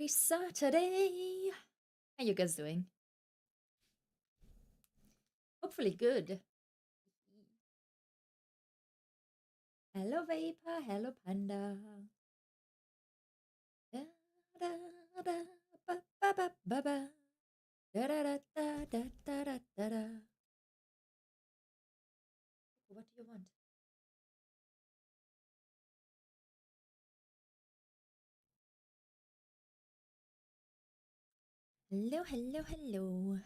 Happy Saturday! How you guys doing? Hopefully good. Hello Vapor, hello Panda. Da, da, da, ba, ba, ba, ba, ba. Da, da, da, da, da, da, da, da, da. What do you want? Hello, hello, hello.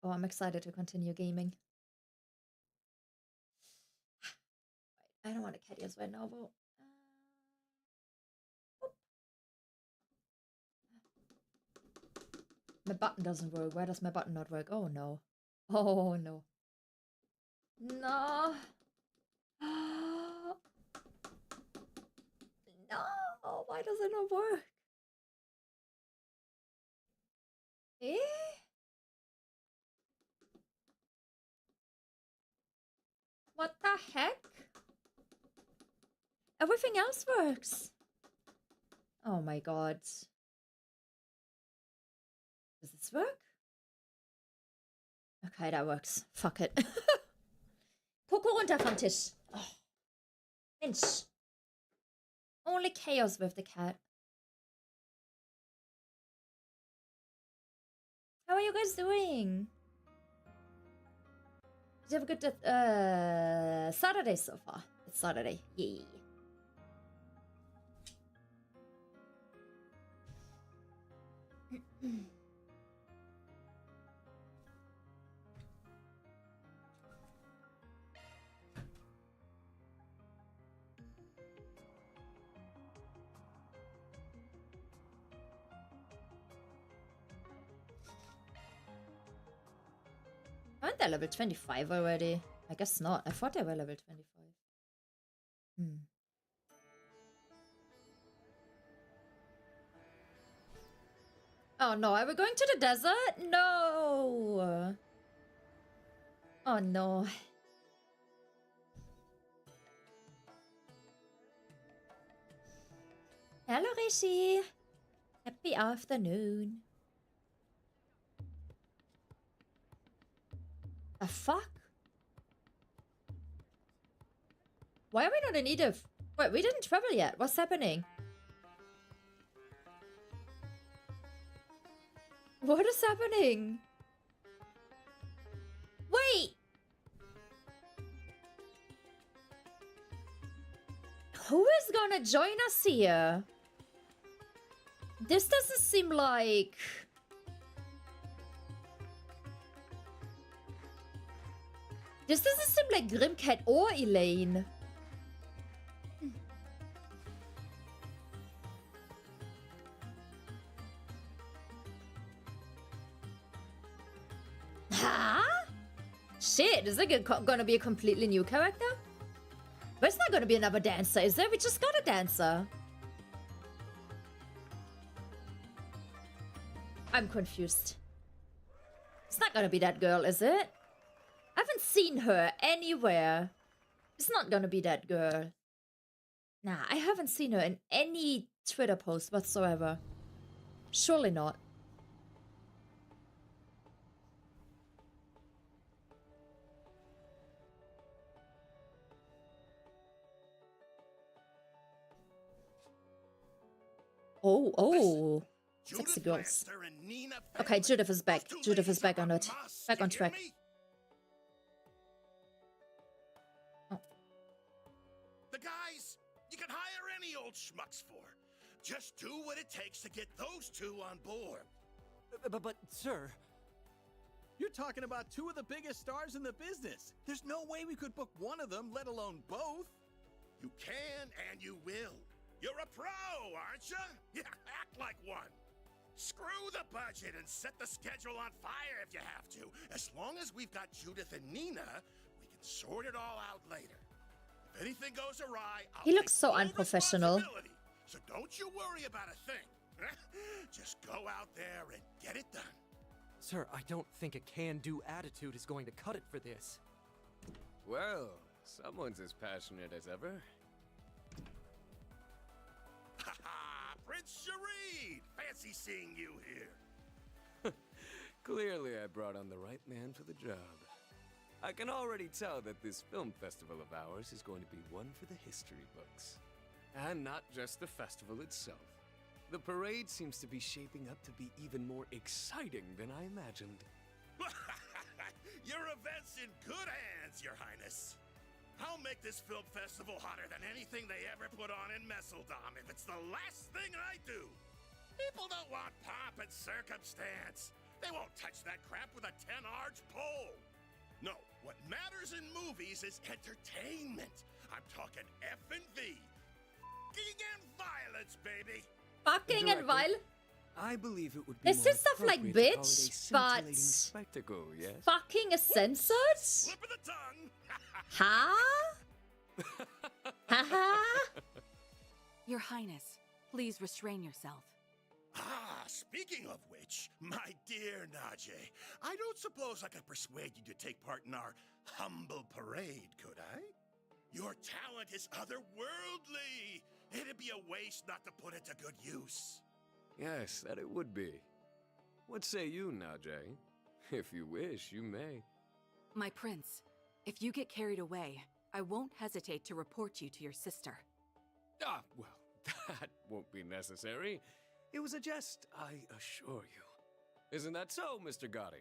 Oh, I'm excited to continue gaming. I don't want to carry us right now, but... My button doesn't work. Why does my button not work? Oh, no. Oh, no. No. No. Why does it not work? Eh? What the heck? Everything else works. Oh my god. Does this work? Okay, that works. Fuck it. Poco runter vom Tisch. Oh. Mensch. Only chaos with the cat. How are you guys doing? Did you have a good Saturday so far? It's Saturday. Yay. Aren't they level 25 already? I guess not. I thought they were level 25. Oh no, are we going to the desert? No! Oh no. Hello Rishi! Happy afternoon. The fuck? Why are we not in need of... Wait, we didn't travel yet. What's happening? What is happening? Wait! Who is gonna join us here? This doesn't seem like... This doesn't seem like 𝐥𝐬𝐭𝐿 or Elaine. Huh? Shit, is it gonna be a completely new character? But it's not gonna be another dancer, is there? We just got a dancer. I'm confused. It's not gonna be that girl, is it? I haven't seen her anywhere. It's not gonna be that girl. Nah, I haven't seen her in any Twitter post whatsoever. Surely not. Oh. Sexy girls. Okay, Judith is back. Judith is back on it. Back on track. Oh. The guys you can hire any old schmucks for. Just do what it takes to get those two on board. But sir, you're talking about two of the biggest stars in the business. There's no way we could book one of them, let alone both. You can and you will. You're a pro, aren't you? Yeah, act like one. Screw the budget and set the schedule on fire if you have to. As long as we've got Judith and Nina, we can sort it all out later. If anything goes awry, He looks so unprofessional. So don't you worry about a thing. Just go out there and get it done. Sir, I don't think a can-do attitude is going to cut it for this. Well, someone's as passionate as ever. Haha, Prince Shareed! Fancy seeing you here. Clearly, I brought on the right man for the job. I can already tell that this film festival of ours is going to be one for the history books. And not just the festival itself. The parade seems to be shaping up to be even more exciting than I imagined. Your event's in good hands, Your Highness. I'll make this film festival hotter than anything they ever put on in Messeldom if it's the last thing I do. People don't want pomp and circumstance. They won't touch that crap with a 10-arch pole. No, what matters in movies is entertainment. I'm talking F&V. F***ing and violence, baby. Fucking and Director, vile. I believe it would be They more say stuff like appropriate to call it a bitch, scintillating but spectacle, yes? fucking is censored? Slip of the tongue. Huh? Haha. Your Highness, please restrain yourself. Speaking of which, my dear 𝐥𝐢𝐭𝐭𝐥𝐿, I don't suppose I could persuade you to take part in our humble parade, could I? Your talent is otherworldly. It'd be a waste not to put it to good use. Yes, that it would be. What say you, 𝐥𝐿? If you wish, you may. My prince, if you get carried away, I won't hesitate to report you to your sister. Ah, well, that won't be necessary. It was a jest, I assure you. Isn't that so, Mr. 𝐥𝐤𝐿?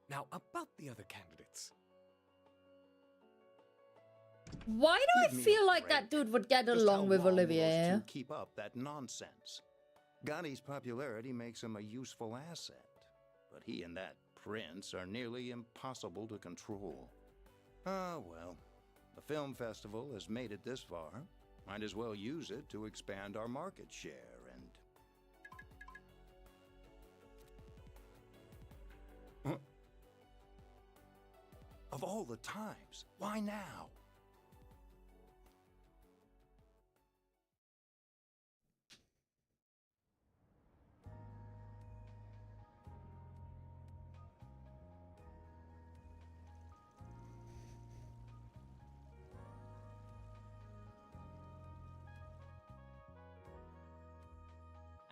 Now, about the other candidates. Why do Give I me feel a like break. that dude would get Just along how with long will Olivier? those two keep up that nonsense? 𝐥𝐤𝐿's popularity makes him a useful asset, but he and that prince are nearly impossible to control. Ah, well, the film festival has made it this far. Might as well use it to expand our market share and... Huh? Of all the times, why now?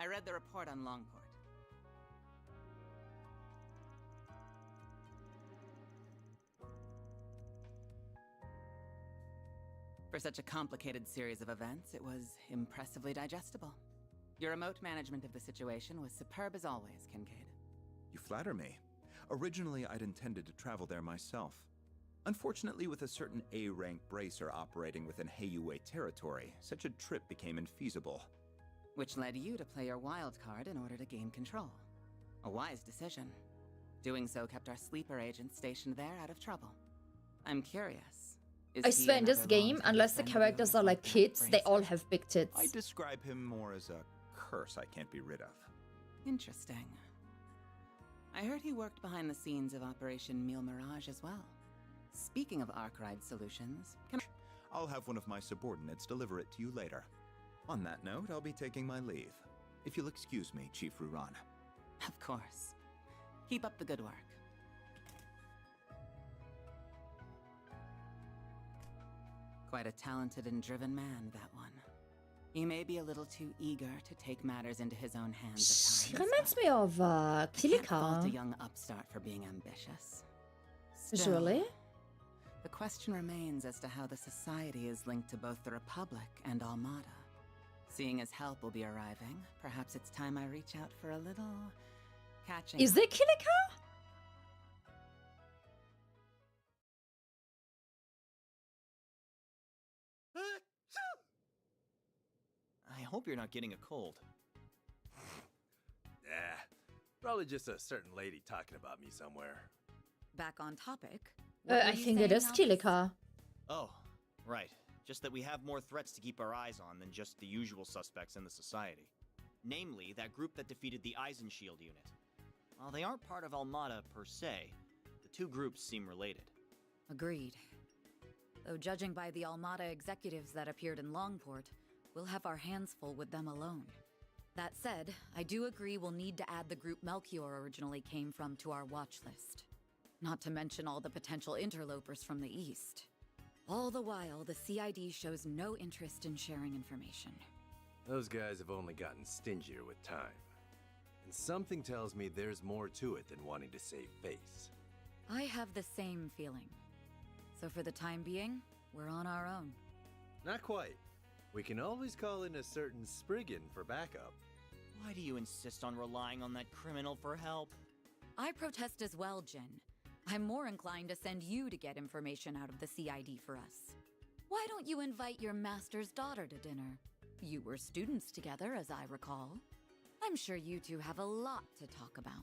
I read the report on Longport. For such a complicated series of events, it was impressively digestible. Your remote management of the situation was superb as always, 𝐤𝐭𝐥𝐿. You flatter me. Originally, I'd intended to travel there myself. Unfortunately, with a certain A-rank bracer operating within 𝐥𝐢𝐭𝐥 territory, such a trip became infeasible. Which led you to play your wild card in order to gain control. A wise decision. Doing so kept our sleeper agent stationed there out of trouble. I'm curious. Is I he swear in this another game, long-time unless the friend of characters yours are like that kids, they bracer? all have big tits. I describe him more as a curse I can't be rid of. Interesting. I heard he worked behind the scenes of Operation Meal Mirage as well. Speaking of Arkwright Solutions, can I'll have one of my subordinates deliver it to you later. On that note, I'll be taking my leave. If you'll excuse me, Chief Rean. Of course. Keep up the good work. Quite a talented and driven man, that one. He may be a little too eager to take matters into his own hands She at times. reminds me of Can't fault a 𝐑𝐚𝐯𝐞. young upstart for being ambitious. Visually. The question remains as to how the Society is linked to both the Republic and Armada. Seeing as help will be arriving, perhaps it's time I reach out for a little catching Is up. it 𝐑𝐚𝐯𝐞? I hope you're not getting a cold. Yeah, probably just a certain lady talking about me somewhere. Back on topic. what I were you think it saying, is Albus? 𝐑𝐚𝐯𝐞. Oh, right. Just that we have more threats to keep our eyes on than just the usual suspects in the Society. Namely, that group that defeated the 𝐸𝐈𝐈 unit. While they aren't part of Armada per se, the two groups seem related. Agreed. Though judging by the Armada executives that appeared in Longport, we'll have our hands full with them alone. That said, I do agree we'll need to add the group 𝐸𝐿𝐭𝐿 originally came from to our watch list. Not to mention all the potential interlopers from the east. All the while, the CID shows no interest in sharing information. Those guys have only gotten stingier with time. And something tells me there's more to it than wanting to save face. I have the same feeling. So for the time being, we're on our own. Not quite. We can always call in a certain Spriggan for backup. Why do you insist on relying on that criminal for help? I protest as well, Jin. I'm more inclined to send you to get information out of the CID for us. Why don't you invite your master's daughter to dinner? You were students together, as I recall. I'm sure you two have a lot to talk about.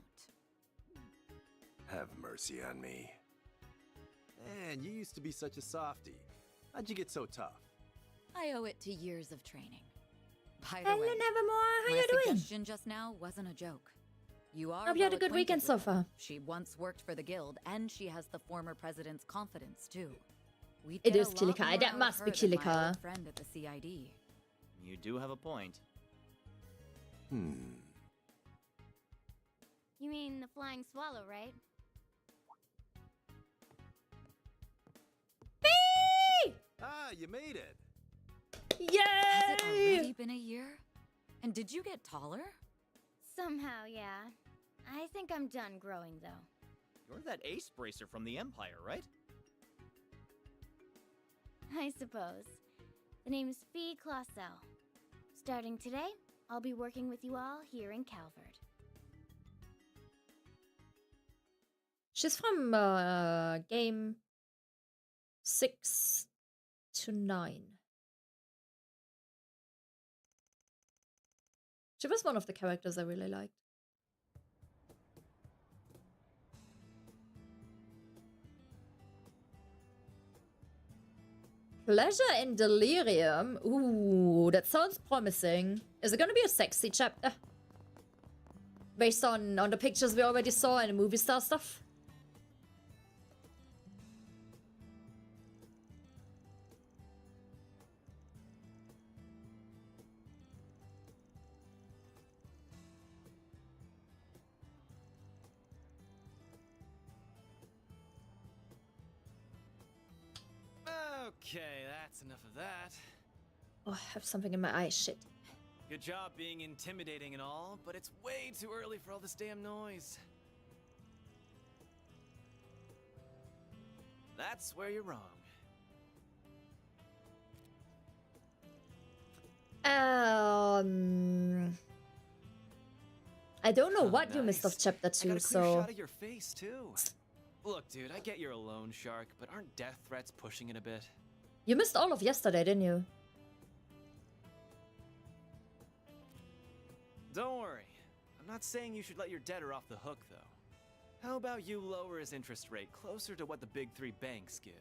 Have mercy on me. Man, you used to be such a softie. How'd you get so tough? I owe it to years of training. By the Hello, way, Nevermore. How my you doing? suggestion just now wasn't a joke. You are Hope you had a well good weekend acquainted so with her. far. She once worked for the guild, and she has the former president's confidence too. We'd It get is a lot 𝐤𝐿𝐿. more That out of must be her than my 𝐤𝐿𝐿. old friend at the CID. You do have a point. You mean the flying swallow, right? Ah, you made it. Has it Yay! already been a year? And did you get taller? Somehow, yeah. I think I'm done growing, though. You're that ace bracer from the Empire, right? I suppose. The name's 𝐸𝐸. Starting today, I'll be working with you all here in Calvert. She's from game 6 to 9. She was one of the characters I really liked. Pleasure in Delirium. Ooh, that sounds promising. Is it gonna be a sexy chapter? Based on the pictures we already saw and the movie star stuff? Okay, that's enough of that. Oh, I have something in my eye. Shit. Good job being intimidating and all, but it's way too early for all this damn noise. That's where you're wrong. I don't know Oh, what you missed nice. of chapter I 2, got a clear so... shot of your face too. Look, dude, I get you're a loan shark, but aren't death threats pushing it a bit? You missed all of yesterday, didn't you? Don't worry. I'm not saying you should let your debtor off the hook, though. How about you lower his interest rate closer to what the big three banks give?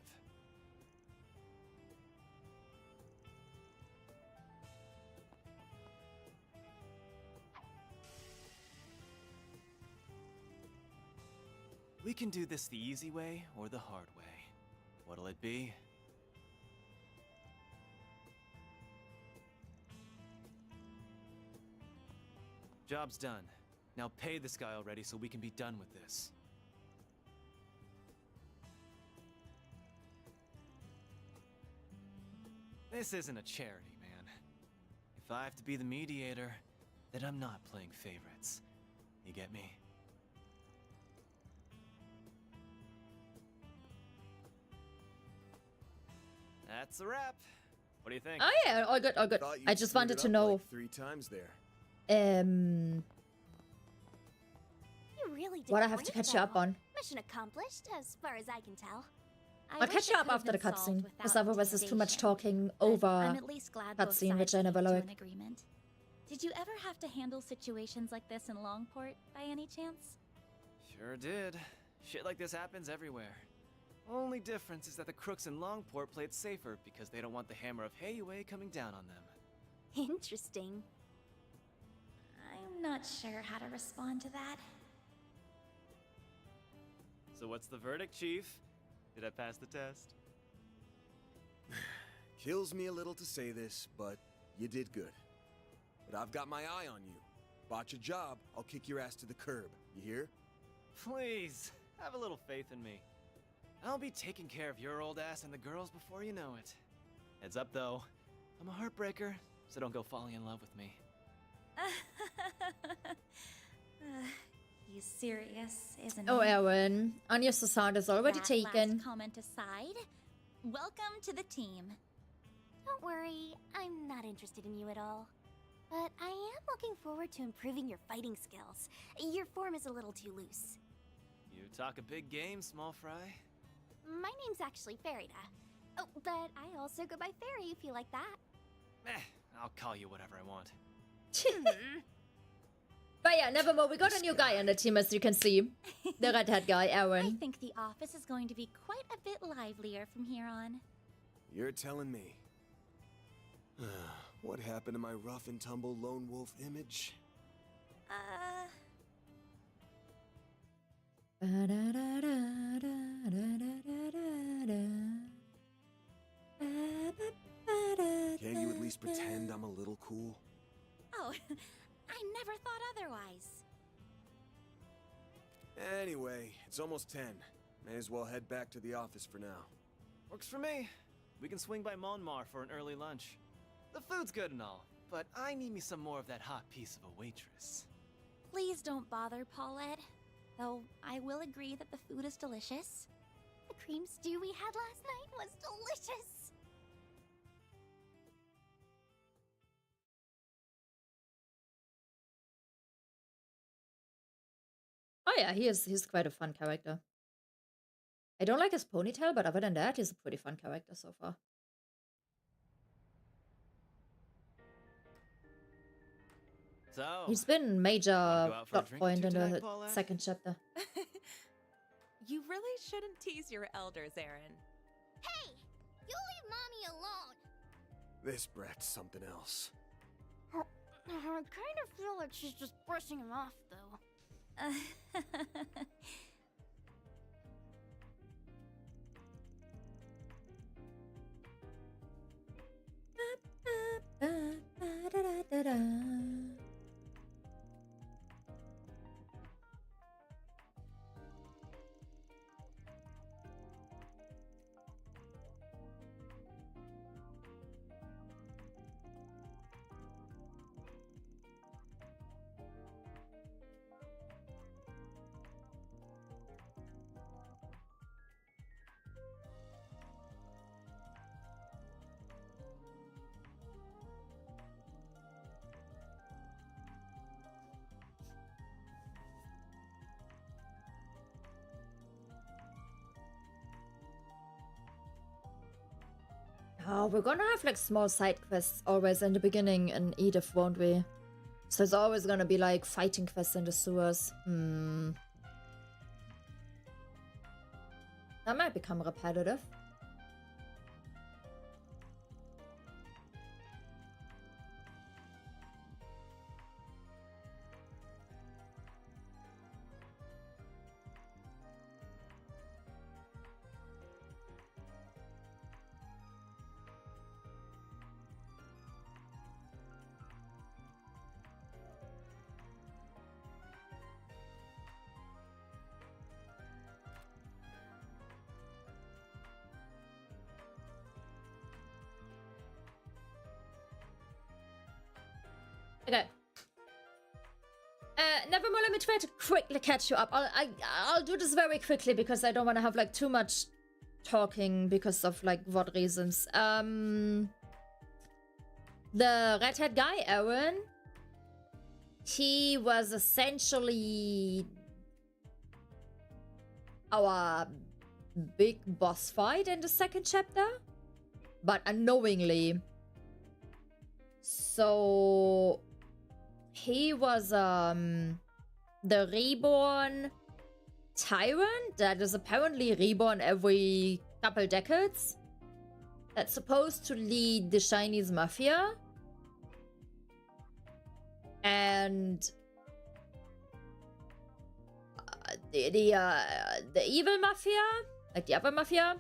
We can do this the easy way or the hard way. What'll it be? Job's done. Now pay this guy already so we can be done with this. This isn't a charity, man. If I have to be the mediator, then I'm not playing favorites. You get me? That's a wrap. What do you think? Oh yeah, all good, all good. Thought you I just screwed wanted it to up know... like 3 times there. You really did What I have to great, catch you up though. on. Mission accomplished, as far as I can tell. I'll catch you up after the cutscene, because otherwise there's too much talking over I'm at least glad both cutscene, sides which I never came to like. an agreement. Did you ever have to handle situations like this in Longport, by any chance? Sure did. Shit like this happens everywhere. Only difference is that the crooks in Longport play it safer because they don't want the hammer of 𝐥𝐿𝐿 coming down on them. Interesting. I'm not sure how to respond to that. So what's the verdict, Chief? Did I pass the test? Kills me a little to say this, but you did good. But I've got my eye on you. Botch a job, I'll kick your ass to the curb. You hear? Please, have a little faith in me. I'll be taking care of your old ass and the girls before you know it. Heads up, though. I'm a heartbreaker, so don't go falling in love with me. He's serious, isn't he? Oh, Aaron, Anya's facade is already That taken. last comment aside, welcome to the team. Don't worry, I'm not interested in you at all. But I am looking forward to improving your fighting skills. Your form is a little too loose. You talk a big game, small fry. My name's actually Farida. Oh, but I also go by Fairy if you like that. I'll call you whatever I want. But yeah, nevermore, we got a new guy on the team, as you can see. The redhead guy, I Aaron. think the office is going to be quite a bit livelier from here on. You're telling me. What happened to my rough and tumble lone wolf image? Can't you at least pretend I'm a little cool? Oh, I never thought otherwise. Anyway, it's almost 10. May as well head back to the office for now. Works for me. We can swing by Monmar for an early lunch. The food's good and all, but I need me some more of that hot piece of a waitress. Please don't bother, Paulette. Though I will agree that the food is delicious. The cream stew we had last night was delicious. Oh yeah, he's quite a fun character. I don't like his ponytail, but other than that, he's a pretty fun character so far. So, He's been major go out for a plot drink or point two in the tonight, Paulette? second chapter. You really shouldn't tease your elders, Aaron. Hey! You leave Mommy alone! This brat's something else. I kind of feel like she's just brushing him off, though. Oh, we're gonna have like small side quests always in the beginning in Edith, won't we? So it's always gonna be like fighting quests in the sewers. That might become repetitive. Okay. Nevermore, let me try to quickly catch you up. I'll do this very quickly because I don't want to have like too much talking because of like what reasons. The redhead guy, Aaron, he was essentially our big boss fight in the second chapter, but unknowingly. So he was the reborn tyrant that is apparently reborn every couple decades. That's supposed to lead the Chinese mafia. And the evil mafia, like the other mafia,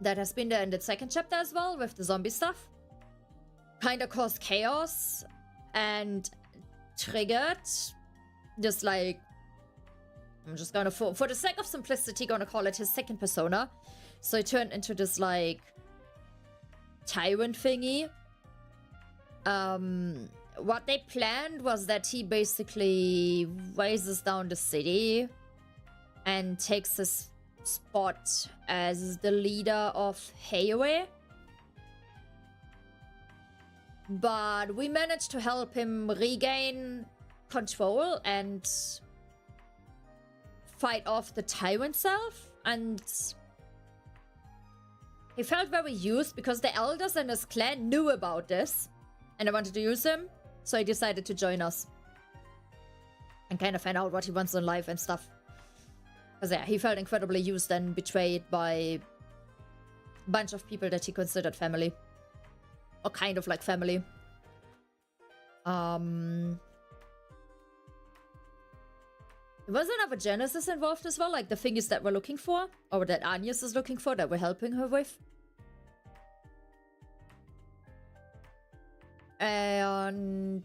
that has been there in the second chapter as well with the zombie stuff, kind of caused chaos and triggered just like, I'm just gonna, for the sake of simplicity, gonna call it his second persona. So he turned into this like tyrant thingy What they planned was that he basically raises down the city and takes his spot as the leader of 𝐥𝐬𝐭𝐭𝐥𝐿. But we managed to help him regain control and fight off the tyrant self, and he felt very used because the elders in his clan knew about this and they wanted to use him, so he decided to join us and kind of find out what he wants in life and stuff. Because yeah, he felt incredibly used and betrayed by a bunch of people that he considered family. Or kind of like family. There was another Genesis involved as well, like the things that we're looking for, or that Agnes is looking for, that we're helping her with. And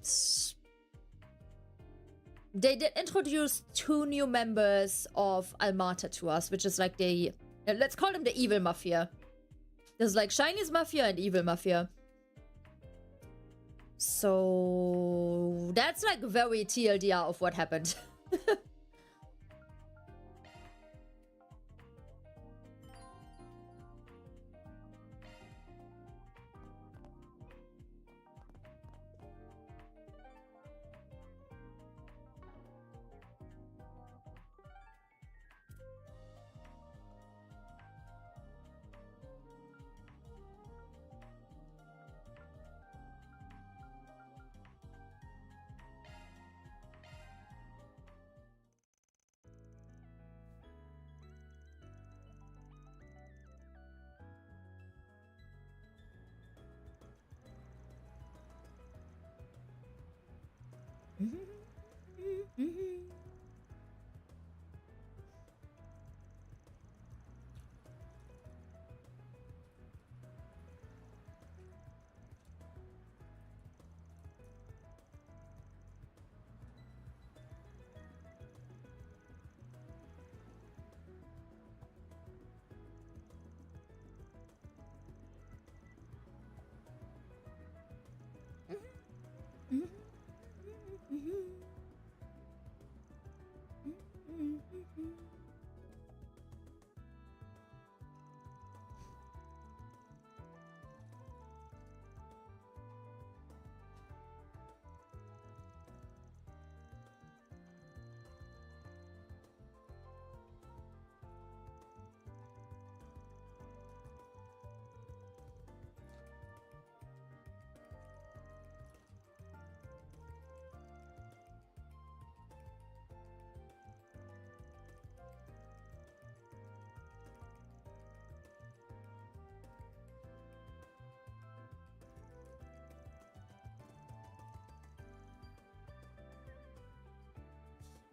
they did introduce 2 new members of Almata to us, which is like the, let's call them the evil mafia. There's like Shiny's mafia and evil mafia. So that's like very TLDR of what happened.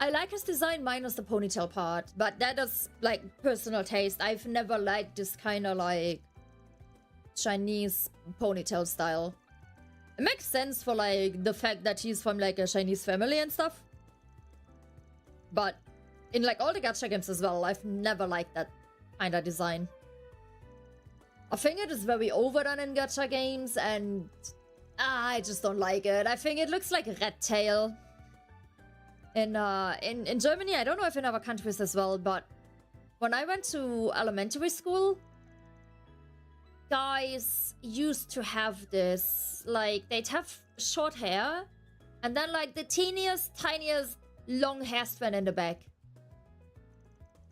I like his design minus the ponytail part, but that is like personal taste. I've never liked this kind of like Chinese ponytail style. It makes sense for like the fact that he's from like a Chinese family and stuff. But in like all the gacha games as well, I've never liked that kind of design. I think it is very overdone in gacha games and I just don't like it. I think it looks like a rat tail. In Germany, I don't know if in other countries as well, but when I went to elementary school, guys used to have this, like, they'd have short hair, and then, like, the teeniest, tiniest long hair strand in the back.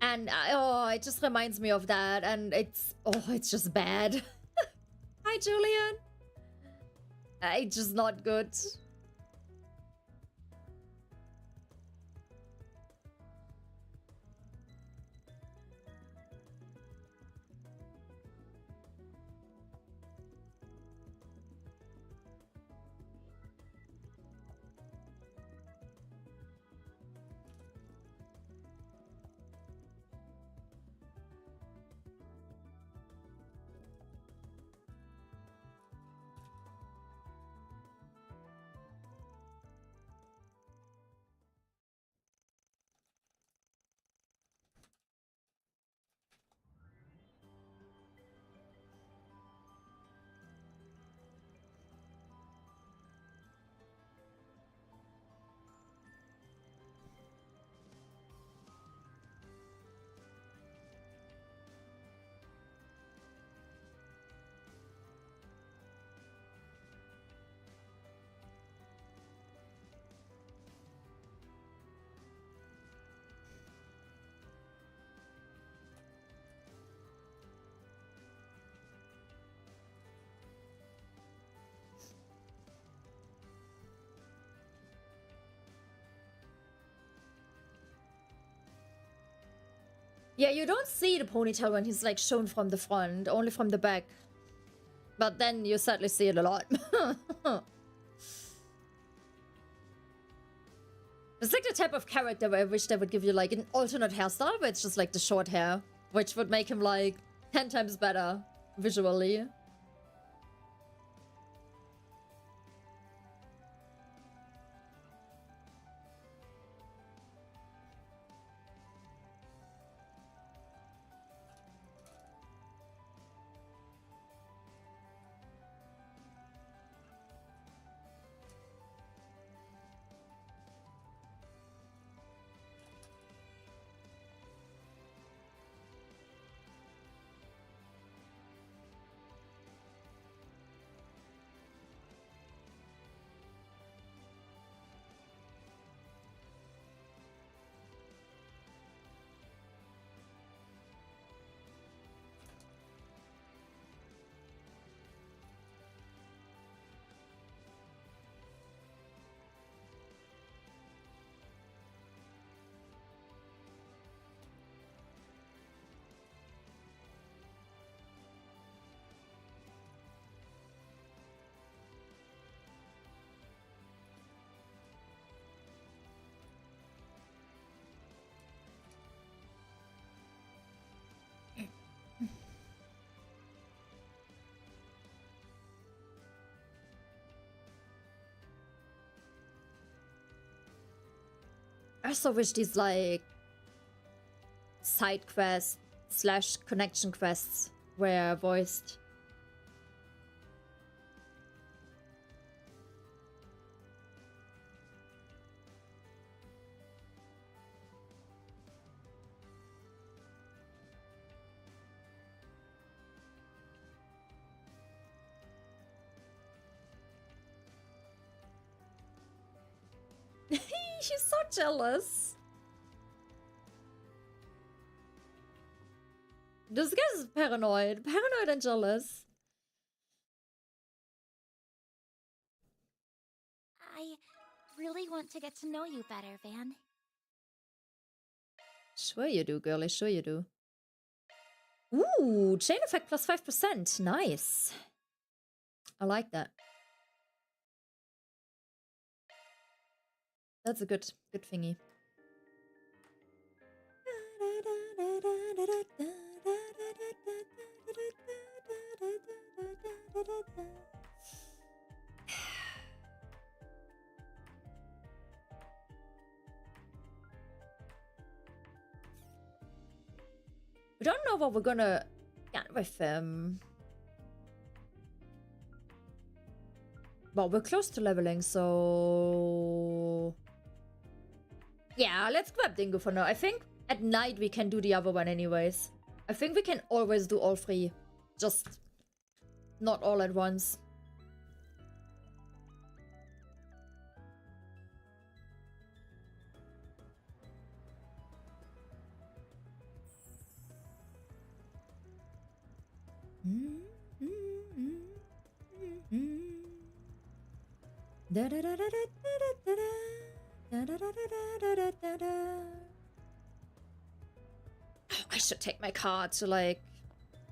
And, oh, it just reminds me of that, and it's just bad. Hi, Julian. It's just not good. Yeah, you don't see the ponytail when he's like shown from the front, only from the back. But then you sadly see it a lot. It's like the type of character where I wish they would give you like an alternate hairstyle, where it's just like the short hair, which would make him like 10 times better visually. I also wish these like side quests / connection quests were voiced. She's so jealous. This guy's paranoid. Paranoid and jealous. I really want to get to know you better, Van. Sure you do, girlie. Sure you do. Ooh, chain effect plus 5%. Nice. I like that. That's a good thingy. We don't know what we're gonna get with him. Well, we're close to leveling, so... Yeah, let's grab Dingo for now. I think at night we can do the other one anyways. I think we can always do all three. Just not all at once. I should take my car to like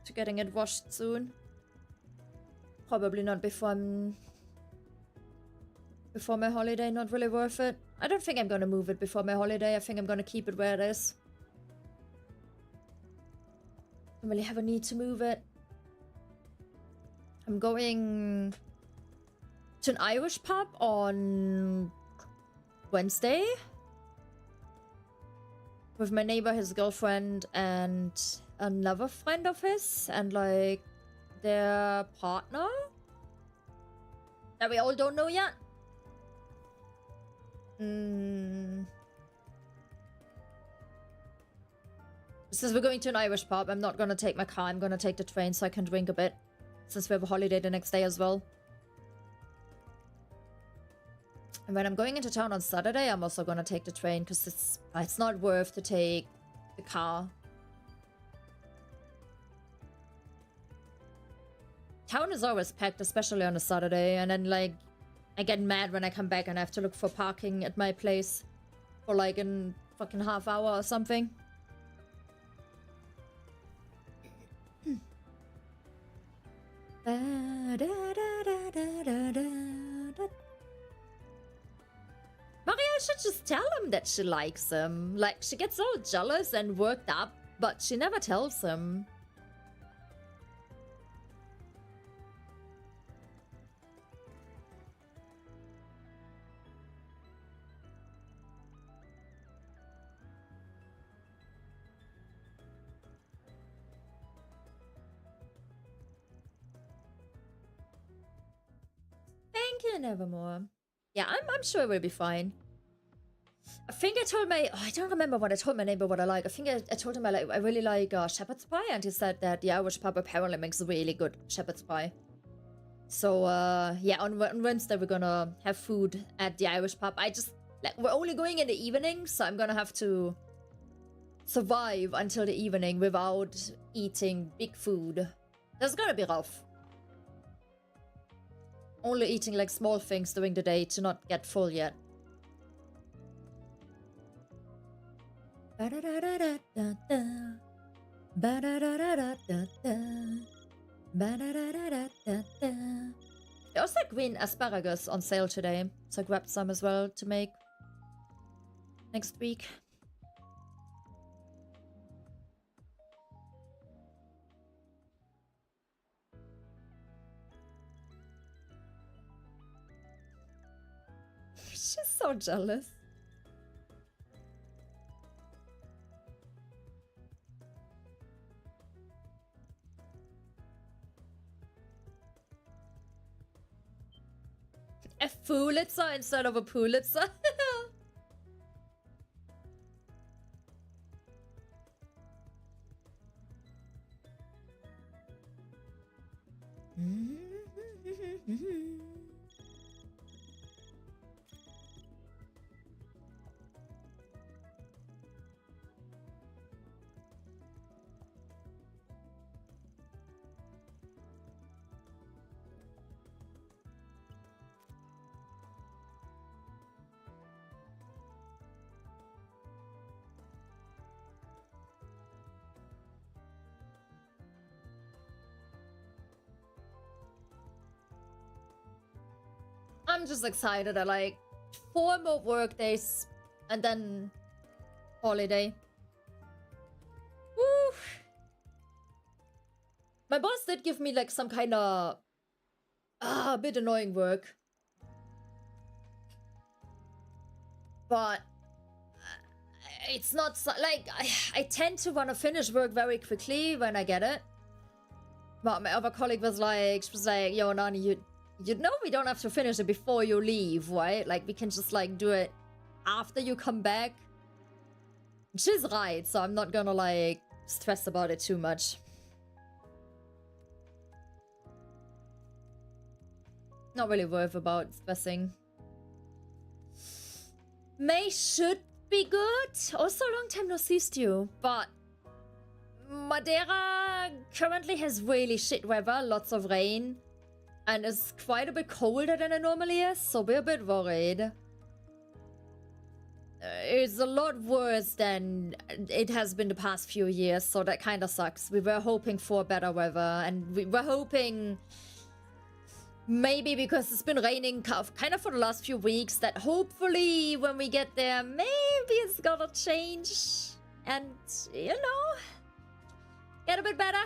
to getting it washed soon. Probably not before my holiday. Not really worth it. I don't think I'm gonna move it before my holiday. I think I'm gonna keep it where it is. Don't really have a need to move it. I'm going to an Irish pub on Wednesday with my neighbor, his girlfriend, and another friend of his, and like their partner that we all don't know yet. Since we're going to an Irish pub, I'm not gonna take my car. I'm gonna take the train so I can drink a bit, since we have a holiday the next day as well. And when I'm going into town on Saturday, I'm also gonna take the train because it's not worth to take the car. Town is always packed, especially on a Saturday, and then like I get mad when I come back and I have to look for parking at my place for like a fucking half hour or something. Maria should just tell him that she likes him. Like, she gets all jealous and worked up, but she never tells him. Thank you, Nevermore. Yeah, I'm sure we'll be fine. I think I told my... Oh, I don't remember what I told my neighbor what I like. I think I told him I really like shepherd's pie, and he said that the Irish pub apparently makes really good shepherd's pie. So, yeah, on Wednesday we're gonna have food at the Irish pub. Like, we're only going in the evening, so I'm gonna have to survive until the evening without eating big food. That's gonna be rough. Only eating like small things during the day to not get full yet. There's like green asparagus on sale today, so I grabbed some as well to make next week. She's so jealous. A Pulitzer instead of a Pulitzer. I'm just excited. I like 4 more work days and then holiday. Woo! My boss did give me like some kind of a bit annoying work, but it's not so, like I tend to want to finish work very quickly when I get it. But my other colleague was like, yo, Nani, you know we don't have to finish it before you leave, right? Like, we can just, like, do it after you come back. She's right, so I'm not gonna, like, stress about it too much. Not really worth about stressing. May should be good. Also, long time no see, Stu. But Madeira currently has really shit weather, lots of rain. And it's quite a bit colder than it normally is, so we're a bit worried. It's a lot worse than it has been the past few years, so that kind of sucks. We were hoping for better weather, and we were hoping maybe because it's been raining kind of for the last few weeks, that hopefully when we get there, maybe it's gonna change and, you know, get a bit better.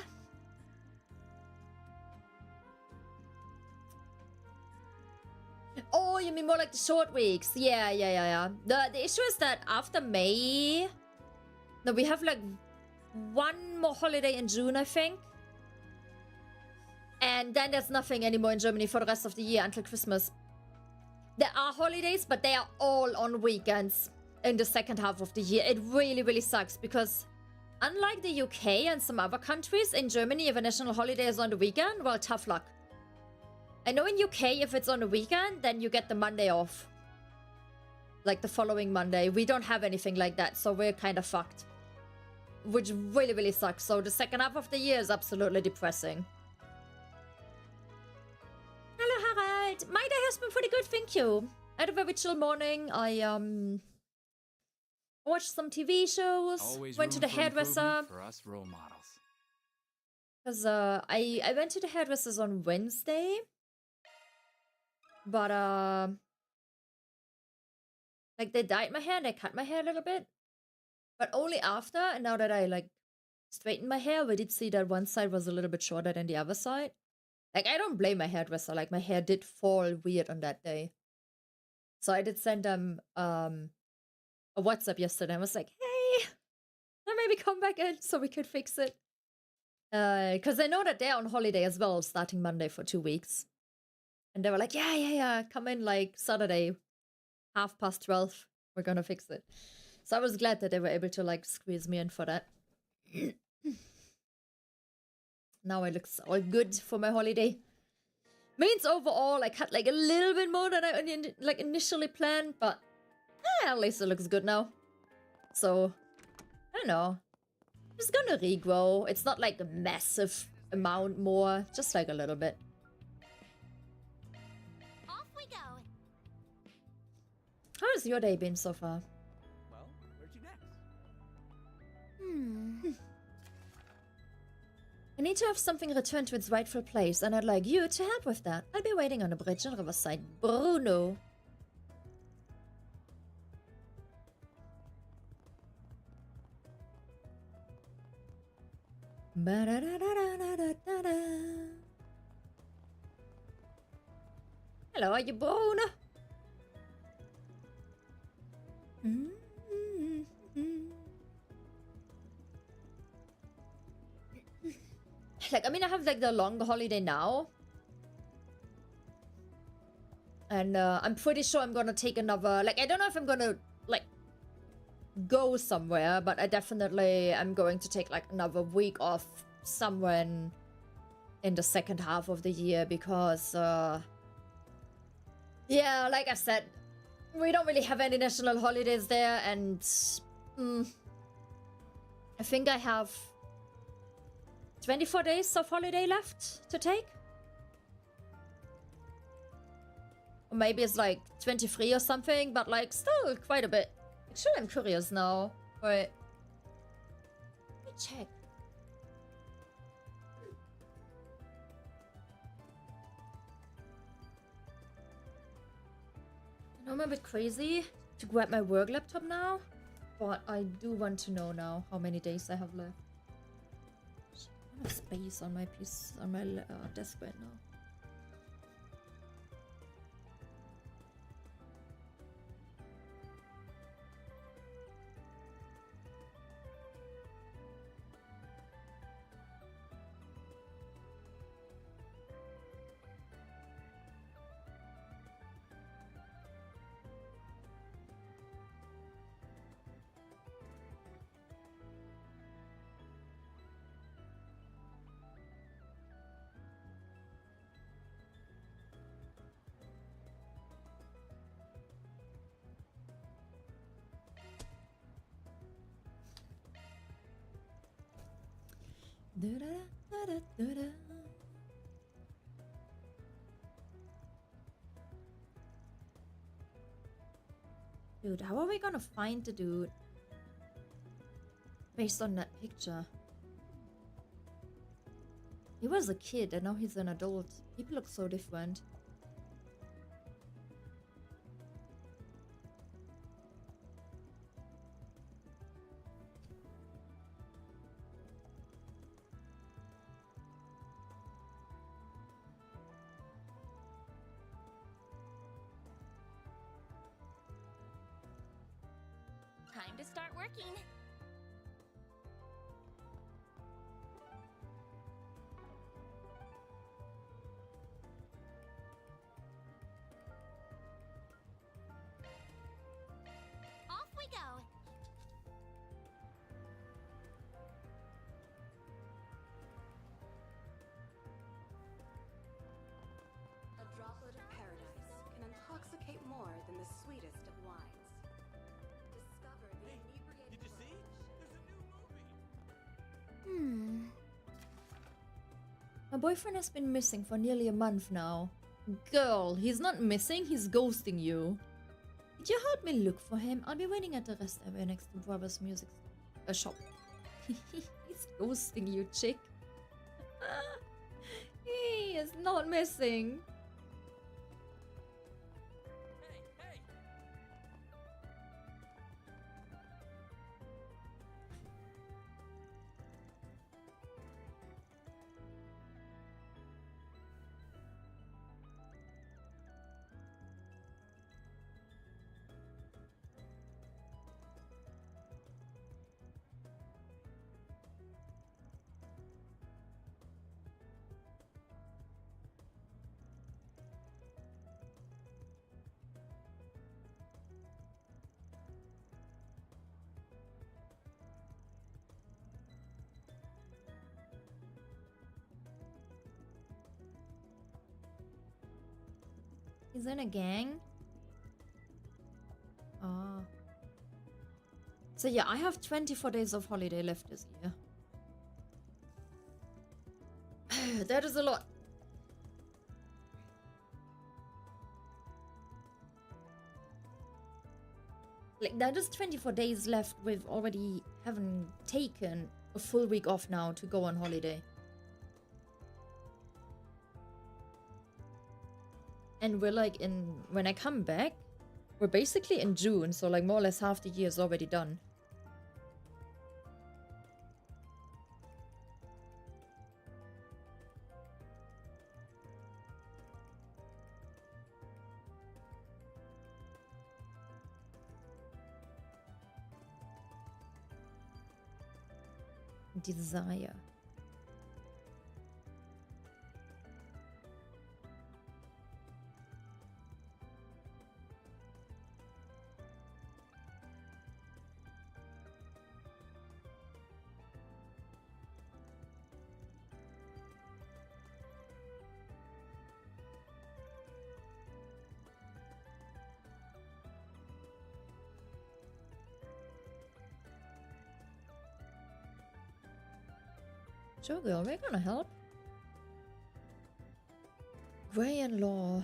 Oh, you mean more like the short weeks? Yeah. The issue is that after May... No, we have like 1 more holiday in June, I think. And then there's nothing anymore in Germany for the rest of the year until Christmas. There are holidays, but they are all on weekends in the second half of the year. It really, really sucks because unlike the UK and some other countries, in Germany, if a national holiday is on the weekend, well, tough luck. I know in UK, if it's on a weekend, then you get the Monday off. Like the following Monday. We don't have anything like that, so we're kind of fucked. Which really, really sucks. So the second half of the year is absolutely depressing. Hello, Harald. My day has been pretty good, thank you. I had a very chill morning. I, watched some TV shows. Always went to the hairdresser. for us role models. Because I went to the hairdressers on Wednesday. But like they dyed my hair and they cut my hair a little bit. But only after, and now that I like straightened my hair, we did see that one side was a little bit shorter than the other side. Like, I don't blame my hairdresser. Like, my hair did fall weird on that day. So I did send them a WhatsApp yesterday. I was like, hey, maybe come back in so we could fix it. Because I know that they're on holiday as well, starting Monday for 2 weeks. And they were like, yeah, come in like Saturday, 12:30. We're gonna fix it. So I was glad that they were able to like squeeze me in for that. Now it looks all good for my holiday. Means overall I cut like a little bit more than I like initially planned, but at least it looks good now. So I don't know. It's gonna regrow. It's not like a massive amount more, just like a little bit. Off we go. How has your day been so far? Well, where'd you next? I need to have something returned to its rightful place, and I'd like you to help with that. I'll be waiting on the bridge in Riverside. Bruno. Hello, are you Bruno? Like, I mean, I have like the longer holiday now. And I'm pretty sure I'm gonna take another, like, I don't know if I'm gonna like go somewhere, but I definitely am going to take like another week off somewhere in the second half of the year because yeah, like I said, we don't really have any national holidays there, and I think I have 24 days of holiday left to take. Or maybe it's like 23 or something, but like still quite a bit. Actually, I'm curious now. Wait. Let me check. I know I'm a bit crazy to grab my work laptop now, but I do want to know now how many days I have left. I don't have space on my piece on my desk right now. Dude, how are we gonna find the dude based on that picture? He was a kid and now he's an adult. People look so different. Time to start working. Off we go. A droplet of paradise can intoxicate more than the sweetest of wines. Discover the inebriating. Did you see? There's a new movie. My boyfriend has been missing for nearly a month now. Girl, he's not missing, he's ghosting you. Could you help me look for him? I'll be waiting at the rest area next to Brothers Music shop. He's ghosting you, chick. He is not missing. He's in a gang? Oh. So yeah, I have 24 days of holiday left this year. That is a lot. Like, that is 24 days left. We've already haven't taken a full week off now to go on holiday. And we're like when I come back, we're basically in June, so like more or less half the year is already done. Desire. Sure, girl, we're gonna help. Gray and Law.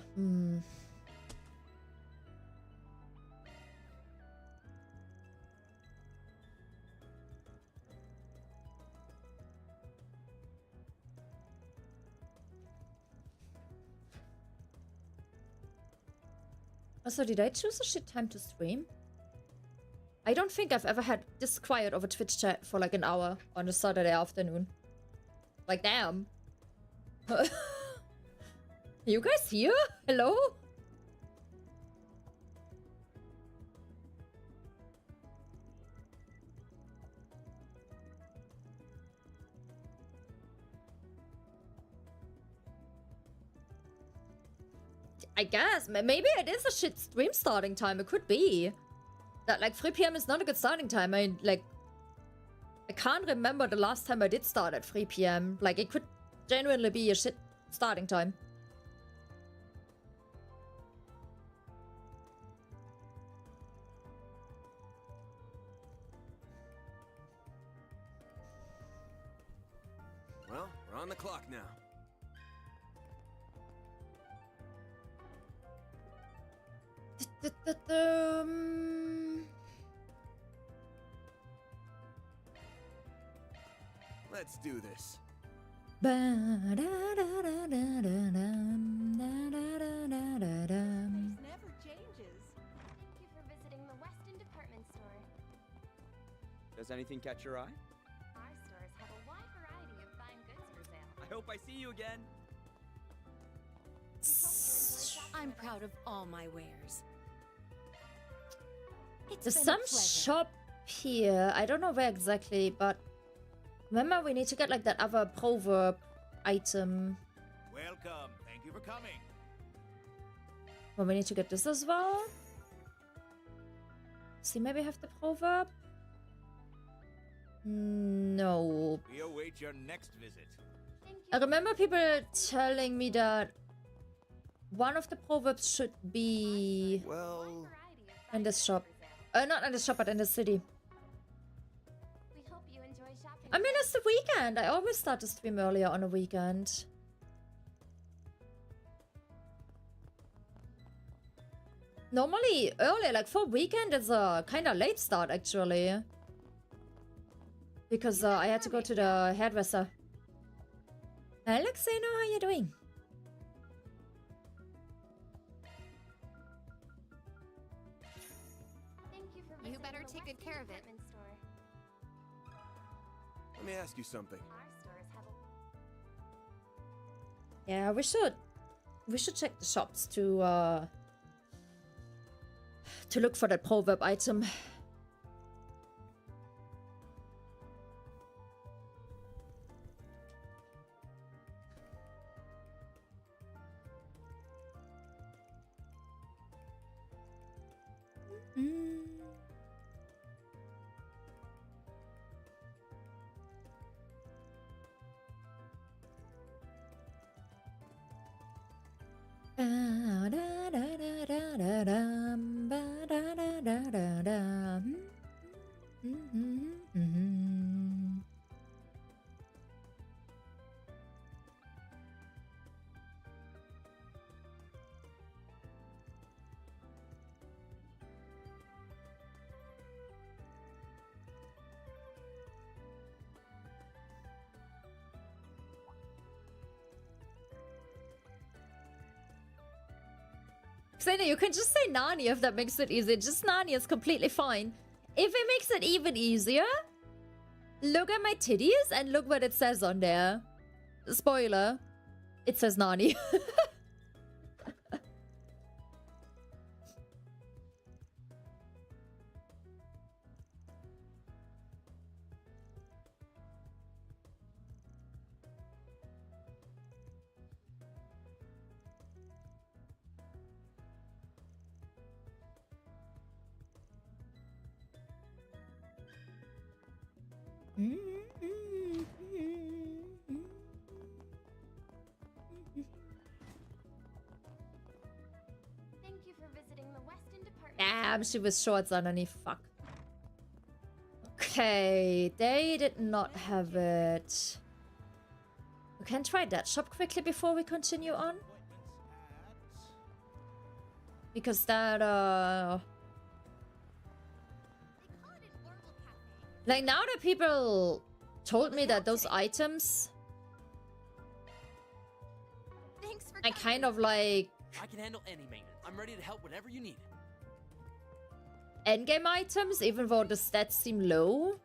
Also, did I choose a shit time to stream? I don't think I've ever had this quiet of a Twitch chat for like an hour on a Saturday afternoon. Like, damn. You guys here? Hello? I guess. Maybe it is a shit stream starting time. It could be. That, like, 3 PM is not a good starting time. I can't remember the last time I did start at 3 PM. Like, it could genuinely be a shit starting time. Well, we're on the clock now. Let's do this. Never changes. Thank you for visiting the Weston department store. Does anything catch your eye? Our stores have a wide variety of fine goods for sale. I hope I see you again. I'm proud of all my wares. There's some shop here. I don't know where exactly, but remember we need to get like that other proverb item. Welcome. Thank you for coming. Well, we need to get this as well. See, maybe have the proverb. No. We await your next visit. I remember people telling me that one of the proverbs should be in this shop. Not in the shop, but in the city. We hope you enjoy shopping. I mean, it's the weekend. I always start to stream earlier on a weekend. Normally, early, like for weekend, it's a kind of late start, actually. Because I had to go to the hairdresser. Alexeno, how you doing? You better take good care of it. Let me ask you something. Yeah, we should check the shops to look for that proverb item. Xena, you can just say Nani if that makes it easy. Just Nani is completely fine. If it makes it even easier, look at my titties and look what it says on there. Spoiler. It says Nani. Thank you for visiting the Weston Department. Damn, she was shorts underneath. Fuck. Okay, they did not have it. We can try that shop quickly before we continue on. Because that, like, now that people told me that those items... Thanks for I kind of like... I can handle any maintenance. I'm ready to help whatever you need. Endgame items, even though the stats seem low.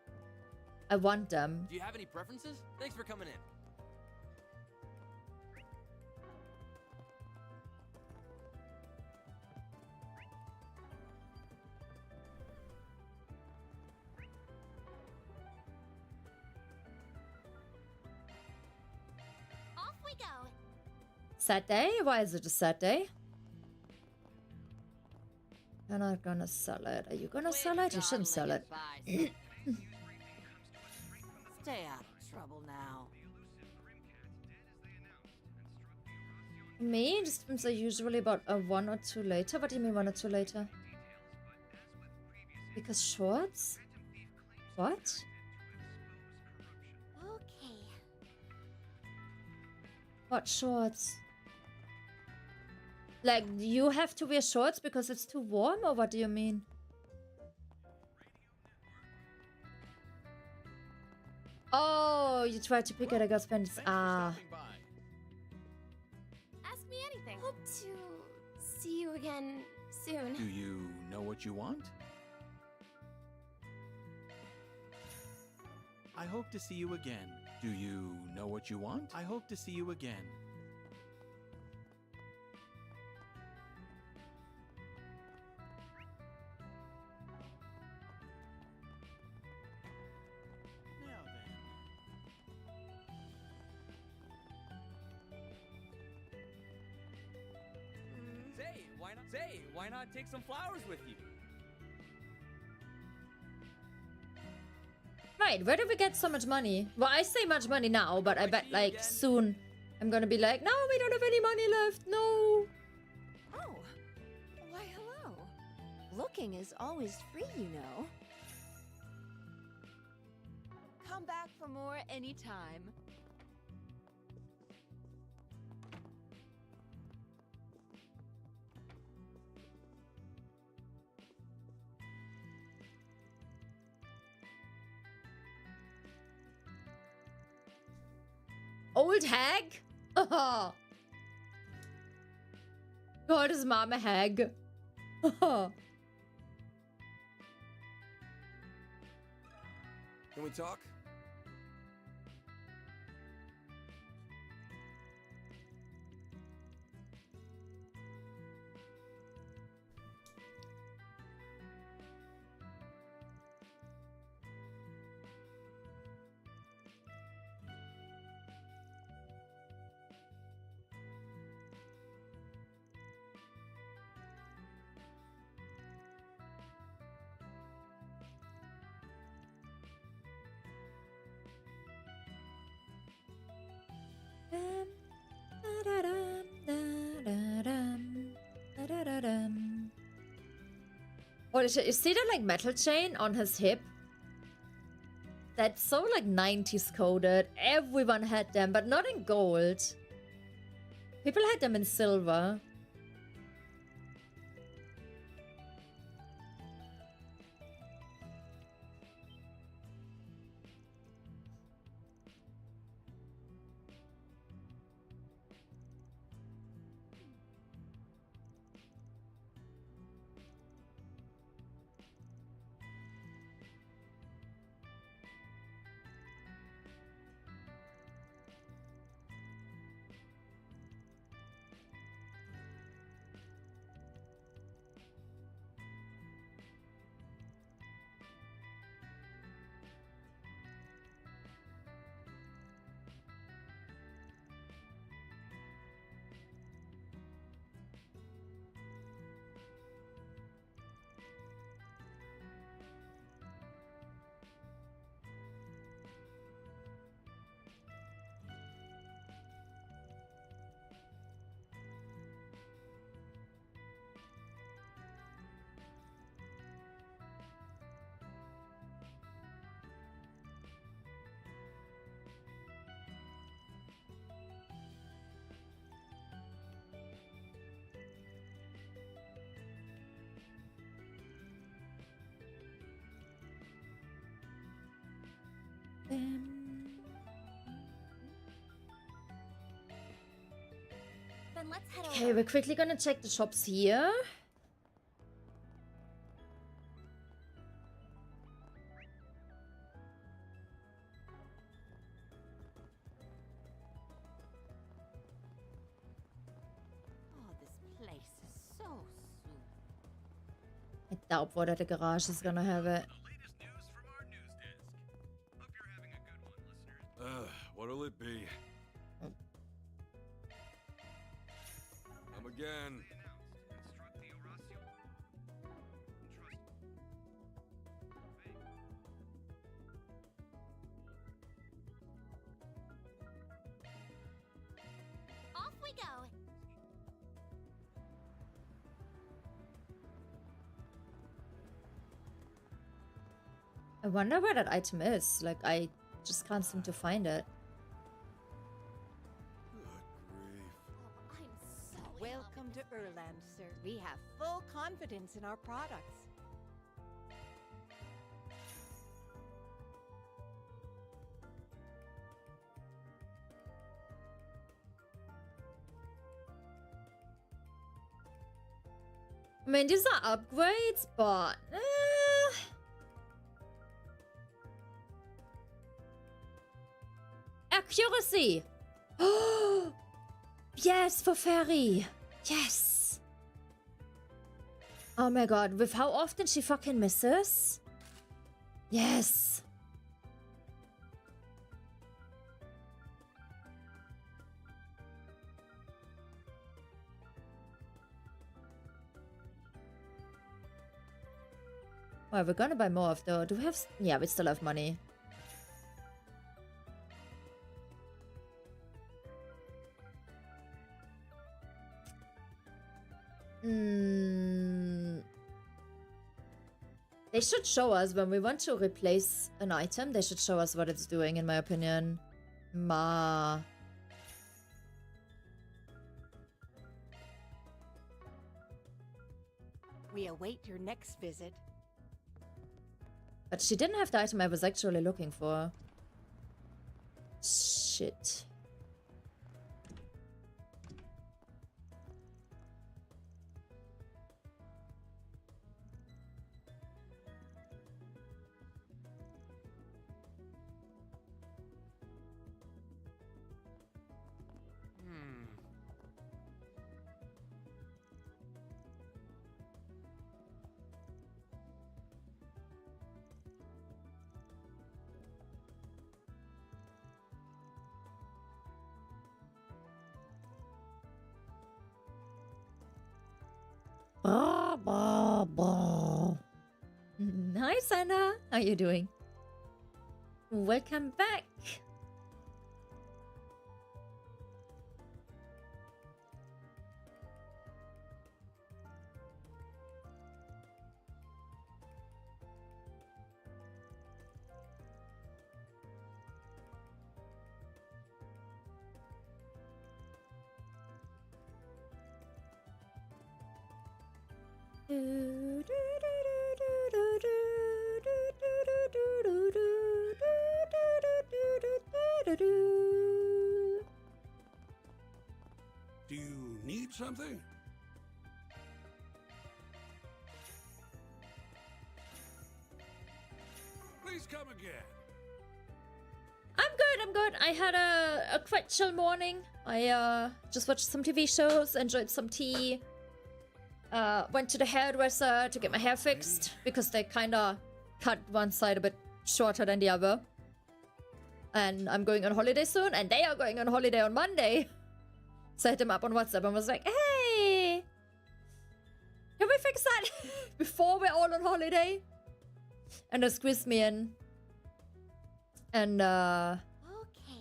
I want them. Do you have any preferences? Thanks for coming in. Off we go. Sad day? Why is it a sad day? You're not gonna sell it. Are you gonna sell it? You shouldn't sell it. Stay out of trouble now. Me? The streams are usually about a 1 or 2 later. What do you mean 1 or 2 later? Because shorts? What? Okay. What shorts? Like, you have to wear shorts because it's too warm, or what do you mean? Oh, you tried to pick at a girl's pants. Ah. Ask me anything. Hope to see you again soon. Do you know what you want? I hope to see you again. Do you know what you want? I hope to see you again. Say, why not take some flowers with you? Right, where do we get so much money? Well, I say much money now, but I bet, like, soon I'm gonna be like, no, we don't have any money left, no. Oh, why hello. Looking is always free, you know. Come back for more anytime. Old hag? God, is mom a hag? Can we talk? Holy shit, you see that like metal chain on his hip? That's so like 90s coded. Everyone had them, but not in gold. People had them in silver. Then let's head Okay, over. we're quickly gonna check the shops here. Oh, this place is so sweet. I doubt what at the garage is gonna have it. What'll it be? Come again. Off we go. I wonder where that item is. Like, I just can't seem to find it. Welcome to Erland, sir. We have full confidence in our products. I mean, these are upgrades, but... Accuracy! Oh! Yes, for fairy! Yes! Oh my god, with how often she fucking misses? Yes! Well, we're gonna buy more of though. Do we have... Yeah, we still have money. They should show us when we want to replace an item. They should show us what it's doing, in my opinion. We await your next visit. But she didn't have the item I was actually looking for. Shit. Hi, Sana. How you doing? Welcome back. Do you need something? Please come again. I'm good. I had a quite chill morning. I just watched some TV shows, enjoyed some tea. Went to the hairdresser to get my hair fixed because they kinda cut one side a bit shorter than the other. And I'm going on holiday soon, and they are going on holiday on Monday. So I hit them up on WhatsApp and was like, hey, can we fix that before we're all on holiday? And they squeezed me in. And Okay.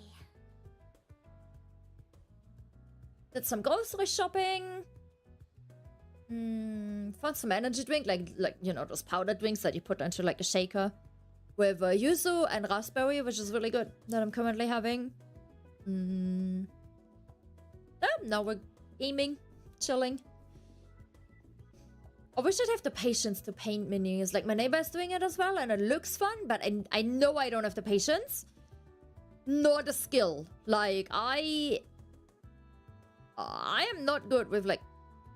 did some grocery shopping. Found some energy drink, like you know, those powder drinks that you put into like a shaker with yuzu and raspberry, which is really good, that I'm currently having. Now we're gaming, chilling. I wish I'd have the patience to paint minis. Like, my neighbor is doing it as well, and it looks fun, but I know I don't have the patience nor the skill. Like, I am not good with like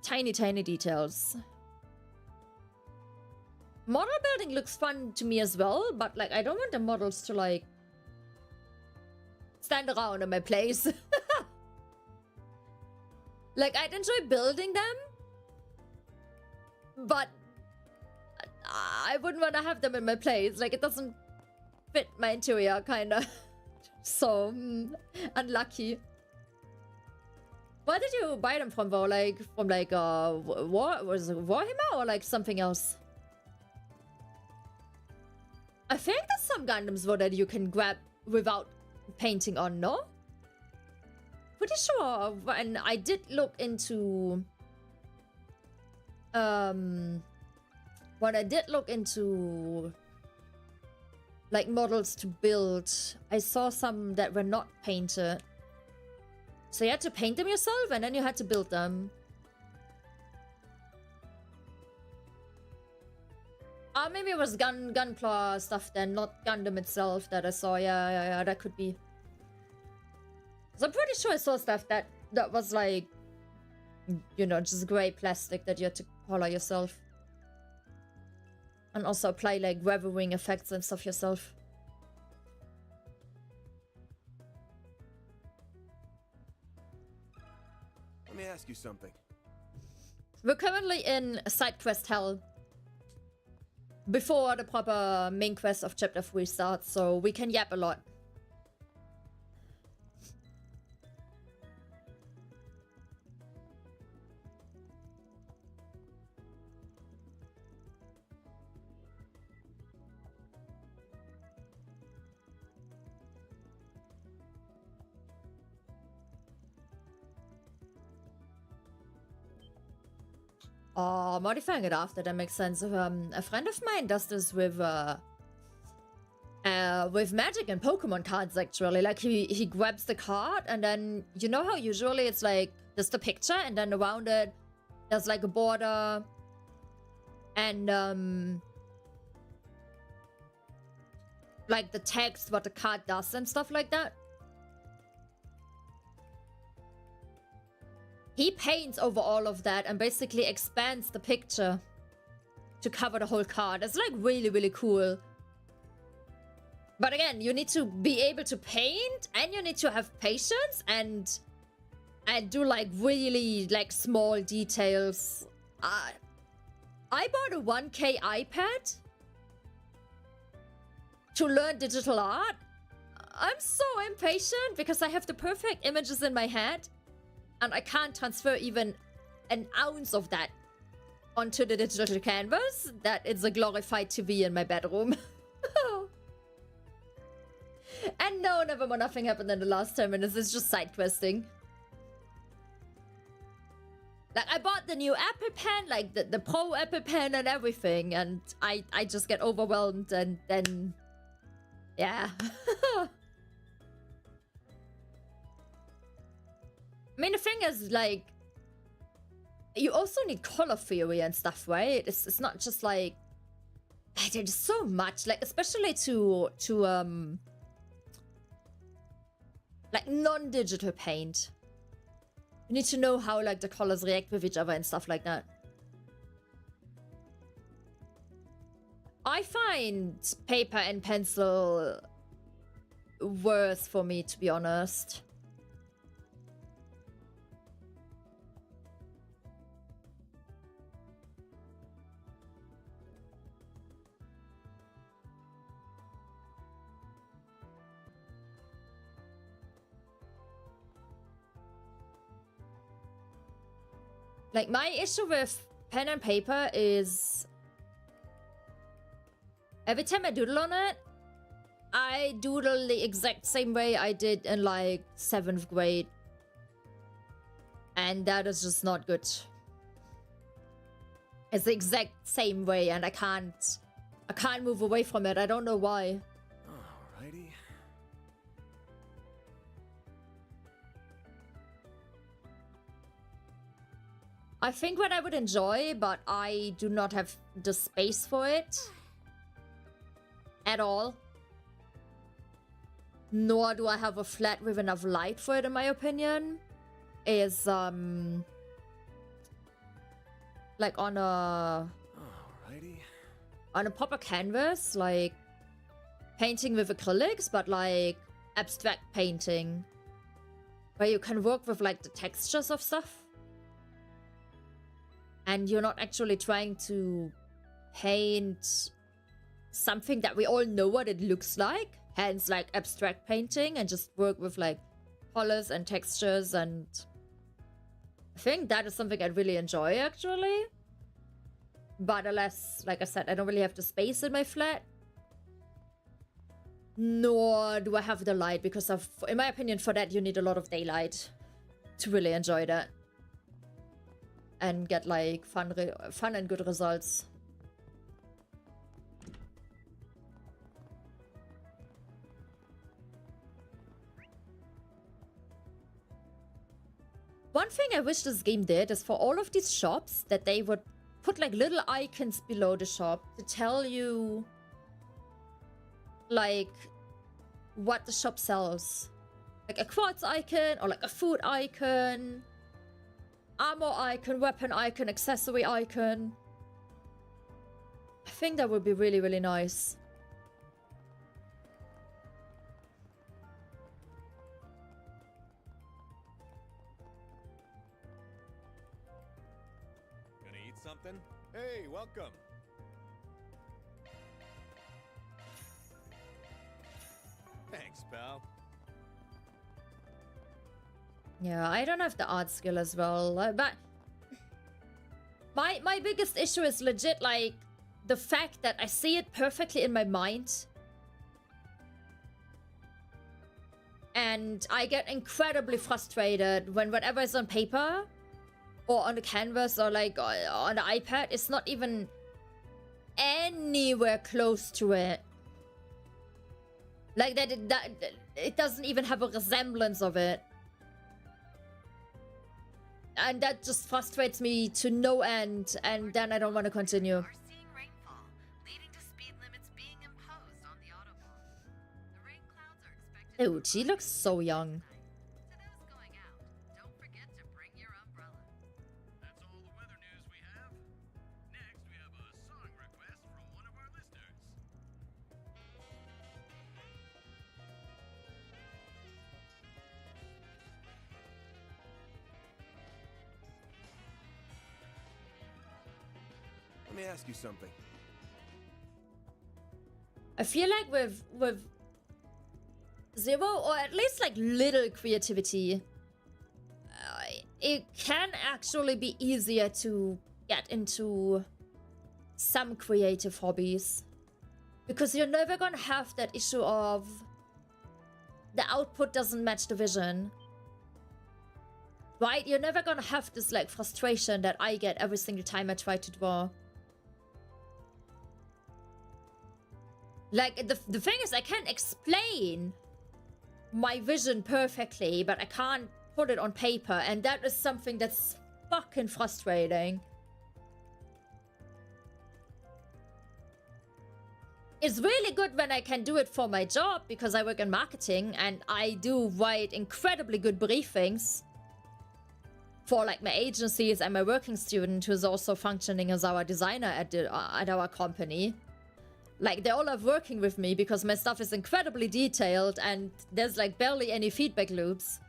tiny details. Model building looks fun to me as well, but like, I don't want the models to like stand around in my place. Like, I'd enjoy building them, but I wouldn't want to have them in my place. Like, it doesn't fit my interior, kinda. So, unlucky. Where did you buy them from, though? Like, from like, was it Warhammer or like something else? I think there's some Gundams, though, that you can grab without painting on, no? Pretty sure. And I did look into... when I did look into... like, models to build, I saw some that were not painted. So you had to paint them yourself, and then you had to build them. Maybe it was Gunpla stuff then, not Gundam itself that I saw. Yeah, that could be. So I'm pretty sure I saw stuff that was like, you know, just grey plastic that you had to color yourself. And also apply like weathering effects and stuff yourself. Let me ask you something. We're currently in side quest hell. Before the proper main quest of chapter 3 starts, so we can yap a lot. Modifying it after, that makes sense. A friend of mine does this with Magic and Pokemon cards, actually. Like, he grabs the card, and then, you know how usually it's like, just a picture, and then around it, there's like a border, and, like the text, what the card does, and stuff like that. He paints over all of that and basically expands the picture to cover the whole card. It's like really cool. But again, you need to be able to paint, and you need to have patience and do like really like small details. I bought a 1K iPad to learn digital art. I'm so impatient because I have the perfect images in my head. And I can't transfer even an ounce of that onto the digital canvas that it's a glorified TV in my bedroom. And no, nevermore, nothing happened in the last 10 minutes. It's just side questing. Like, I bought the new Apple Pen, like the Pro Apple Pen and everything, and I just get overwhelmed, and then, yeah. I mean, the thing is, like, you also need color theory and stuff, right? It's not just like, there's so much, like, especially to like non-digital paint. You need to know how like the colors react with each other and stuff like that. I find paper and pencil worse for me, to be honest. Like, my issue with pen and paper is every time I doodle on it, I doodle the exact same way I did in like 7th grade. And that is just not good. It's the exact same way, and I can't move away from it. I don't know why. Alrighty. I think what I would enjoy, but I do not have the space for it at all. Nor do I have a flat with enough light for it, in my opinion. Is like on a proper canvas, like painting with acrylics, but like abstract painting, where you can work with like the textures of stuff. And you're not actually trying to paint something that we all know what it looks like. Hence, like, abstract painting, and just work with, like, colors and textures. And I think that is something I'd really enjoy, actually. But alas, like I said, I don't really have the space in my flat. Nor do I have the light, because in my opinion, for that, you need a lot of daylight to really enjoy that. And get like fun and good results. One thing I wish this game did is for all of these shops that they would put like little icons below the shop to tell you like what the shop sells. Like a quartz icon or like a food icon. Armor icon, weapon icon, accessory icon. I think that would be really, really nice. Gonna eat something? Hey, welcome. Thanks, pal. Yeah, I don't have the art skill as well, but my biggest issue is legit like the fact that I see it perfectly in my mind, and I get incredibly frustrated when whatever is on paper or on the canvas or like on the iPad is not even anywhere close to it. Like that it doesn't even have a resemblance of it. And that just frustrates me to no end, and then I don't want to continue. Dude, she looks so young. Let me ask you something. I feel like with zero, or at least like little creativity, it can actually be easier to get into some creative hobbies. Because you're never gonna have that issue of the output doesn't match the vision. Right? You're never gonna have this like frustration that I get every single time I try to draw. Like, the thing is, I can explain my vision perfectly, but I can't put it on paper, and that is something that's fucking frustrating. It's really good when I can do it for my job, because I work in marketing, and I do write incredibly good briefings for, like, my agencies and my working student, who's also functioning as our designer at our company. Like, they all love working with me because my stuff is incredibly detailed and there's, like, barely any feedback loops.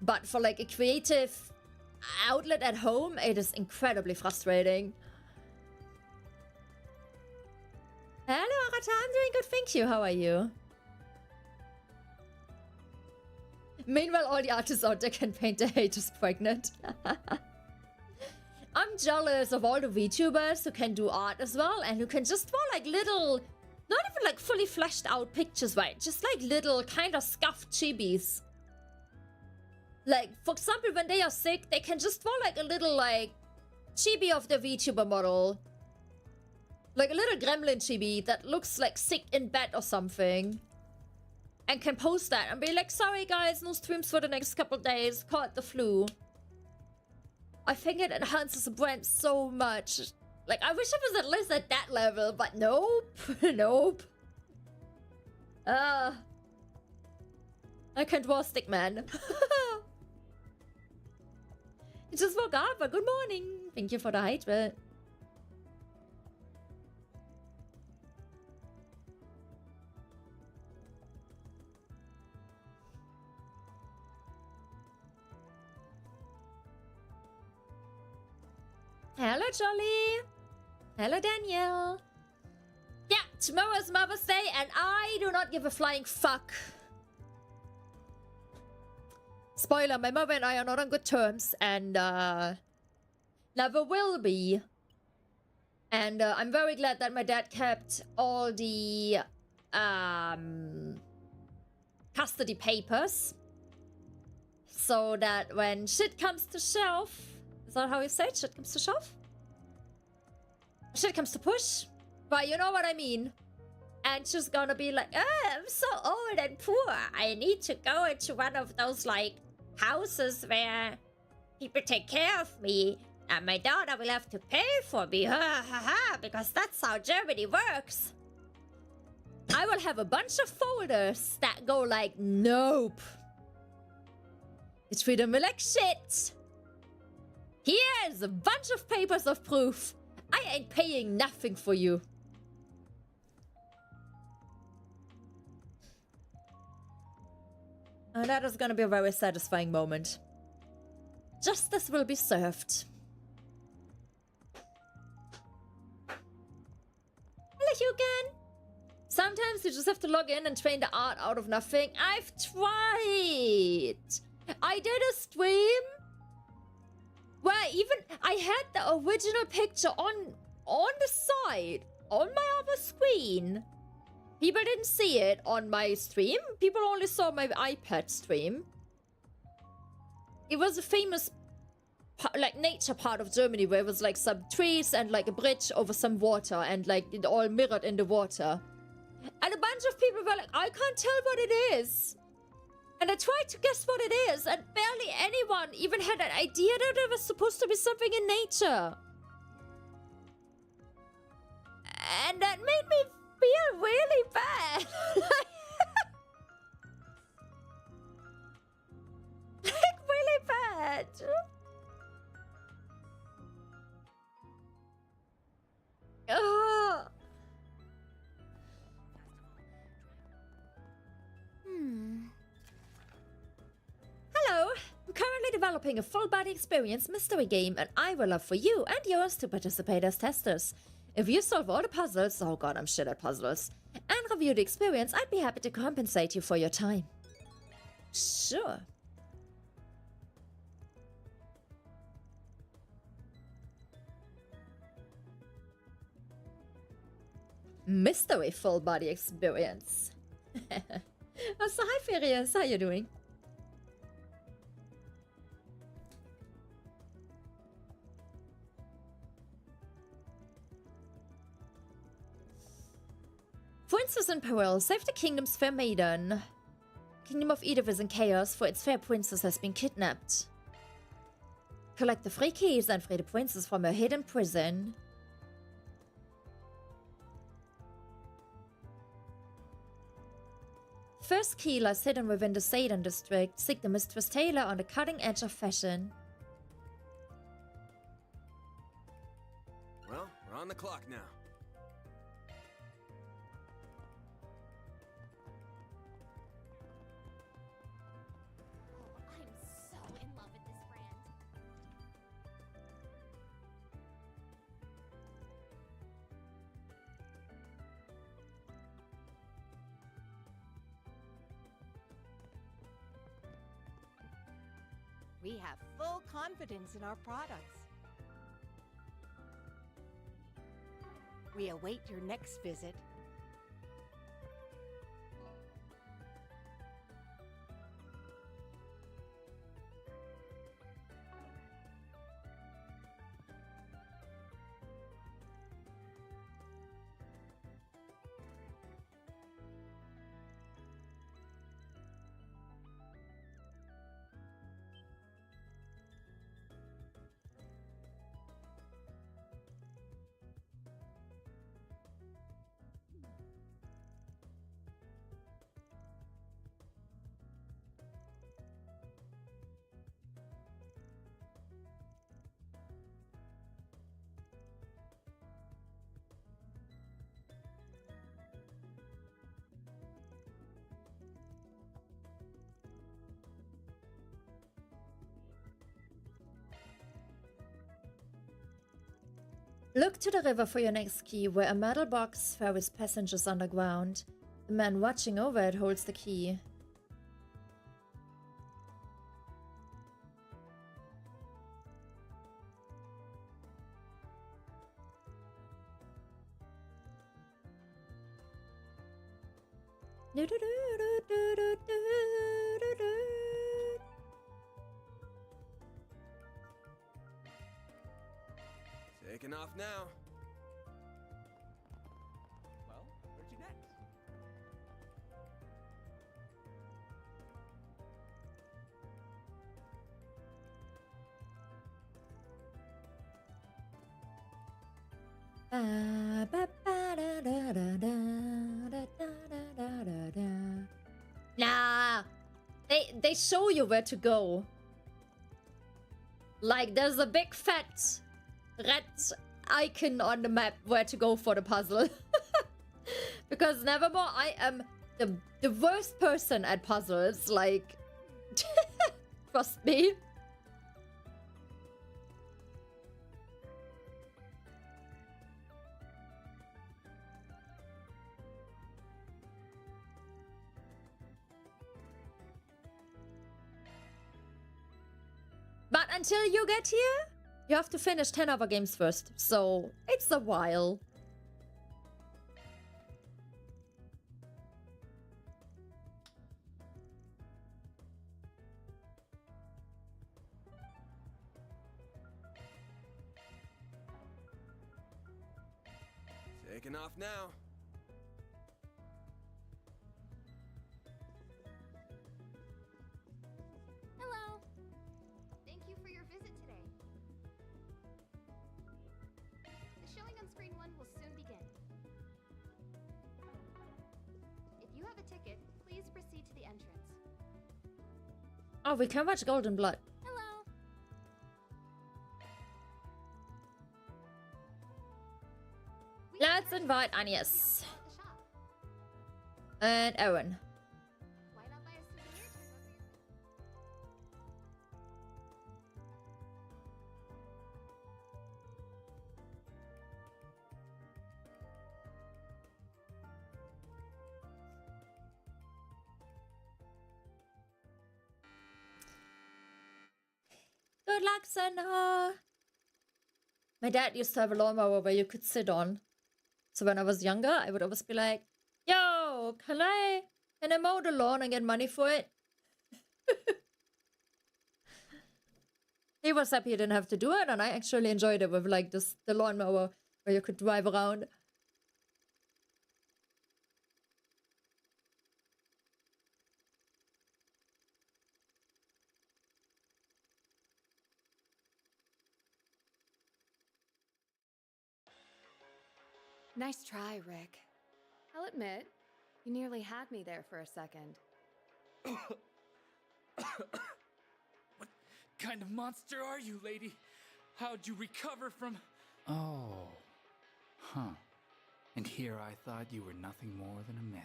But for, like, a creative outlet at home, it is incredibly frustrating. Hello, Arata. I'm doing good, thank you. How are you? Meanwhile, all the artists out there can paint their haters pregnant. I'm jealous of all the VTubers who can do art as well and who can just draw like little, not even like fully fleshed out pictures, right? Just like little kind of scuffed chibis. Like, for example, when they are sick, they can just draw like a little like chibi of the VTuber model. Like a little gremlin chibi that looks like sick in bed or something. And can post that and be like, sorry guys, no streams for the next couple days, caught the flu. I think it enhances the brand so much. Like, I wish it was at least at that level, but nope. Nope. I can draw Stickman. You just woke up, but good morning. Thank you for the hydrate. Hello, Jolly. Hello, Danielle. Yeah, tomorrow is Mother's Day, and I do not give a flying fuck. Spoiler, my mother and I are not on good terms, and never will be. And I'm very glad that my dad kept all the custody papers, so that when shit comes to shelf, is that how you say it? Shit comes to shove? Shit comes to push? But you know what I mean. And she's gonna be like, oh, I'm so old and poor. I need to go into one of those, like, houses where people take care of me. And my daughter will have to pay for me. Ha ha ha. Because that's how Germany works. I will have a bunch of folders that go like, nope. You treat me like shit. Here's a bunch of papers of proof. I ain't paying nothing for you. And that is gonna be a very satisfying moment. Justice will be served. Hello, Hugan. Sometimes you just have to log in and train the art out of nothing. I've tried. I did a stream where even I had the original picture on the side, on my other screen. People didn't see it on my stream. People only saw my iPad stream. It was a famous, like, nature part of Germany where it was like some trees and like a bridge over some water and like it all mirrored in the water. And a bunch of people were like, I can't tell what it is. And I tried to guess what it is, and barely anyone even had an idea that it was supposed to be something in nature. And that made me feel really bad. Like, really bad. Hello, I'm currently developing a full-body experience mystery game, and I would love for you and yours to participate as testers. If you solve all the puzzles, oh god, I'm shit at puzzles, and review the experience, I'd be happy to compensate you for your time. Sure. mystery full body experience. Oh, so hi, Furious. How you doing? Princess in peril. Save the kingdom's fair maiden. Kingdom of Edith is in chaos, for its fair princess has been kidnapped. Collect the 3 keys and free the princess from her hidden prison. First key lies hidden within the Satan district. Seek the Mistress Taylor on the cutting edge of fashion. Well, we're on the clock now. I'm so in love with this brand. We have full confidence in our products. We await your next visit. Look to the river for your next key, where a metal box ferries passengers underground. The man watching over it holds the key. Taking off now. Well, where'd you next? Nah, they show you where to go. Like, there's a big fat red icon on the map where to go for the puzzle. Because nevermore, I am the worst person at puzzles. Like, trust me. But until you get here, you have to finish 10 other games first, so it's a while. Taking off now. Hello. Thank you for your visit today. The showing on screen 1 will soon begin. If you have a ticket, please proceed to the entrance. Oh, we can watch Golden Blood. Hello. Let's invite Agnes. And Aaron. Why not buy a souvenir to remember your... Good luck, Senna. My dad used to have a lawnmower where you could sit on. So when I was younger, I would always be like, yo, can I mow the lawn and get money for it? He was happy he didn't have to do it, and I actually enjoyed it with like the lawnmower where you could drive around. Nice try, Rick. I'll admit, you nearly had me there for a second. What kind of monster are you, lady? How'd you recover from... Oh. Huh. And here I thought you were nothing more than a myth.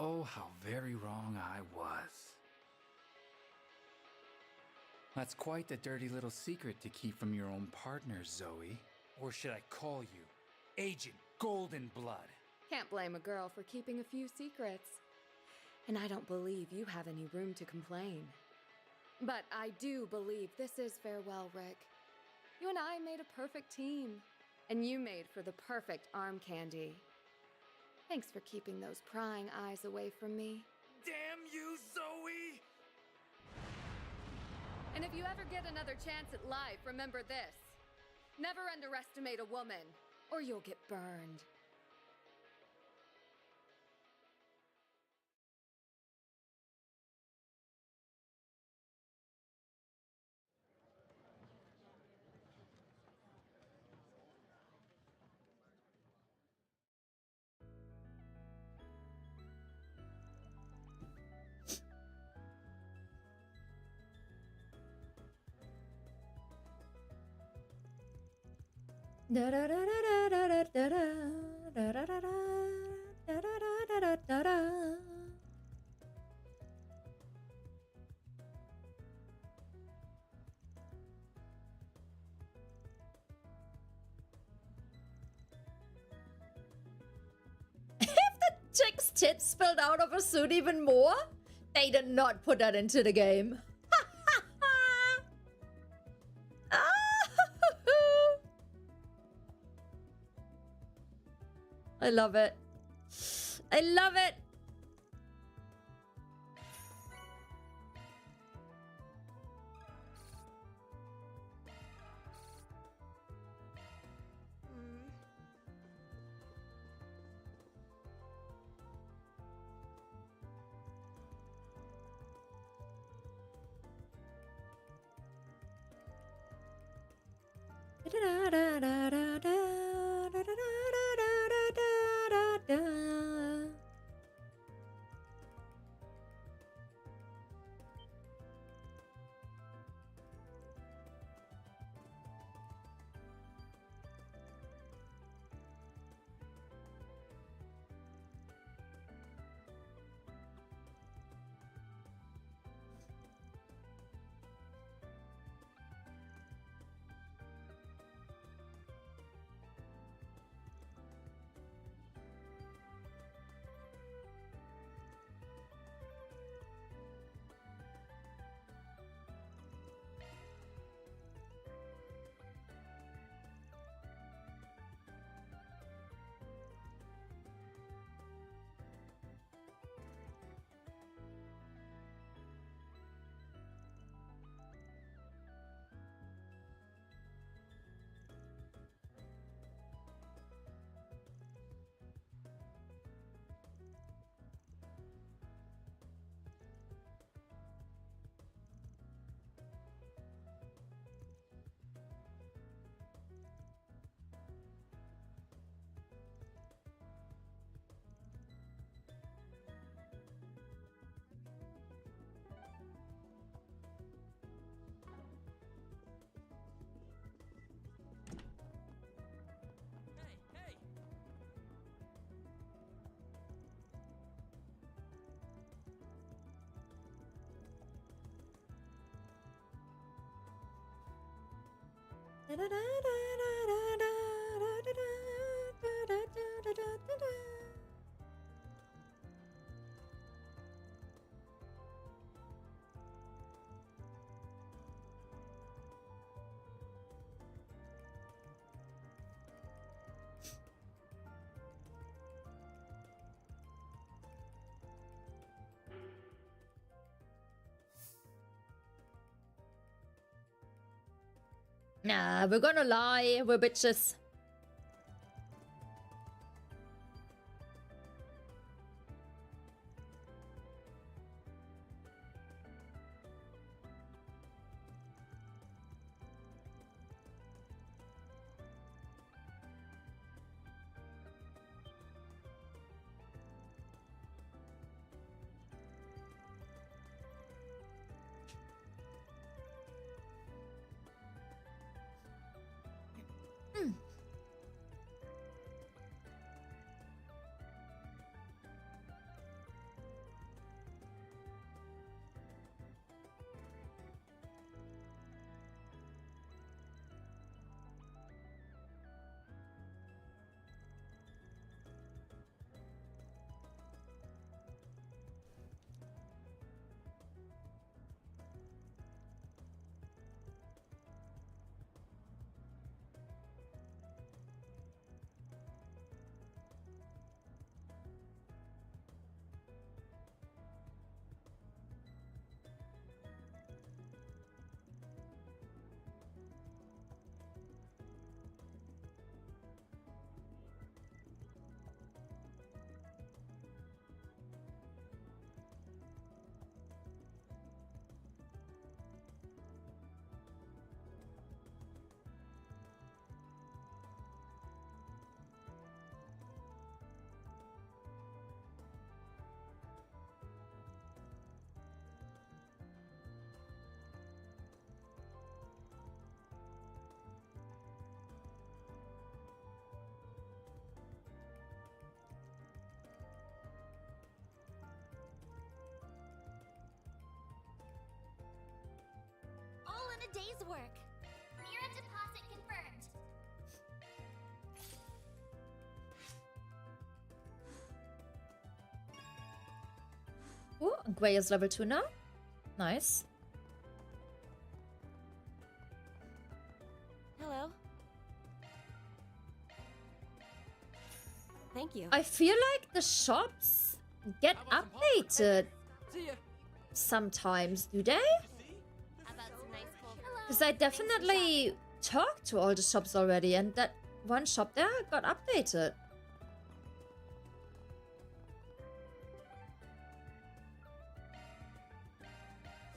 Oh, how very wrong I was. That's quite the dirty little secret to keep from your own partner, Zoe. Or should I call you Agent Goldenblood? Can't blame a girl for keeping a few secrets. And I don't believe you have any room to complain. But I do believe this is farewell, Rick. You and I made a perfect team. And you made for the perfect arm candy. Thanks for keeping those prying eyes away from me. Damn you, Zoe! And if you ever get another chance at life, remember this. Never underestimate a woman, or you'll get burned. Da da da da da da da da da da da da da da da da. If the chick's tits spilled out of her suit even more, they did not put that into the game. I love it. I love it. Da da da da da. Nah, we're gonna lie. We're bitches. All in a day's work. Mira deposit confirmed. Oh, Gray is level 2 now. Nice. Hello. Thank you. I feel like the shops get updated sometimes, do they? Because I definitely talked to all the shops already, and that one shop there got updated.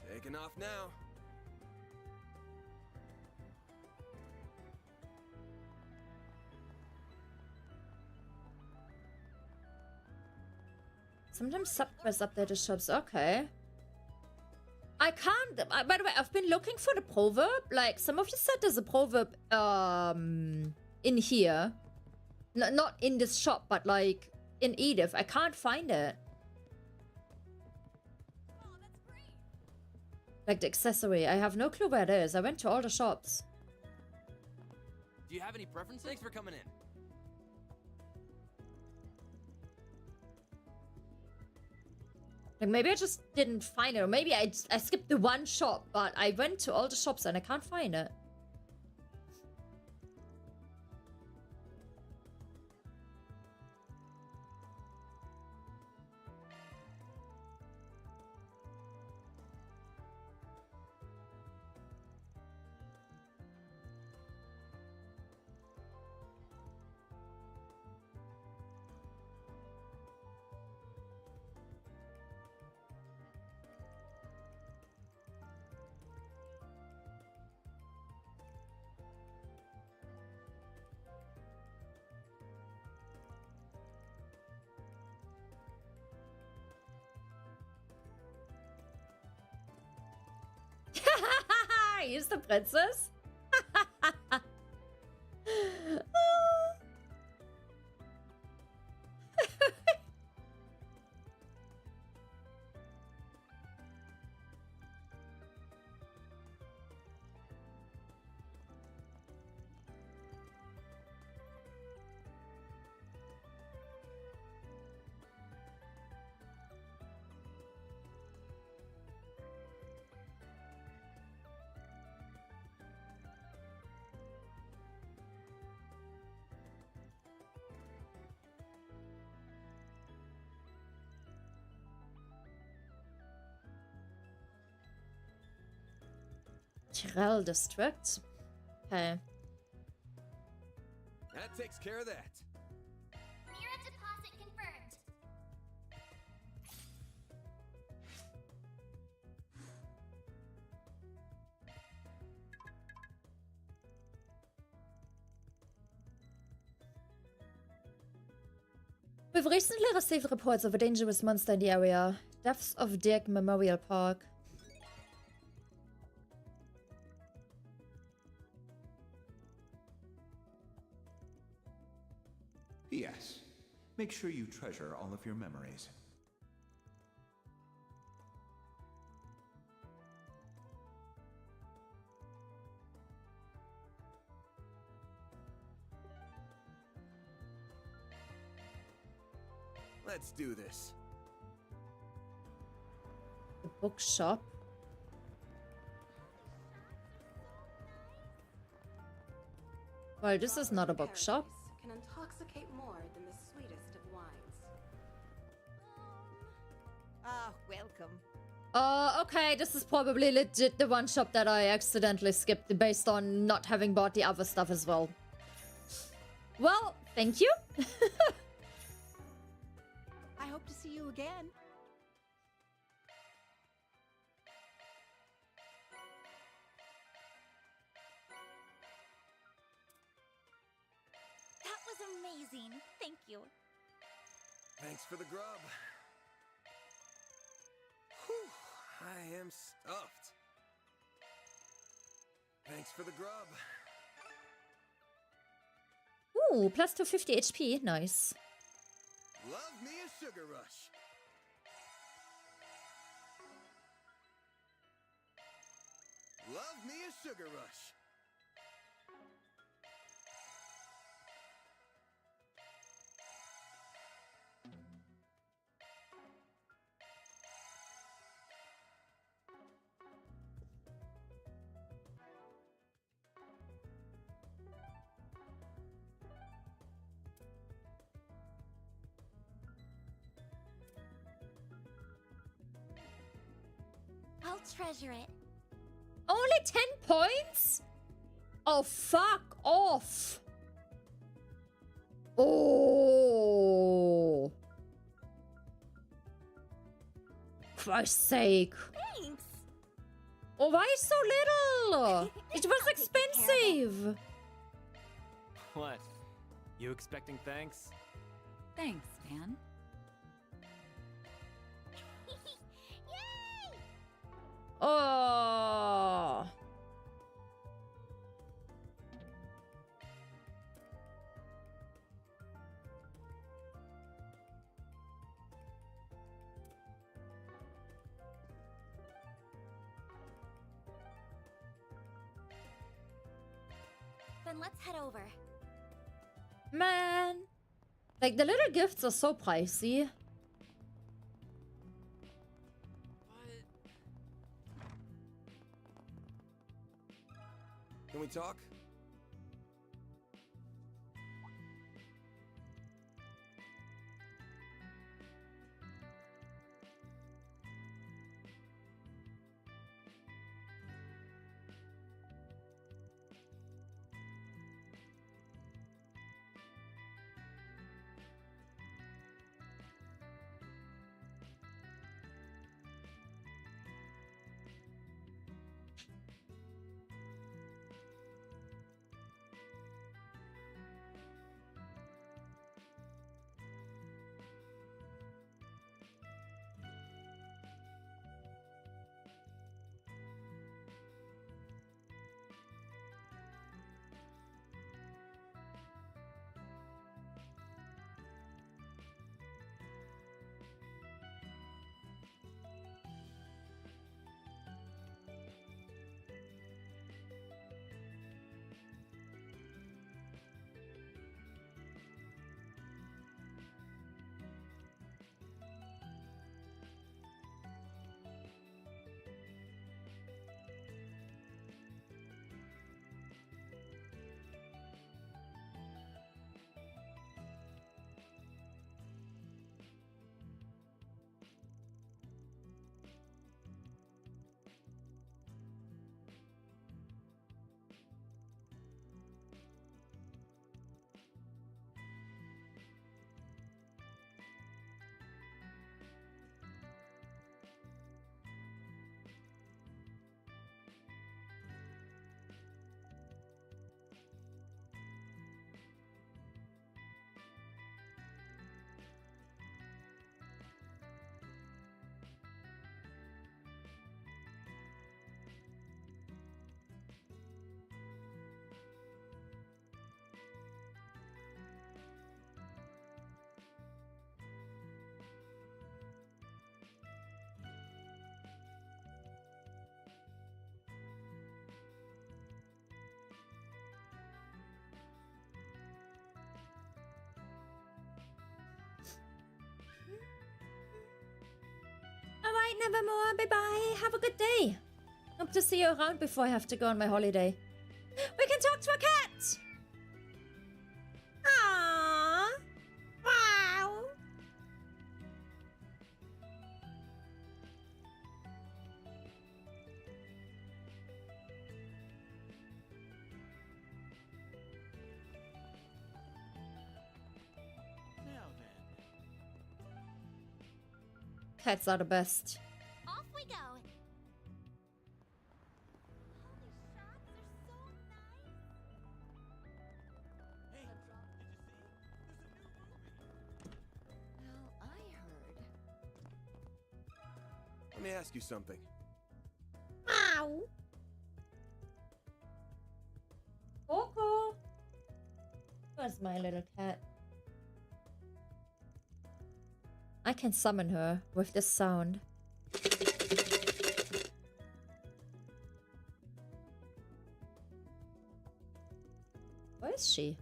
Taking off now. Sometimes subquests update the shops. Okay. I can't. By the way, I've been looking for the proverb. Like, some of you said there's a proverb in here. Not in this shop, but like in Edith. I can't find it. Like the accessory. I have no clue where it is. I went to all the shops. Do you have any preferences? Thanks for coming in. Like, maybe I just didn't find it. Or maybe I skipped the one shop, but I went to all the shops and I can't find it. He's the princess. 𝐥𝐤𝐿 District. Okay. That takes care of that. Mira deposit confirmed. We've recently received reports of a dangerous monster in the area. Deaths of 𝐷𝐔𝐿 Memorial Park. Yes. Make sure you treasure all of your memories. Let's do this. The bookshop. Well, this is not a bookshop. Can intoxicate more than the sweetest of wines. Ah, welcome. Okay, this is probably legit the one shop that I accidentally skipped based on not having bought the other stuff as well. Well, thank you. I hope to see you again. That was amazing. Thank you. Thanks for the grub. Whew, I am stuffed. Thanks for the grub. Ooh, plus 250 HP. Nice. Love me a sugar rush. Love me a sugar rush. I'll treasure it. Only 10 points? Oh, fuck off. Oh. Christ's sake. Thanks. Oh, why so little? It was expensive. What? You expecting thanks? Thanks, man. Yay! Oh. Then let's head over. Man. Like, the little gifts are so pricey. Can we talk? Nevermore. Bye-bye. Have a good day. Hope to see you around before I have to go on my holiday. We can talk to a cat! Aww. Wow. Now then. Cats are the best. Off we go. Well, I heard. Let me ask you something. Ow. Coco. Where's my little cat? I can summon her with this sound. Where is she?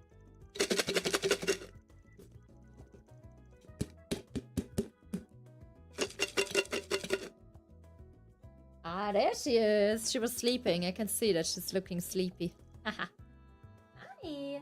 Ah, there she is. She was sleeping. I can see that she's looking sleepy. Haha. Hi.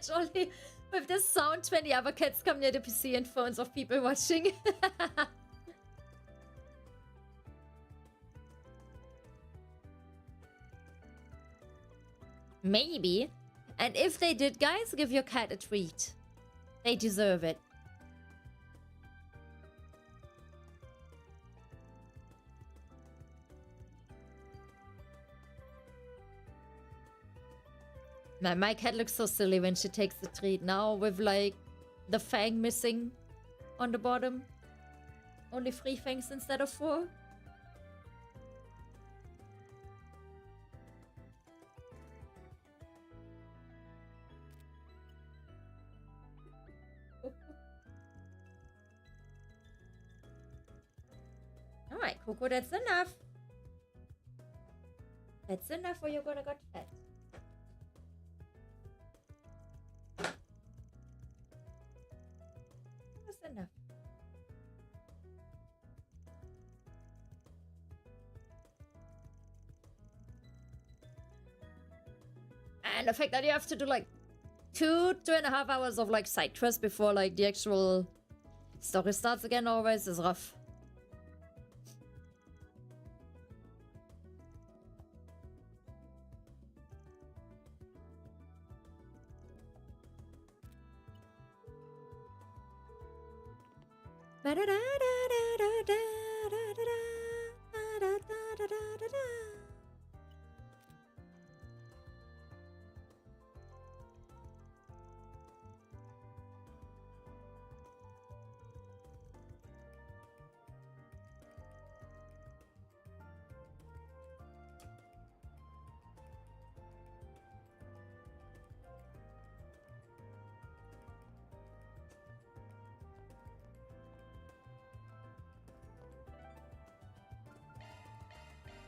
Jolly. With this sound, 20 other cats come near the PC and phones of people watching. Maybe. And if they did, guys, give your cat a treat. They deserve it. Man, my cat looks so silly when she takes the treat now with like the fang missing on the bottom. Only 3 fangs instead of 4. Alright, Coco, that's enough. That's enough or you're gonna get fat. That's enough. And the fact that you have to do like 2.5 hours of like side quests before like the actual story starts again always is rough.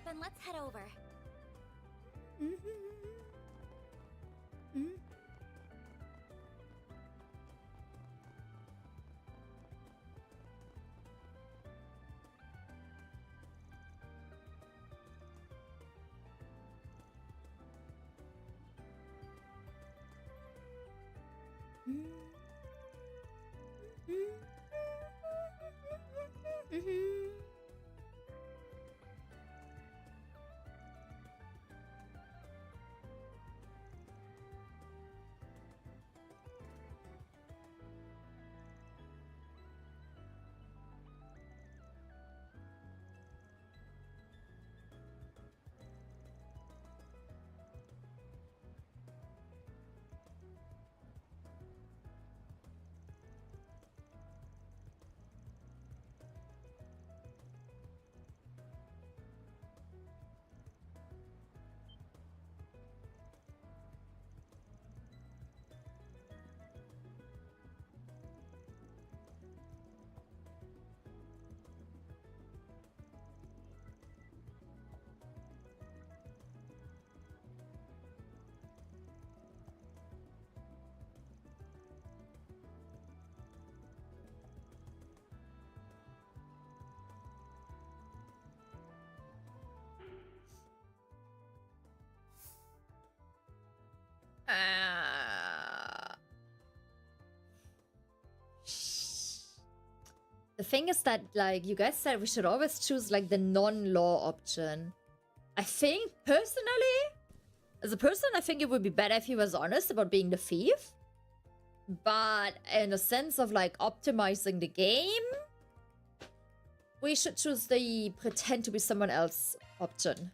Then let's head over. The thing is that, like, you guys said we should always choose, like, the non-law option. I think, personally, as a person, I think it would be better if he was honest about being the thief. But in a sense of, like, optimizing the game, we should choose the pretend to be someone else option.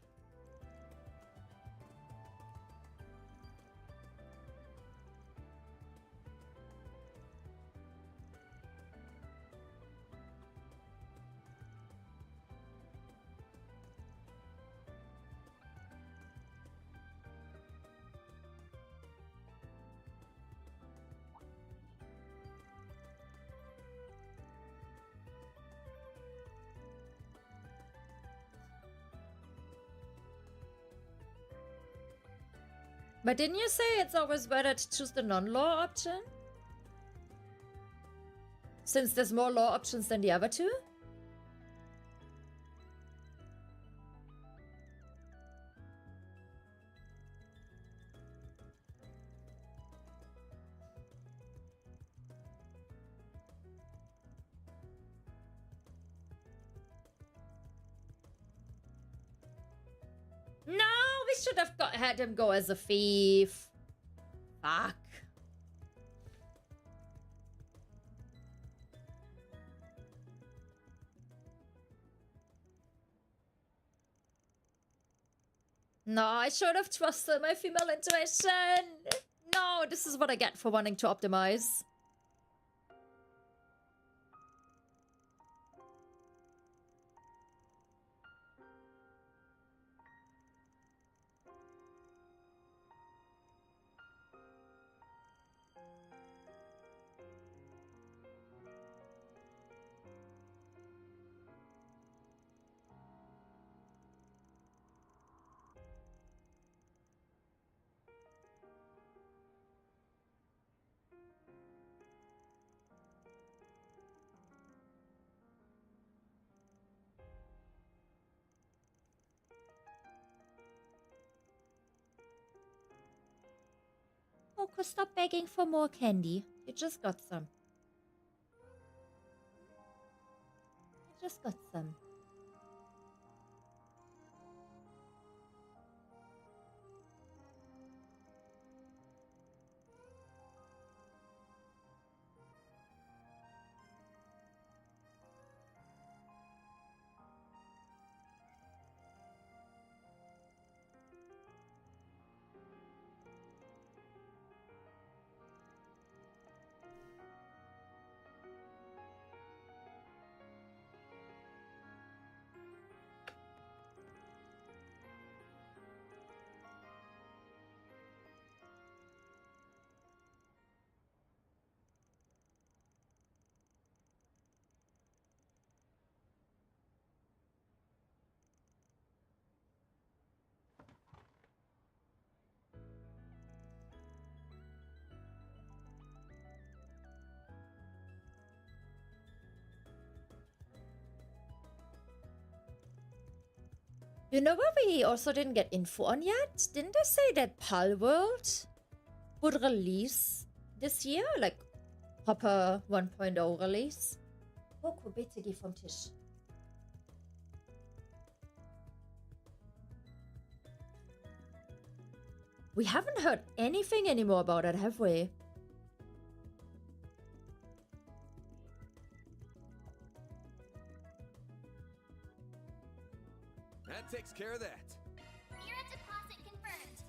But didn't you say it's always better to choose the non-law option? Since there's more law options than the other two? No, we should have had him go as a thief. Fuck. No, I should have trusted my female intuition. No, this is what I get for wanting to optimize. Coco, stop begging for more candy. You just got some. You just got some. You know what we also didn't get info on yet? Didn't they say that Pal World would release this year? Like, proper 1.0 release? Coco, bitte geh vom Tisch. We haven't heard anything anymore about it, have we? That takes care of that. Mira deposit confirmed.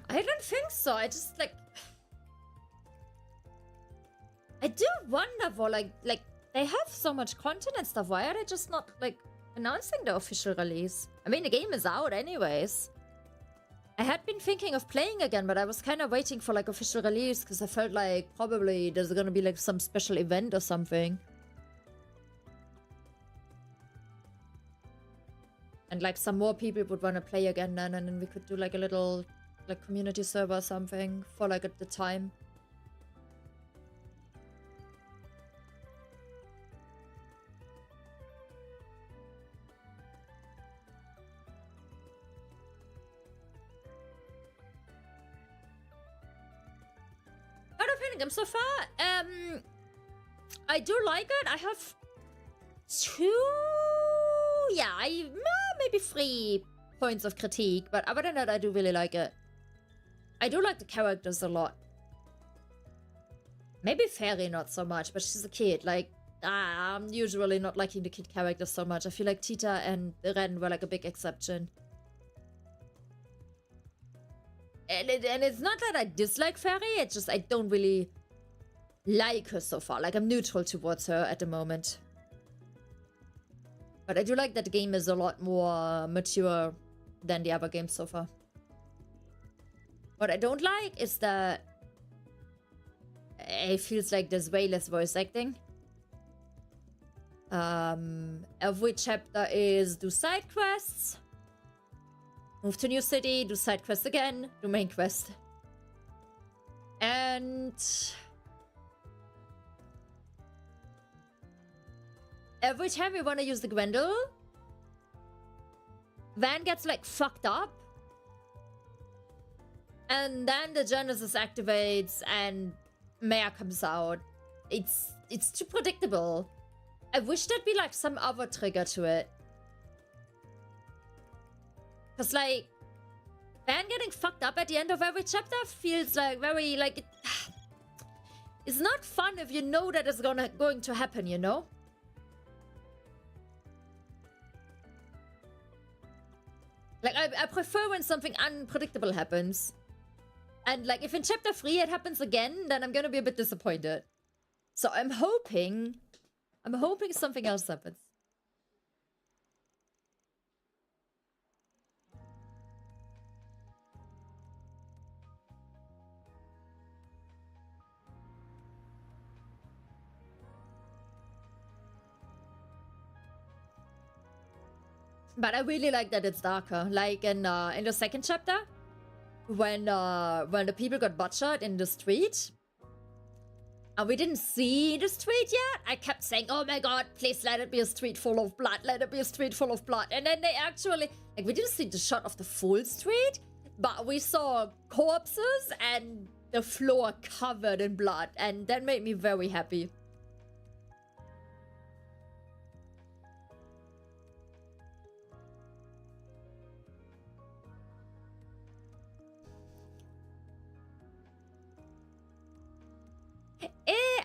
I don't think so. I just, like... I do wonder, though, like, they have so much content and stuff. Why are they just not, like, announcing the official release? I mean, the game is out anyways. I had been thinking of playing again, but I was kind of waiting for, like, official release, because I felt like probably there's gonna be, like, some special event or something. And like some more people would want to play again then, and then we could do like a little like community server or something for like at the time. Out of Phantom so far, I do like it. I have 2, yeah, maybe 3 points of critique, but other than that, I do really like it. I do like the characters a lot. Maybe Fairy not so much, but she's a kid. Like, I'm usually not liking the kid characters so much. I feel like Tita and Ren were like a big exception. And it's not that I dislike Fairy, it's just I don't really like her so far. Like, I'm neutral towards her at the moment. But I do like that the game is a lot more mature than the other games so far. What I don't like is that it feels like there's way less voice acting. Every chapter is do side quests, move to new city, do side quest again, do main quest. And every time we want to use the Gwendol, Van gets like fucked up. And then the Genesis activates and Maya comes out. It's too predictable. I wish there'd be like some other trigger to it. Cause like Van getting fucked up at the end of every chapter feels like very like it's not fun if you know that it's going to happen, you know? Like I prefer when something unpredictable happens. And like if in chapter 3 it happens again, then I'm gonna be a bit disappointed. So I'm hoping something else happens. But I really like that it's darker. Like in the second chapter, when the people got butchered in the street, and we didn't see the street yet, I kept saying, "Oh my god, please let it be a street full of blood. Let it be a street full of blood." And then they actually, like, we didn't see the shot of the full street, but we saw corpses and the floor covered in blood, and that made me very happy.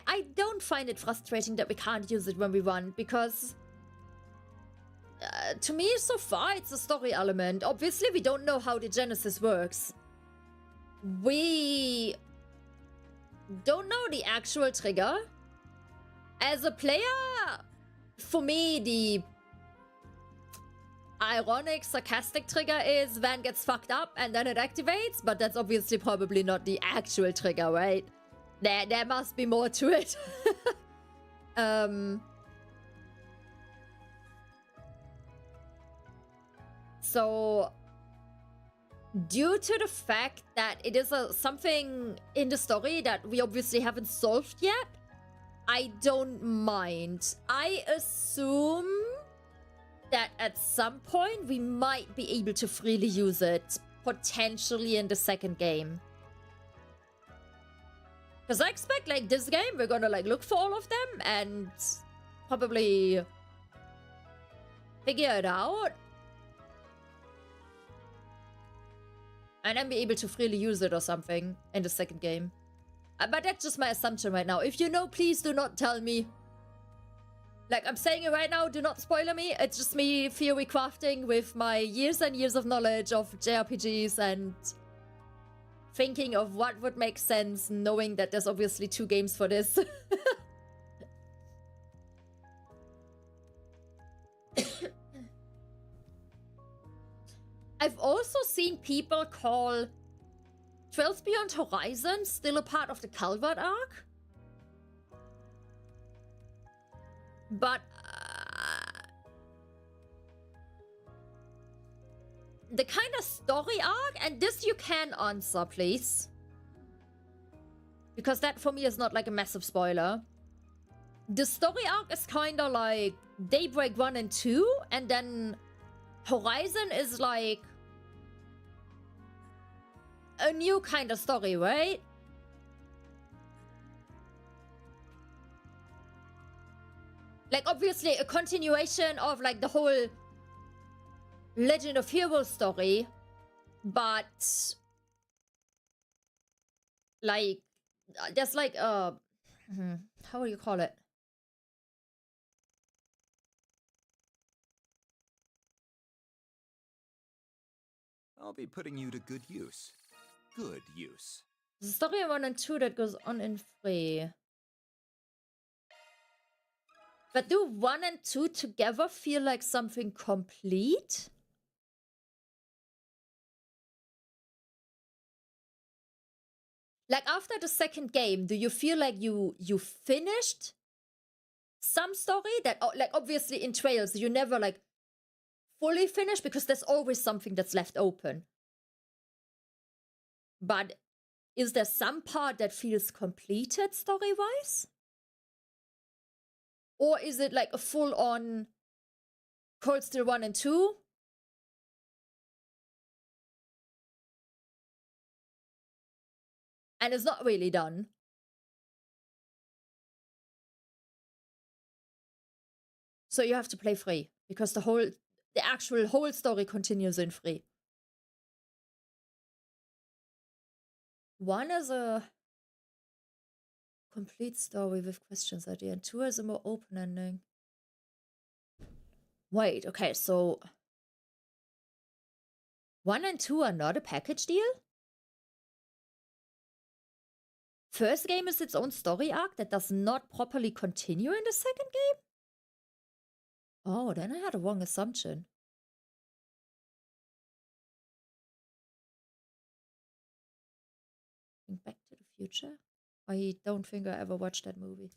I don't find it frustrating that we can't use it when we want, because to me, so far, it's a story element. Obviously, we don't know how the Genesis works. We don't know the actual trigger. As a player, for me, the ironic, sarcastic trigger is Van gets fucked up and then it activates, but that's obviously probably not the actual trigger, right? There must be more to it. So, due to the fact that it is something in the story that we obviously haven't solved yet, I don't mind. I assume that at some point we might be able to freely use it, potentially in the second game. Because I expect, like, this game, we're gonna, like, look for all of them and probably figure it out. And then be able to freely use it or something in the second game. But that's just my assumption right now. If you know, please do not tell me. Like, I'm saying it right now, do not spoiler me. It's just me theory crafting with my years and years of knowledge of JRPGs and thinking of what would make sense, knowing that there's obviously 2 games for this. I've also seen people call Trails Beyond Horizon still a part of the Calvert arc. But the kind of story arc, and this you can answer, please. Because that for me is not like a massive spoiler. The story arc is kind of like Daybreak 1 and 2, and then Horizon is like a new kind of story, right? Like, obviously, a continuation of, like, the whole Legend of Heroes story. But, like, there's, like, how do you call it? I'll be putting you to good use. Good use. The story 1 and 2 that goes on in 3. But do 1 and 2 together feel like something complete? Like, after the second game, do you feel like you finished some story that, like, obviously in Trails, you never, like, fully finish because there's always something that's left open. But is there some part that feels completed story-wise? Or is it like a full-on Cold Steel 1 and 2? And it's not really done. So you have to play 3 because the actual whole story continues in 3. 1 is a complete story with questions at the end. 2 is a more open ending. Wait, okay, so 1 and 2 are not a package deal? First game is its own story arc that does not properly continue in the second game? Oh, then I had a wrong assumption. Back to the Future? I don't think I ever watched that movie.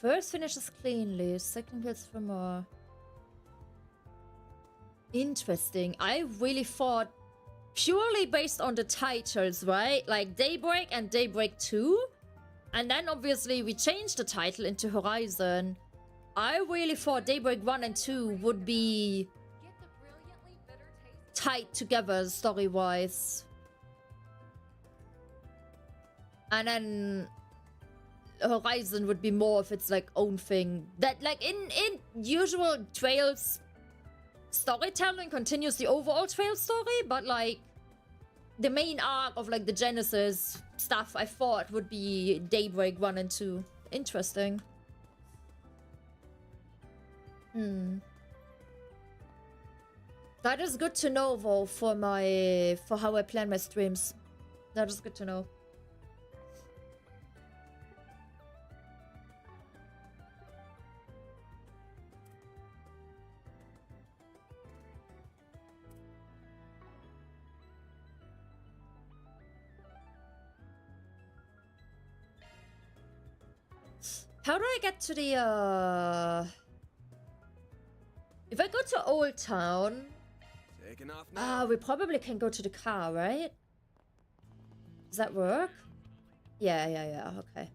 First finishes cleanly, second gets for more. Interesting. I really thought, purely based on the titles, right? Like Daybreak and Daybreak 2. And then obviously we changed the title into Horizon. I really thought Daybreak 1 and 2 would be tied together story-wise. And then Horizon would be more of its like own thing. That like in usual Trails storytelling continues the overall Trails story, but like the main arc of like the Genesis stuff I thought would be Daybreak 1 and 2. Interesting. That is good to know though for how I plan my streams. That is good to know. How do I get to the, If I go to Old Town... Taking off now. we probably can go to the car, right? Does that work? Yeah, okay.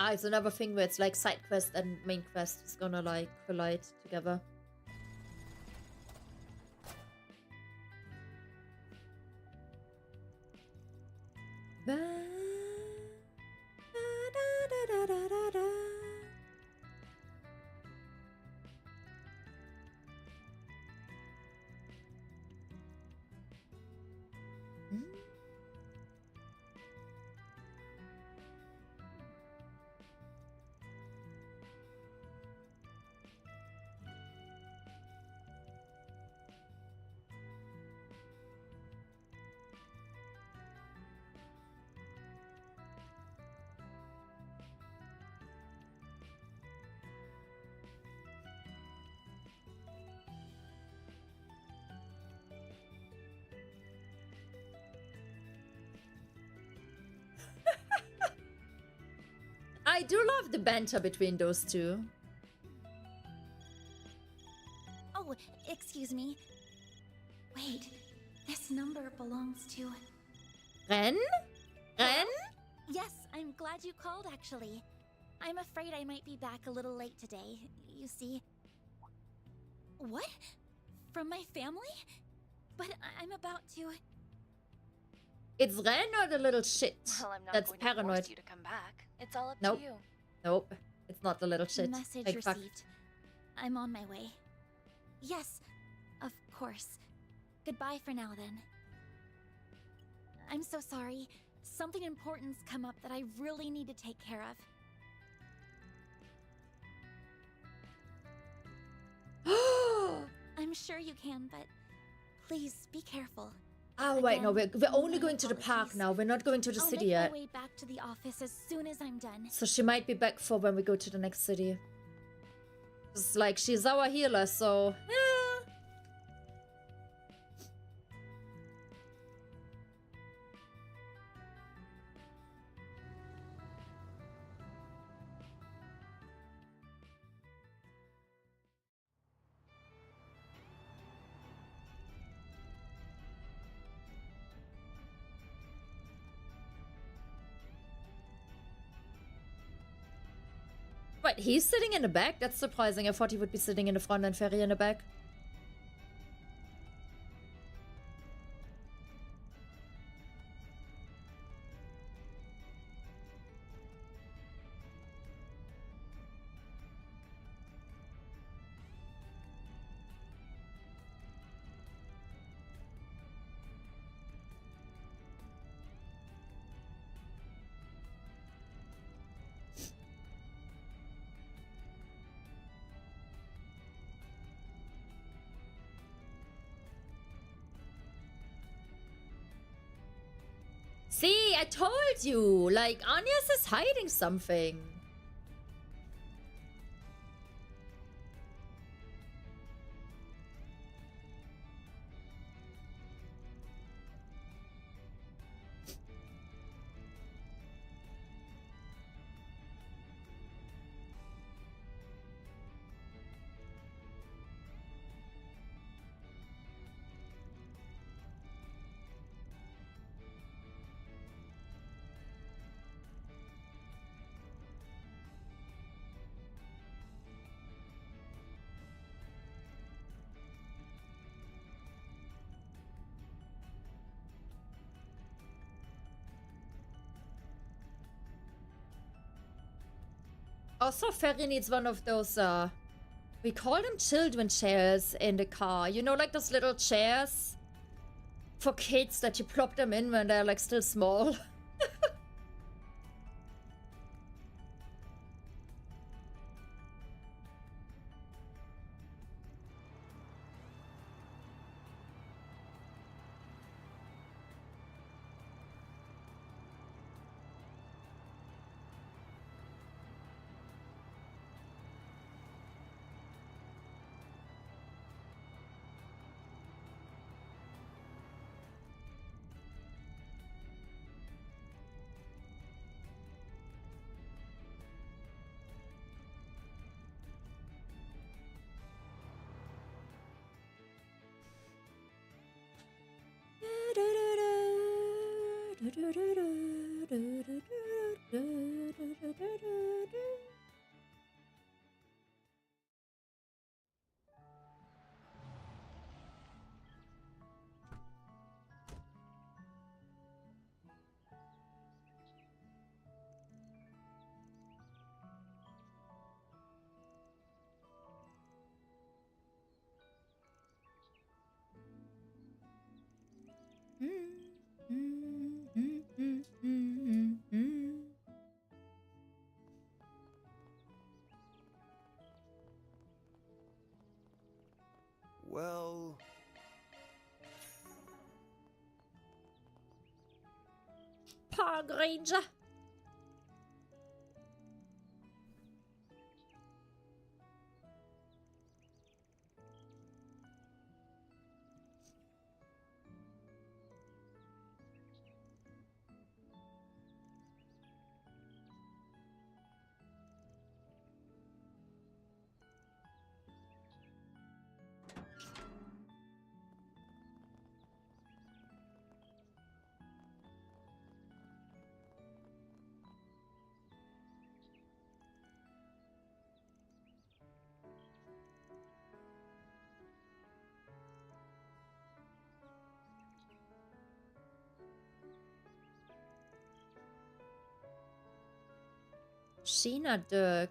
Ah, it's another thing where it's like side quest and main quest is gonna like collide together. I do love the banter between those two. Oh, excuse me. Wait, this number belongs to... Ren? Ren? Yes, I'm glad you called, actually. I'm afraid I might be back a little late today. You see... What? From my family? But I'm about to... It's Ren or the little shit Well, I'm not that's going to paranoid? force you to come back. It's all up Nope. to you. Nope. It's not the little shit. Message Big fuck. received. I'm on my way. Yes, of course. Goodbye for now, then. I'm so sorry. Something important's come up that I really need to take care of. I'm sure you can, but please be careful. Oh, wait, no, Again, we're only my going to the park apologies. now. We're not going to the I'll city make yet. my way back to the office as soon as I'm done. So she might be back for when we go to the next city. It's like, she's our healer, so... Wait, he's sitting in the back? That's surprising. I thought he would be sitting in the front and Ferry in the back. See, I told you! Like, Anya's is hiding something. Also, Ferry needs one of those, we call them children chairs in the car. You know, like those little chairs for kids that you plop them in when they're, like, still small. Well, Park Ranger. Sheena Dirk.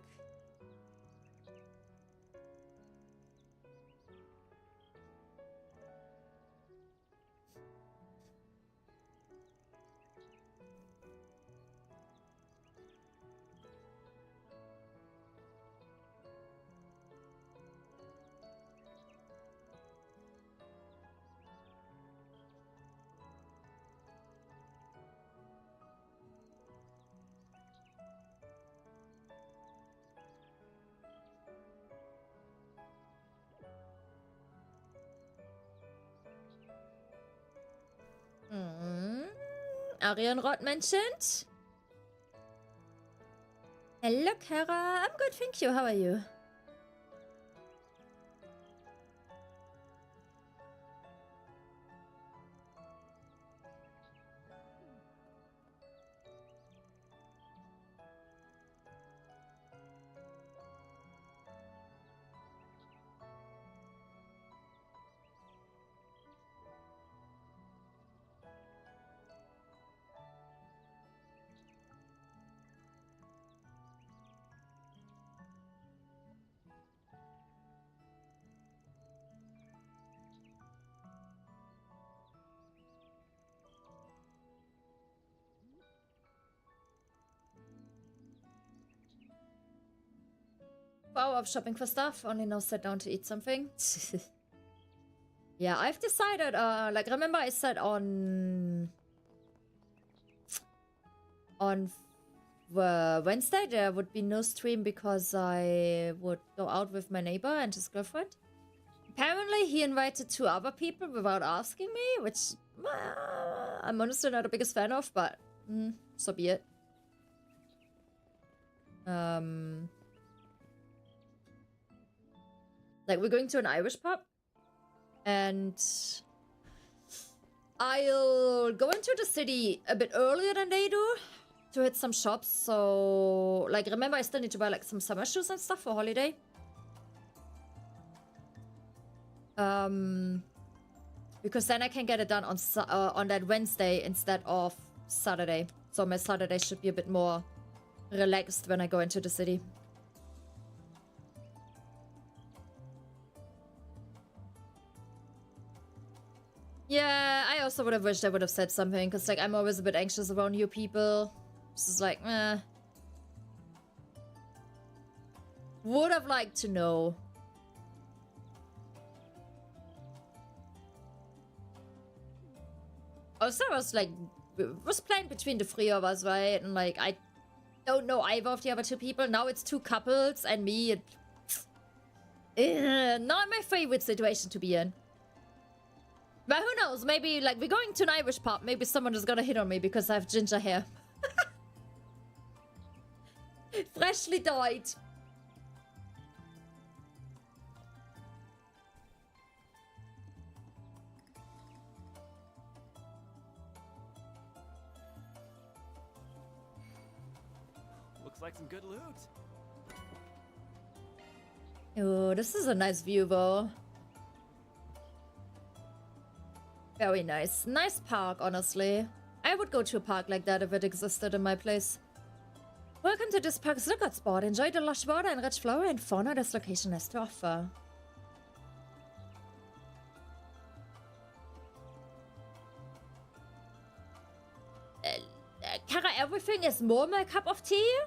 Arianrod mentioned. Hello, Kara. I'm good, thank you. How are you? Power of shopping for stuff. Only now sat down to eat something. Yeah, I've decided, like, remember I said on Wednesday there would be no stream because I would go out with my neighbor and his girlfriend. Apparently he invited 2 other people without asking me, which I'm honestly not the biggest fan of, but so be it. Like, we're going to an Irish pub, and I'll go into the city a bit earlier than they do to hit some shops. So, like, remember I still need to buy, like, some summer shoes and stuff for holiday. Because then I can get it done on that Wednesday instead of Saturday. So my Saturday should be a bit more relaxed when I go into the city. Yeah, I also would have wished I would have said something, because, like, I'm always a bit anxious around new people. This is like, would have liked to know. Also, I was like, it was playing between the 3 of us, right? And, like, I don't know either of the other 2 people. Now it's 2 couples and me. Not my favorite situation to be in. But who knows? Maybe, like, we're going to an Irish pub. Maybe someone is gonna hit on me because I have ginger hair. Freshly dyed. Looks like some good loot. Oh, this is a nice view though. Very nice. Nice park, honestly. I would go to a park like that if it existed in my place. Welcome to this park's lookout spot. Enjoy the lush water and rich flora and fauna this location has to offer. Kara, everything is more my cup of tea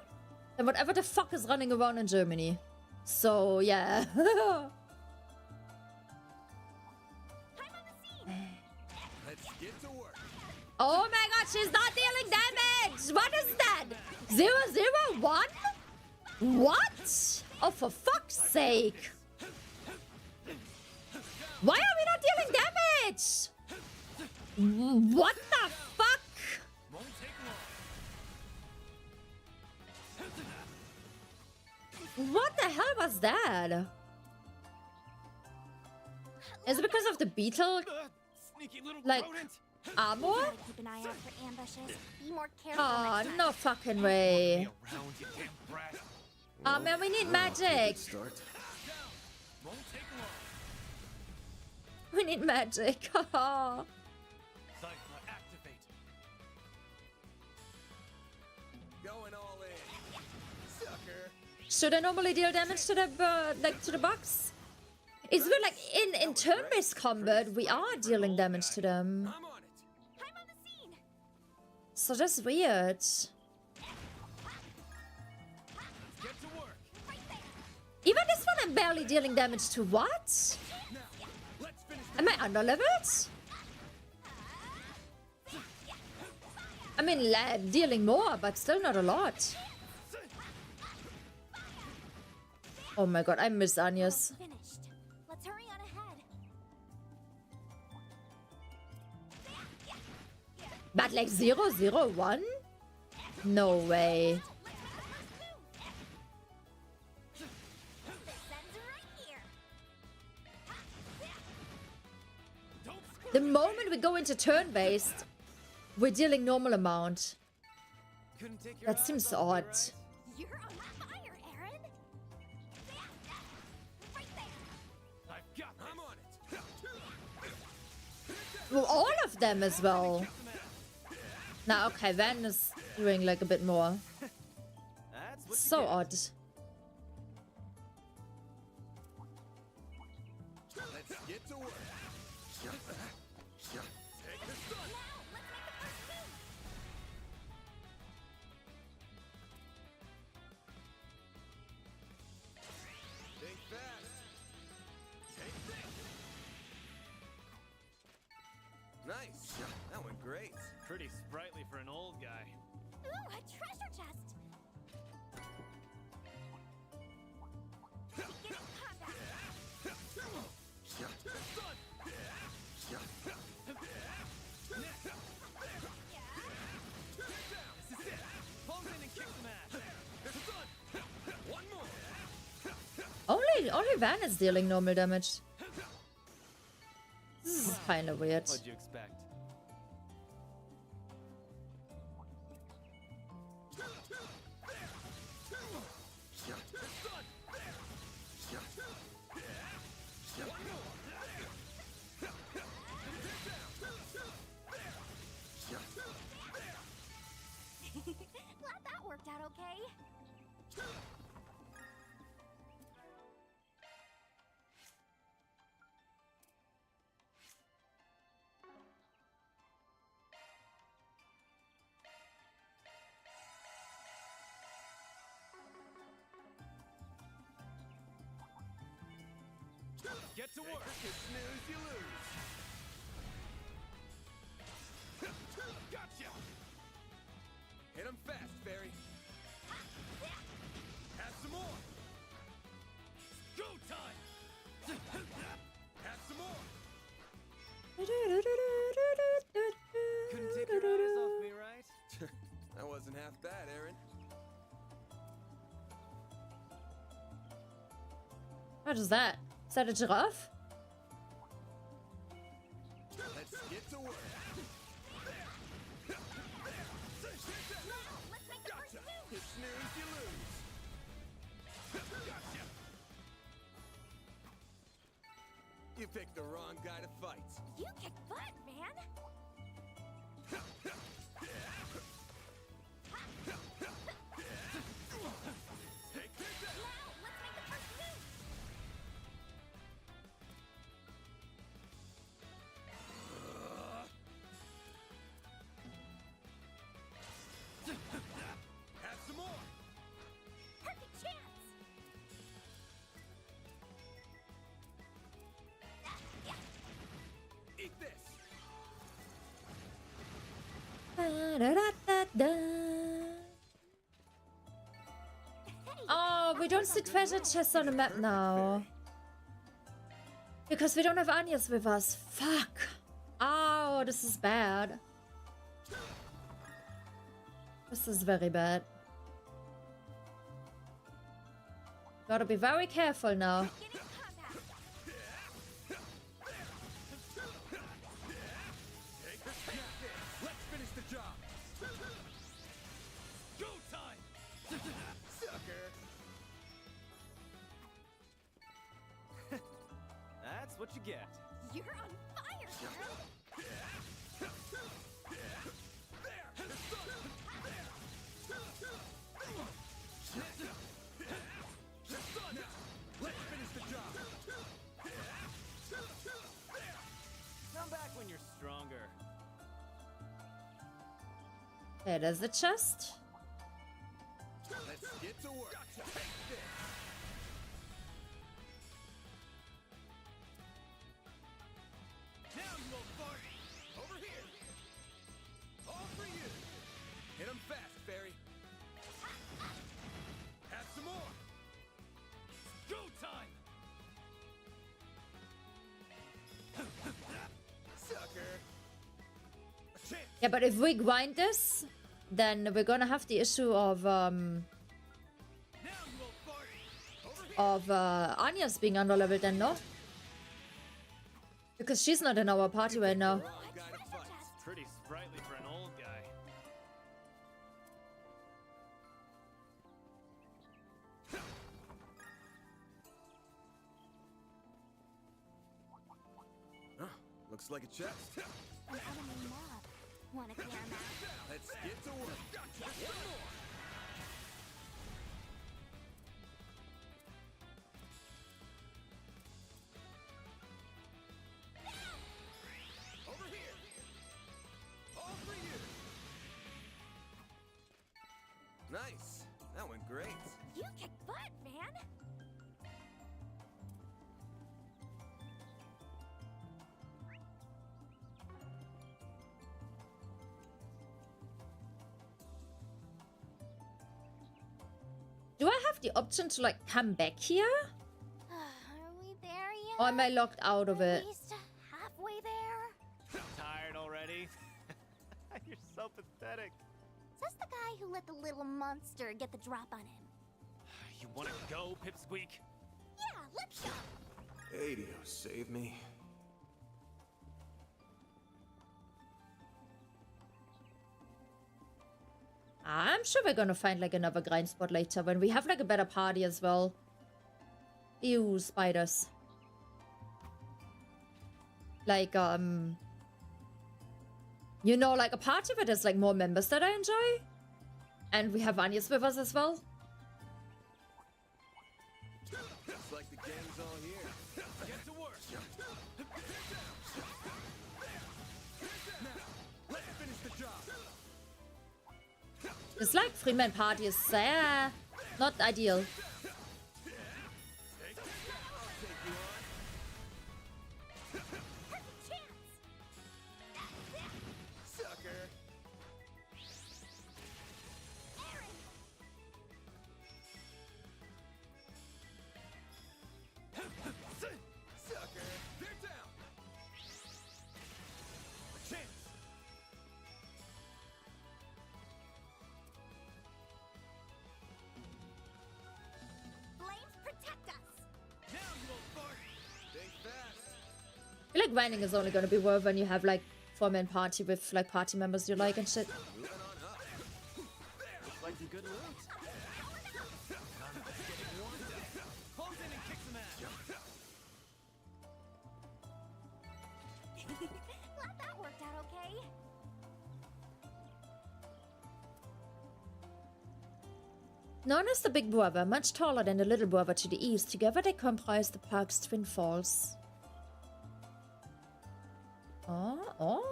than whatever the fuck is running around in Germany. So, yeah. Oh my god, she's not dealing damage! What is that? 001? What? Oh, for fuck's sake. Why are we not dealing damage? What the fuck? What the hell was that? Is it because of the beetle? Like, armor? Keep an eye out for ambushes. Be more careful. Oh, no fucking way. Oh man, we need magic. We need magic. Should I normally deal damage to the to the box? It's weird, like in turn-based combat, we are dealing damage to them. So that's weird. Even this one, I'm barely dealing damage to. What? Am I under-leveled? I mean, dealing more, but still not a lot. Oh my god, I miss Anya's. Let's hurry on ahead. But like 001? No way. The moment we go into turn-based, we're dealing normal amount. That seems odd. You're on fire, Aaron. Right there. I'm on it. Well, all of them as well. Now, okay, Van is doing like a bit more. So odd. Let's get to work. Take the sun. Think fast. Take this. Nice. That went great. Pretty sprightly for an old guy. Ooh, a treasure chest. Begin combat. This is it. Pulls in and kicks some ass. One more. Only Van is dealing normal damage. This is kind of weird. What'd you expect? Glad that worked out okay. Get to work. You snooze, you lose. Gotcha. Hit him fast, Barry. Have some more. Go time. Have some more. Couldn't take your eyes off me, right? That wasn't half bad, Aaron. What is that? Is that a giraffe? Let's get to work. Let's make the first move. You snooze, you lose. You picked the wrong guy to fight. You kick butt, man! Take this out! Now, let's make the first move! Have some more! Perfect chance! Eat this! Oh, we don't see treasure chests on the map now. Because we don't have Anya's with us. Fuck. Oh, this is bad. This is very bad. Gotta be very careful now. Let's finish the job! Go time! Sucker! That's what you get. You're on fire, girl! Let's finish the job! Come back when you're stronger. Okay, there's the chest. Let's get to work! Take this! Now you will fart! Over here! All for you! Hit him fast, Fairy! Have some more! Go time! Sucker! A chance! Yeah, but if we grind this, then we're gonna have the issue of Anya's being underleveled then, no? Because she's not in our party right now. Pretty sprightly for an old guy. Looks like a chest. An enemy mob. Wanna clear him out? Let's get to work. One more. Over here. All for you. Nice. That went great. You kick butt, man! Do I have the option to like come back here? Are we there yet? Or am I locked out of it? At least halfway there? Tired already? You're so pathetic. Says the guy who let the little monster get the drop on him. You wanna go, Pipsqueak? Yeah, let's go! Adio, save me. I'm sure we're gonna find like another grind spot later when we have like a better party as well. Ew, spiders. Like, you know, like a party where there's like more members that I enjoy. And we have Anya's with us as well. Looks like the gang's all here. Get to work. Now, let's finish the job. This like Freeman party is not ideal. Sucker. Sucker. They're down. A chance. Flames protect us! Now you will fart. Think fast. I feel like grinding is only gonna be worth when you have like 4-man party with like party members you like and shit. Moving on up. Looks like some good loot. Holds in and kicks him out. Known as the Big Brother, much taller than the Little Brother to the east, together they comprise the park's Twin Falls. Oh.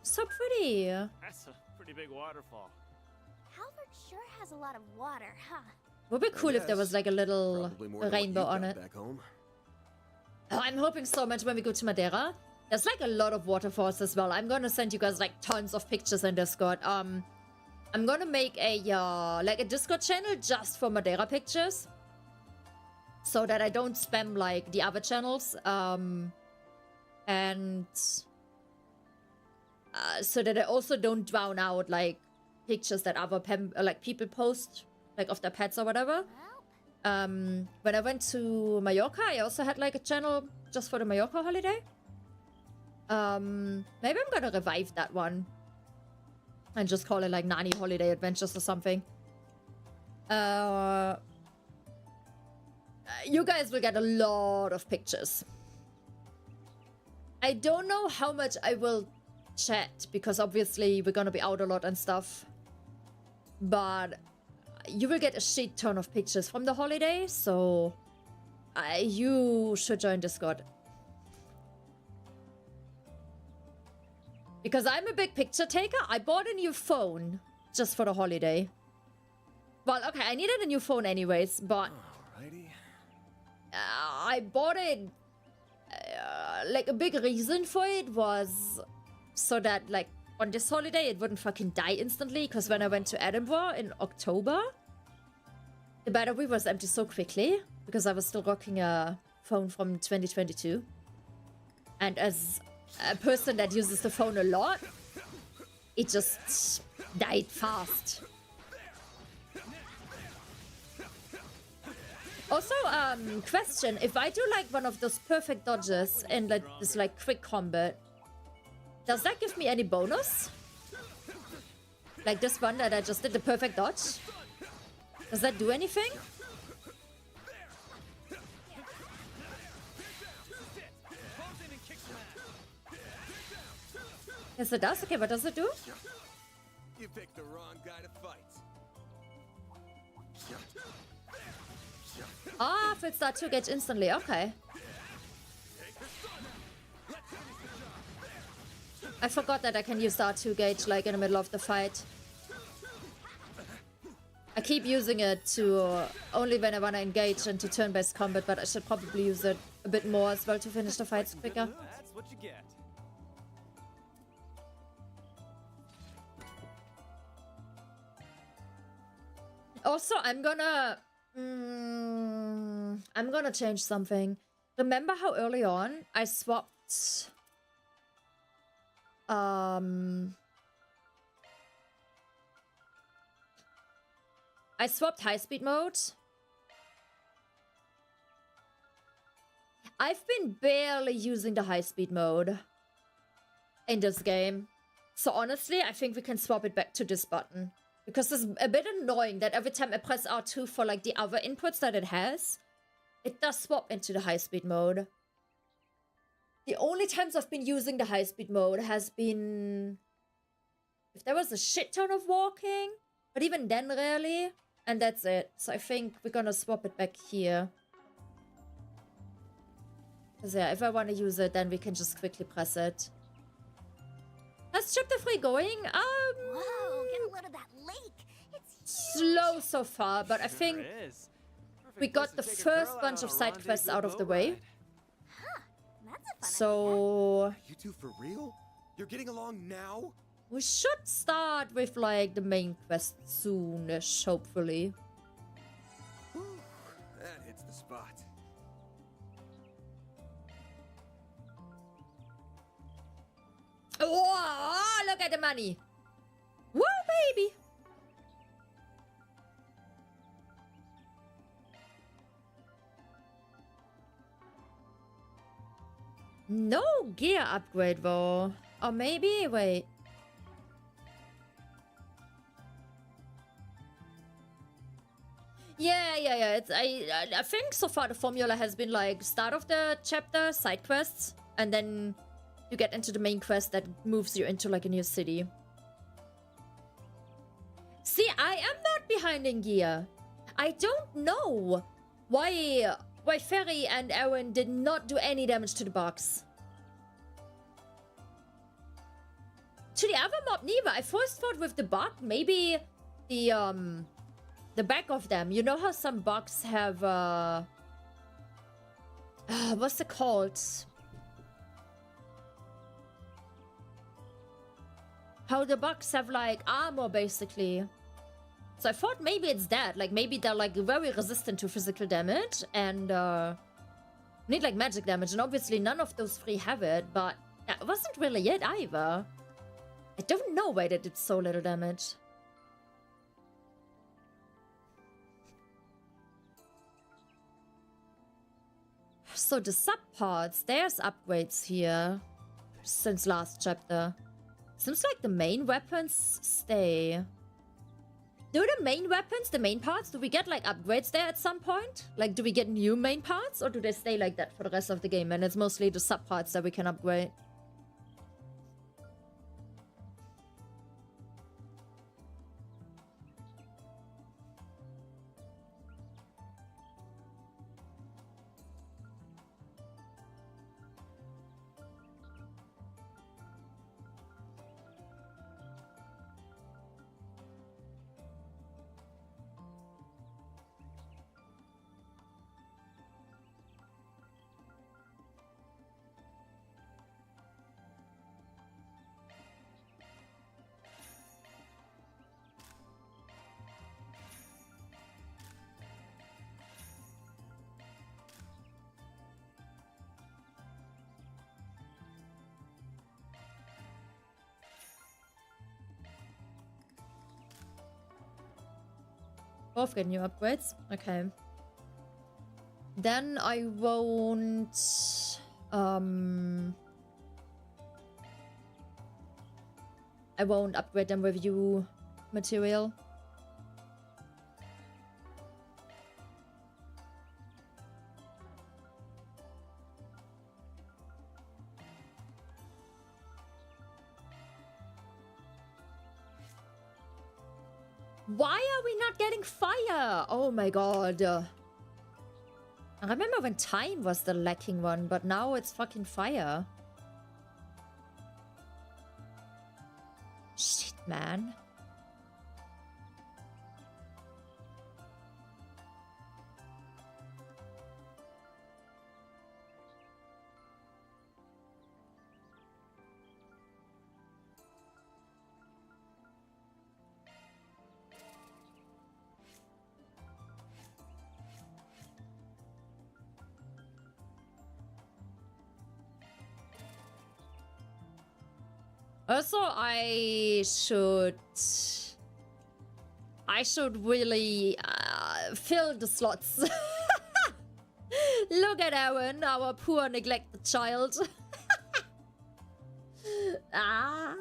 So pretty. That's a pretty big waterfall. Halford sure has a lot of water, huh? Would be cool if there was like a little rainbow on it. Back home. Oh, I'm hoping so much when we go to Madeira. There's like a lot of waterfalls as well. I'm gonna send you guys like tons of pictures in Discord. I'm gonna make a like a Discord channel just for Madeira pictures, so that I don't spam like the other channels. And so that I also don't drown out like pictures that other like people post like of their pets or whatever. When I went to Mallorca, I also had like a channel just for the Mallorca holiday. Maybe I'm gonna revive that one and just call it like Nani Holiday Adventures or something. You guys will get a lot of pictures. I don't know how much I will chat because obviously we're gonna be out a lot and stuff, but you will get a shit ton of pictures from the holiday, so you should join Discord. Because I'm a big picture taker. I bought a new phone just for the holiday. Well, okay, I needed a new phone anyways, but I bought it. Like a big reason for it was so that like on this holiday it wouldn't fucking die instantly. Because when I went to Edinburgh in October, the battery was empty so quickly because I was still rocking a phone from 2022, and as a person that uses the phone a lot, it just died fast. Also, question, if I do like one of those perfect dodges in like this like quick combat, does that give me any bonus? Like this one that I just did, the perfect dodge? Does that do anything? Yes, it does. Okay, what does it do? You picked the wrong guy to fight. Ah, if it's that 2 gauge instantly. Okay. I forgot that I can use that 2 gauge like in the middle of the fight. I keep using it to only when I want to engage into turn-based combat, but I should probably use it a bit more as well to finish the fights quicker. That's what you get. Also, I'm gonna change something. Remember how early on I swapped high-speed mode? I've been barely using the high-speed mode in this game. So honestly, I think we can swap it back to this button. Because it's a bit annoying that every time I press R2 for like the other inputs that it has, it does swap into the high-speed mode. The only times I've been using the high-speed mode has been if there was a shit ton of walking, but even then rarely, and that's it. So I think we're gonna swap it back here. Because yeah, if I want to use it, then we can just quickly press it. How's chapter 3 going? Whoa, get a load of that lake. It's slow so far, but I think we got the first bunch of side quests out of the way. Huh, that's a fun So You two for real? You're getting along now? we should start with like the main quest soonish, hopefully. That hits the spot. Oh, look at the money. Woo, baby. No gear upgrade though. Or maybe, wait. Yeah. It's I think so far the formula has been like start of the chapter, side quests, and then you get into the main quest that moves you into like a new city. See, I am not behind in gear. I don't know why Ferry and Aaron did not do any damage to the box. To the other mob, neither. I first thought with the bug, maybe the back of them. You know how some bugs have what's it called? How the bugs have like armor basically. So I thought maybe it's that. Like maybe they're like very resistant to physical damage and need like magic damage. And obviously none of those three have it, but that wasn't really it either. I don't know why they did so little damage. So the subparts, there's upgrades here since last chapter. Seems like the main weapons stay. Do the main weapons, the main parts, do we get like upgrades there at some point? Like do we get new main parts or do they stay like that for the rest of the game and it's mostly the subparts that we can upgrade? Both get new upgrades. Okay. Then I won't... I won't upgrade them with you material. Why are we not getting fire? Oh my god. I remember when time was the lacking one, but now it's fucking fire. Shit, man. Also, I should really fill the slots. Look at Aaron, our poor neglected child. Ah.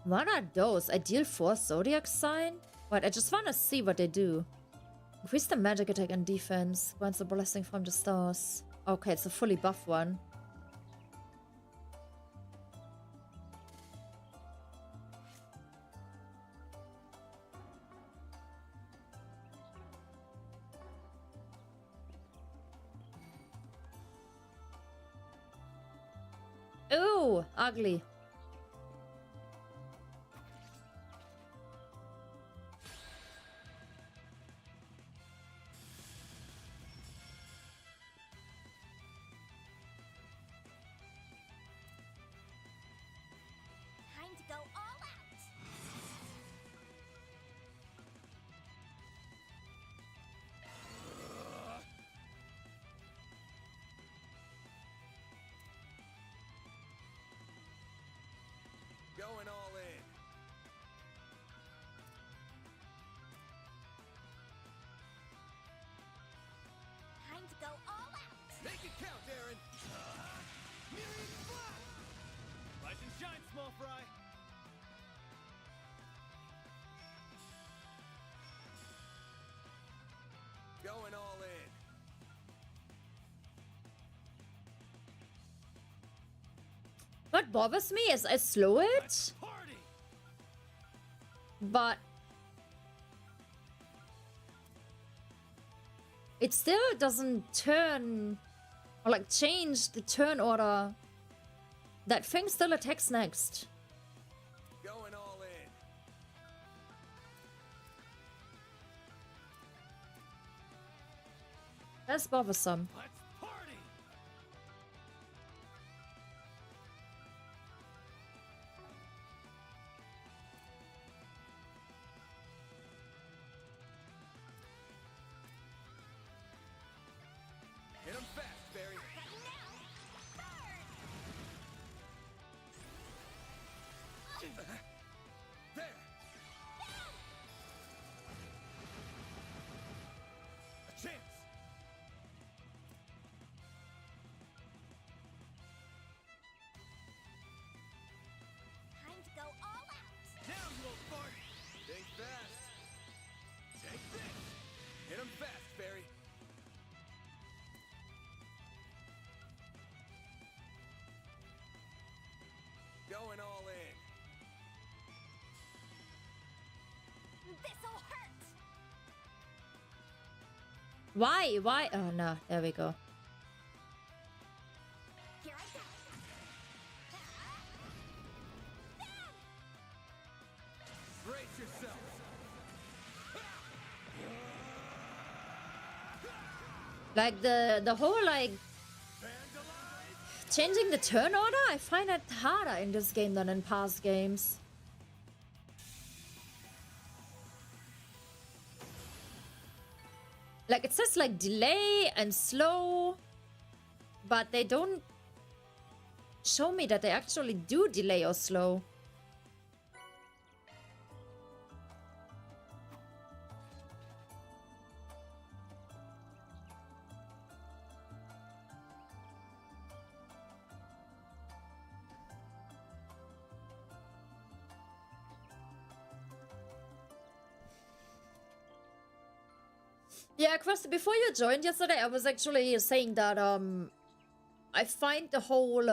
What are those? I deal 4 zodiac sign? What? I just want to see what they do. Increase the magic attack and defense. Grants a blessing from the stars. Okay, it's a fully buff one. Ooh, ugly. Time to go all out. smell fry? Going all in. What bothers me is I slow it, but it still doesn't turn or like change the turn order. That thing still attacks next. Going all in. That's bothersome. Hit him fast, Barry. There. A chance. Time to go all out. Now you old fart. Think fast. Take this. Hit him fast, Barry. Going all in. This'll hurt. Why? Why? Oh no, there we go. Here I go. Brace yourself. Like the whole like changing the turn order, I find it harder in this game than in past games. Like it says like delay and slow, but they don't show me that they actually do delay or slow. Yeah, Krusty, before you joined yesterday, I was actually saying that I find the whole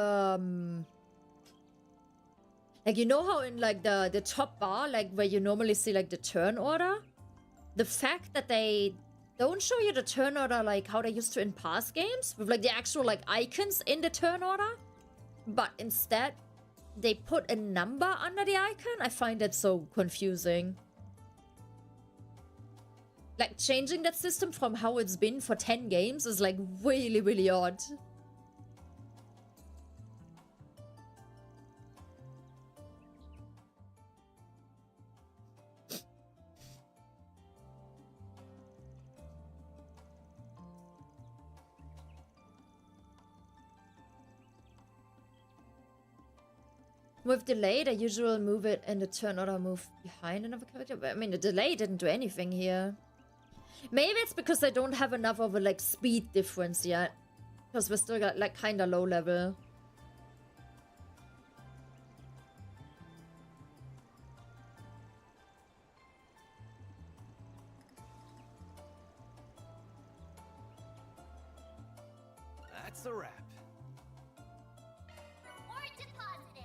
like, you know how in like the top bar, like where you normally see like the turn order, the fact that they don't show you the turn order like how they used to in past games with like the actual like icons in the turn order, but instead they put a number under the icon. I find that so confusing. Like, changing that system from how it's been for 10 games is, like, really, really odd. With delay, they usually move it in the turn order move behind another character. But, I mean, the delay didn't do anything here. Maybe it's because I don't have enough of a, like, speed difference yet. Because we're still got, like, kinda low level. That's a wrap. Or deposited.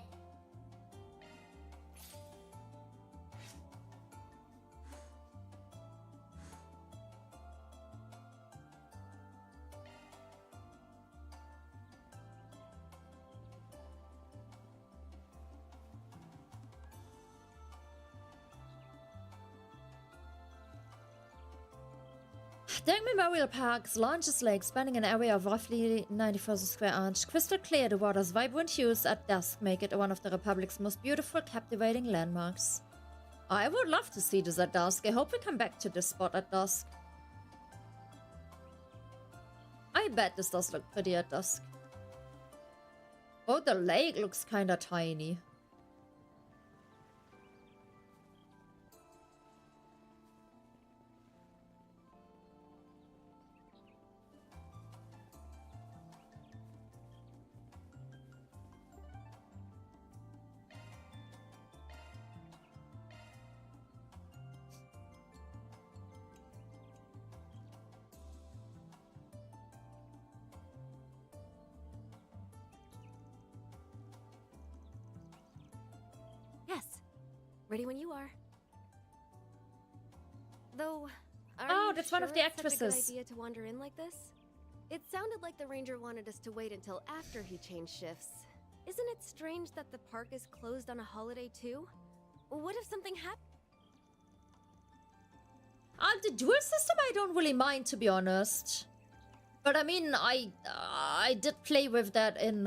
Daybreak Memorial Park's largest lake, spanning an area of roughly 90,000 square inch. Crystal clear, the water's vibrant hues at dusk make it one of the Republic's most beautiful, captivating landmarks. I would love to see this at dusk. I hope we come back to this spot at dusk. I bet this does look pretty at dusk. Oh, the lake looks kinda tiny. Ready when you are. Though, are Oh, you that's one of sure the it's such a good actresses. idea to wander in like this? It sounded like the ranger wanted us to wait until after he changed shifts. Isn't it strange that the park is closed on a holiday too? What if something happened? The duel system I don't really mind, to be honest. But I mean, I did play with that in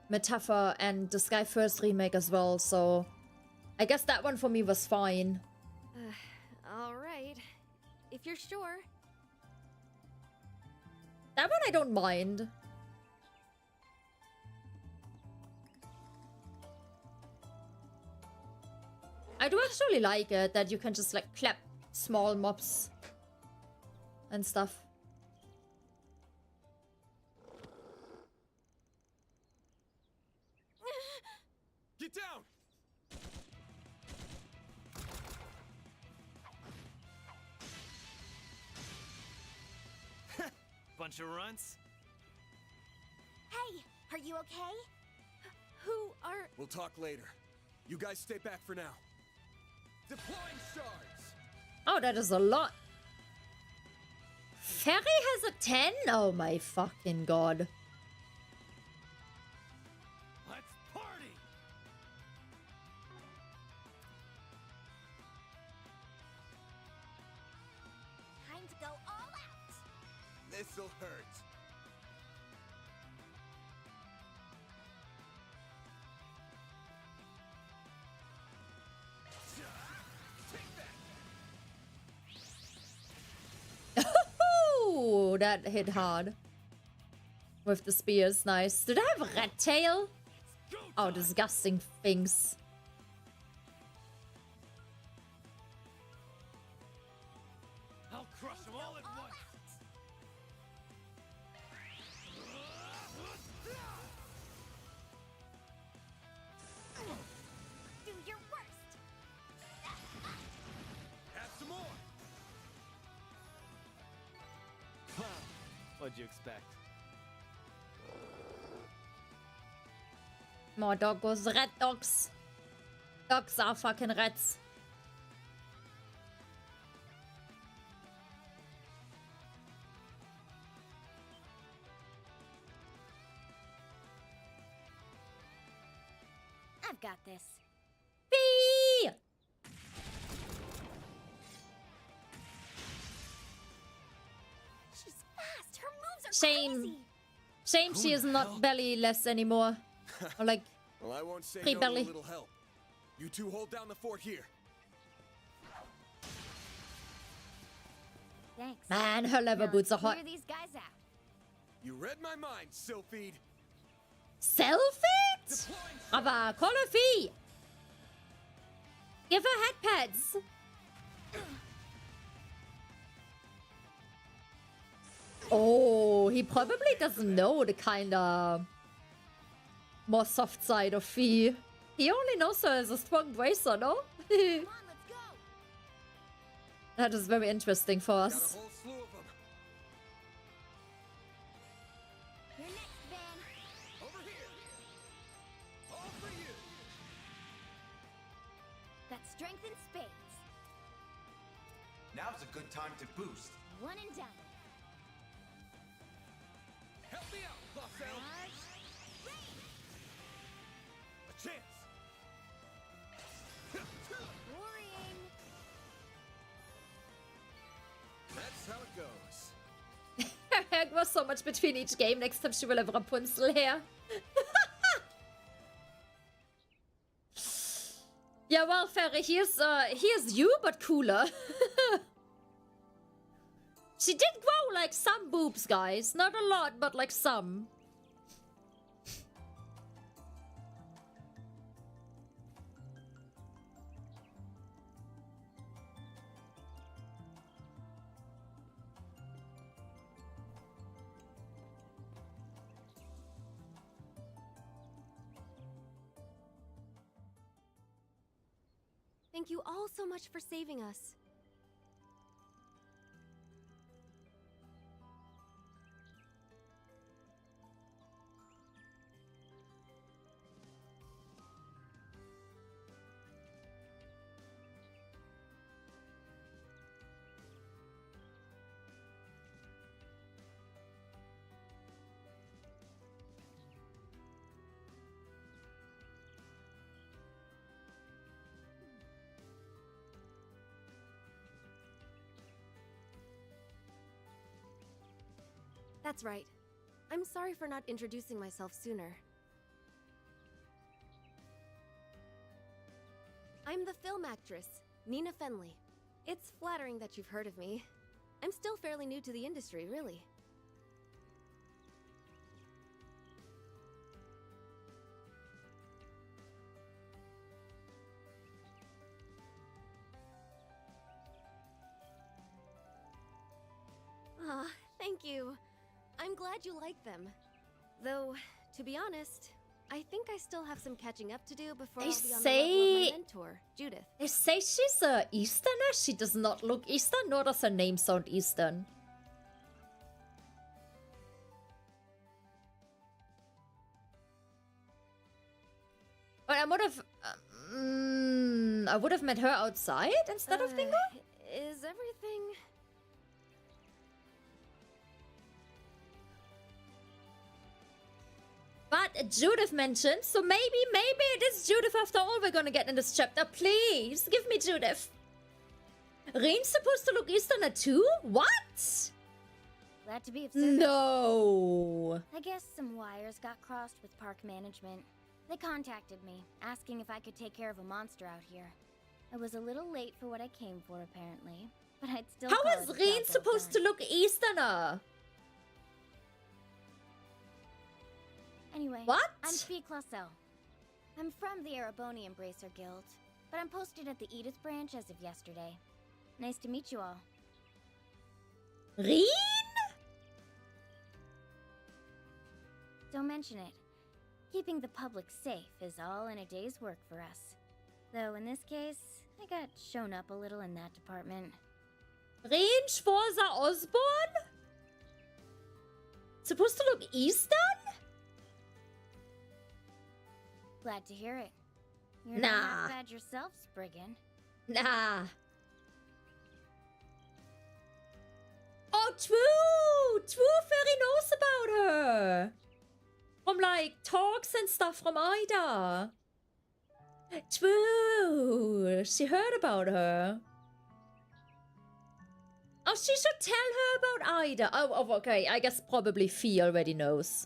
Metaphor and the Sky First remake as well, so I guess that one for me was fine. All right, if you're sure. That one I don't mind. I do actually like it that you can just like clap small mobs and stuff. Get down! Bunch of runts. Hey, are you okay? Who are... We'll talk later. You guys stay back for now. Deploying shards! Oh, that is a lot. Ferry has a 10? Oh my fucking god. Let's party! Time to go all out! This'll hurt. Ooh, that hit hard. With the spears, nice. Did I have a rat tail? Oh, disgusting things. I'll crush them all at once. Do your worst! Have some more! What'd you expect? More doggos, rat dogs. Dogs are fucking rats. I've got this. Bee! She's fast. Her moves are Shame. crazy. Shame she is not bellyless anymore. Or like, Well, I won't say free no to a belly. little help. You two hold down the fort here. Thanks. Man, her leather Now boots are hot. clear these guys out. You read my mind, Sylphid. Selfie? Aber Kolofi! Give her head pads. Oh, he probably doesn't know the kind of more soft side of Fee. He only knows her as a strong bracer, no? Come on, let's go. That is very interesting for Got a us. whole slew of them. You're next, Van. Over here. All for you. Got strength in spades. Now's a good time to boost. One and done. Help me out, Buffalo. A chance. Worrying. That's how it goes. Her hair grows so much between each game. Next time she will have Rapunzel hair. Yeah, well, Ferry, here's you, but cooler. She did grow like some boobs, guys. Not a lot, but like some. Thank you all so much for saving us. That's right. I'm sorry for not introducing myself sooner. I'm the film actress, Nina Fenley. It's flattering that you've heard of me. I'm still fairly new to the industry, really. Ah, thank you. I'm glad you like them. Though, to be honest, I think I still have some catching up to do before I'll be on the level of my mentor, Judith. They say she's Easterner. She does not look Eastern, nor does her name sound Eastern. But I would have met her outside instead of Dingo? Is everything... But Judith mentioned, so maybe it is Judith after all we're gonna get in this chapter. Please, give me Judith. Rean's supposed to look Easterner too? What? Glad to be of service. No. I guess some wires got crossed with park management. They contacted me, asking if I could take care of a monster out here. I was a little late for what I came for, apparently, but I'd still How call is it a Rean job well supposed done. to look Easterner? Anyway, What? I'm 𝐇𝐚𝐯. I'm from the Ereboni Embracer Guild, but I'm posted at the Edith branch as of yesterday. Nice to meet you all. Rean? Don't mention it. Keeping the public safe is all in a day's work for us. Though in this case, I got shown up a little in that department. Rean Schwarzer Osborne? Supposed to look Eastern? Glad to hear it. You're Nah. not half bad yourself, Spriggan. Nah. Oh, True! True Fairy knows about her! From, like, talks and stuff from Ida. True! She heard about her. Oh, she should tell her about Ida. Oh, okay. I guess probably Fee already knows.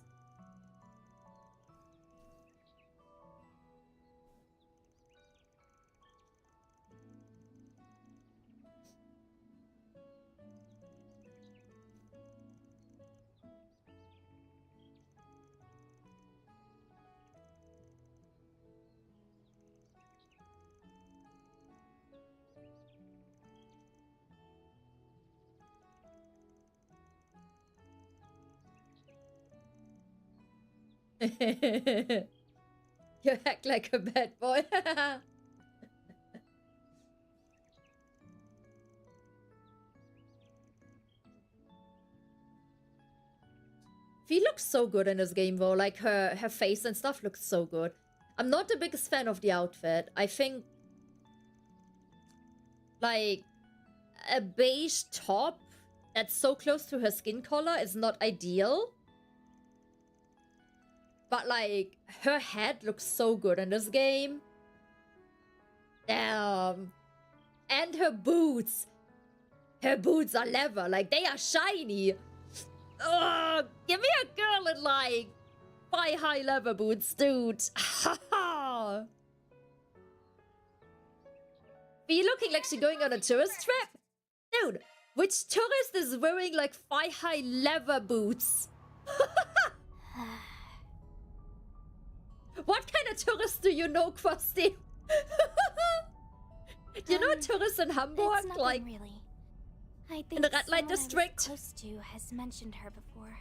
You act like a bad boy. Fee looks so good in this game though, like her face and stuff looks so good. I'm not the biggest fan of the outfit. I think like a beige top that's so close to her skin color is not ideal. But like her head looks so good in this game. Damn. And her boots. Her boots are leather, like they are shiny. Ugh, give me a girl in like thigh-high leather boots, dude. Be looking like she's going on a tourist trip? Dude, which tourist is wearing like thigh-high leather boots? What kind of tourist do you know, Krusty? You know a tourist in Hamburg? It's nothing Like, really. I think in the red light someone I was district? close to has mentioned her before.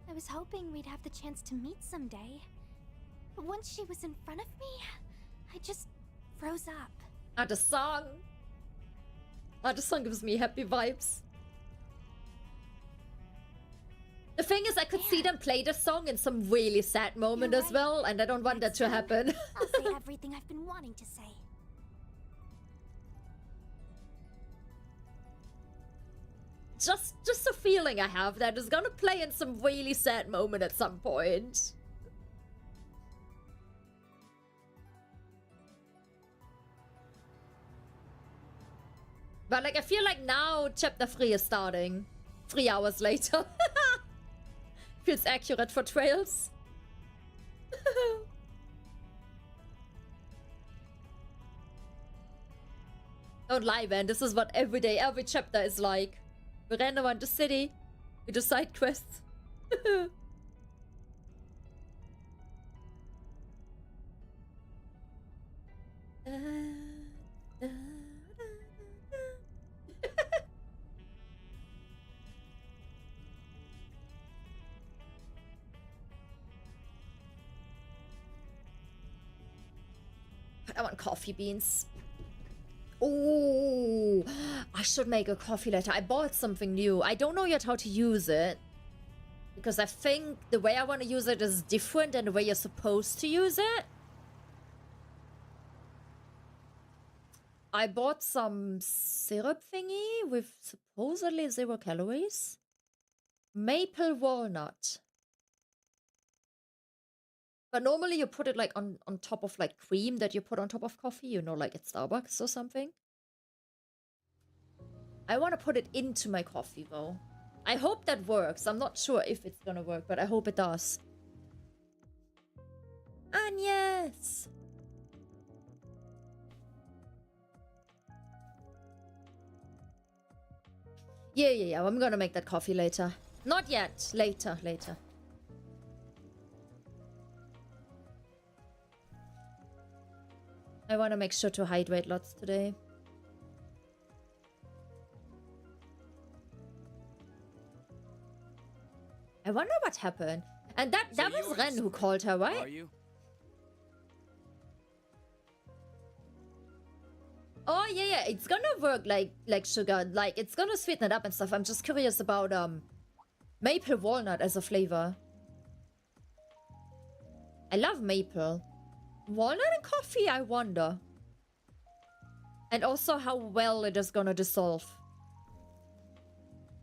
I was hoping we'd have the chance to meet someday. But once she was in front of me, I just froze up. the song. The song gives me happy vibes. The thing is, I could see them play the song in some really sad moment as well, and I don't want that to happen. I'll say everything I've been wanting to say. Just a feeling I have that is gonna play in some really sad moment at some point. But like, I feel like now chapter 3 is starting. 3 hours later. Feels accurate for trails. Don't lie, man. This is what every day, every chapter is like. We ran around the city. We do side quests. I want coffee beans. Oh, I should make a coffee later. I bought something new. I don't know yet how to use it. Because I think the way I want to use it is different than the way you're supposed to use it. I bought some syrup thingy with supposedly 0 calories. Maple walnut. But normally you put it like on top of like cream that you put on top of coffee, you know, like at Starbucks or something. I want to put it into my coffee though. I hope that works. I'm not sure if it's gonna work, but I hope it does. And yes. Yeah. I'm gonna make that coffee later. Not yet. Later. I want to make sure to hydrate lots today. I wonder what happened. And that was Ren who called her, right? Are you? Oh yeah. It's gonna work like sugar. Like it's gonna sweeten it up and stuff. I'm just curious about maple walnut as a flavor. I love maple. Walnut and coffee, I wonder. And also how well it is gonna dissolve.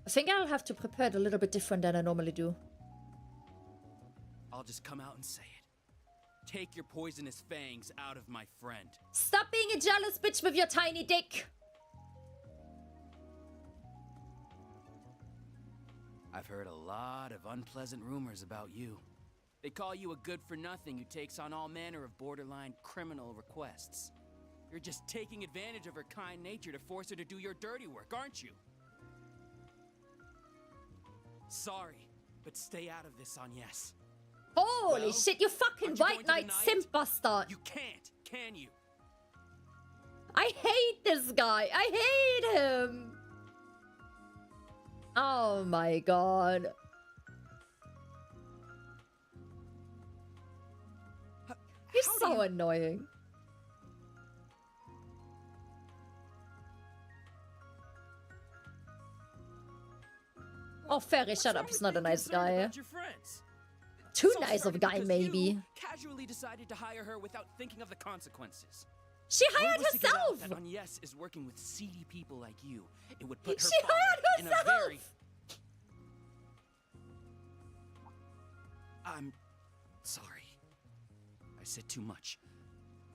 I think I'll have to prepare it a little bit different than I normally do. I'll just come out and say it. Take your poisonous fangs out of my friend. Stop being a jealous bitch with your tiny dick. I've heard a lot of unpleasant rumors about you. They call you a good-for-nothing who takes on all manner of borderline criminal requests. You're just taking advantage of her kind nature to force her to do your dirty work, aren't you? Sorry, but stay out of this, Agnes. Holy shit, you fucking white knight simp bastard. You can't, can you? I hate this guy. I hate him. Oh my god. He's so annoying. Oh, Ferry, shut up. He's not a nice guy. Too nice of a guy, maybe. You casually decided to hire her without thinking of the consequences. She hired herself. That Agnes is working with seedy people like you. It would put her She hired in herself. a very... I'm sorry. I said too much,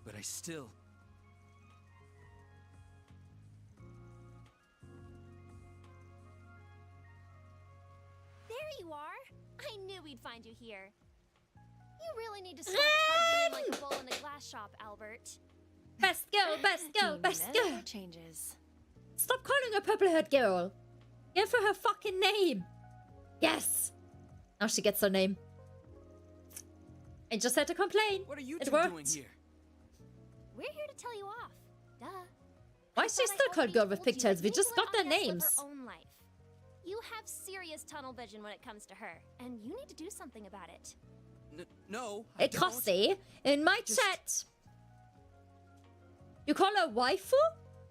but I still... There you are. I knew we'd find you here. You really need to stop charging in like a bull in a glass shop, Albert. Best girl, best girl, best girl. Changes. Stop calling her purple-haired girl. Give her her fucking name. Yes. Now she gets her name. I just had to complain. What are you it two worked. doing here? We're here to tell you off. Duh. Why is she still called Girl with Pigtails? We just got their names. Her own life. You have serious tunnel vision when it comes to her, and you need to do something about it. No. Hey, Crossy, in my chat, you call her waifu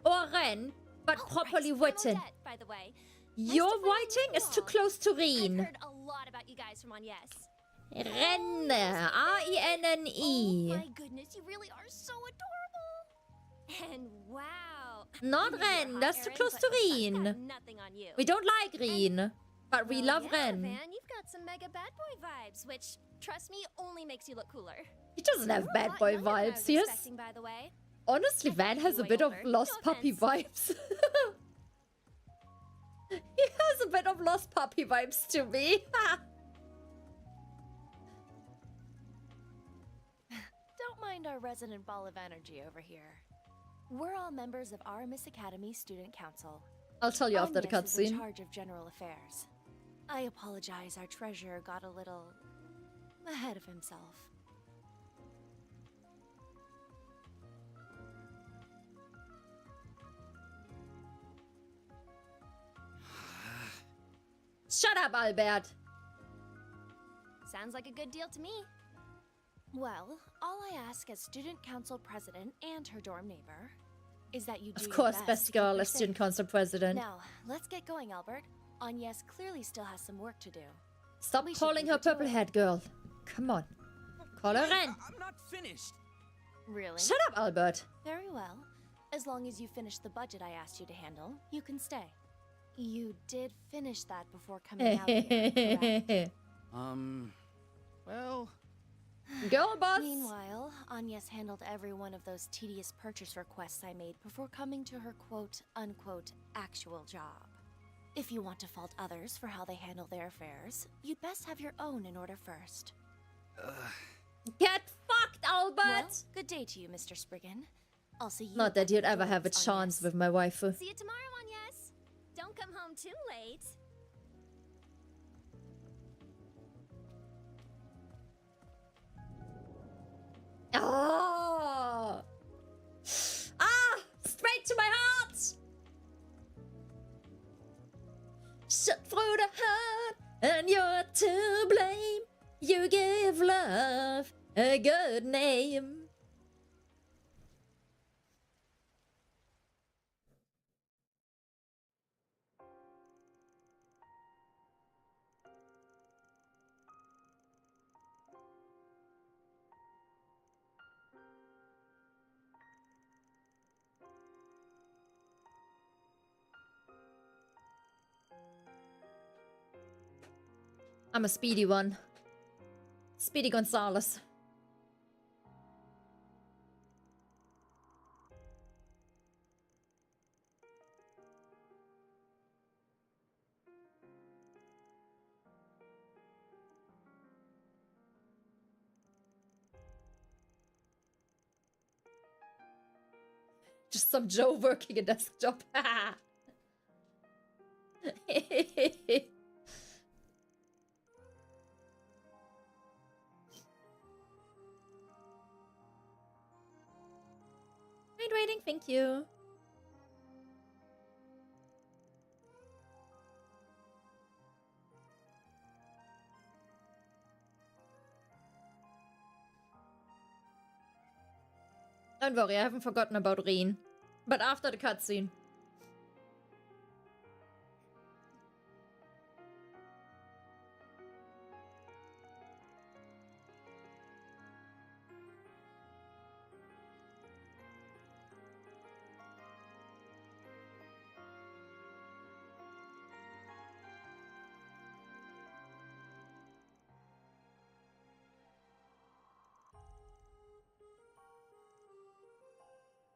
or Ren, but properly written. Debt, by the way. Your writing is too close to Rean. I've heard a lot about you guys from Agnes. Ren, R-E-N-N-E. Oh my goodness, you really are so adorable. And wow. Not Ren, that's too close to Rean. Nothing on you. We don't like Rean, but we love Ren. Man, you've got some mega bad boy vibes, which, trust me, only makes you look cooler. He doesn't have bad boy vibes. He has... by the way. Honestly, Van has a bit of lost puppy vibes. He has a bit of lost puppy vibes to me. Don't mind our resident ball of energy over here. We're all members of our Miss Academy Student Council. I'll tell you after the Agnes is in cutscene. charge of general affairs. I apologize, our treasurer got a little ahead of himself. Shut up, Albert. Sounds like a good deal to me. Well, all I ask as student council president and her dorm neighbor is that you do Of course, your best best to girl keep her as student safe. council president. Now, let's get going, Albert. Agnes clearly still has some work to do. Stop We should calling leave her it to purple head girl. Come on. Call her Ren. I'm not finished. Really? Shut up, Albert. Very well. As long as you finish the budget I asked you to handle, you can stay. You did finish that before coming out here, correct? Well... Girl boss! Meanwhile, Agnes handled every one of those tedious purchase requests I made before coming to her quote-unquote actual job. If you want to fault others for how they handle their affairs, you'd best have your own in order first. Get fucked, Albert! Well, good day to you, Mr. Spriggan. I'll see you. Not that at you'd the ever have a dorms, chance Agnes. with my waifu. See you tomorrow, Agnes. Don't come home too late. Oh! Ah! Straight to my heart! Shut through the heart, and you're to blame. You give love a good name. I'm a speedy one. Speedy Gonzalez. Just some Joe working a desk job. Waiting, thank you. Don't worry, I haven't forgotten about Rean. But after the cutscene.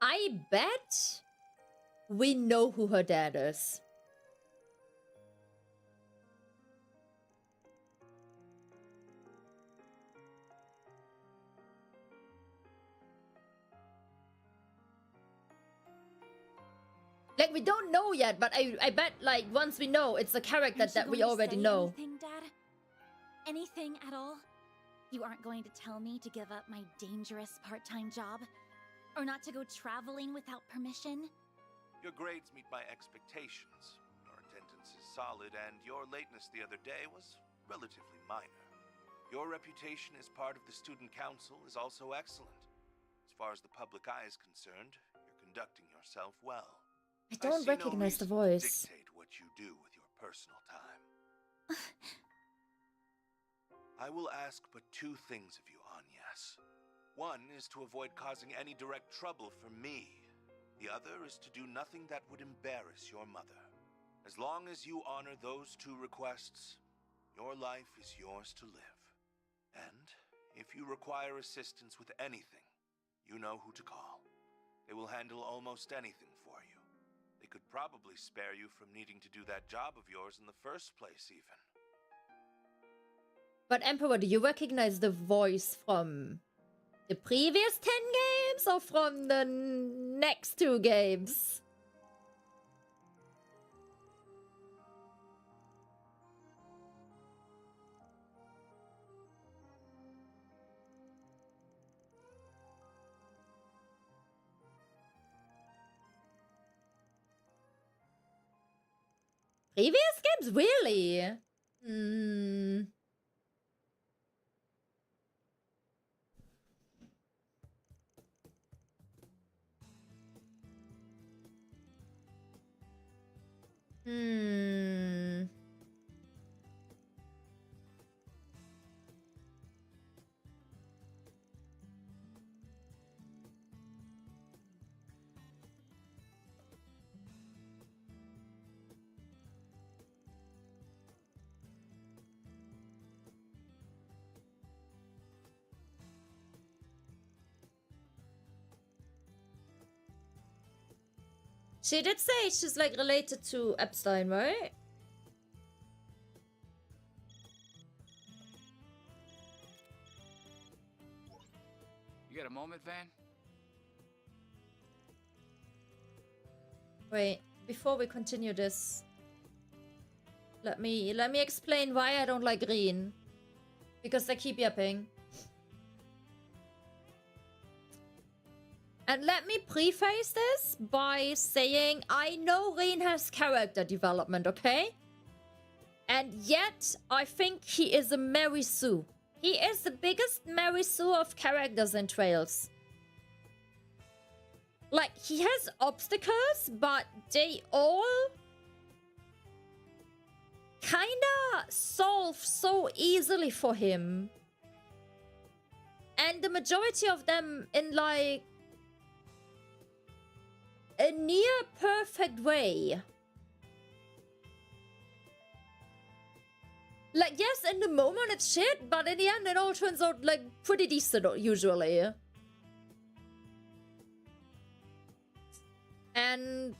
I bet we know who her dad is. Like, we don't know yet, but I bet, like, once we know, it's a character that we already know. Anything, Dad? Anything at all? You aren't going to tell me to give up my dangerous part-time job? Or not to go traveling without permission? Your grades meet my expectations. Your attendance is solid, and your lateness the other day was relatively minor. Your reputation as part of the student council is also excellent. As far as the public eye is concerned, you're conducting yourself well. I don't recognize the voice. Dictate what you do with your personal time. I will ask but two things of you, Agnes. One is to avoid causing any direct trouble for me. The other is to do nothing that would embarrass your mother. As long as you honor those two requests, your life is yours to live. And if you require assistance with anything, you know who to call. They will handle almost anything for you. They could probably spare you from needing to do that job of yours in the first place, even. But Emperor, do you recognize the voice from the previous 10 games or from the next 2 games? Previous games? Really? Hmm. Hmm. She did say she's like related to Epstein, right? You got a moment, Van? Wait, before we continue this, let me explain why I don't like Rean. Because they keep yapping. And let me preface this by saying I know Rean has character development, okay? And yet, I think he is a Mary Sue. He is the biggest Mary Sue of characters in Trails. Like, he has obstacles, but they all kinda solve so easily for him. And the majority of them in, like, a near perfect way. Like, yes, in the moment it's shit, but in the end it all turns out, like, pretty decent, usually. And...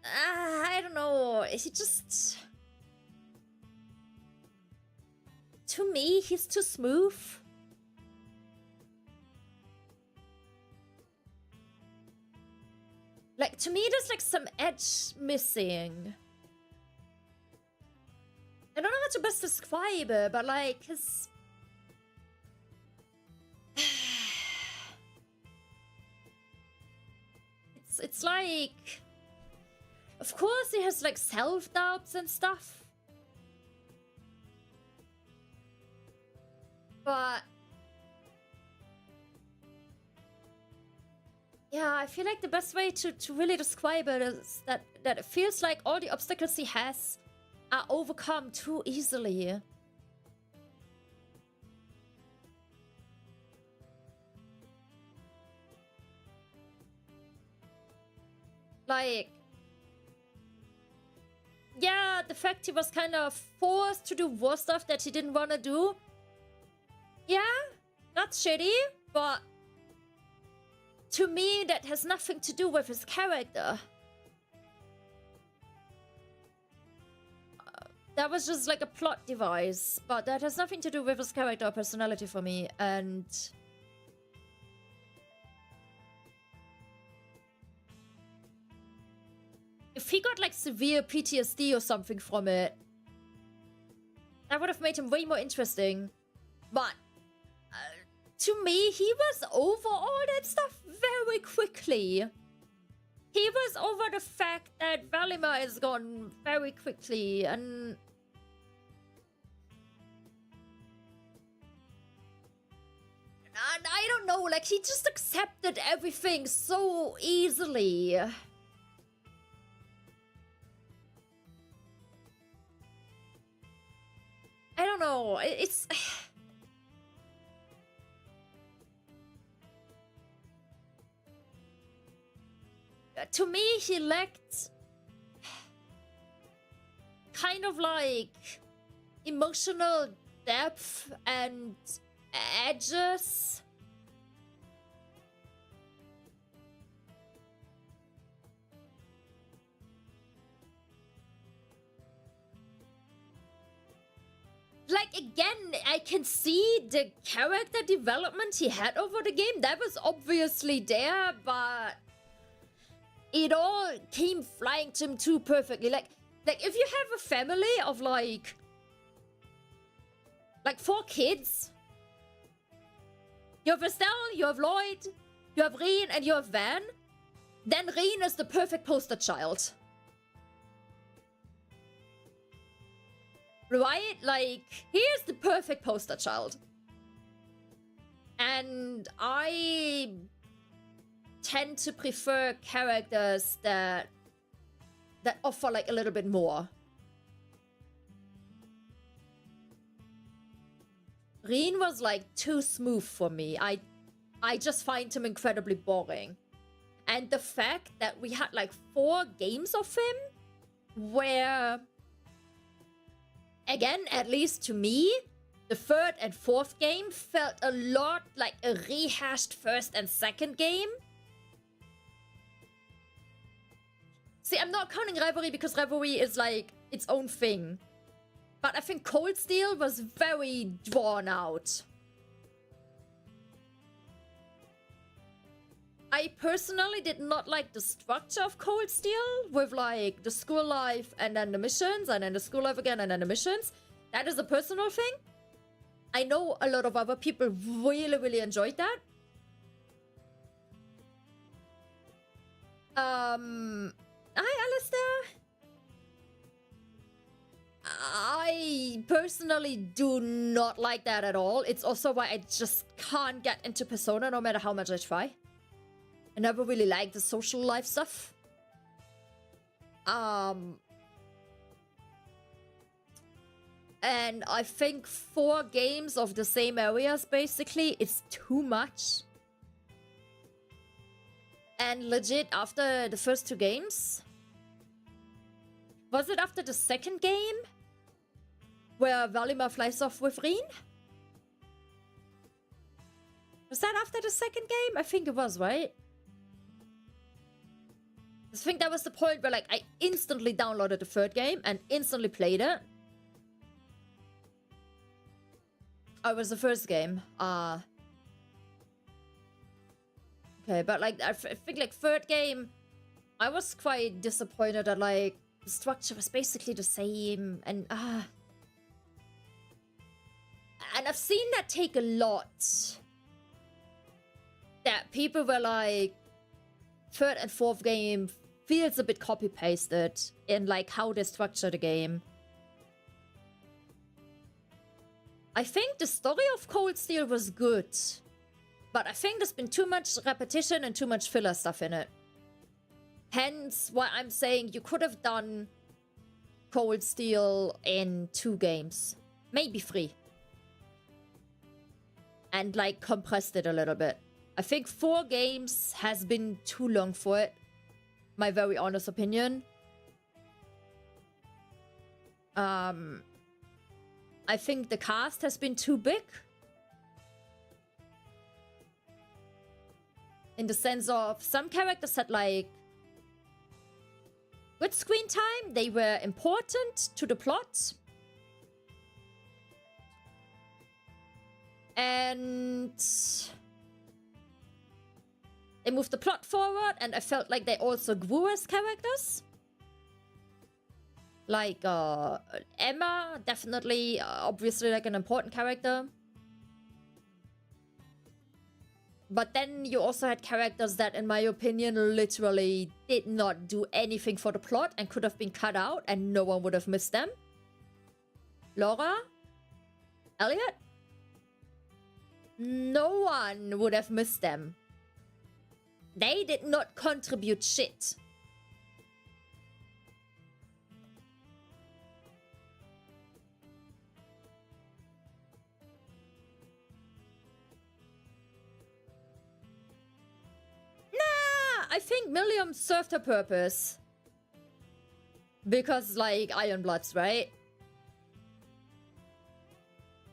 I don't know, he just... To me, he's too smooth. Like, to me, there's, like, some edge missing. I don't know how to best describe it, but, like, his... It's like... Of course, he has, like, self-doubts and stuff. But... Yeah, I feel like the best way to really describe it is that it feels like all the obstacles he has are overcome too easily. Like... Yeah, the fact he was kind of forced to do war stuff that he didn't want to do. Yeah, that's shitty, but... To me, that has nothing to do with his character. That was just like a plot device, but that has nothing to do with his character or personality for me, and... If he got like severe PTSD or something from it, that would have made him way more interesting. But... to me, he was over all that stuff very quickly. He was over the fact that Valimir is gone very quickly, and... I don't know, like, he just accepted everything so easily. I don't know, it's... To me, he lacked kind of like emotional depth and edges. Like, again, I can see the character development he had over the game. That was obviously there, but it all came flying to him too perfectly. Like if you have a family of like 4 kids, you have Estelle, you have Lloyd, you have Rean, and you have Van, then Rean is the perfect poster child. Right? Like, here's the perfect poster child. And I tend to prefer characters that offer like a little bit more. Rean was like too smooth for me. I just find him incredibly boring. And the fact that we had like 4 games of him where, again, at least to me, the 3rd and 4th game felt a lot like a rehashed 1st and 2nd game. See, I'm not counting Revelry because Revelry is like its own thing. But I think Cold Steel was very drawn out. I personally did not like the structure of Cold Steel with like the school life and then the missions and then the school life again and then the missions. That is a personal thing. I know a lot of other people really, really enjoyed that. Hi, Alistair. I personally do not like that at all. It's also why I just can't get into Persona no matter how much I try. I never really liked the social life stuff. And I think 4 games of the same areas, basically, it's too much. And legit, after the first 2 games... Was it after the 2nd game? Where Valimar flies off with Rean? Was that after the 2nd game? I think it was, right? I think that was the point where, like, I instantly downloaded the 3rd game and instantly played it. Oh, it was the 1st game. Okay, but, like, I think, like, 3rd game, I was quite disappointed that, like, the structure was basically the same, and, and I've seen that take a lot. That people were like, 3rd and 4th game feels a bit copy-pasted in like how they structure the game. I think the story of Cold Steel was good, but I think there's been too much repetition and too much filler stuff in it. Hence why I'm saying you could have done Cold Steel in 2 games. Maybe 3. And like compressed it a little bit. I think 4 games has been too long for it. My very honest opinion. I think the cast has been too big. In the sense of some characters had like good screen time. They were important to the plot. And they moved the plot forward, and I felt like they also grew as characters. Like, Emma, definitely, obviously, like, an important character. But then you also had characters that, in my opinion, literally did not do anything for the plot and could have been cut out, and no one would have missed them. Laura? Elliot? No one would have missed them. They did not contribute shit. I think Milliam served her purpose. Because, like, Ironbloods, right?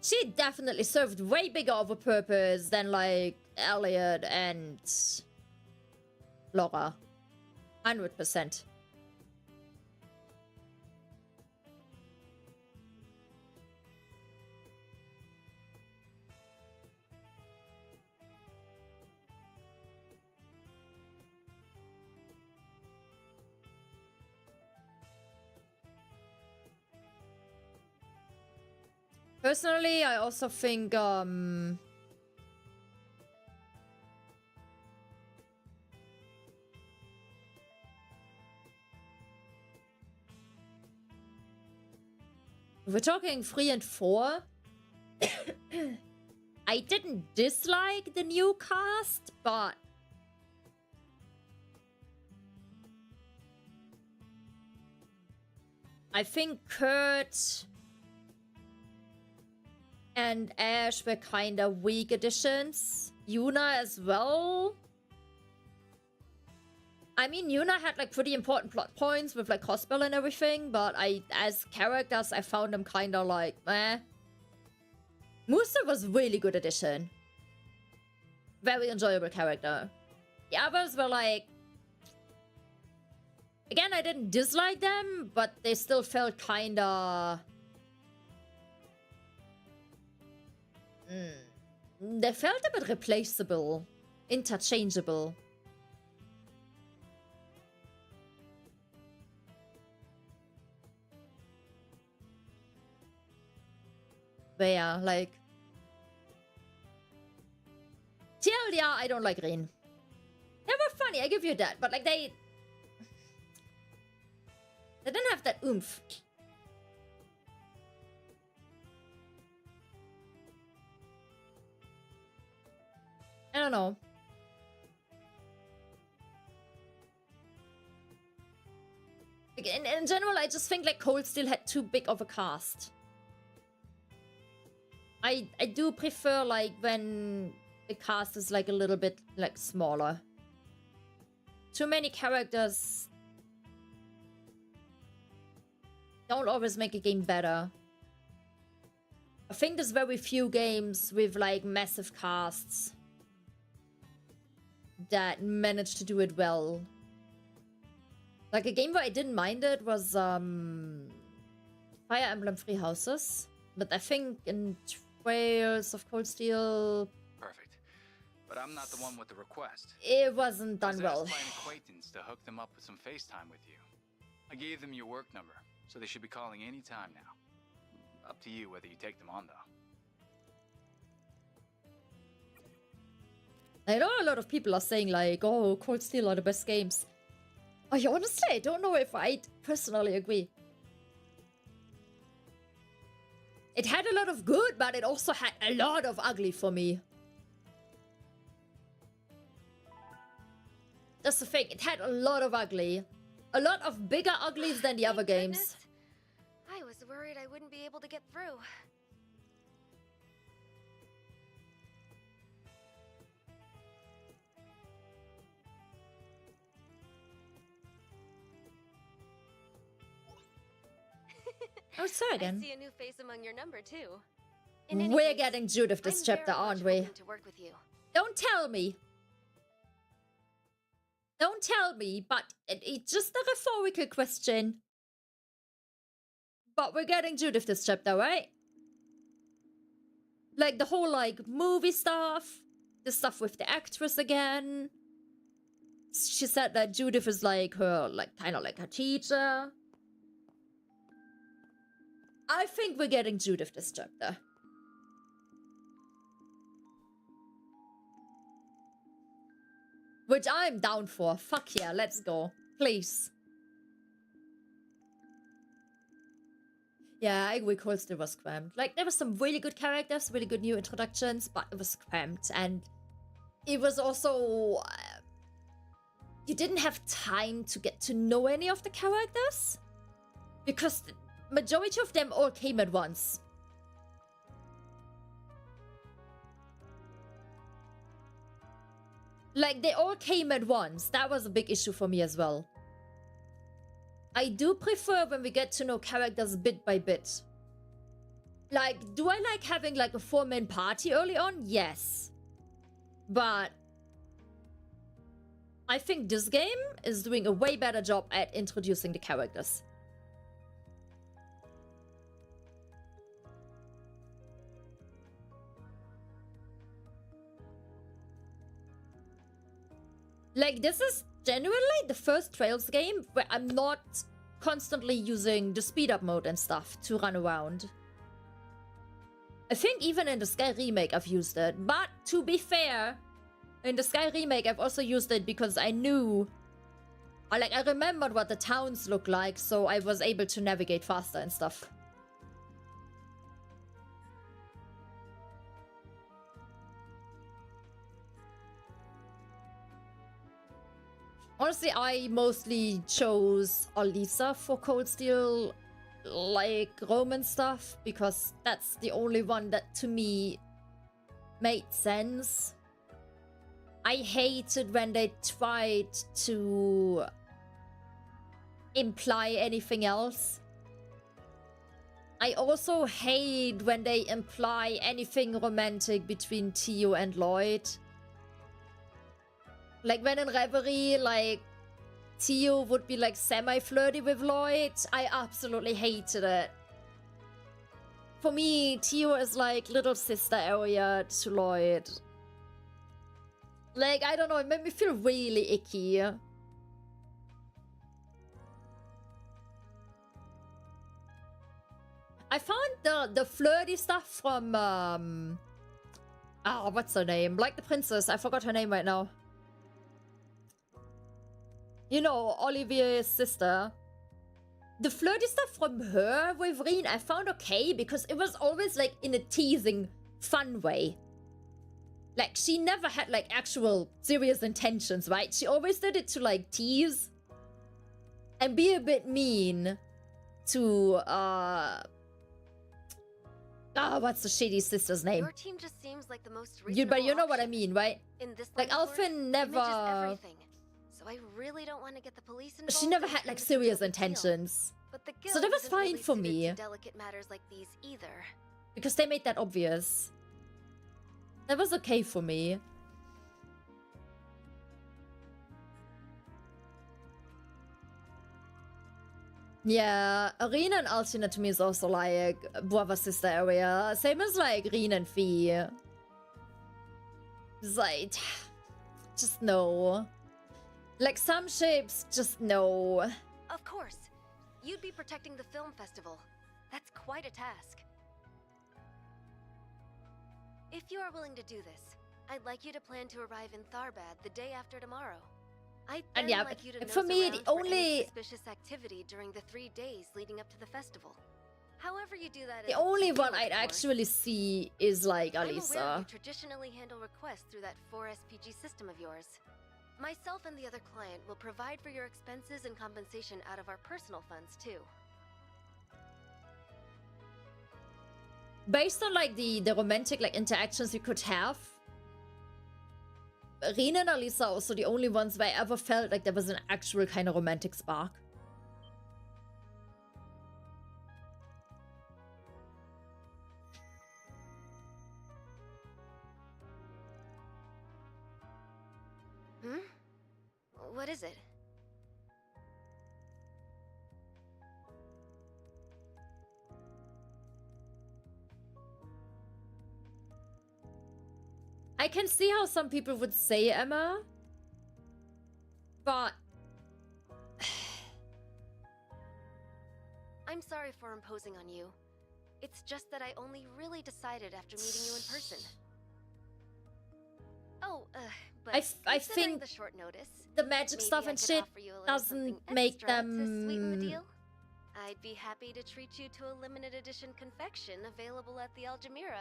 She definitely served way bigger of a purpose than, like, Elliot and Laura. 100%. Personally, I also think, we're talking 3 and 4. I didn't dislike the new cast, but I think Kurt and Ash were kind of weak additions. Yuna as well. I mean, Yuna had like pretty important plot points with like Hospital and everything, but as characters, I found them kind of like, meh. Musa was really good addition. Very enjoyable character. The others were like... Again, I didn't dislike them, but they still felt kind of... They felt a bit replaceable. Interchangeable. But yeah, like... TLDR, I don't like Rean. They were funny, I give you that, but like they didn't have that oomph. I don't know. Like, in general, I just think like Cole still had too big of a cast. I do prefer like when the cast is like a little bit like smaller. Too many characters don't always make a game better. I think there's very few games with like massive casts that managed to do it well. Like a game where I didn't mind it was Fire Emblem Three Houses. But I think in Trails of Cold Steel... Perfect. But I'm not the one with the request. It wasn't done I well. asked my acquaintance to hook them up with some FaceTime with you. I gave them your work number, so they should be calling any time now. Up to you whether you take them on, though. I know a lot of people are saying like, oh, Cold Steel are the best games. Honestly, I don't know if I personally agree. It had a lot of good, but it also had a lot of ugly for me. That's the thing, it had a lot of ugly. A lot of bigger uglies than the other games. I was worried I wouldn't be able to get through. Oh, sorry again. I see a new face among your number too. We're getting Judith this chapter, aren't we? To work with you. Don't tell me. Don't tell me, but it's just a rhetorical question. But we're getting Judith this chapter, right? Like the whole like movie stuff, the stuff with the actress again. She said that Judith is like her, like kind of like her teacher. I think we're getting Judith this chapter. Which I'm down for. Fuck yeah, let's go. Please. Yeah, I agree, Cold Steel was cramped. Like, there were some really good characters, really good new introductions, but it was cramped. And it was also... you didn't have time to get to know any of the characters. Because the majority of them all came at once. Like, they all came at once. That was a big issue for me as well. I do prefer when we get to know characters bit by bit. Like, do I like having like a 4-man party early on? Yes. But I think this game is doing a way better job at introducing the characters. Like, this is genuinely the first Trails game where I'm not constantly using the speed up mode and stuff to run around. I think even in the Sky remake I've used it. But to be fair, in the Sky remake I've also used it because I knew, or like I remembered what the towns look like, so I was able to navigate faster and stuff. Honestly, I mostly chose Alisa for Cold Steel, like Roman stuff, because that's the only one that to me made sense. I hated when they tried to imply anything else. I also hate when they imply anything romantic between Tio and Lloyd. Like when in Reverie, like Tio would be like semi-flirty with Lloyd. I absolutely hated it. For me, Tio is like little sister area to Lloyd. Like, I don't know, it made me feel really icky. I found the flirty stuff from, what's her name? Like the princess, I forgot her name right now. You know, Olivier's sister. The flirty stuff from her with Rean I found okay, because it was always like in a teasing, fun way. Like, she never had like actual serious intentions, right? She always did it to like tease and be a bit mean to, what's the shady sister's name? Your team just seems like the most But you know what I mean, right? In this like, Alphen never... So I really don't want to get the police involved. She never had like serious intentions. But the So that was fine really for me. to delicate matters like these either. Because they made that obvious. That was okay for me. Yeah, Rean and Alcina to me is also like brother-sister area. Same as like Rean and Fee. It's like, just no. Like some shapes, just no. Of course. You'd be protecting the film festival. That's quite a task. If you are willing to do this, I'd like you to plan to arrive in Tharbad the day after tomorrow. I'd then yeah, like you to for nose me, around the for any only... suspicious activity during the 3 days leading up to the festival. However you do that, The only one I'd actually see is like I'm aware Alisa. you traditionally handle requests through that 4SPG system of yours. Myself and the other client will provide for your expenses and compensation out of our personal funds too. Based on like the romantic like interactions you could have, Rean and Alisa are also the only ones where I ever felt like there was an actual kind of romantic spark. Hmm? What is it? I can see how some people would say Emma, but I'm sorry for imposing on you. It's just that I only really decided after meeting you in person. Oh, but I considering think the short notice, the magic maybe stuff I and could shit offer you a little doesn't something make extra to sweeten the them... deal. I'd be happy to treat you to a limited edition confection available at the 𝐥𝐢𝐭𝐥𝐿,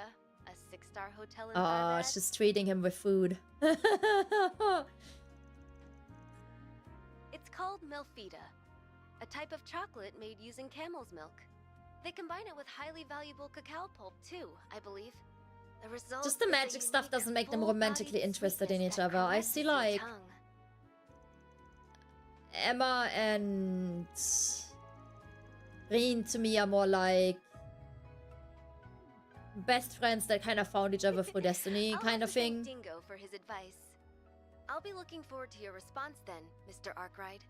a 6-star hotel in Oh, Tharbad. she's treating him with food. It's called Melfita, a type of chocolate made using camel's milk. They combine it with highly valuable cacao pulp too, I believe. The result Just the is a magic stuff unique, doesn't make them full-bodied romantically interested in sweetness each that other. I caresses see your like tongue. Emma and Rean to me are more like best friends that kind of found each other through destiny kind of thing. Dingo for his advice. I'll be looking forward to your response then, Mr. Arkwright.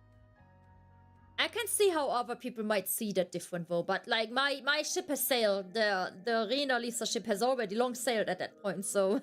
I can see how other people might see that different though, but like my ship has sailed. The Rean Alisa ship has already long sailed at that point, so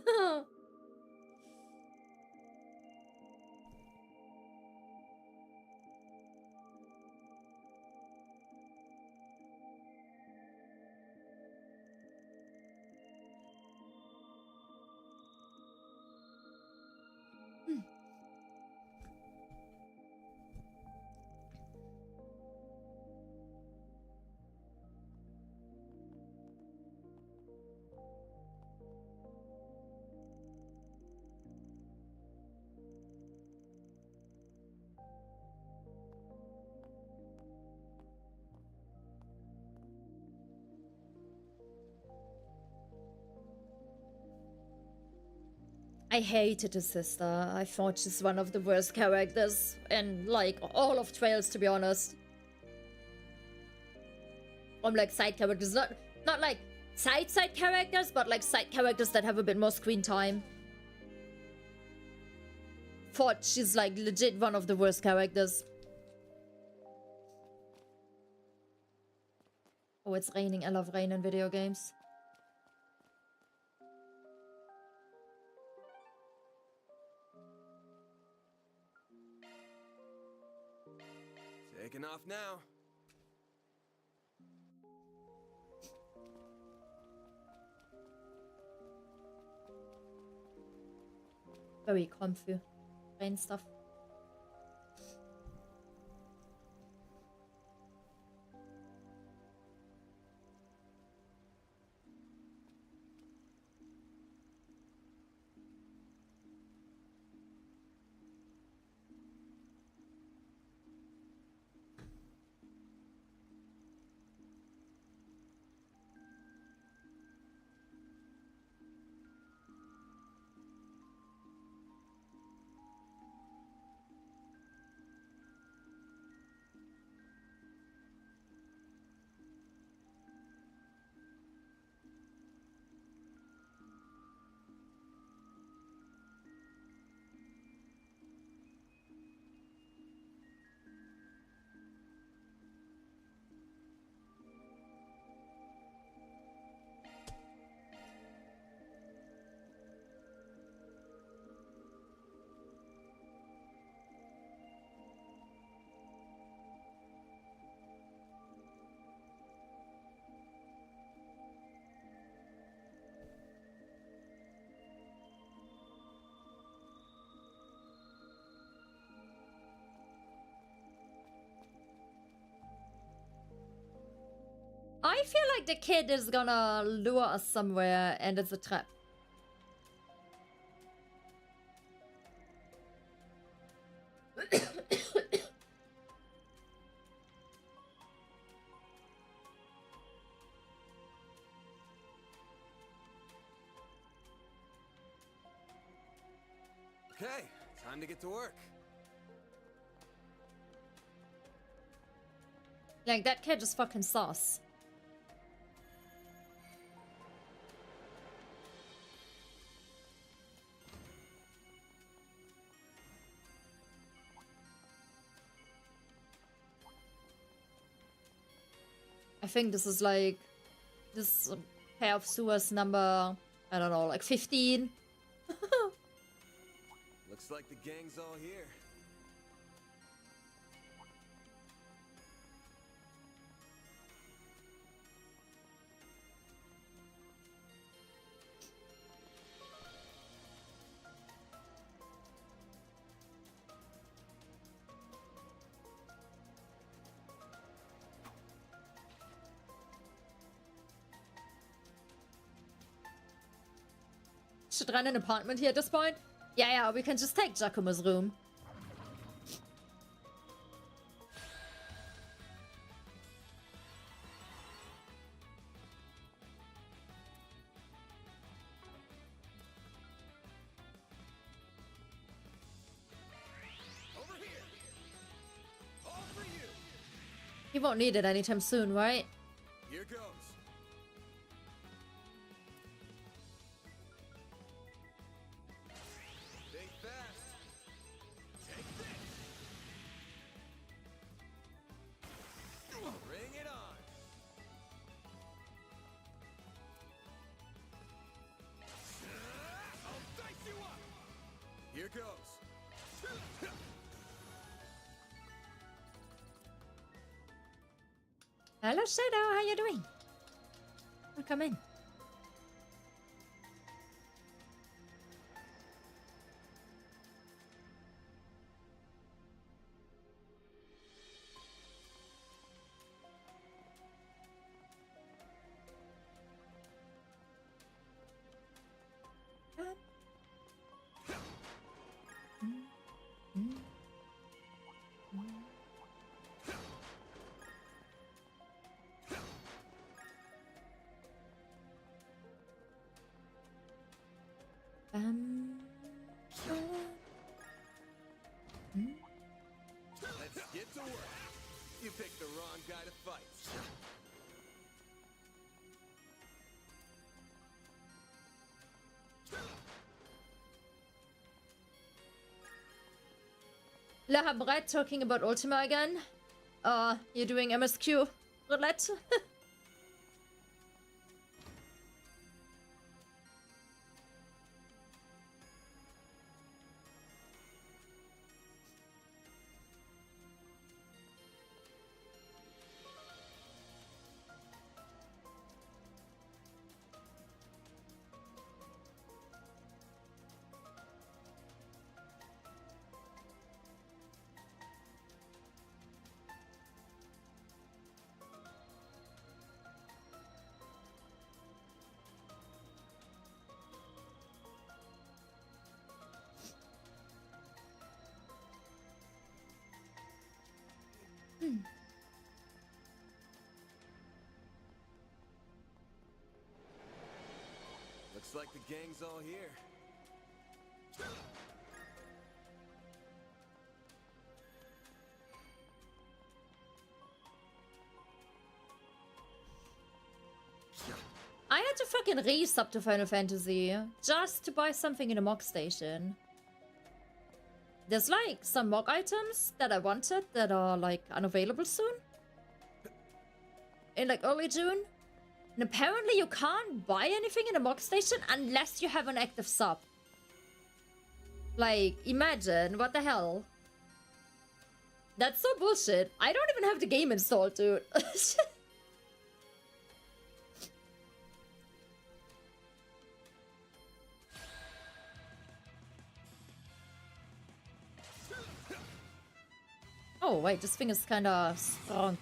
I hated his sister. I thought she's one of the worst characters in, like, all of Trails, to be honest. From, like, side characters. Not like side characters, but, like, side characters that have a bit more screen time. Thought she's, like, legit one of the worst characters. Oh, it's raining. I love rain in video games. Taking off now. Very comfy. Rain stuff. I feel like the kid is gonna lure us somewhere and it's a trap. Okay, time to get to work. Like, that kid is fucking sauce. I think this is like, this pair of sewers number, I don't know, like 15. Looks like the gang's all here. Should run an apartment here at this point? Yeah, we can just take Giacomo's room. Over here. All for you. He won't need it anytime soon, right? Here goes. Here goes. Hello, Shadow. How you doing? Come in. You picked the wrong guy to fight. Lahabret talking about Ultima again. You're doing MSQ roulette. Looks like the gang's all here. I had to fucking re-sub to Final Fantasy just to buy something in a mock station. There's like some mock items that I wanted that are like unavailable soon. In like early June. And apparently you can't buy anything in a mock station unless you have an active sub. Like, imagine, what the hell? That's so bullshit. I don't even have the game installed, dude. Oh, wait, this thing is kinda strong.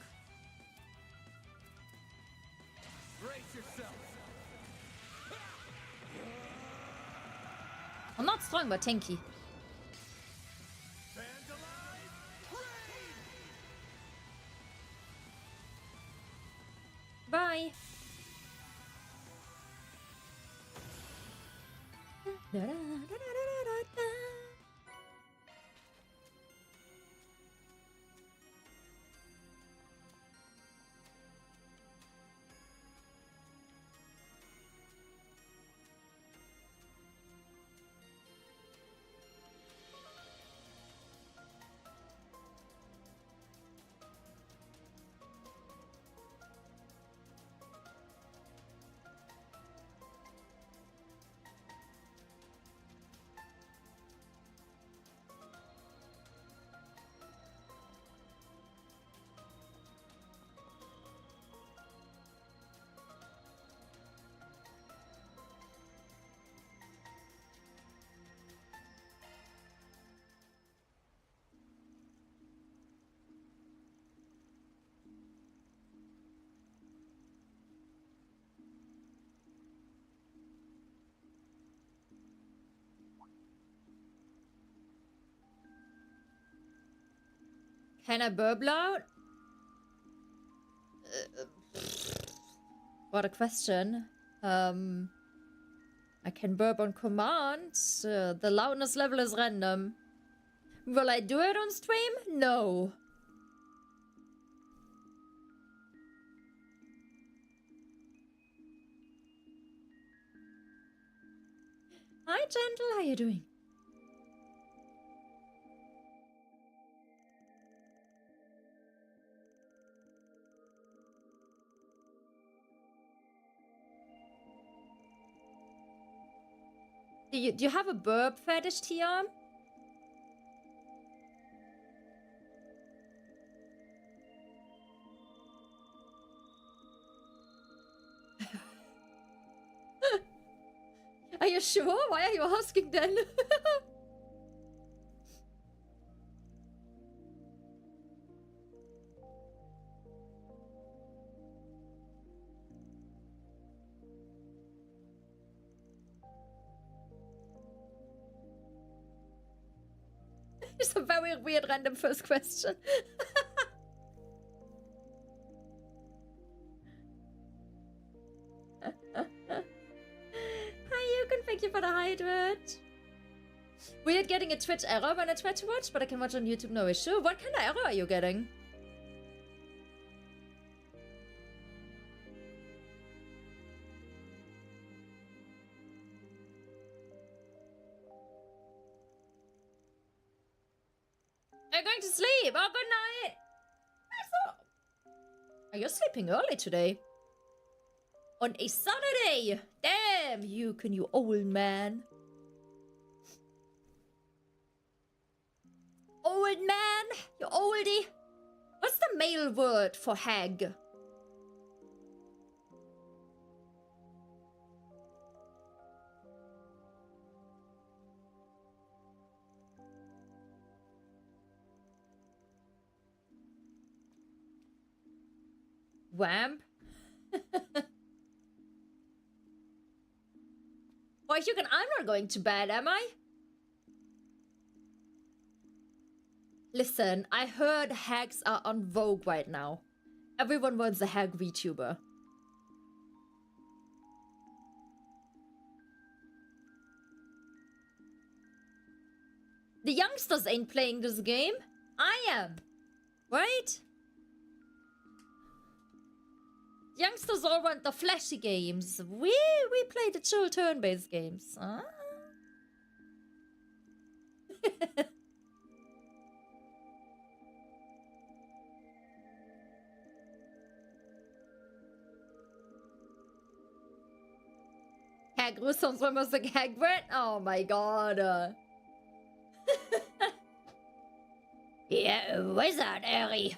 I'm not strong, but tanky. Bye. Can I burp loud? What a question. I can burp on command. The loudness level is random. Will I do it on stream? No. Hi, Gentle. How you doing? Do you have a burp fetish, Tia? Are you sure? Why are you asking then? It's a very weird random first question. Hi, Yukon, thank you for the hydrate. Weird getting a Twitch error when I try to watch, but I can watch on YouTube, no issue. What kind of error are you getting? Are you going to sleep? Oh, good night. Are you sleeping early today? On a Saturday? Damn, you old man. Old man, you oldie. What's the male word for hag? Wamp? Boy, Hugan, I'm not going to bed, am I? Listen, I heard hags are on Vogue right now. Everyone wants a hag VTuber. The youngsters ain't playing this game. I am. Right? Youngsters all want the flashy games. We play the chill turn-based games. Huh? Hag sounds almost like Hagrid. Oh my god. Yeah, wizard, Harry.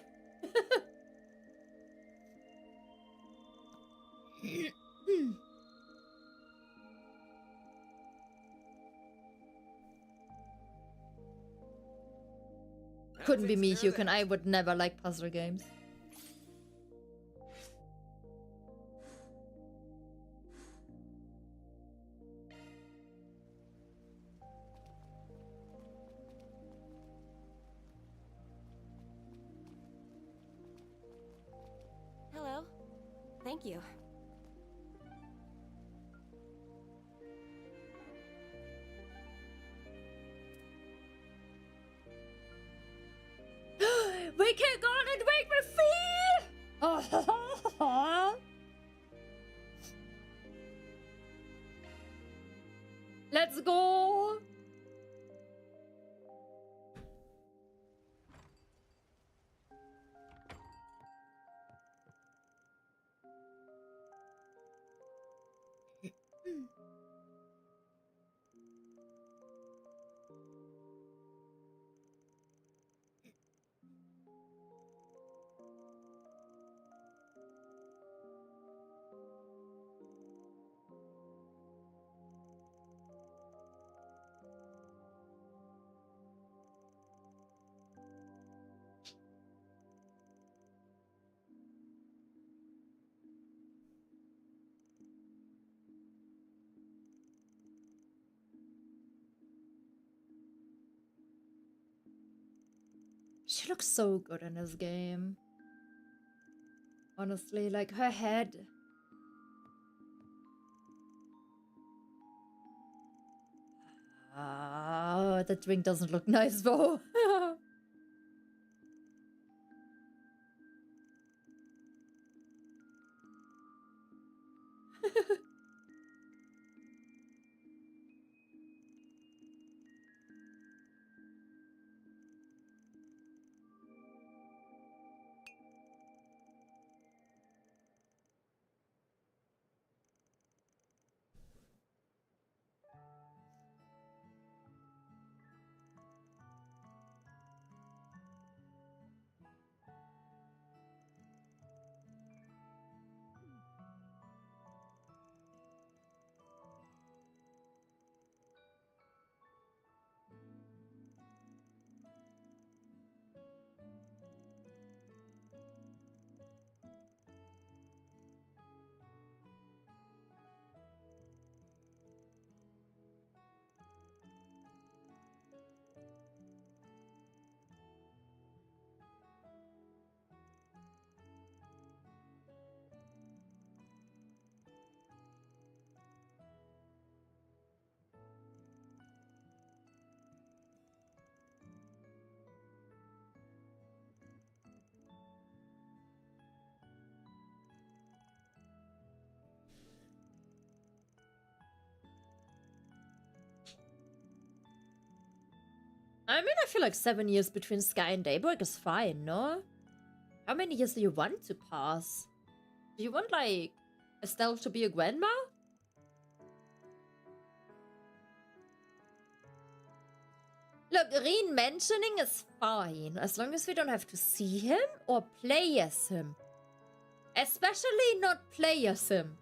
Couldn't be me, Hugan. I would never like puzzle games. Hello. Thank you. We can't go on and wake my feet! Oh. Let's go! She looks so good in this game. Honestly, like her head. Ah, that drink doesn't look nice though. I mean, I feel like 7 years between Sky and Daybreak is fine, no? How many years do you want to pass? Do you want, like, Estelle to be a grandma? Look, Rean mentioning is fine, as long as we don't have to see him or play as him. Especially not play as him.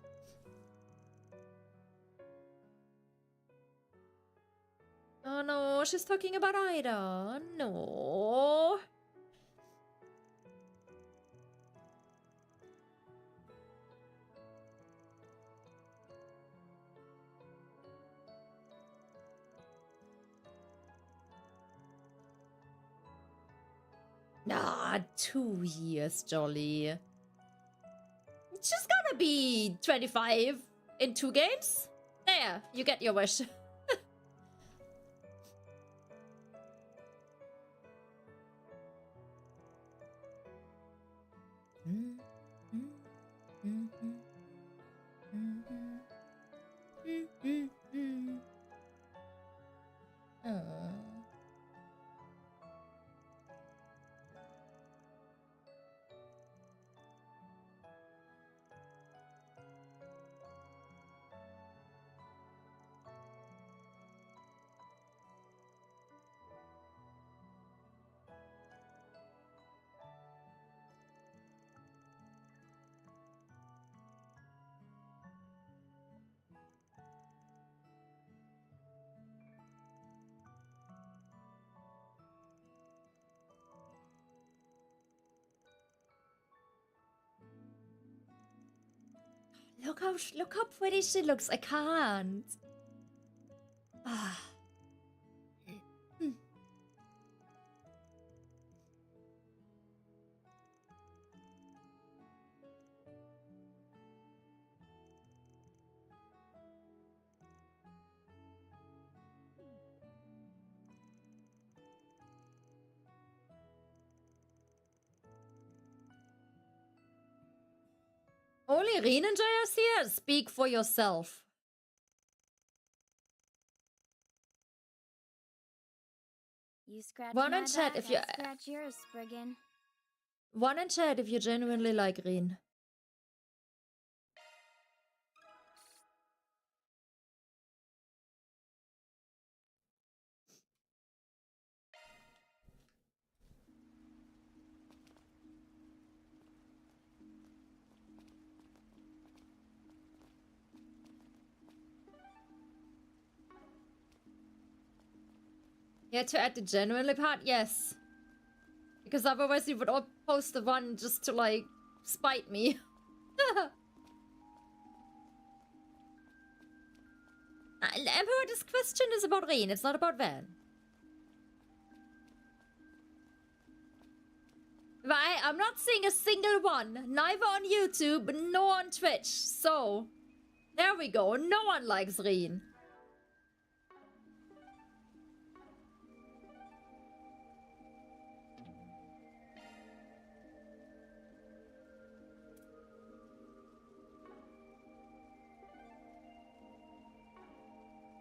Oh no, she's talking about Ida. No. Ah, 2 years, Jolly. She's gonna be 25 in 2 games. There, you get your wish. Look how pretty she looks. I can't. Ah. Only Rean and Jaya is here? Speak for yourself. You scratch One my in chat back, if you- I scratch yours, Spriggan. One in chat if you genuinely like Rean. Yeah, to add the genuinely part, yes. Because otherwise you would all post the one just to, like, spite me. Emperor, this question is about Rean, it's not about Van. Right, I'm not seeing a single one. Neither on YouTube, nor on Twitch. So, there we go. No one likes Rean.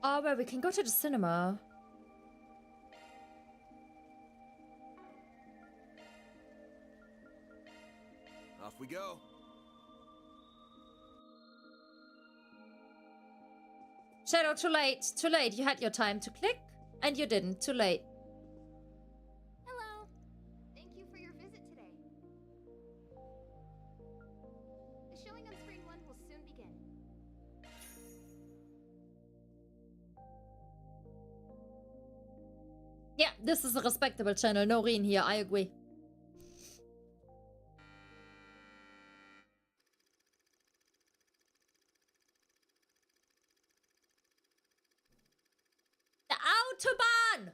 Oh, well, we can go to the cinema. Off we go. Shadow, too late. Too late. You had your time to click, and you didn't. Too late. Hello. Thank you for your visit today. The showing on screen 1 will soon begin. Yeah, this is a respectable channel. No Rean here. I agree. The Autobahn!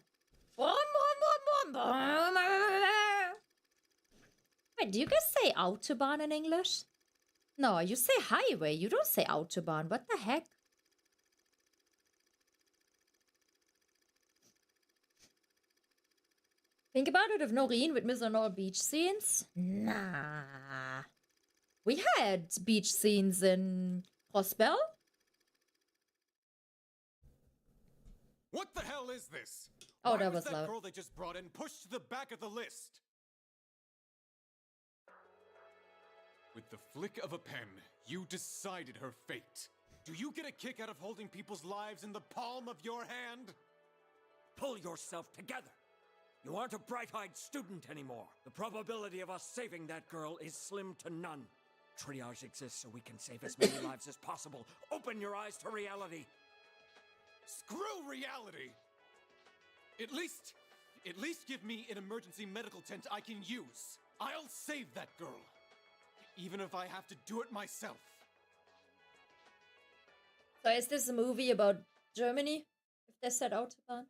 Wait, do you guys say Autobahn in English? No, you say highway. You don't say Autobahn. What the heck? Think about it, if no Rean would miss on all beach scenes. Nah. We had beach scenes in Prospel. What the hell is this? Oh, Why that was was loud. girl they just brought in pushed to the back of the list? With the flick of a pen, you decided her fate. Do you get a kick out of holding people's lives in the palm of your hand? Pull yourself together. You aren't a bright-eyed student anymore. The probability of us saving that girl is slim to none. Triage exists so we can save as many lives as possible. Open your eyes to reality. Screw reality! At least give me an emergency medical tent I can use. I'll save that girl. Even if I have to do it myself. So is this a movie about Germany? If they set out to ban?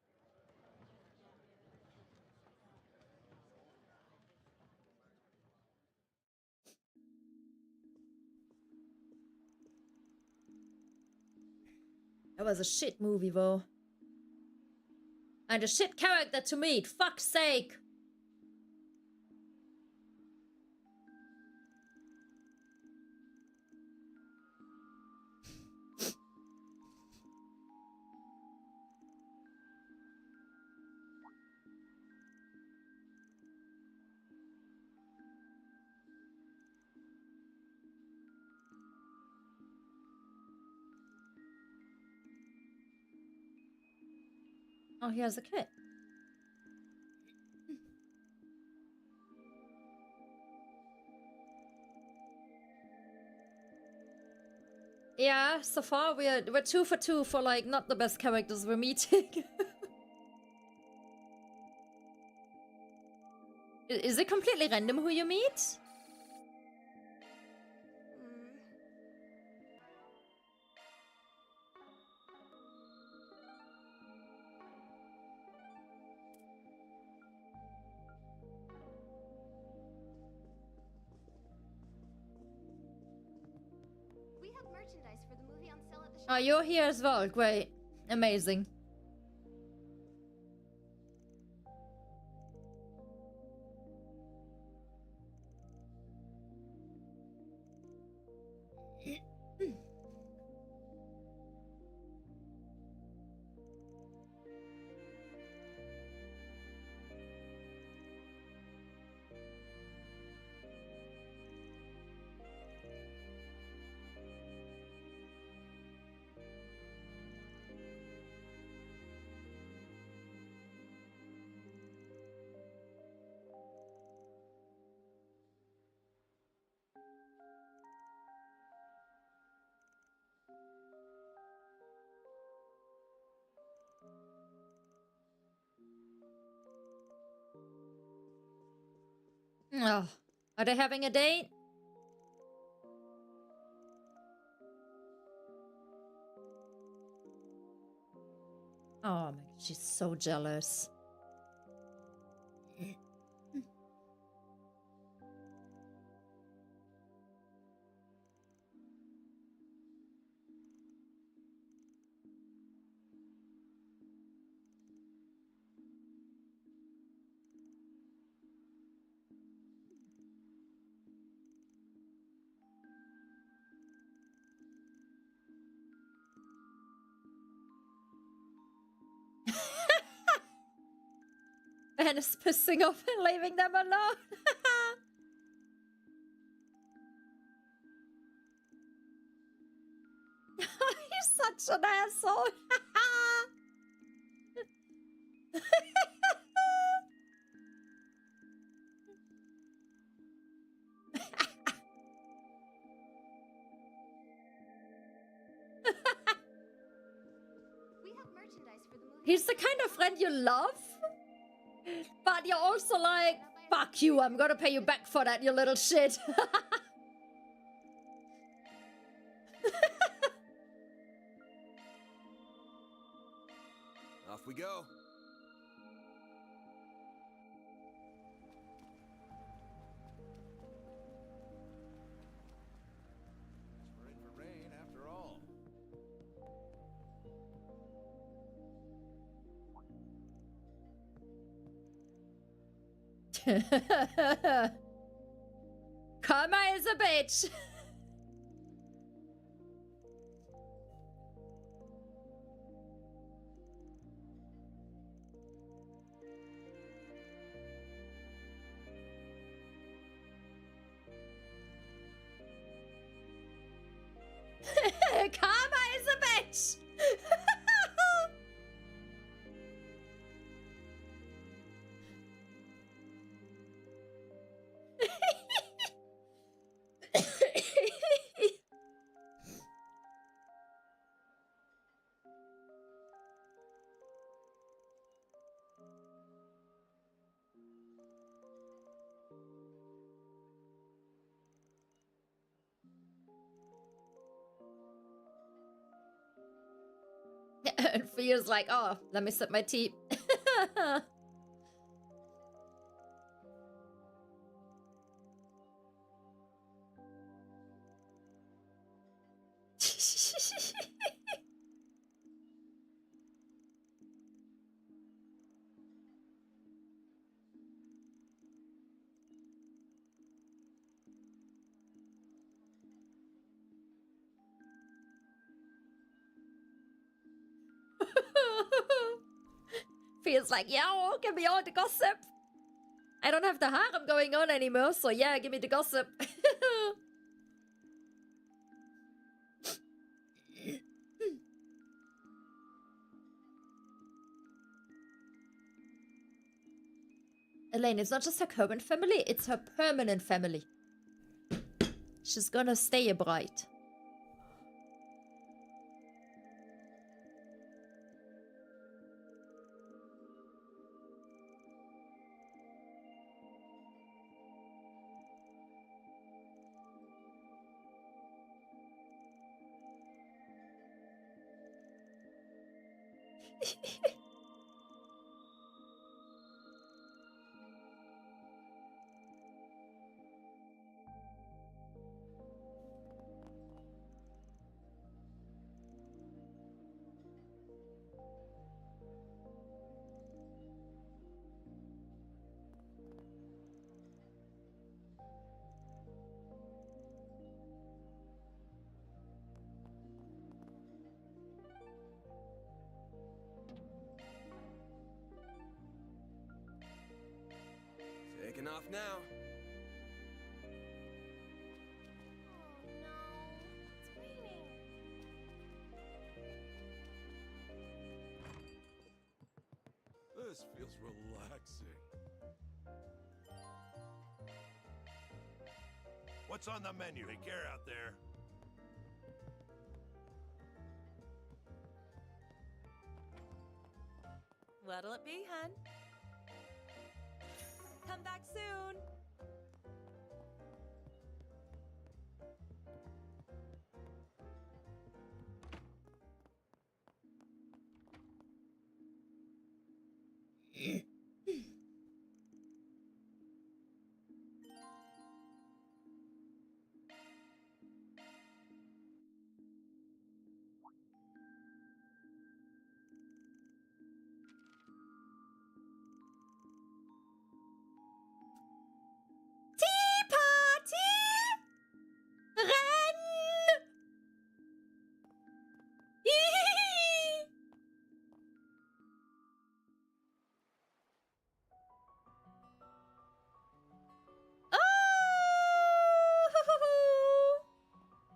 That was a shit movie, though. And a shit character to meet, fuck's sake! Oh, he has a kid. Yeah, so far we're 2 for 2 for like not the best characters we're meeting. Is it completely random who you meet? We have merchandise for the movie on sale at the shop. Oh, you're here as well. Great. Amazing. Oh, are they having a date? Oh my god, she's so jealous. Ben is pissing off and leaving them alone. He's such an asshole. We have merchandise for the movie. He's the kind of friend you love, but you're also like, fuck you, I'm gonna pay you back for that, you little shit. Off we go. We're in for rain after all. Karma is a bitch. And feels like, oh, let me sip my tea. Feels like, yeah, oh, give me all the gossip. I don't have the harem going on anymore, so yeah, give me the gossip. Elaine, it's not just her current family, it's her permanent family. She's gonna stay a bride. Taking off now. This feels relaxing. What's on the menu? Take care out there. What'll it be, hun? Come back soon.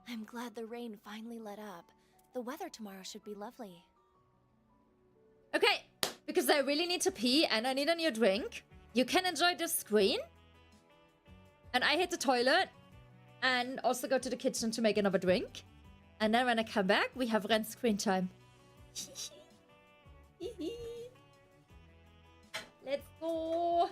I'm glad the rain finally let up. The weather tomorrow should be lovely. Okay, because I really need to pee and I need a new drink. You can enjoy this screen. And I hit the toilet. And also go to the kitchen to make another drink. And then when I come back, we have Ren's screen time. Let's go.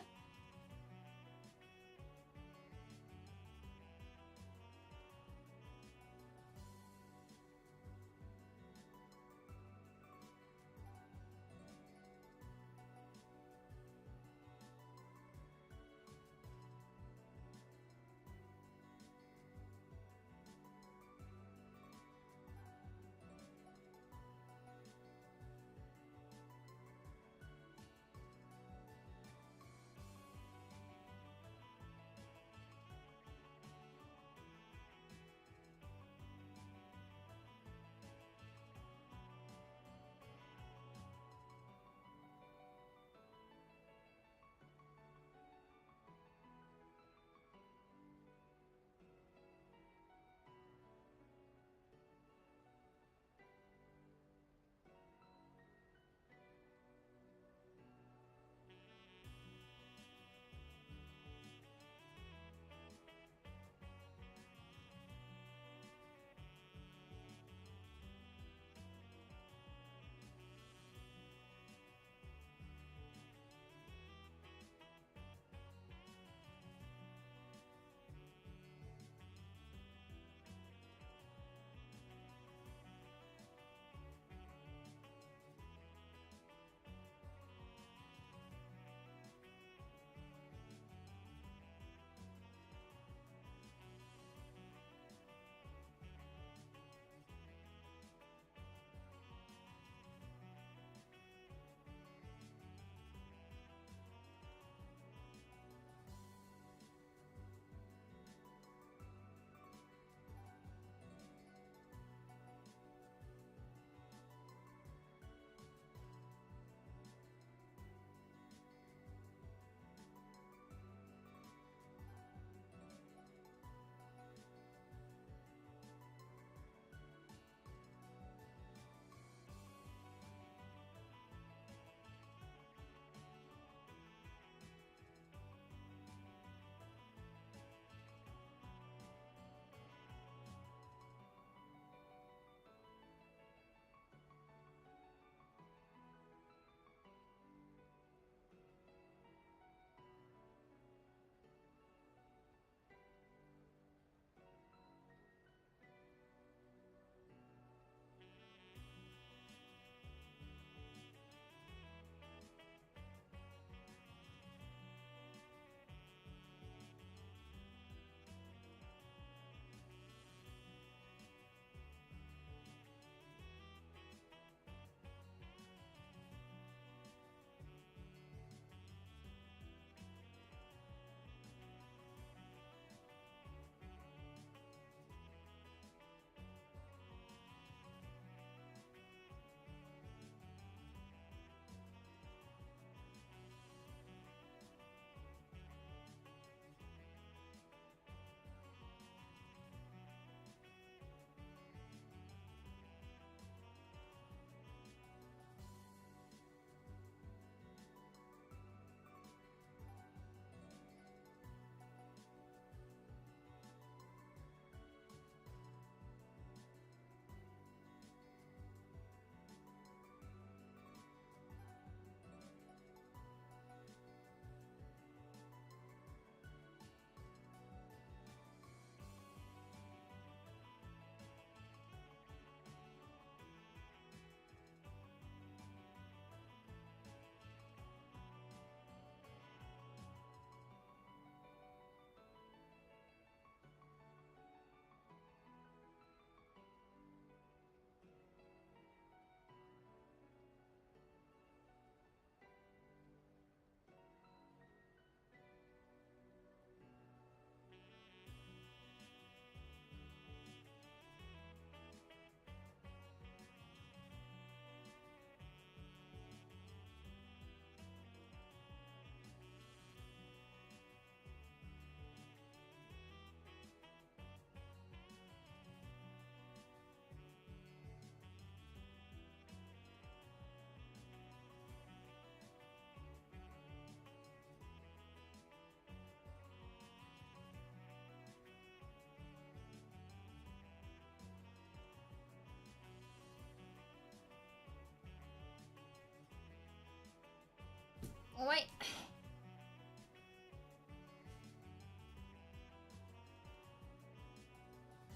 Wait.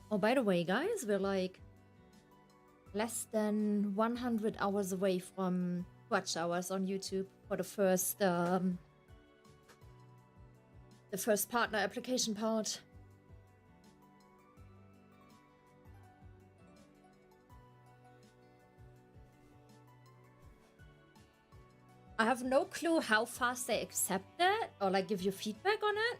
Oh, by the way, guys, we're like less than 100 hours away from watch hours on YouTube for the first partner application part. I have no clue how fast they accept it or like give you feedback on it.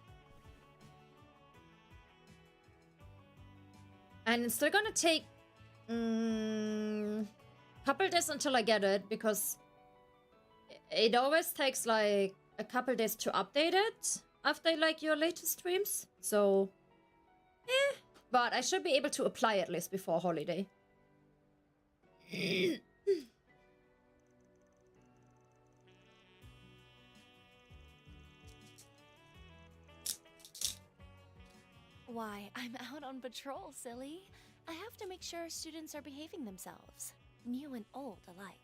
And it's still gonna take couple days until I get it, because it always takes like a couple days to update it after like your latest streams. So, but I should be able to apply at least before holiday. Why, I'm out on patrol, silly. I have to make sure our students are behaving themselves, new and old alike.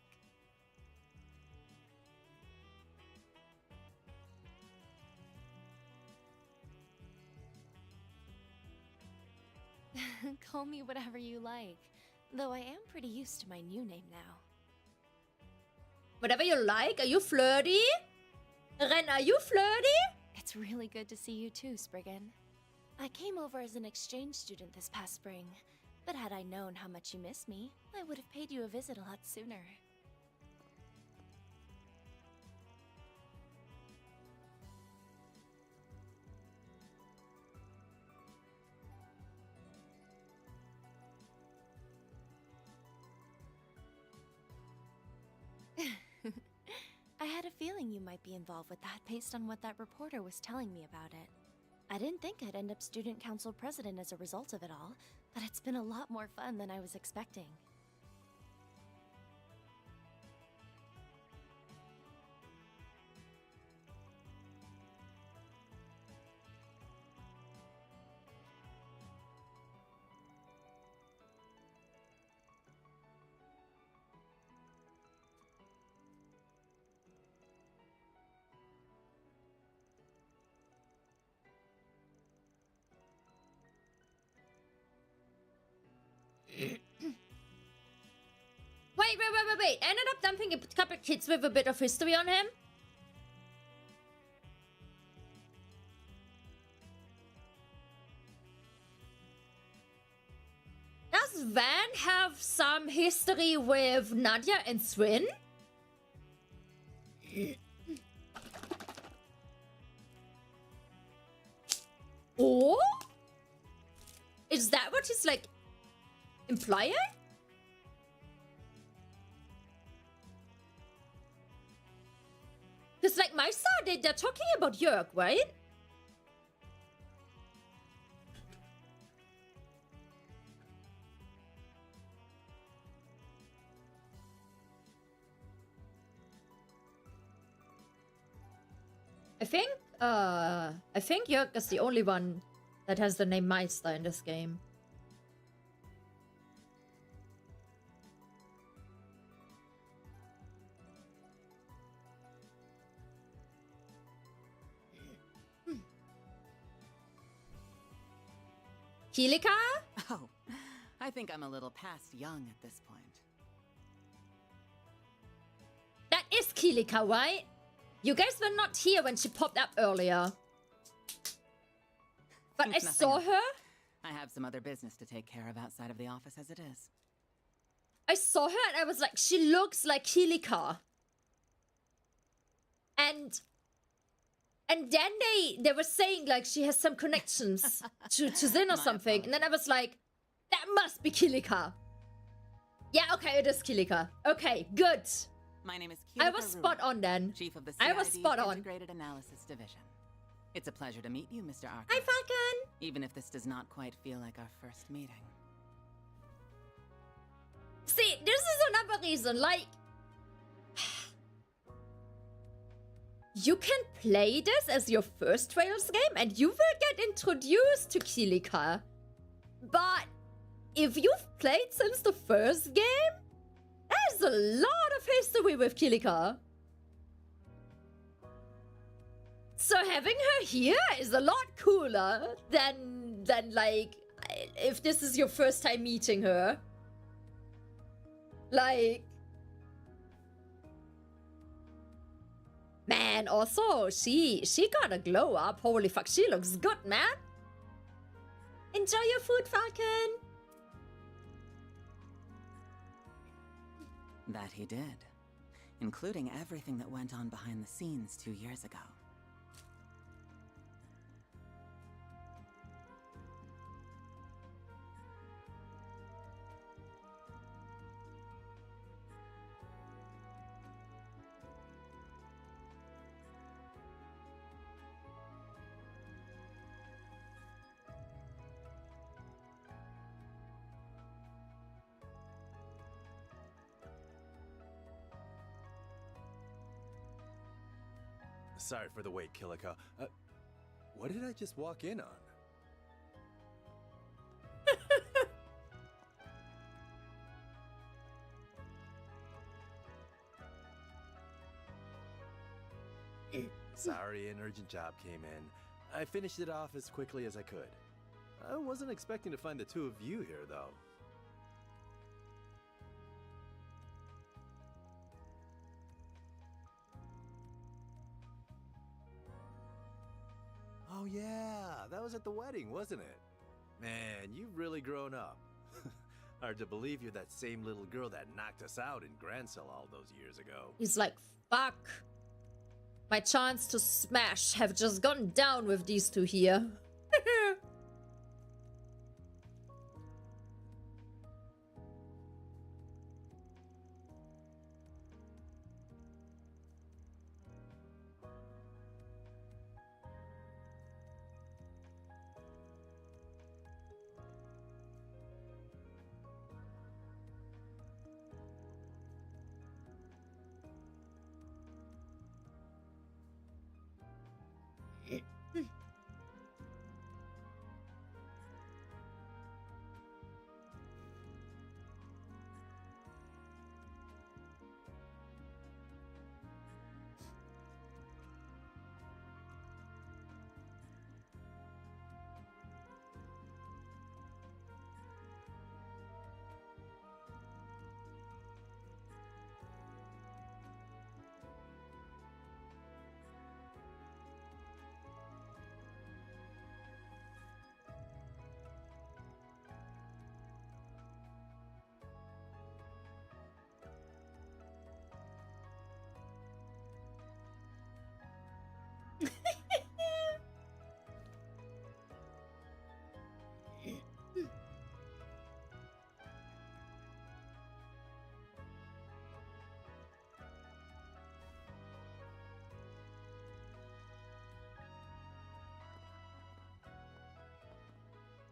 Call me whatever you like, though I am pretty used to my new name now. Whatever you like? Are you flirty? Ren, are you flirty? It's really good to see you too, Spriggan. I came over as an exchange student this past spring, but had I known how much you miss me, I would have paid you a visit a lot sooner. I had a feeling you might be involved with that based on what that reporter was telling me about it. I didn't think I'd end up student council president as a result of it all, but it's been a lot more fun than I was expecting. Wait. Ended up dumping a couple kids with a bit of history on him. Does Van have some history with Nadia and Swin? Oh? Is that what he's like implying? Because, like, my side, they're talking about Jörg, right? I think Jörg is the only one that has the name Meister in this game. 𝐑𝐚𝐯𝐶? Oh, I think I'm a little past young at this point. That is 𝐑𝐚𝐯𝐶, right? You guys were not here when she popped up earlier. But I saw her. I have some other business to take care of outside of the office as it is. I saw her and I was like, she looks like 𝐑𝐚𝐯𝐶. And then they were saying like she has some connections to Zin or something. And then I was like, that must be 𝐑𝐚𝐯𝐶. Yeah, okay, it is 𝐑𝐚𝐯𝐶. Okay, good. My name is I was spot on then. Chief of the I was spot on. Integrated Analysis Division. It's a pleasure to meet you, Mr. Arco. Hi, Falcon. Even if this does not quite feel like our first meeting. See, this is another reason, like... You can play this as your first Trails game and you will get introduced to 𝐑𝐚𝐯𝐶. But if you've played since the first game, there's a lot of history with 𝐑𝐚𝐯𝐶. So having her here is a lot cooler than like if this is your first time meeting her. Like, man, also she got a glow up. Holy fuck, she looks good, man. Enjoy your food, Falcon. That he did, including everything that went on behind the scenes 2 years ago. Sorry for the wait, 𝐤𝐿𝐿. What did I just walk in on? Sorry, an urgent job came in. I finished it off as quickly as I could. I wasn't expecting to find the two of you here, though. Oh yeah, that was at the wedding, wasn't it? Man, you've really grown up. Hard to believe you're that same little girl that knocked us out in Grancel all those years ago. He's like, fuck. My chance to smash have just gone down with these two here.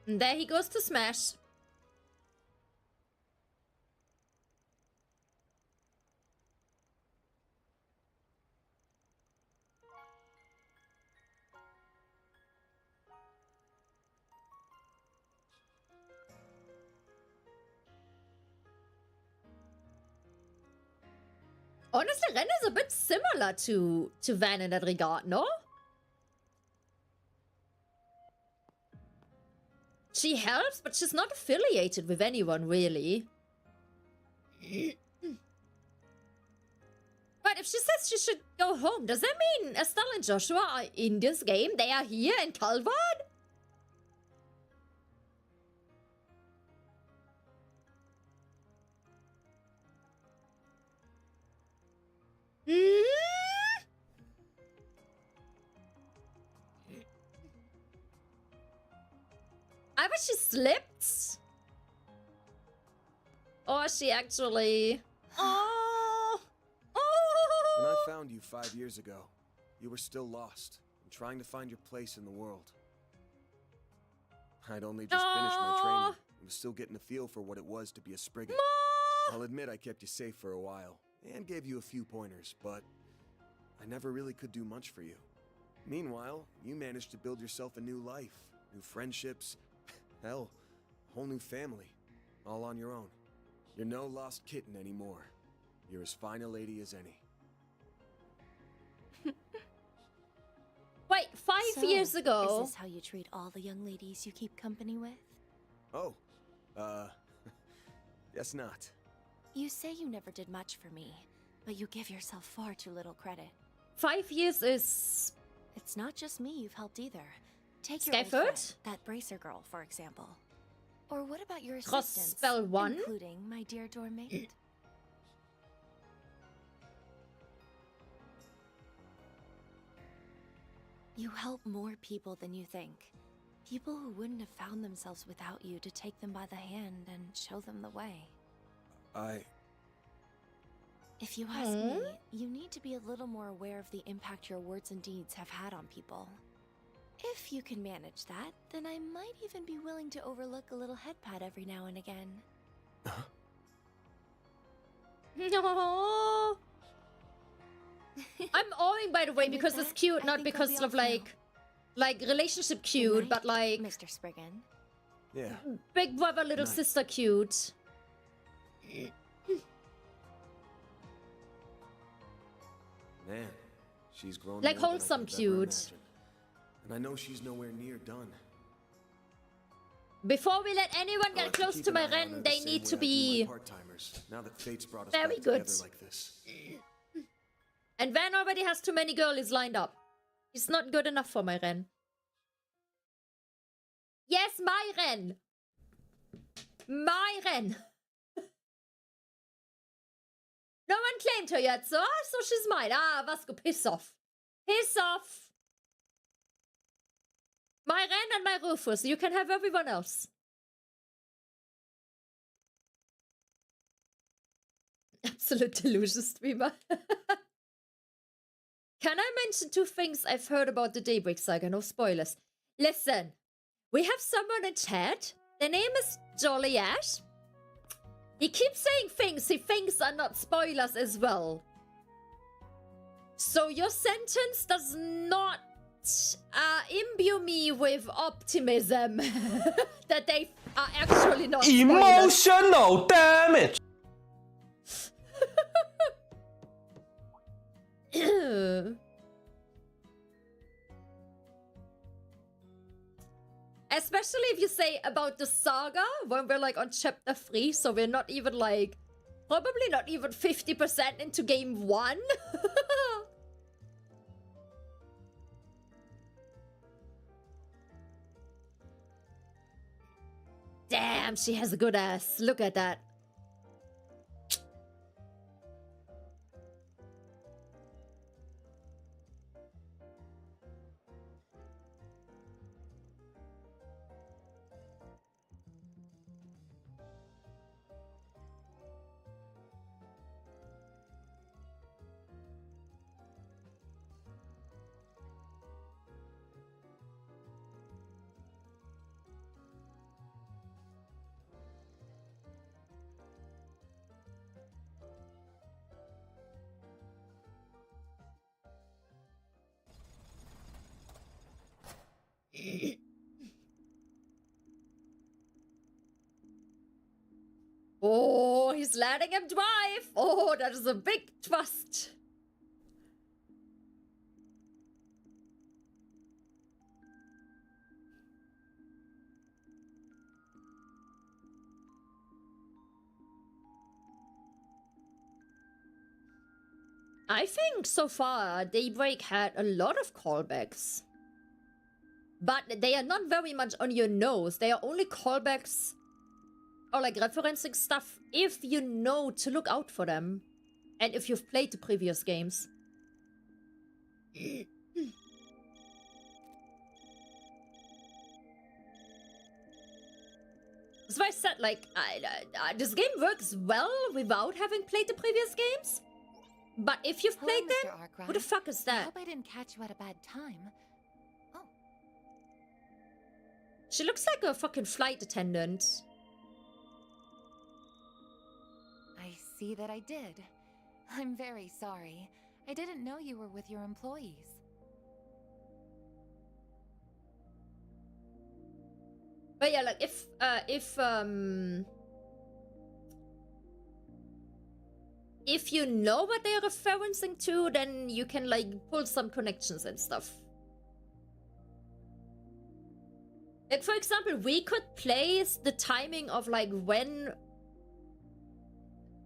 And there he goes to smash. Honestly, Ren is a bit similar to Van in that regard, no? She helps, but she's not affiliated with anyone, really. But if she says she should go home, does that mean Estelle and Joshua are in this game? They are here in Calvard? I bet she slipped. Or she actually... Oh! Oh! When I found you 5 years ago, you were still lost and trying to find your place in the world. I'd only just finished my training and was still getting a feel for what it was to be a Spriggan. I'll admit I kept you safe for a while and gave you a few pointers, but I never really could do much for you. Meanwhile, you managed to build yourself a new life, new friendships, hell, a whole new family, all on your own. You're no lost kitten anymore. You're as fine a lady as any. 5 years ago. Is this how you treat all the young ladies you keep company with? Oh, guess not. You say you never did much for me, but you give yourself far too little credit. 5 years is... It's not just me you've helped either. Take your old Skyfoot? friend, that bracer girl, for example. Or what about your Cross assistants, spell 1? including my dear doormate? You help more people than you think. People who wouldn't have found themselves without you to take them by the hand and show them the way. If you ask me, you need to be a little more aware of the impact your words and deeds have had on people. If you can manage that, then I might even be willing to overlook a little head pat every now and again. No. I'm owing, by the way, because it's cute, not because of like relationship cute, but like Mr. Spriggan. Yeah. Big brother, little sister cute. Man, she's grown Like more than I wholesome could've ever cute. imagined. And I know she's nowhere near done. Before we let anyone get close to my Ren, they need to be Now that fate's brought us very back good. together like this. And Van already has too many girlies lined up. He's not good enough for my Ren. Yes, my Ren. My Ren. No one claimed her yet, so she's mine. Ah, Vasco, piss off. Piss off. My Ren and my Rufus. You can have everyone else. Absolute delusion streamer. Can I mention 2 things I've heard about the Daybreak saga? No spoilers. Listen, we have someone in chat. Their name is Joliet. He keeps saying things he thinks are not spoilers as well. So your sentence does not imbue me with optimism that they are actually not spoilers. Emotional damage. Especially if you say about the saga when we're like on chapter 3, so we're not even like probably not even 50% into game 1. Damn, she has a good ass. Look at that. Oh, he's letting him drive. Oh, that is a big trust. I think so far Daybreak had a lot of callbacks. But they are not very much on your nose. They are only callbacks or like referencing stuff if you know to look out for them. And if you've played the previous games. So I said, like, this game works well without having played the previous games. But if you've played them, who the fuck is that? I hope I didn't catch you at a bad time. She looks like a fucking flight attendant. I see that I did. I'm very sorry. I didn't know you were with your employees. But yeah, like if you know what they're referencing to, then you can like pull some connections and stuff. Like, for example, we could place the timing of, like, when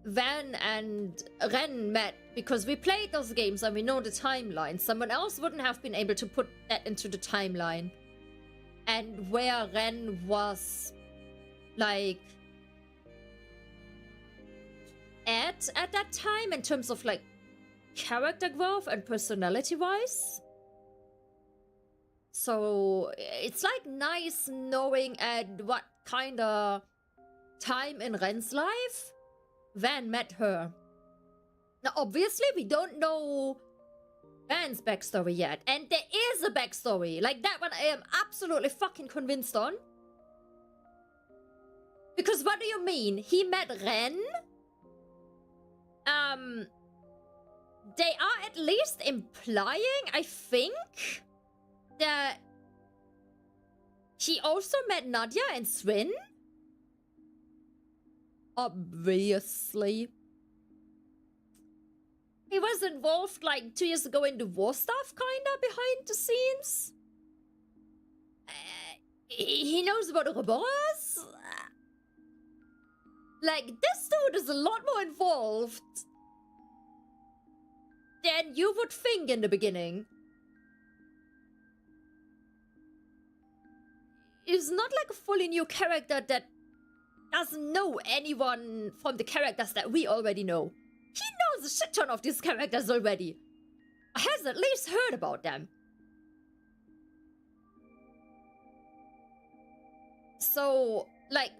Van and Ren met, because we played those games and we know the timeline. Someone else wouldn't have been able to put that into the timeline. And where Ren was, like, at that time in terms of, like, character growth and personality-wise. So it's, like, nice knowing at what kind of time in Ren's life Van met her. Now, obviously, we don't know Van's backstory yet. And there is a backstory. Like, that one I am absolutely fucking convinced on. Because what do you mean? He met Ren? They are at least implying, I think, that he also met Nadia and Swin? Obviously. He was involved like 2 years ago in the war stuff, kinda, behind the scenes. He knows about Ouroboros. Like, this dude is a lot more involved than you would think in the beginning. He's not like a fully new character that doesn't know anyone from the characters that we already know. He knows a shit ton of these characters already. Has at least heard about them. So, like,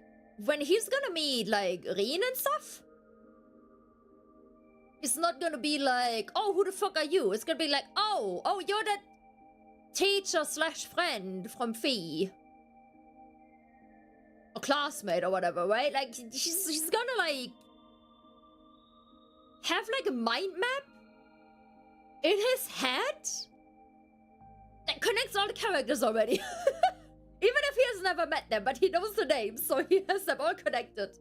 when he's gonna meet, like, Rean and stuff, it's not gonna be like, oh, who the fuck are you? It's gonna be like, oh, you're that teacher/friend from Fee. Or classmate or whatever, right? Like, she's gonna, like, have, like, a mind map in his head that connects all the characters already. Even if he has never met them, but he knows the names, so he has them all connected.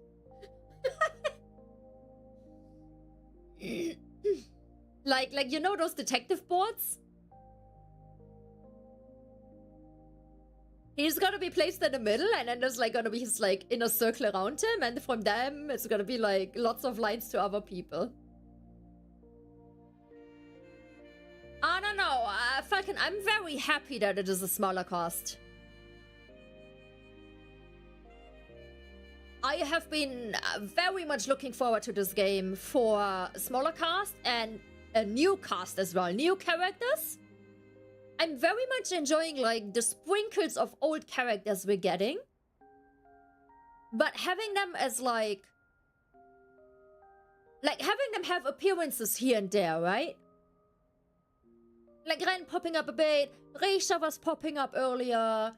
like, you know those detective boards? He's gonna be placed in the middle, and then there's, like, gonna be his, like, inner circle around him, and from them, it's gonna be, like, lots of lines to other people. I don't know, Falcon, I'm very happy that it is a smaller cast. I have been very much looking forward to this game for a smaller cast and a new cast as well, new characters. I'm very much enjoying, like, the sprinkles of old characters we're getting. But having them as, like, having them have appearances here and there, right? Like, Ren popping up a bit, Reisha was popping up earlier.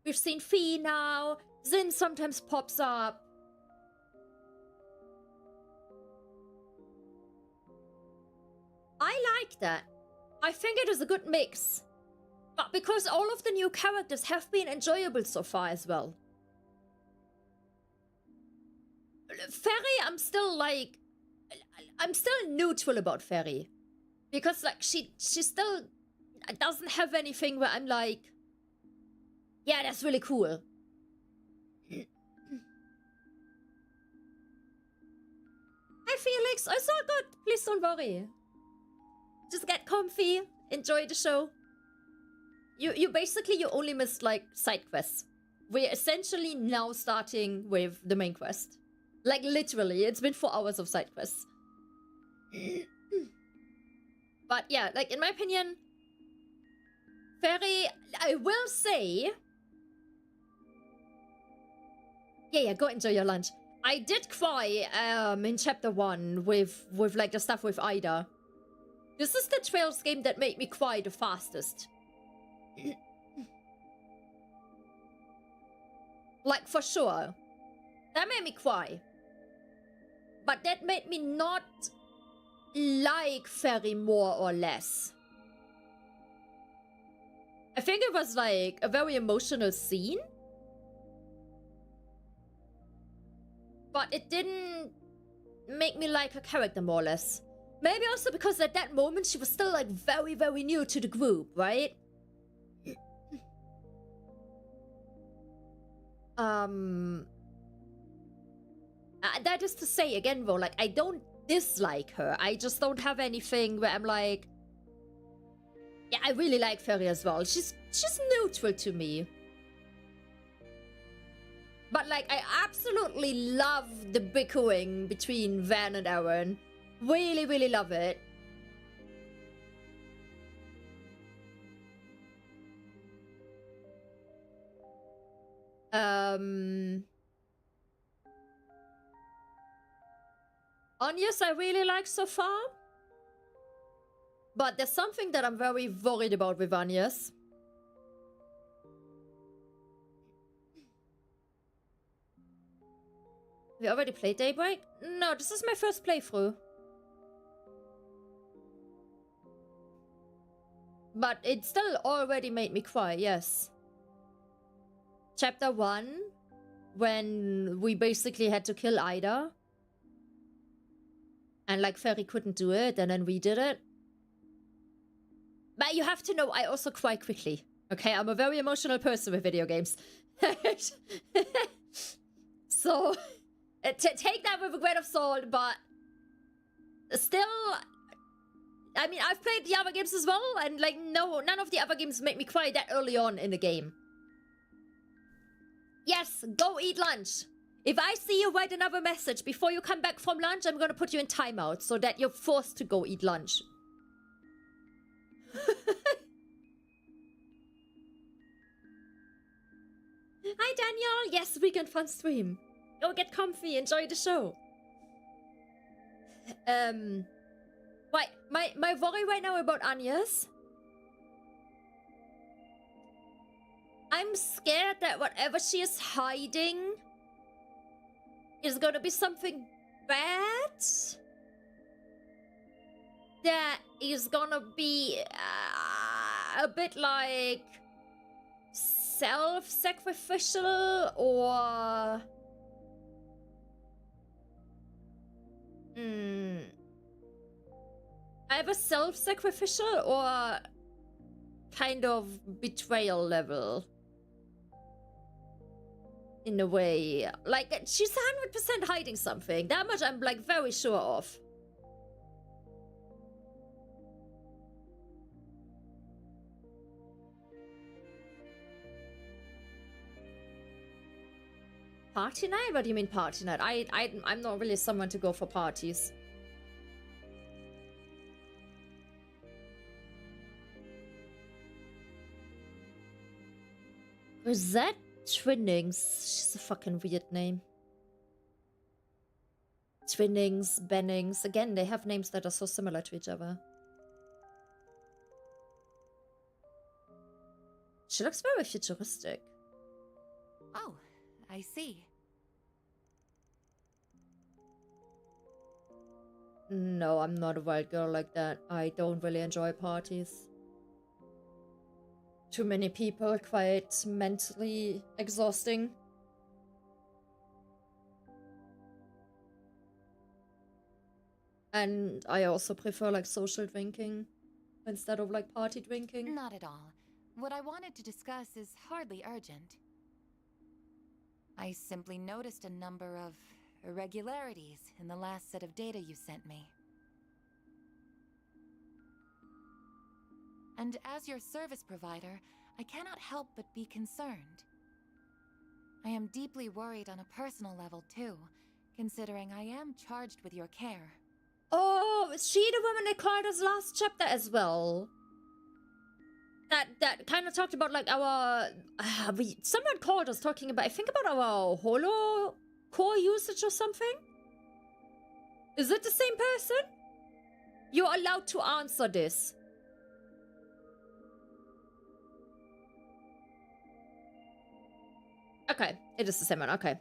We've seen Fee now. Zin sometimes pops up. I like that. I think it is a good mix. But because all of the new characters have been enjoyable so far as well. Fairy, I'm still neutral about Fairy. Because, like, she still doesn't have anything where I'm like, yeah, that's really cool. Hi, Felix. It's all good. Please don't worry. Just get comfy. Enjoy the show. You basically, you only missed, like, side quests. We're essentially now starting with the main quest. Like, literally, it's been 4 hours of side quests. But yeah, like, in my opinion, Fairy, I will say... Yeah, go enjoy your lunch. I did cry in chapter 1 with like, the stuff with Ida. This is the Trails game that made me cry the fastest. Like, for sure. That made me cry. But that made me not like Fairy more or less. I think it was, like, a very emotional scene. But it didn't make me like her character more or less. Maybe also because at that moment she was still, like, very, very new to the group, right? That is to say, again, though, like, I don't dislike her. I just don't have anything where I'm like, yeah, I really like Ferry as well. She's neutral to me. But, like, I absolutely love the bickering between Van and Aaron. Really, really love it. Anya's I really like so far. But there's something that I'm very worried about with Anya's. We already played Daybreak? No, this is my first playthrough. But it still already made me cry, yes. Chapter 1, when we basically had to kill Ida. And like Ferry couldn't do it, and then we did it. But you have to know, I also cry quickly. Okay, I'm a very emotional person with video games. So, take that with a grain of salt, but still, I mean, I've played the other games as well, and like, no, none of the other games make me cry that early on in the game. Yes, go eat lunch. If I see you write another message before you come back from lunch, I'm gonna put you in timeout so that you're forced to go eat lunch. Hi, Daniel. Yes, weekend fun stream. Go get comfy, enjoy the show. Right, my worry right now about Anya's. I'm scared that whatever she is hiding is gonna be something bad. That is gonna be a bit like self-sacrificial or either self-sacrificial or kind of betrayal level. In a way. Like, she's 100% hiding something. That much I'm, like, very sure of. Party night? What do you mean party night? I'm not really someone to go for parties. Rosette Twinnings. She's a fucking weird name. Twinnings, Bennings. Again, they have names that are so similar to each other. She looks very futuristic. Oh, I see. No, I'm not a wild girl like that. I don't really enjoy parties. Too many people, quite mentally exhausting. And I also prefer like social drinking instead of like party drinking. Not at all. What I wanted to discuss is hardly urgent. I simply noticed a number of irregularities in the last set of data you sent me. And as your service provider, I cannot help but be concerned. I am deeply worried on a personal level too, considering I am charged with your care. Oh, is she the woman they called us last chapter as well? That kind of talked about like our... someone called us talking about, I think about our holo core usage or something? Is it the same person? You're allowed to answer this. Okay, it is the same one, okay.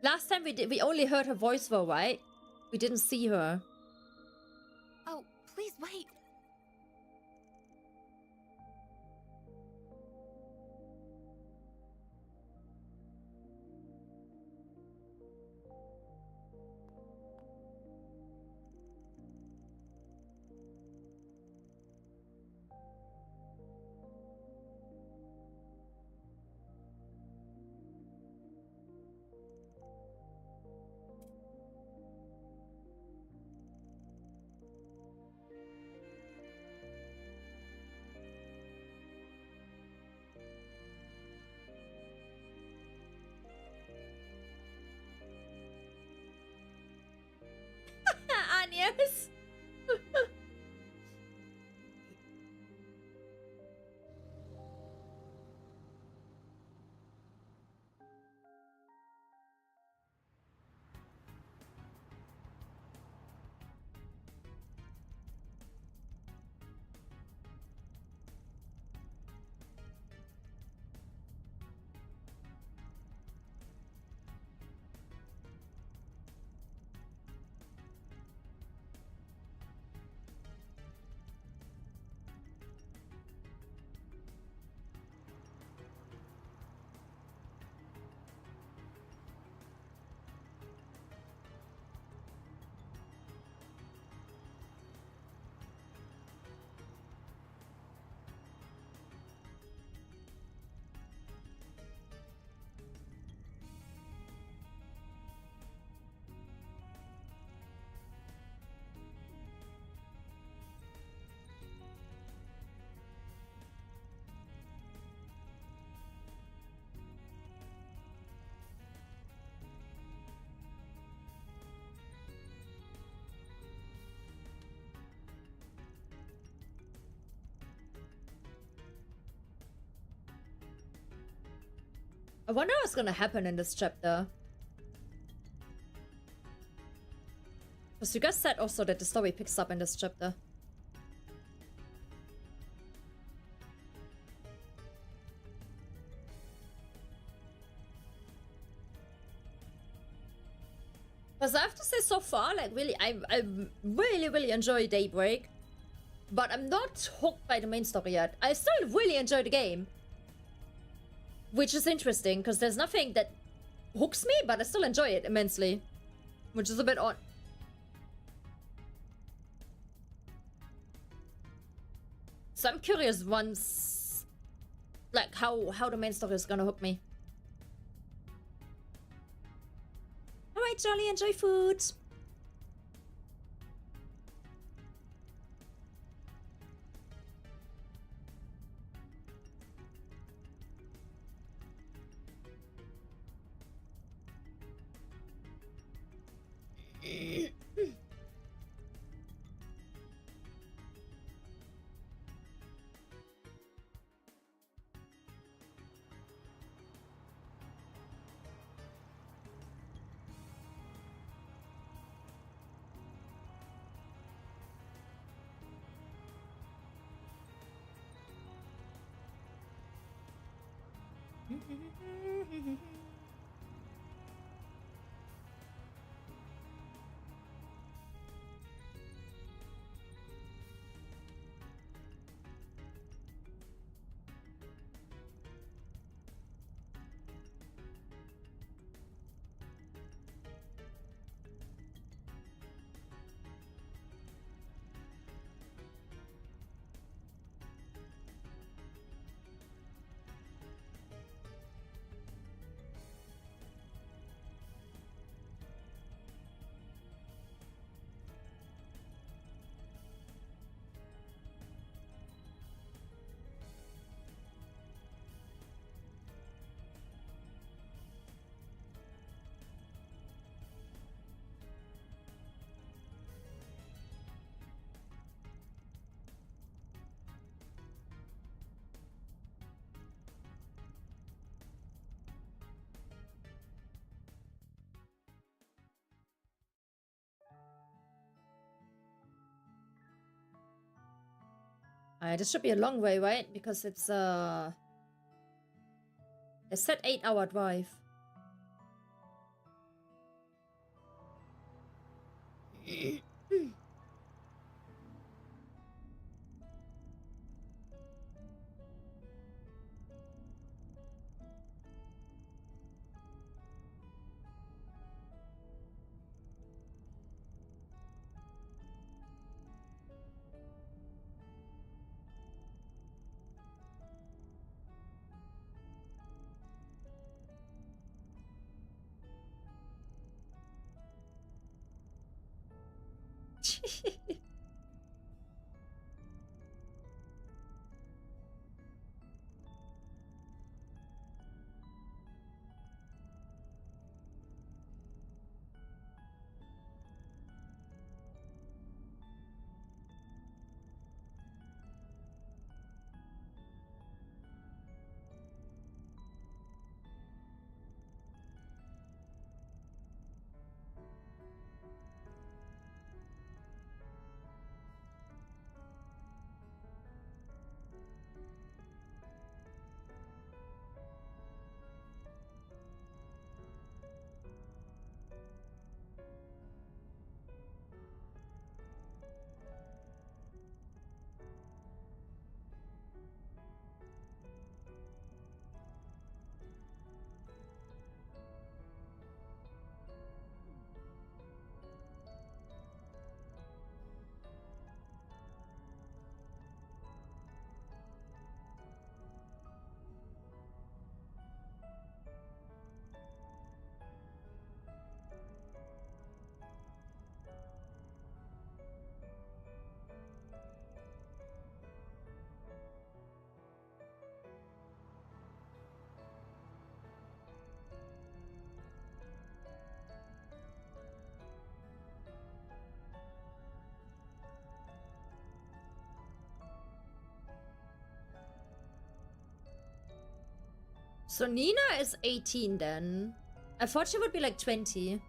Last time we only heard her voice though, right? We didn't see her. Oh, please wait. I wonder what's gonna happen in this chapter. Because you guys said also that the story picks up in this chapter. Because I have to say, so far, like, really, I really enjoy Daybreak. But I'm not hooked by the main story yet. I still really enjoy the game. Which is interesting, because there's nothing that hooks me, but I still enjoy it immensely. Which is a bit odd. So I'm curious once, like, how the main story is gonna hook me. Alright, Jolly, enjoy food. This should be a long way, right? Because it's a set 8-hour drive. So Nina is 18 then. I thought she would be like 20.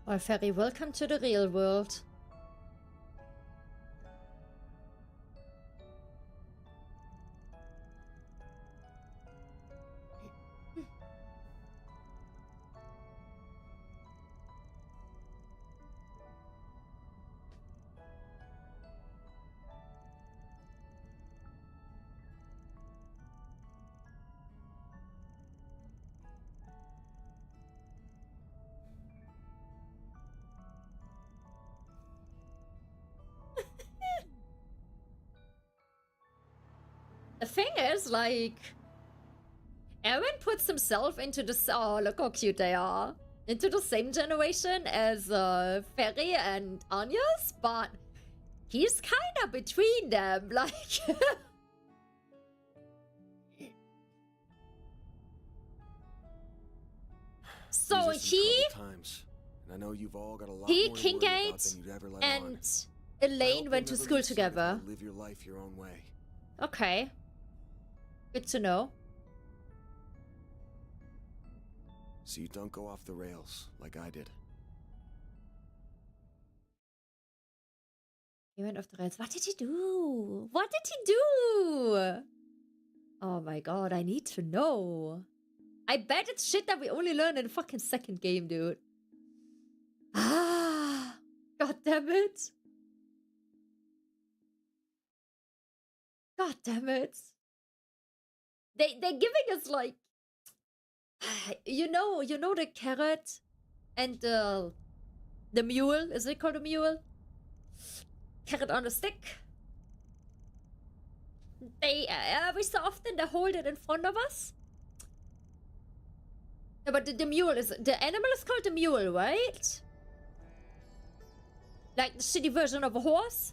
Well, Ferry, welcome to the real world. The thing is, like, Aaron puts himself into this. Oh, look how cute they are. Into the same generation as Ferry and Anya's, but he's kind of between them. Like, so he, times, and I know you've all got a lot he, more to worry about 𝐤𝐿𝐴, than you'd ever let and on. Elaine went to school together. Live your life your own way. Okay. Good to know. So you don't go off the rails like I did. He went off the rails. What did he do? What did he do? Oh my god, I need to know. I bet it's shit that we only learn in the fucking second game, dude. Ah, god damn it. God damn it. They're giving us like, you know the carrot and the mule. Is it called a mule? Carrot on a stick. They every so often they hold it in front of us. No, but the mule is the animal is called the mule, right? Like the shitty version of a horse.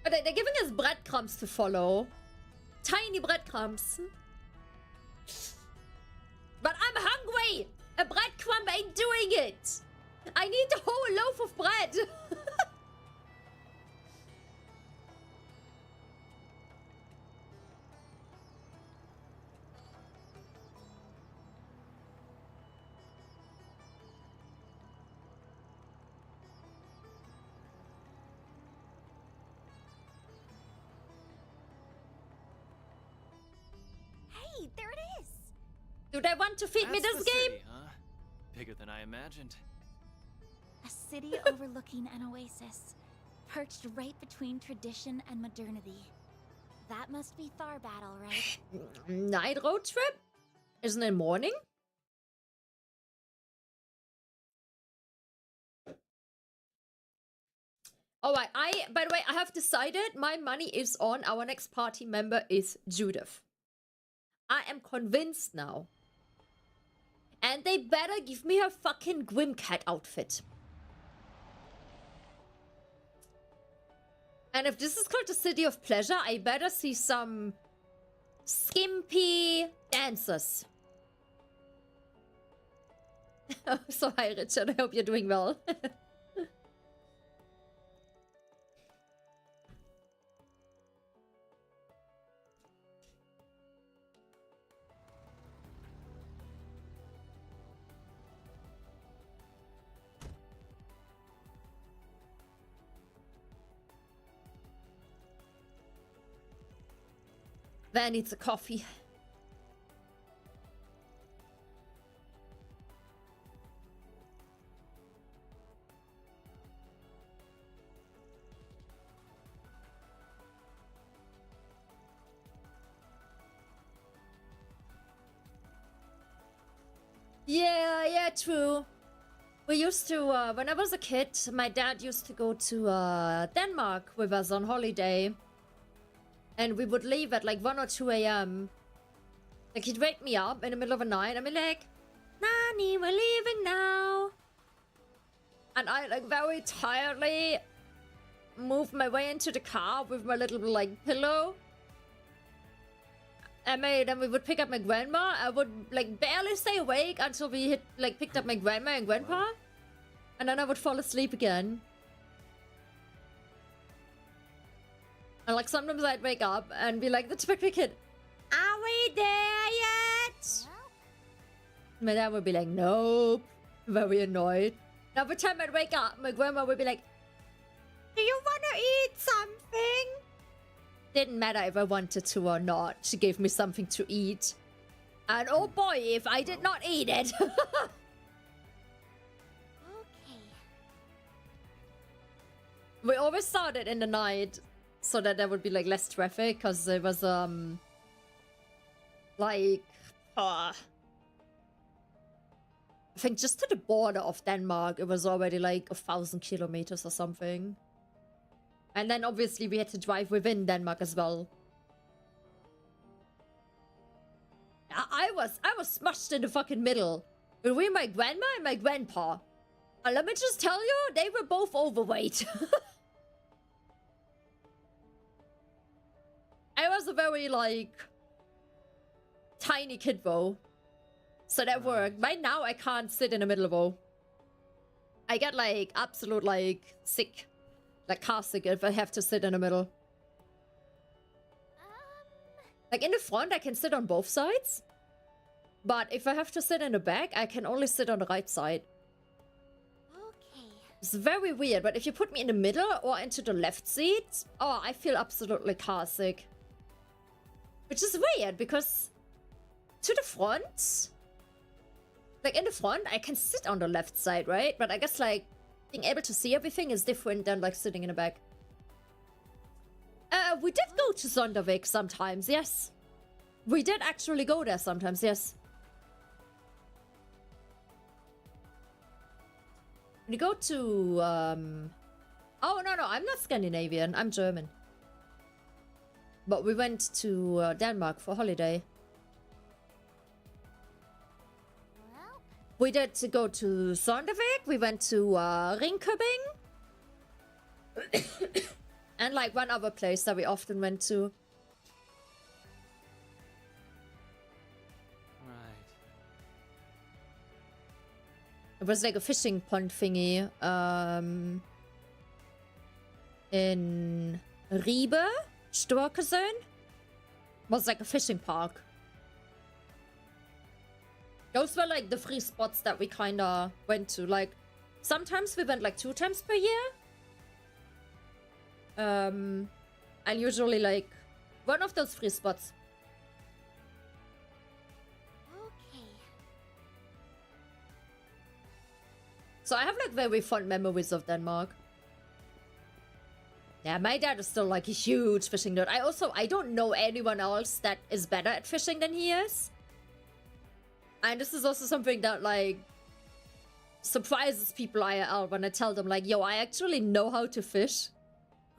But they're giving us breadcrumbs to follow. Tiny breadcrumbs. But I'm hungry! A breadcrumb ain't doing it! I need the whole loaf of bread! Hey, there it is! Do they want to feed me That's this the game? city, huh? Bigger than I imagined. A city overlooking an oasis, perched right between tradition and modernity. That must be Thar Battle, right? Night road trip? Isn't it morning? Alright, by the way, I have decided my money is on our next party member is Judith. I am convinced now. And they better give me her fucking 𝐥𝐻𝐻𝐿 outfit. And if this is called the City of Pleasure, I better see some skimpy dancers. So hi Richard, I hope you're doing well. Van needs a coffee. Yeah, true. We used to, when I was a kid, my dad used to go to Denmark with us on holiday. And we would leave at like 1 or 2 a.m. Like, he'd wake me up in the middle of the night and be like, Nani, we're leaving now. And I, like, very tiredly moved my way into the car with my little, like, pillow. And then we would pick up my grandma. I would, like, barely stay awake until we picked up my grandma and grandpa. And then I would fall asleep again. And like sometimes I'd wake up and be like the typical kid, are we there yet? My dad would be like, nope. Very annoyed. And every time I'd wake up, my grandma would be like, do you want to eat something? Didn't matter if I wanted to or not. She gave me something to eat. And oh boy, if I did not eat it. We always started in the night. So that there would be like less traffic, because it was I think just to the border of Denmark, it was already like 1,000 kilometers or something. And then obviously we had to drive within Denmark as well. I was smushed in the fucking middle between my grandma and my grandpa. And let me just tell you, they were both overweight. I was a very, like, tiny kid, though. So that worked. Right now, I can't sit in the middle, though. I get, like, absolute, like, sick. Like, car sick if I have to sit in the middle. Like, in the front, I can sit on both sides. But if I have to sit in the back, I can only sit on the right side. Okay. It's very weird, but if you put me in the middle or into the left seat, oh, I feel absolutely car sick. Which is weird, because to the front, like in the front, I can sit on the left side, right? But I guess, like, being able to see everything is different than, like, sitting in the back. We did go to 𝐸𝐸 sometimes, yes. We did actually go there sometimes, yes. When you go to, oh, no, I'm not Scandinavian. I'm German. But we went to Denmark for holiday. We did to go to 𝐸𝐸. We went to Ringkøbing. And like one other place that we often went to. Right. It was like a fishing pond thingy. In Riebe, 𝐥𝐻𝐿. Was like a fishing park. Those were like the 3 spots that we kind of went to. Like, sometimes we went like 2 times per year. And usually like one of those 3 spots. Okay. So I have like very fond memories of Denmark. Yeah, my dad is still like a huge fishing nerd. I don't know anyone else that is better at fishing than he is. And this is also something that like surprises people IRL when I tell them like, yo, I actually know how to fish.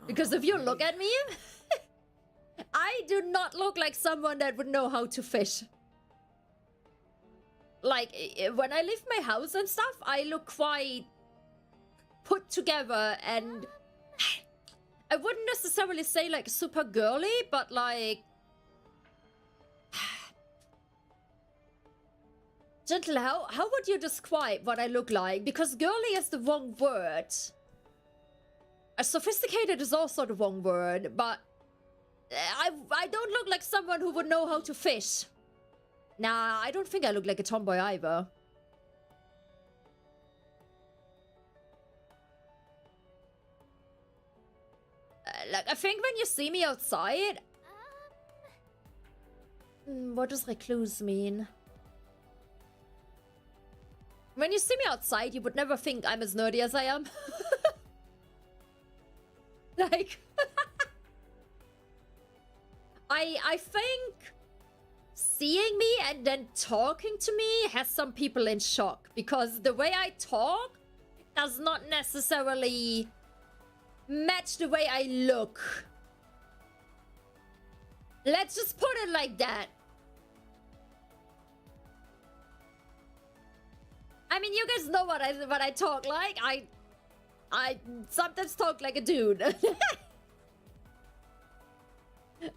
Because if you look at me, I do not look like someone that would know how to fish. Like, when I leave my house and stuff, I look quite put together, and I wouldn't necessarily say like super girly, but like... Gentle, how would you describe what I look like? Because girly is the wrong word. Sophisticated is also the wrong word, but I don't look like someone who would know how to fish. Nah, I don't think I look like a tomboy either. Like, I think when you see me outside... what does recluse mean? When you see me outside, you would never think I'm as nerdy as I am. Like... I think... seeing me and then talking to me has some people in shock. Because the way I talk does not necessarily match the way I look. Let's just put it like that. I mean, you guys know what I talk like. I sometimes talk like a dude. And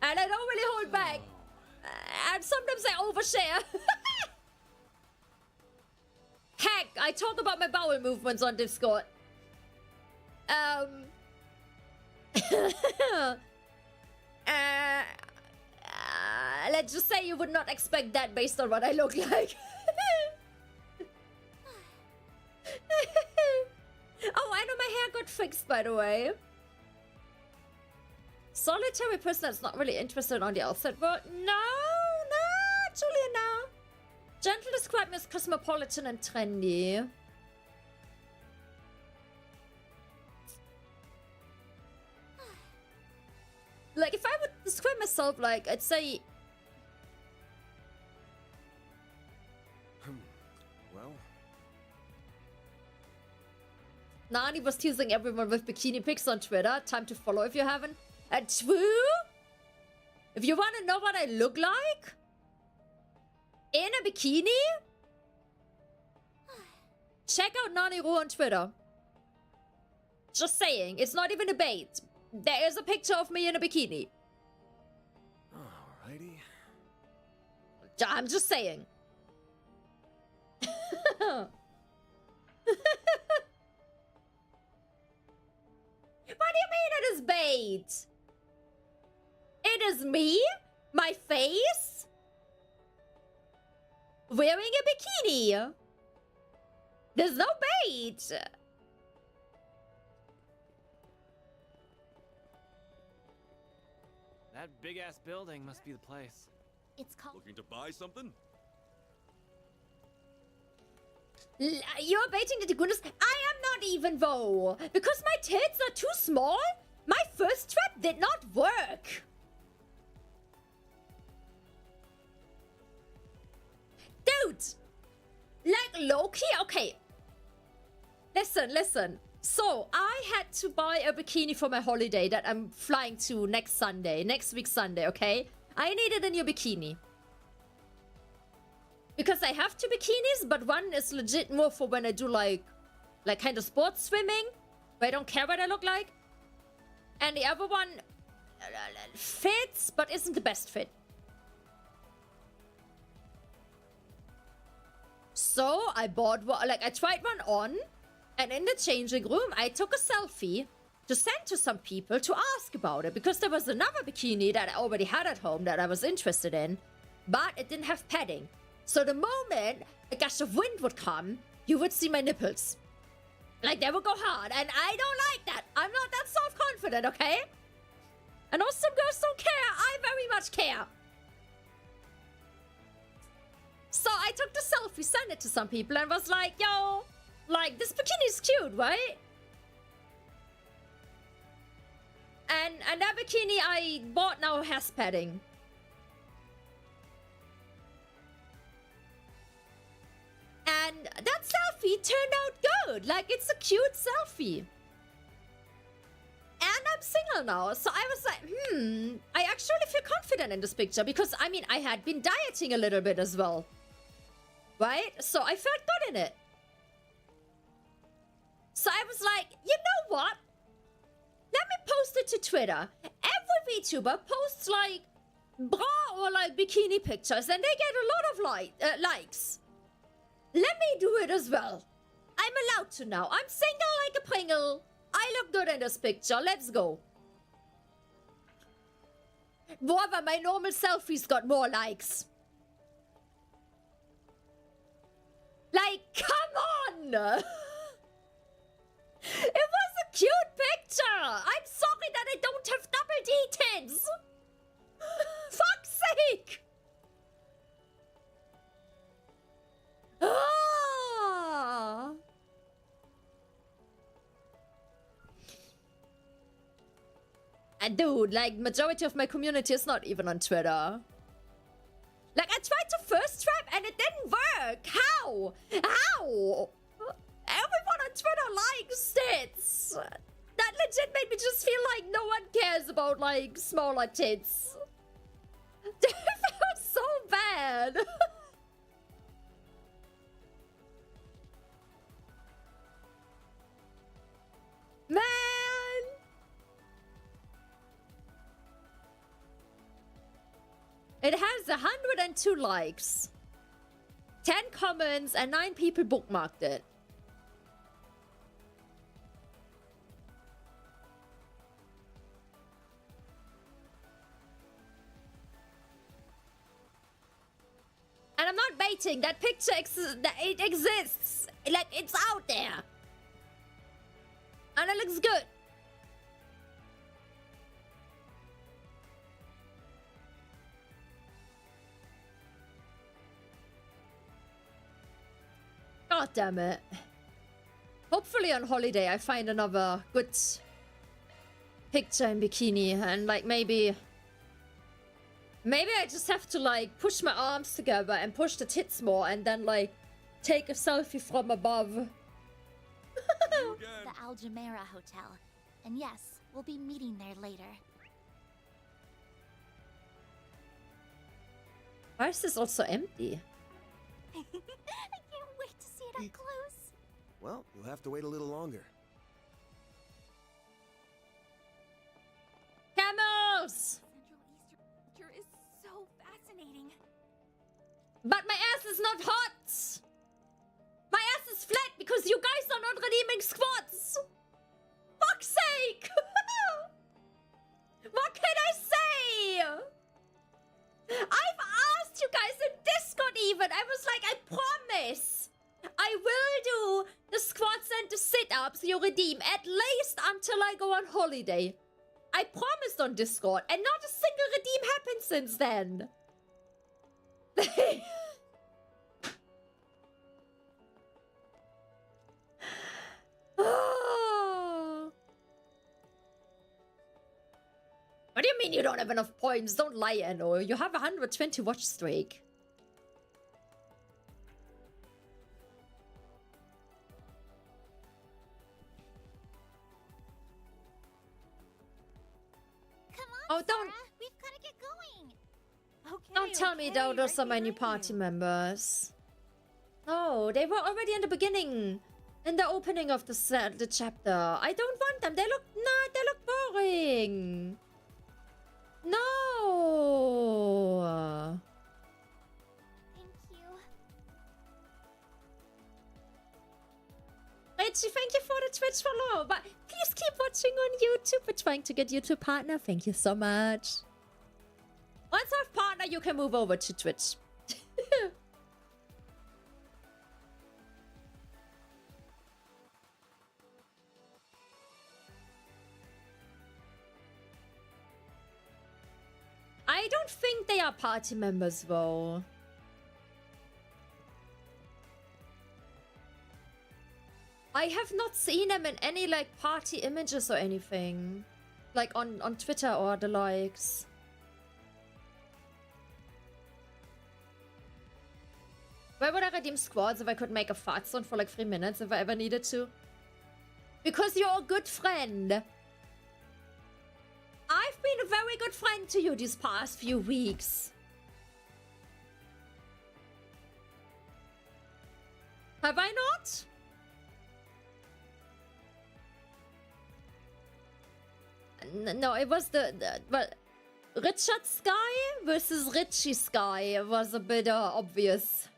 I don't really hold back. And sometimes I overshare. Heck, I talk about my bowel movements on Discord. Let's just say you would not expect that based on what I look like. Oh, I know my hair got fixed, by the way. Solitary person that's not really interested on the outside world. No, Julia, no. Gentle described me as cosmopolitan and trendy. Like, if I would describe myself, like, I'd say... Well... Nani was teasing everyone with bikini pics on Twitter. Time to follow if you haven't. True? If you want to know what I look like? In a bikini? Check out Nani Ru on Twitter. Just saying. It's not even a bait. There is a picture of me in a bikini. Alrighty. I'm just saying. What do you mean it is bait? It is me, my face, wearing a bikini. There's no bait. That big-ass building must be the place. It's called... Looking to buy something? You're baiting the goodness. I am not even, though. Because my tits are too small, my first trap did not work. Dude. Like, low-key? Okay. Listen. So, I had to buy a bikini for my holiday that I'm flying to next week Sunday, okay? I needed a new bikini. Because I have 2 bikinis, but one is legit more for when I do like kind of sports swimming, where I don't care what I look like. And the other one fits, but isn't the best fit. So I bought one, like I tried one on, and in the changing room, I took a selfie to send to some people to ask about it, because there was another bikini that I already had at home that I was interested in, but it didn't have padding. So the moment a gush of wind would come, you would see my nipples. Like, they would go hard, and I don't like that. I'm not that self-confident, okay? I know some girls don't care. I very much care. So I took the selfie, sent it to some people, and was like, yo, like, this bikini is cute, right? And that bikini I bought now has padding. And that selfie turned out good. Like, it's a cute selfie. And I'm single now. So I was like, I actually feel confident in this picture. Because, I mean, I had been dieting a little bit as well. Right? So I felt good in it. So I was like, you know what? Let me post it to Twitter. Every VTuber posts, like, bra or, like, bikini pictures. And they get a lot of likes. Let me do it as well. I'm allowed to now. I'm single like a Pringle. I look good in this picture. Let's go. However, my normal selfies got more likes. Like, come on! It was a cute picture! I'm sorry that I don't have double D tits! Fuck's sake! Ah! And dude, like, majority of my community is not even on Twitter. Like, I tried to first trap and it didn't work. How? How? Everyone on Twitter likes tits. That legit made me just feel like no one cares about, like, smaller tits. It felt so bad. Man! It has 102 likes, 10 comments, and 9 people bookmarked it. And I'm not baiting. That picture it exists. Like, it's out there. And it looks good. God damn it. Hopefully on holiday I find another good picture in bikini, and like maybe I just have to like push my arms together and push the tits more and then like take a selfie from above. The 𝐥𝐢𝐭𝐭𝐥𝐿 Hotel. And yes, we'll be meeting there later. Why is this also empty? I can't wait to see it up close. Well, you'll have to wait a little longer. Camels! Central Easter is so fascinating. But my ass is not hot! My ass is flat because you guys are not redeeming squats! Fuck's sake! What can I say? I've asked you guys in Discord even. I was like, I promise. I will do the squats and the sit-ups you redeem at least until I go on holiday. I promised on Discord, and not a single redeem happened since then. What do you mean you don't have enough points? Don't lie, Anno. You have 120 watch streak. Oh, don't... We've got to get going. Okay, Don't tell me though those are my new party members. No, they were already in the beginning. in the opening of the chapter. I don't want them. They look boring. No. Thank you. Richie, thank you for the Twitch follow. But please keep watching on YouTube. We're trying to get you to partner. Thank you so much. Once I've partner, you can move over to Twitch. I don't think they are party members, though. I have not seen them in any, like, party images or anything. Like, on Twitter or the likes. Where would I redeem squads if I could make a fart zone for, like, 3 minutes if I ever needed to? Because you're a good friend. I've been a very good friend to you these past few weeks. Have I not? No, it was but Richard Sky versus Richie Sky was a bit obvious.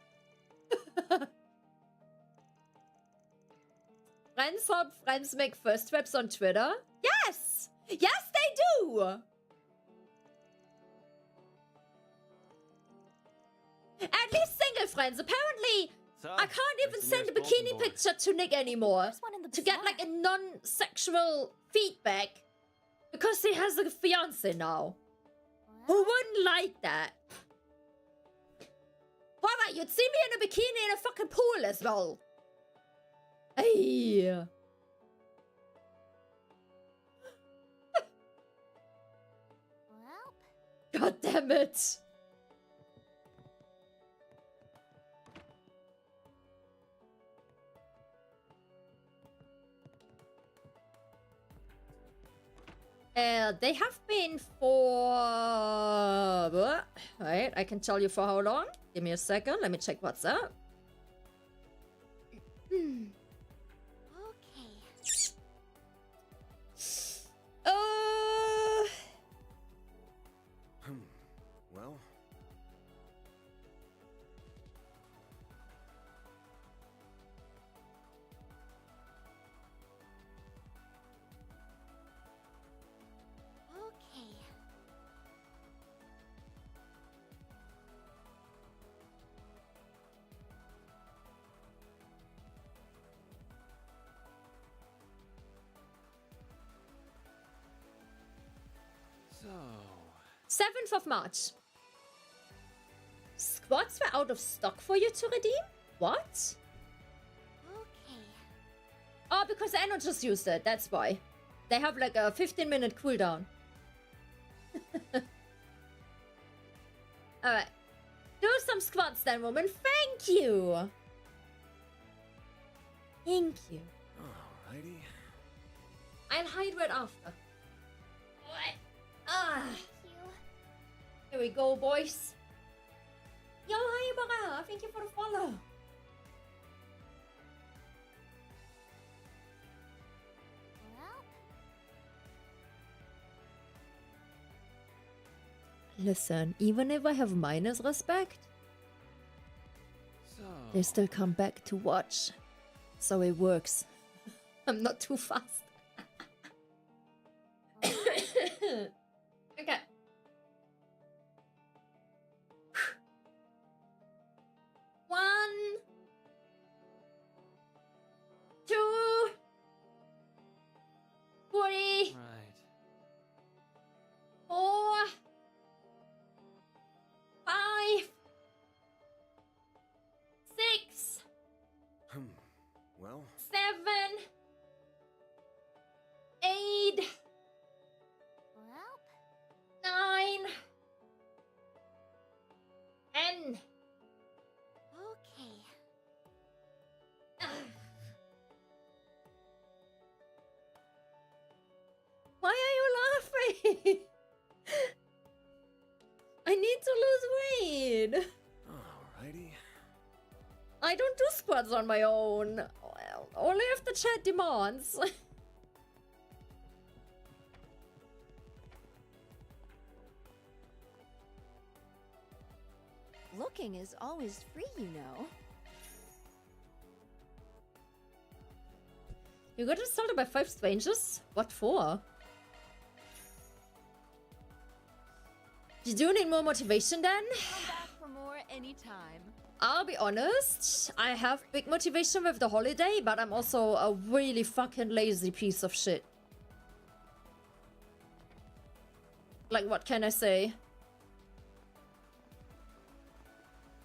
Friends help friends make first webs on Twitter? Yes! Yes, they do! At least single friends. Apparently, I can't even send a bikini picture to Nick anymore to get, like, a non-sexual feedback because he has a fiance now. Who wouldn't like that? Brother, you'd see me in a bikini in a fucking pool as well. Hey. God damn it. They have been for... Right, I can tell you for how long. Give me a second. Let me check what's up. Okay. Well... Okay. So... 7th of March. Squads were out of stock for you to redeem? What? Okay. Oh, because Anno just used it. That's why. They have like a 15-minute cooldown. Alright. Do some squats then, woman. Thank you. Thank you. Alrighty. I'll hydrate after. Ah. Here we go, boys. Yo, hi, Bara. Thank you for the follow. Listen, even if I have minus respect, they still come back to watch. So it works. I'm not too fast. Okay. One, 2, 40. Right. 4, 5, 6, Well... 7, 8, 9, 10. Okay. Why are you laughing? I need to lose weight. Alrighty. I don't do squats on my own. Well, Only if the chat demands. Looking is always free, you know. You got assaulted by 5 strangers? What for? You do need more motivation then? Come back for more anytime. I'll be honest, I have big motivation with the holiday, but I'm also a really fucking lazy piece of shit. Like, what can I say?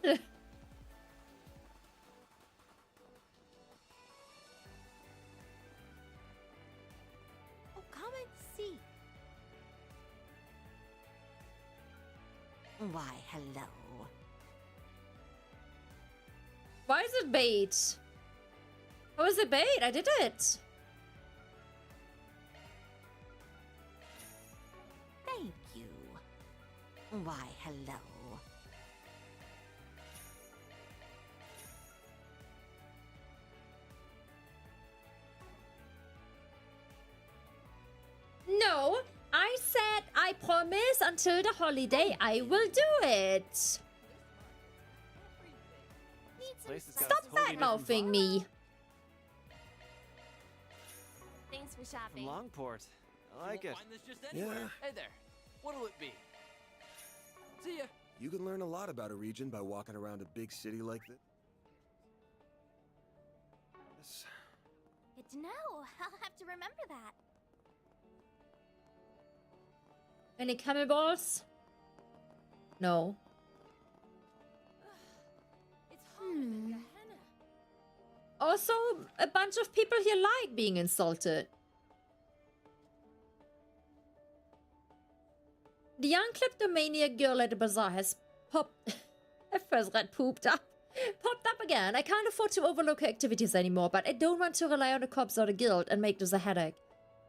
Oh, come and see. Why, hello. Why is it bait? How is it bait? I did it. Thank you. Why, hello. No, I said I promise until the holiday I will do it. Stop bad-mouthing me. Thanks for From shopping. Longport. I like it. Find this just anywhere. Yeah. Hey there. What'll it be? See ya. You can learn a lot about a region by walking around a big city like this. Good to know. I'll have to remember that. Any camel balls? No. Also, a bunch of people here like being insulted. The young kleptomaniac girl at the bazaar has popped... I first read popped up again. I can't afford to overlook her activities anymore, but I don't want to rely on the cops or the guild and make this a headache.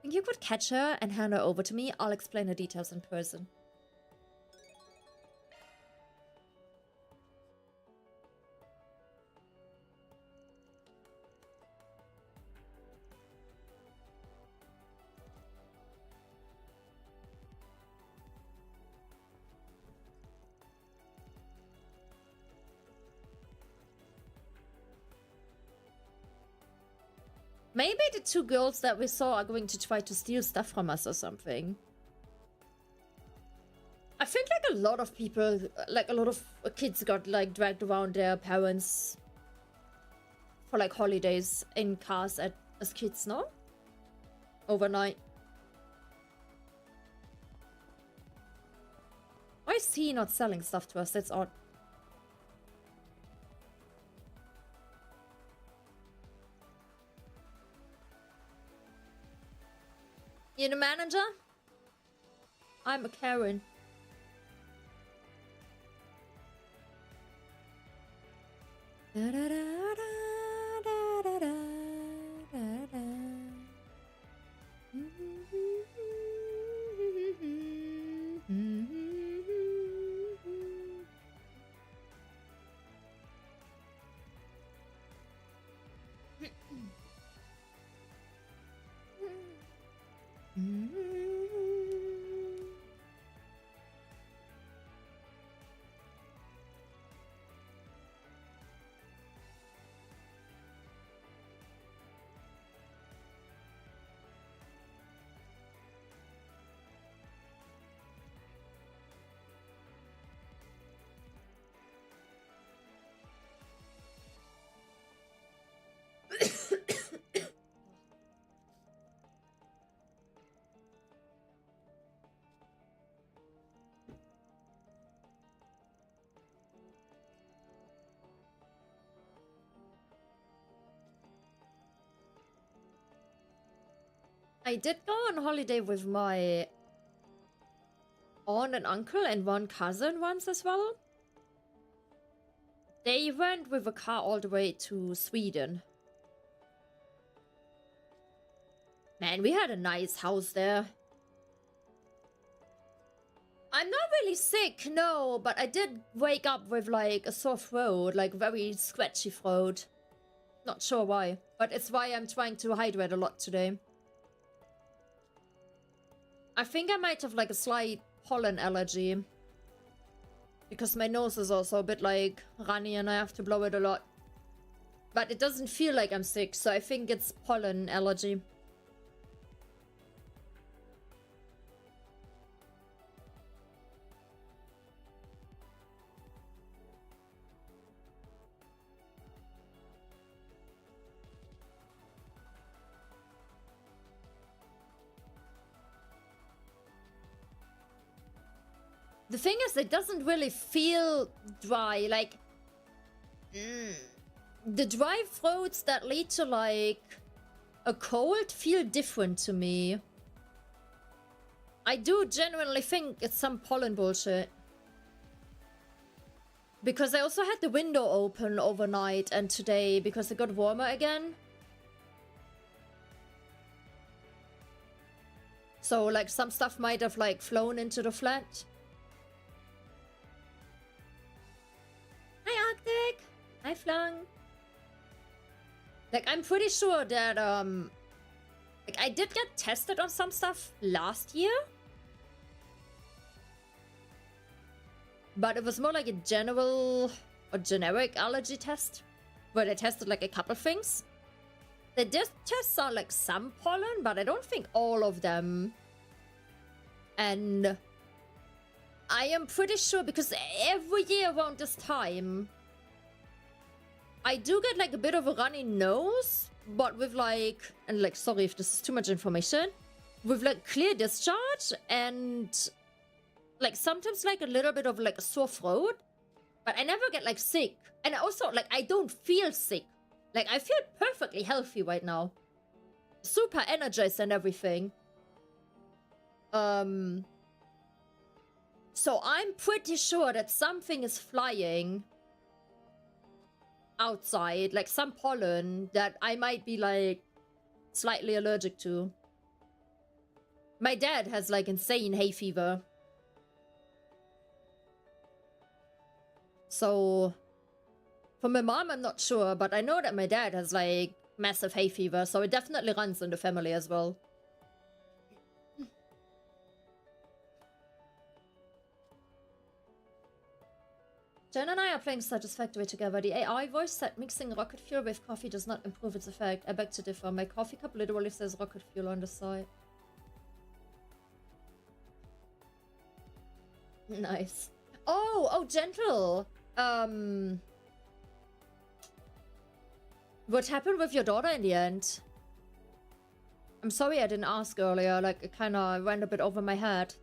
Think you could catch her and hand her over to me? I'll explain the details in person. Maybe the 2 girls that we saw are going to try to steal stuff from us or something. I think like a lot of people, like a lot of kids got like dragged around their parents for like holidays in cars as kids, no? Overnight. Why is he not selling stuff to us? That's odd. You the manager? I'm a Karen. Da, da, da, da, da, da, da, da, da. I did go on holiday with my aunt and uncle and one cousin once as well. They went with a car all the way to Sweden. Man, we had a nice house there. I'm not really sick, no, but I did wake up with like a sore throat, like very scratchy throat. Not sure why, but it's why I'm trying to hydrate a lot today. I think I might have like a slight pollen allergy. Because my nose is also a bit like runny and I have to blow it a lot. But it doesn't feel like I'm sick, so I think it's pollen allergy. The thing is, it doesn't really feel dry. Like, the dry throats that lead to, like, a cold feel different to me. I do genuinely think it's some pollen bullshit. Because I also had the window open overnight and today because it got warmer again. So, like, some stuff might have, like, flown into the flat. Hi, Arctic! Hi, Flung! Like, I'm pretty sure that, like, I did get tested on some stuff last year. But it was more like a general or generic allergy test. Where they tested, like, a couple things. They did test on, like, some pollen, but I don't think all of them. And I am pretty sure, because every year around this time, I do get, like, a bit of a runny nose, but with, like, and, like, sorry if this is too much information, with, like, clear discharge and, like, sometimes, like, a little bit of, like, a sore throat, but I never get, like, sick. And also, like, I don't feel sick. Like, I feel perfectly healthy right now. Super energized and everything. So I'm pretty sure that something is flying outside, like some pollen that I might be, like, slightly allergic to. My dad has, like, insane hay fever. So, for my mom, I'm not sure, but I know that my dad has, like, massive hay fever, so it definitely runs in the family as well. Jen and I are playing Satisfactory together. The AI voice said mixing rocket fuel with coffee does not improve its effect. I beg to differ. My coffee cup literally says rocket fuel on the side. Nice. Oh, Gentle. What happened with your daughter in the end? I'm sorry I didn't ask earlier. Like, it kind of went a bit over my head.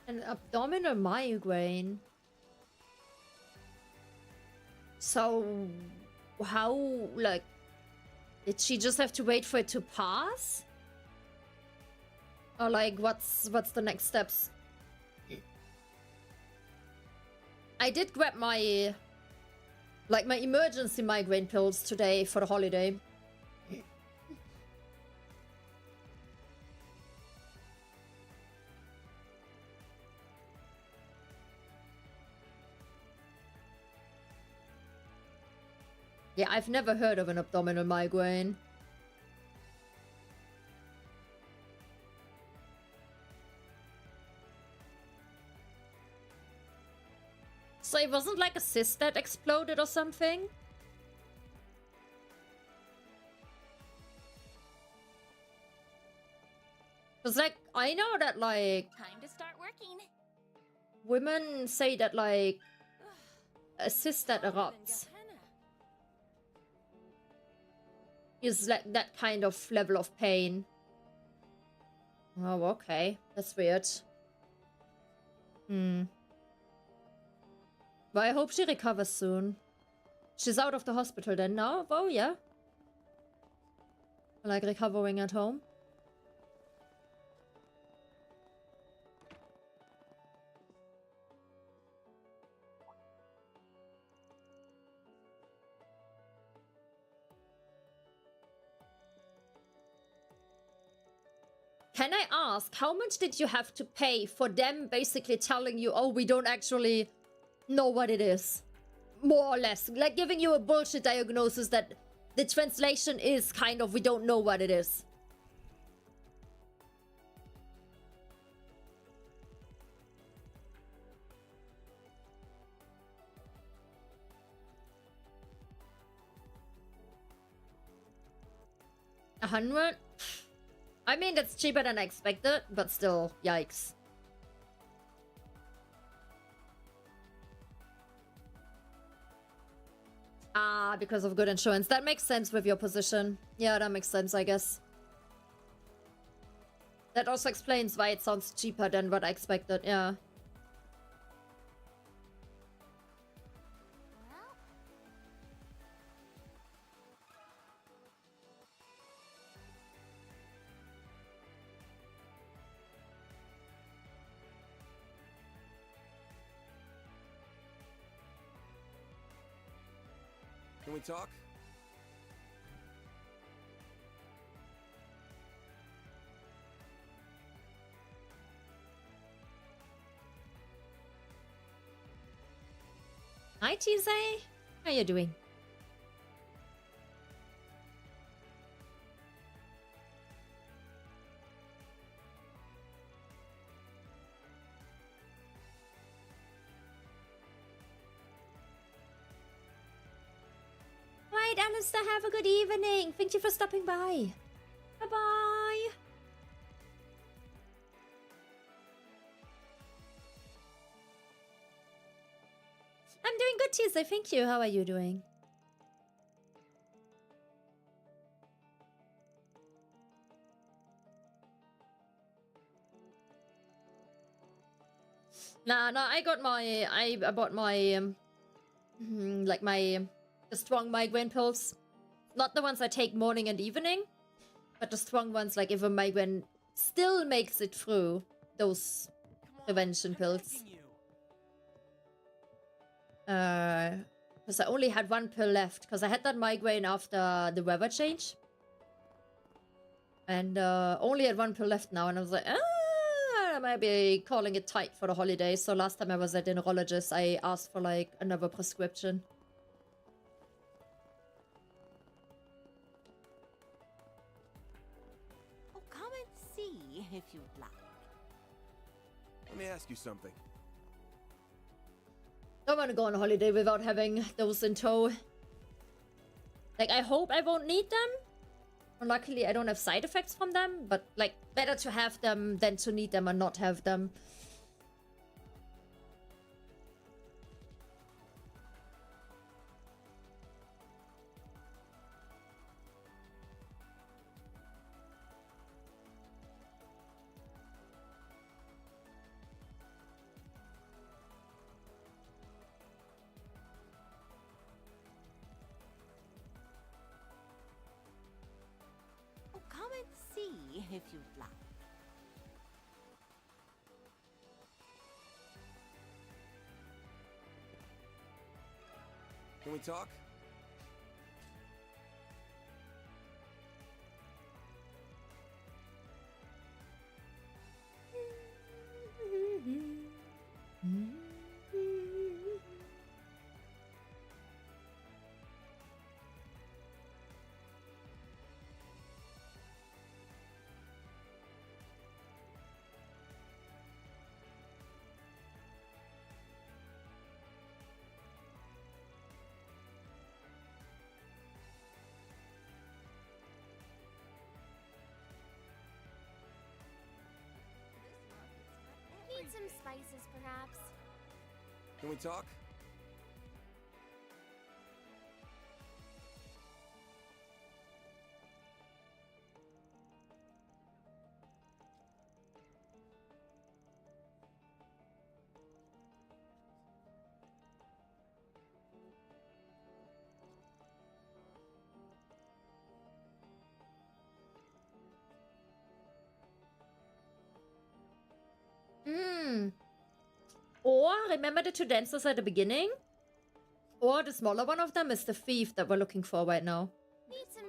An abdominal migraine. So, how, like, did she just have to wait for it to pass? Or, like, what's the next steps? I did grab my, like, my emergency migraine pills today for the holiday. Yeah, I've never heard of an abdominal migraine. So it wasn't like a cyst that exploded or something? Cause, like, I know that, like, Time to start working. women say that, like, a cyst that erupts is like that kind of level of pain. Oh, okay. That's weird. But I hope she recovers soon. She's out of the hospital then now? Oh, yeah. Like recovering at home. Can I ask, how much did you have to pay for them basically telling you, oh, we don't actually know what it is? More or less. Like giving you a bullshit diagnosis that the translation is kind of, we don't know what it is. $100? I mean, that's cheaper than I expected, but still, yikes. Ah, because of good insurance. That makes sense with your position. Yeah, that makes sense, I guess. That also explains why it sounds cheaper than what I expected, yeah. Can we talk? Hi, 𝐇𝐚𝐯. How you doing? Right, Alistair, have a good evening. Thank you for stopping by. Bye-bye. I'm doing good, 𝐇𝐚𝐯. Thank you. How are you doing? Nah, I got my... I bought my... like my... the strong migraine pills. Not the ones I take morning and evening, but the strong ones, like if a migraine still makes it through, those prevention pills. Because I only had one pill left, because I had that migraine after the weather change. And only had one pill left now, and I was like, I might be calling it tight for the holidays. So last time I was at the neurologist, I asked for like another prescription. Oh, come and see if you'd like. Let me ask you something. Don't want to go on a holiday without having those in tow. Like, I hope I won't need them. Luckily, I don't have side effects from them, but like, better to have them than to need them and not have them. Come and see if you'd like. Can we talk? Need some spices, perhaps? Can we talk? Or remember the two dancers at the beginning? Or the smaller one of them is the thief that we're looking for right now.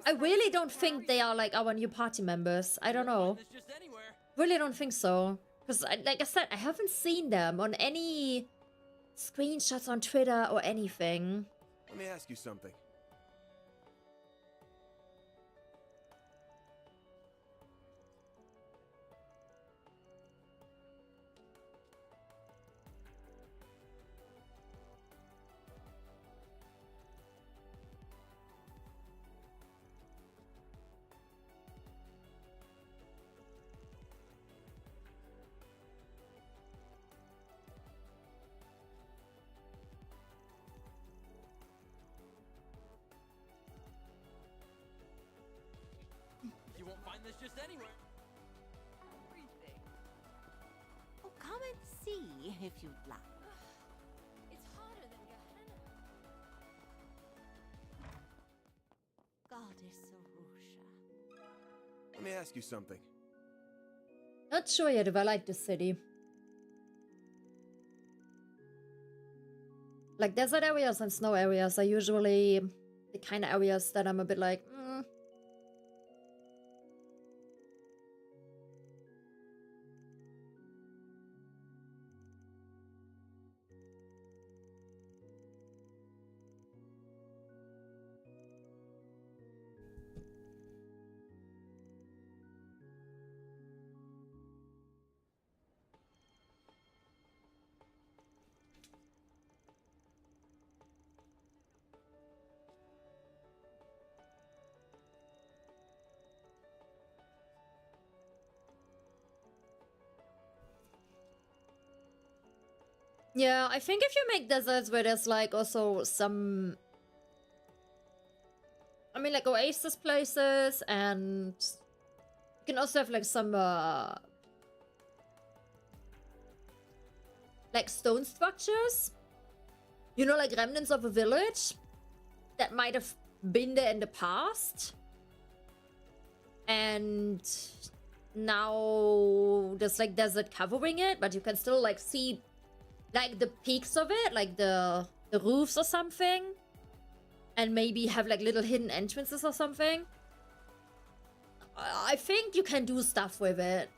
I really don't think they are like our new party members. I don't know. Really don't think so. Because, like I said, I haven't seen them on any screenshots on Twitter or anything. Let me ask you something. You won't find this just anywhere. Everything. Oh, come and see if you'd like. It's hotter than Gehenna. Goddess Arusha. Let me ask you something. Not sure yet if I like this city. Like, desert areas and snow areas are usually the kind of areas that I'm a bit like, yeah, I think if you make deserts where there's like also some, I mean, like oasis places, and you can also have like some like stone structures, you know, like remnants of a village that might have been there in the past, and now there's like desert covering it, but you can still like see like the peaks of it, like the roofs or something, and maybe have like little hidden entrances or something. I think you can do stuff with it.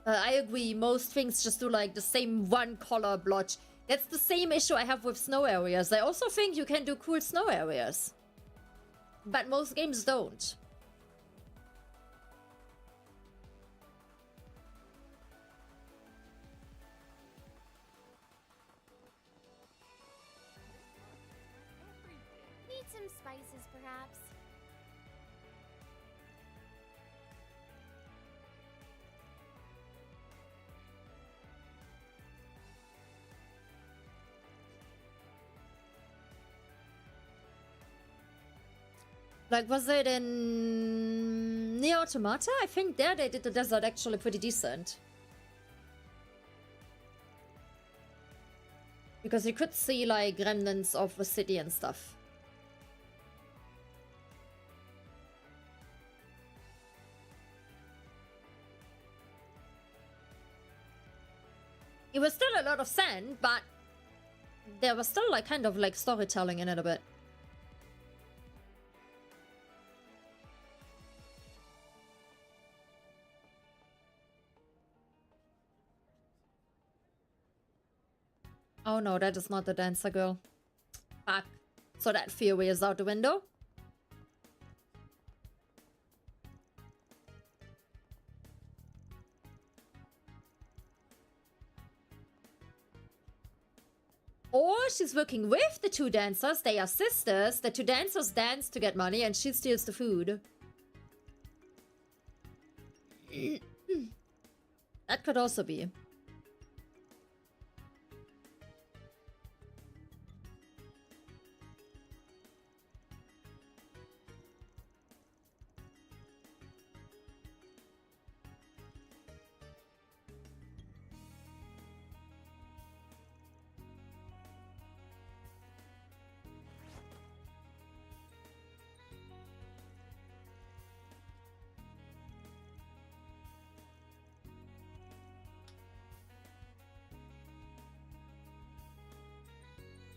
I agree, most things just do like the same one color blotch. That's the same issue I have with snow areas. I also think you can do cool snow areas, but most games don't. Need some spices, perhaps? Like, was it in Nier Automata? I think there they did the desert actually pretty decent. Because you could see, like, remnants of the city and stuff. It was still a lot of sand, but there was still, like, kind of, like, storytelling in it a bit. Oh no, that is not the dancer girl. Fuck. So that theory is out the window? Or she's working with the two dancers. They are sisters. The two dancers dance to get money and she steals the food. That could also be.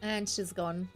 And she's gone.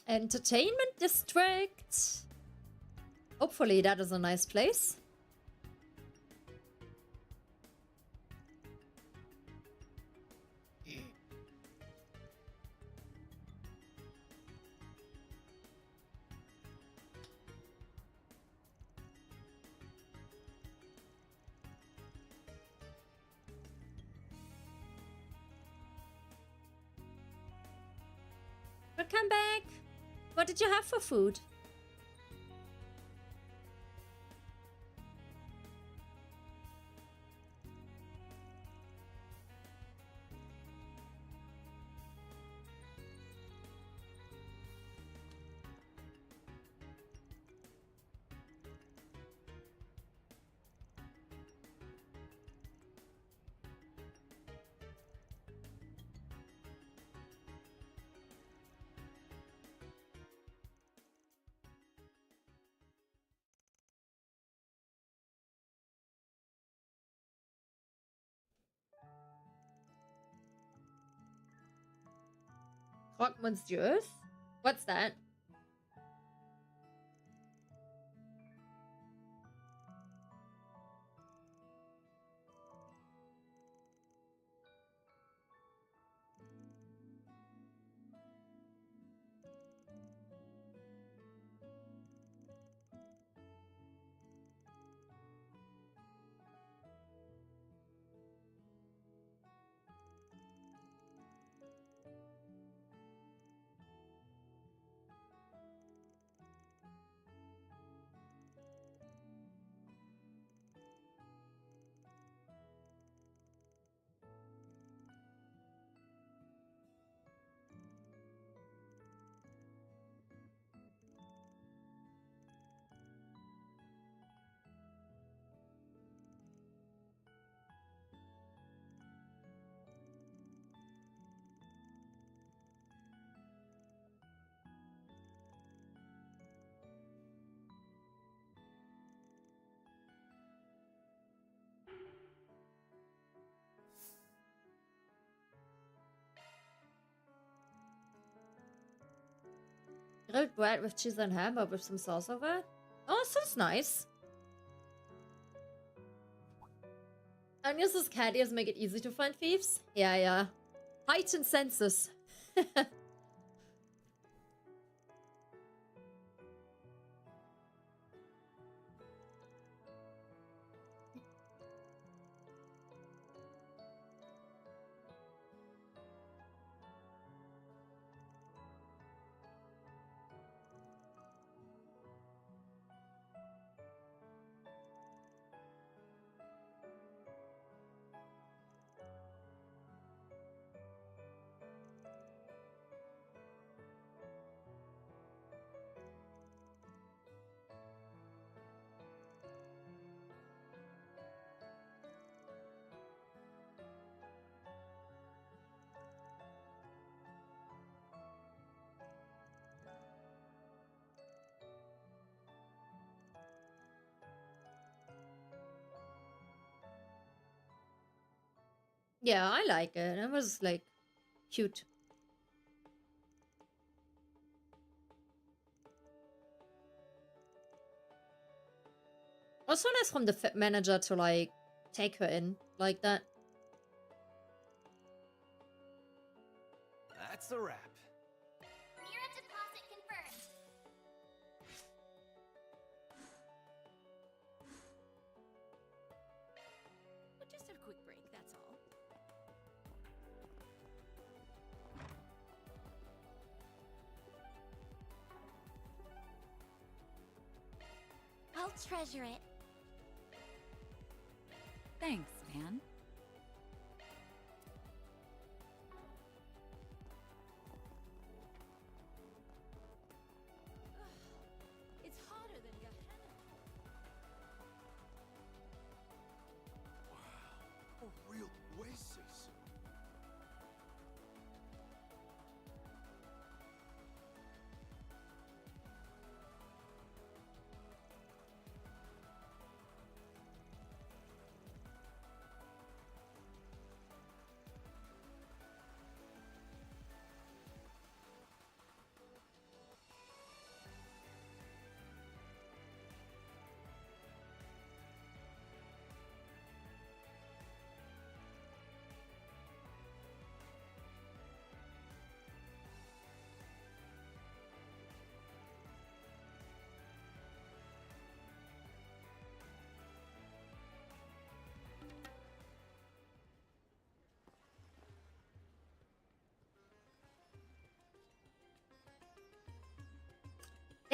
Entertainment district. Hopefully that is a nice place. Welcome back. What did you have for food? 𝐸𝐭𝐿𝐷? What's that? Grilled bread with cheese and ham, but with some sauce over it. Oh, sounds nice. Agnes's cat ears make it easy to find thieves. Yeah, yeah. Heightened senses. Yeah, I like it. It was like cute. Also nice from the manager to like take her in like that. That's a wrap. Mira deposit confirmed. Well, just a quick break, that's all. I'll treasure it. Thanks, man. It's hotter than Gehenna. Wow, a real oasis.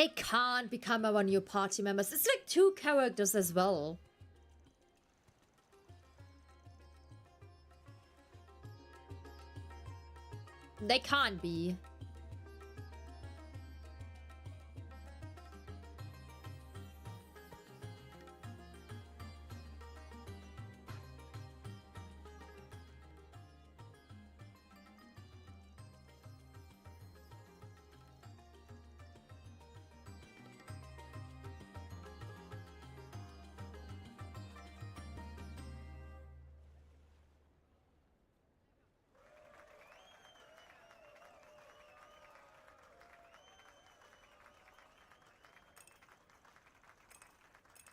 They can't become our new party members. It's like 2 characters as well. They can't be.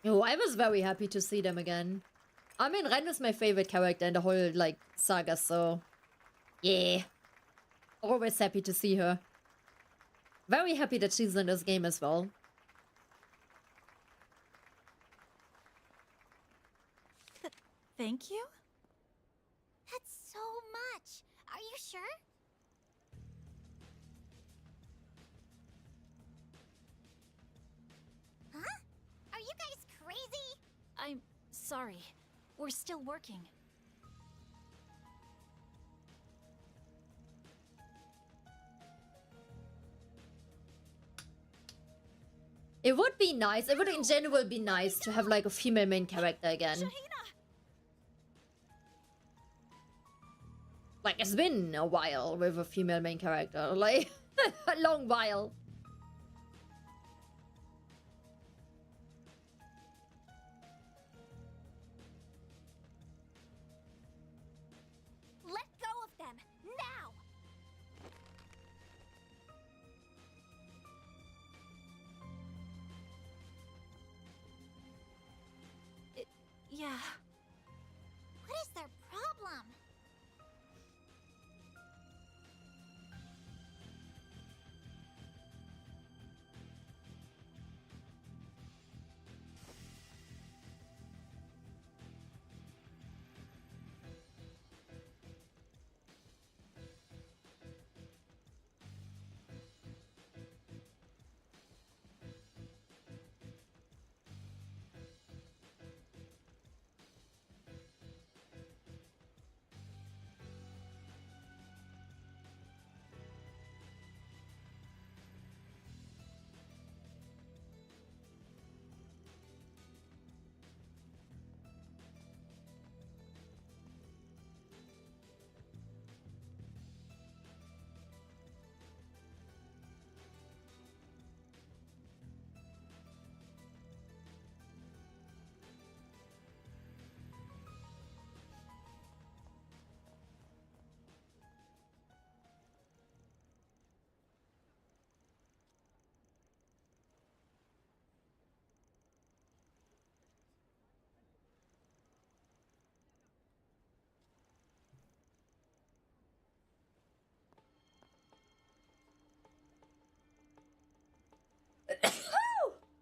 Oh, I was very happy to see them again. I mean, Ren is my favorite character in the whole, like, saga, so... yeah. Always happy to see her. Very happy that she's in this game as well. Thank you? That's so much. Are you sure? Huh? Are you guys crazy? I'm sorry. We're still working. It would be nice, it would in general be nice to have like a female main character again. Like, it's been a while with a female main character, like, a long while. Let go of them, now! Yeah. What is their problem?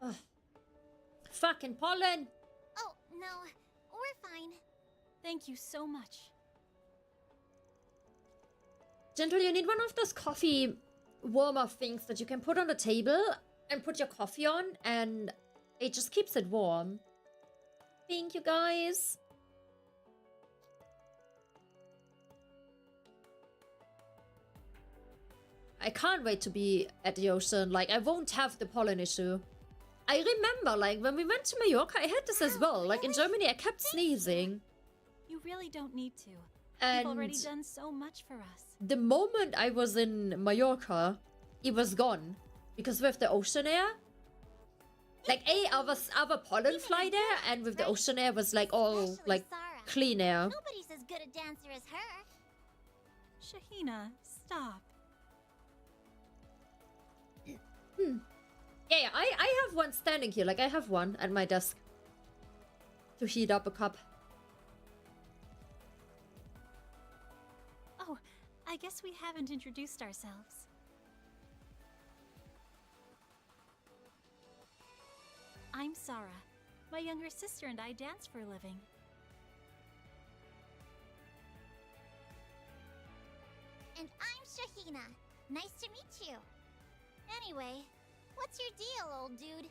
Ugh. Fucking pollen! Oh, no. We're fine. Thank you so much. Gentle, you need one of those coffee warmer things that you can put on the table and put your coffee on, and it just keeps it warm. Thank you, guys. I can't wait to be at the ocean. Like, I won't have the pollen issue. I remember, like, when we went to Mallorca, I had this as well. Like, in Germany, I kept sneezing. You really don't need to. And You've already done so much for us. the moment I was in Mallorca, it was gone. Because with the ocean air, like, other pollen fly there, and with the ocean air was, like, all, like, clean air. Nobody's as good a dancer as her. Shahina, stop. Yeah, I have one standing here. Like, I have one at my desk to heat up a cup. Oh, I guess we haven't introduced ourselves. I'm Sarah. My younger sister and I dance for a living. And I'm Shahina. Nice to meet you. Anyway, What's your deal, old dude?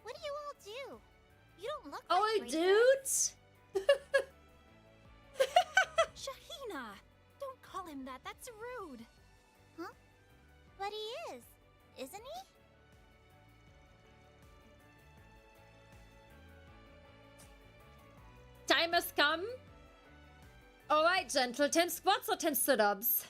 What do you all do? You don't look Old like great dudes? Shahina! Don't call him that, that's rude. Huh? But he is, isn't he? Time has come. Alright, gentle. 10 squats or 10 sit-ups?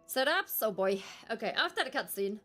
Sit-ups? Oh boy. Okay, after the cutscene.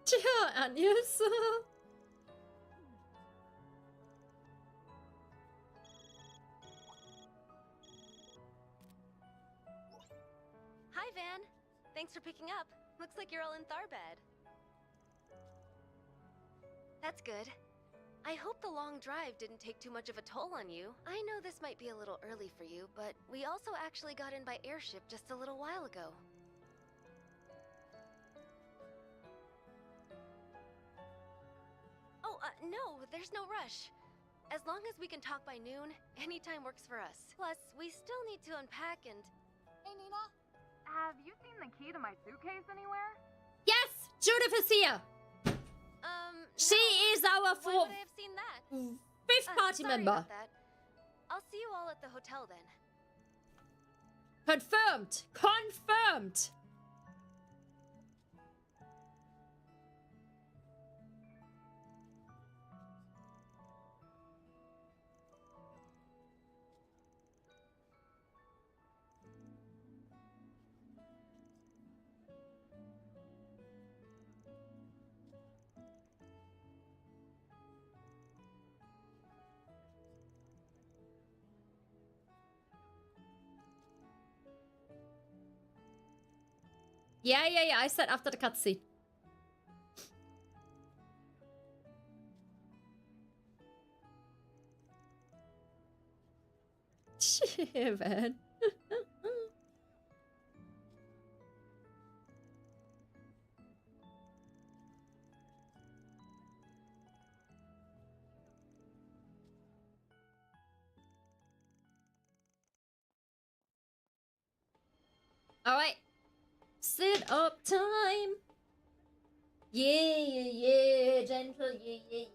Ja, Agnes. Hi, Van. Thanks for picking up. Looks like you're all in Tharbad. That's good. I hope the long drive didn't take too much of a toll on you. I know this might be a little early for you, but we also actually got in by airship just a little while ago. Oh, no, there's no rush. As long as we can talk by noon, any time works for us. Plus, we still need to unpack and... Hey, Nina. Have you seen the key to my suitcase anywhere? Yes! Judith is here! She is our Why would I have seen that? fifth party Sorry member. about that. I'll see you all at the hotel then. Confirmed! Confirmed! Yeah, I said after the cutscene. Shit, man. All right. Sit up time. Yeah, gentle, yeah.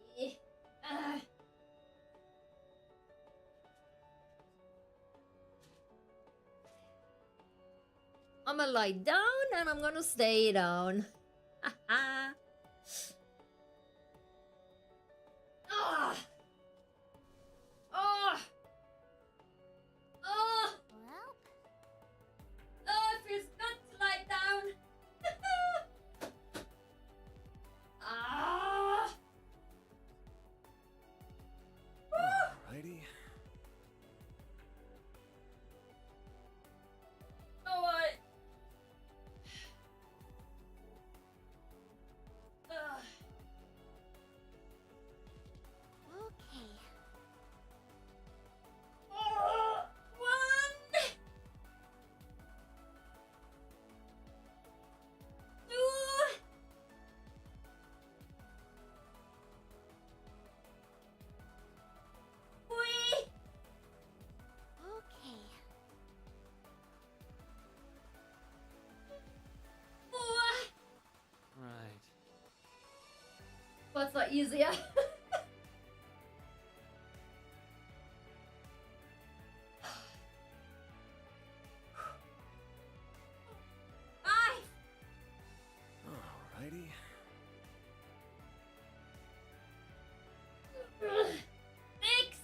I'm gonna lie down and I'm gonna stay down. Ah. Oh. Well, Oh, it feels good to lie down. Ah. Alrighty. Oh, what? Squats are easier. Alrighty. Six.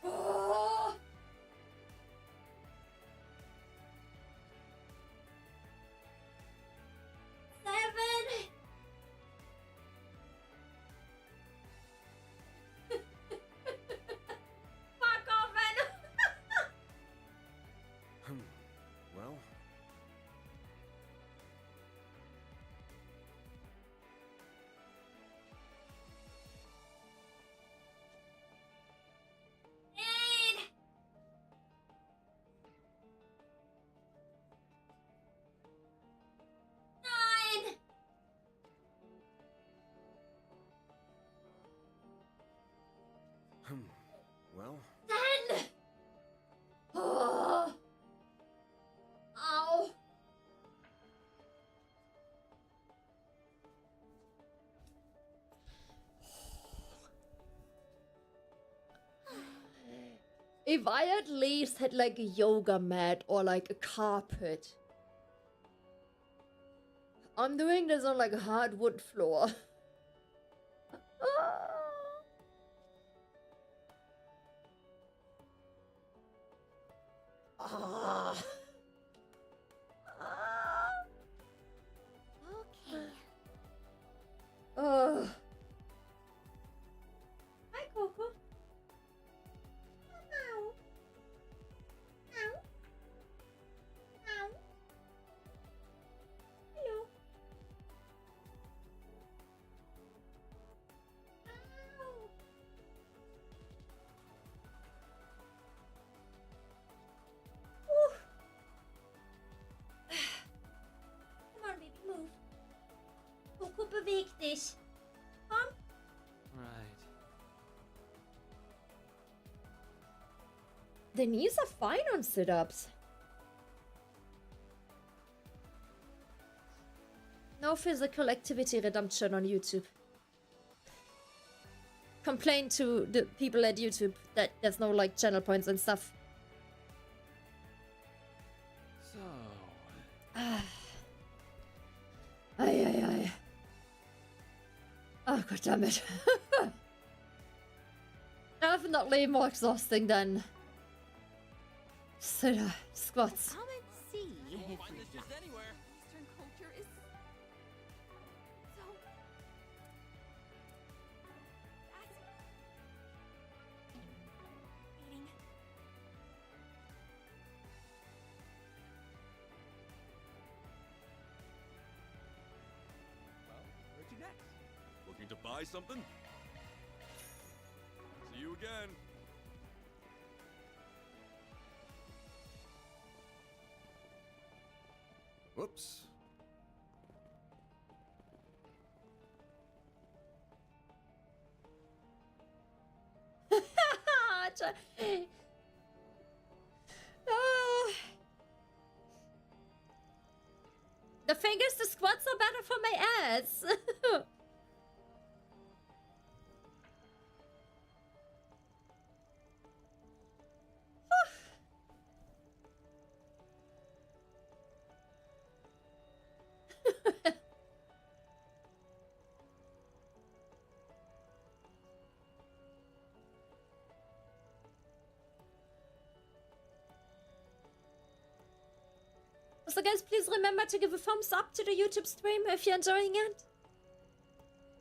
Oh. Seven. Fuck off, man. Well, Eight. Nine. well, 10. Oh. Ow. If I at least had like a yoga mat or like a carpet. I'm doing this on like a hardwood floor. Ah. Okay. Ugh. Hi, Coco. Meow. Meow. Meow. Hello. Ow. Come on, baby, move. Coco, beweg dich. Komm. Right. The knees are fine on sit-ups. No physical activity redemption on YouTube. Complain to the people at YouTube that there's no like channel points and stuff. So, Ah. Ay, ay, ay. Oh, god damn it. Definitely more exhausting than squats. Come and see if you Find this just anywhere. Eastern culture is so fascinating. Where'd you next? Looking to buy something? See you again. whoops. The thing is, the squats are better for my ass. So guys, please remember to give a thumbs up to the YouTube stream if you're enjoying it.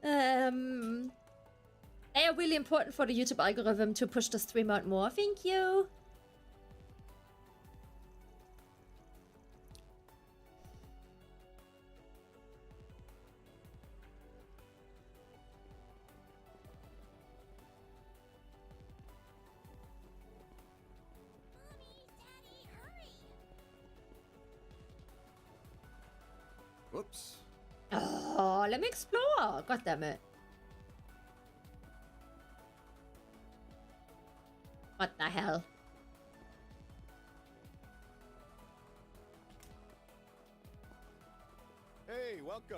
They are really important for the YouTube algorithm to push the stream out more. Thank you. Whoops. Oh, let me explore. God damn it. What the hell? welcome.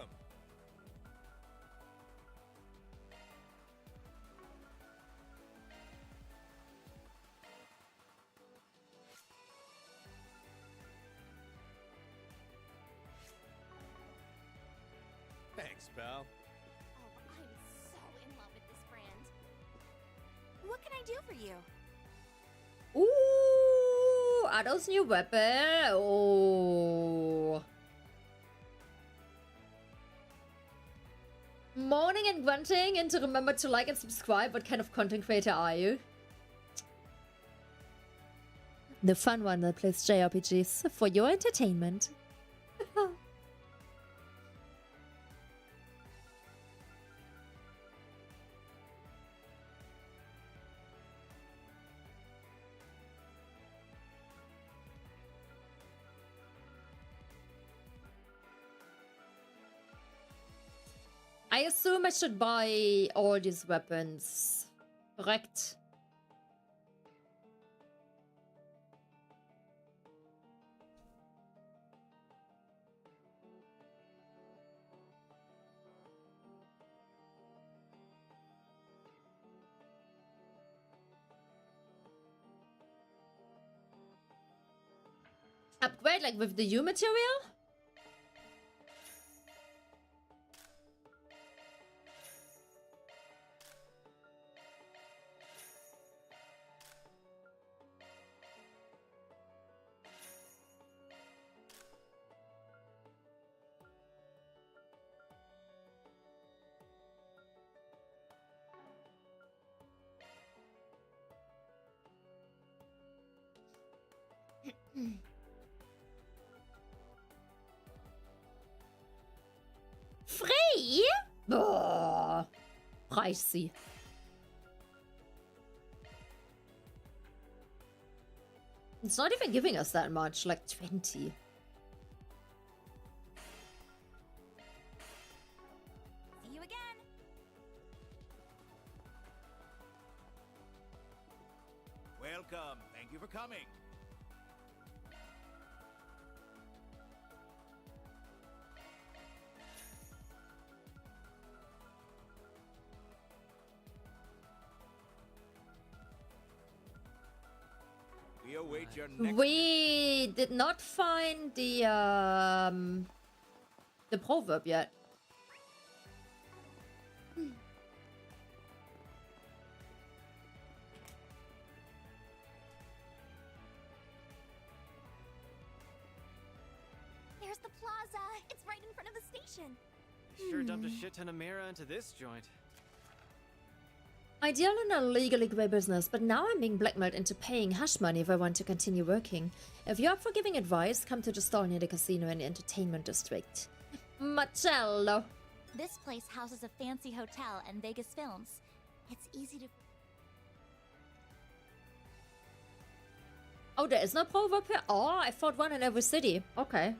Thanks, pal. Oh, I'm so in love with this brand. What can I do for you? Ooh, are those new weapons? Oh. Moaning and grunting, and to remember to like and subscribe. What kind of content creator are you? The fun one that plays JRPGs for your entertainment. I assume I should buy all these weapons, correct? Upgrade like with the U material? Free? Oh, pricey. It's not even giving us that much, like 20. See you again. Welcome. Thank you for coming. We await your next. We did not find the proverb yet. There's the plaza. It's right in front of the station. Sure dumped a shit ton of Mira into this joint. Ideal in a legally grey business, but now I'm being blackmailed into paying hush money if I want to continue working. If you're up for giving advice, come to the store near the casino in the entertainment district. Marcello. This place houses a fancy hotel and Vegas films. It's easy to... Oh, there is no proverb here? Oh, I thought one in every city. Okay.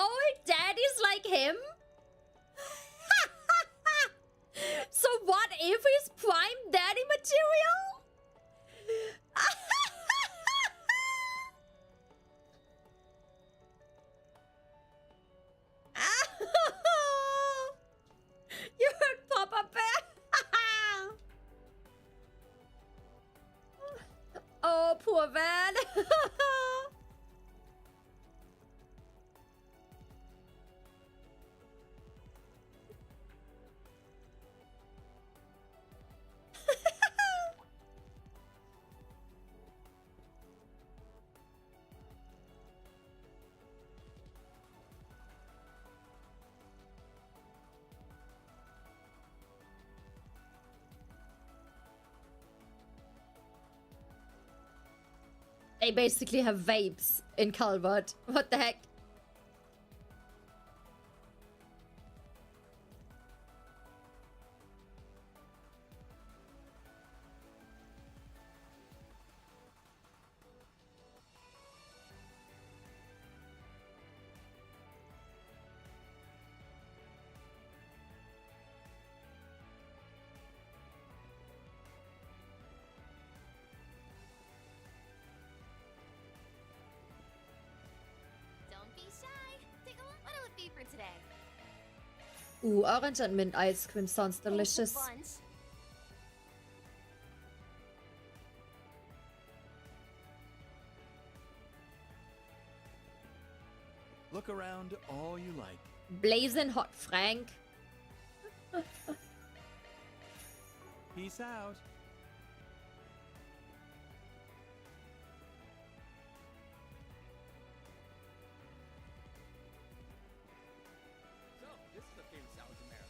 Oh, daddy's like him? So what if he's prime daddy material? You heard Papa Bear? Oh, poor man. They basically have vapes in Calvert. What the heck? Don't be shy. Take a look. What'll it be for today? Orange and mint ice cream sounds delicious. Bunch. Look around all you like. Blazing hot, Frank. Peace out. So, this is the famous South America.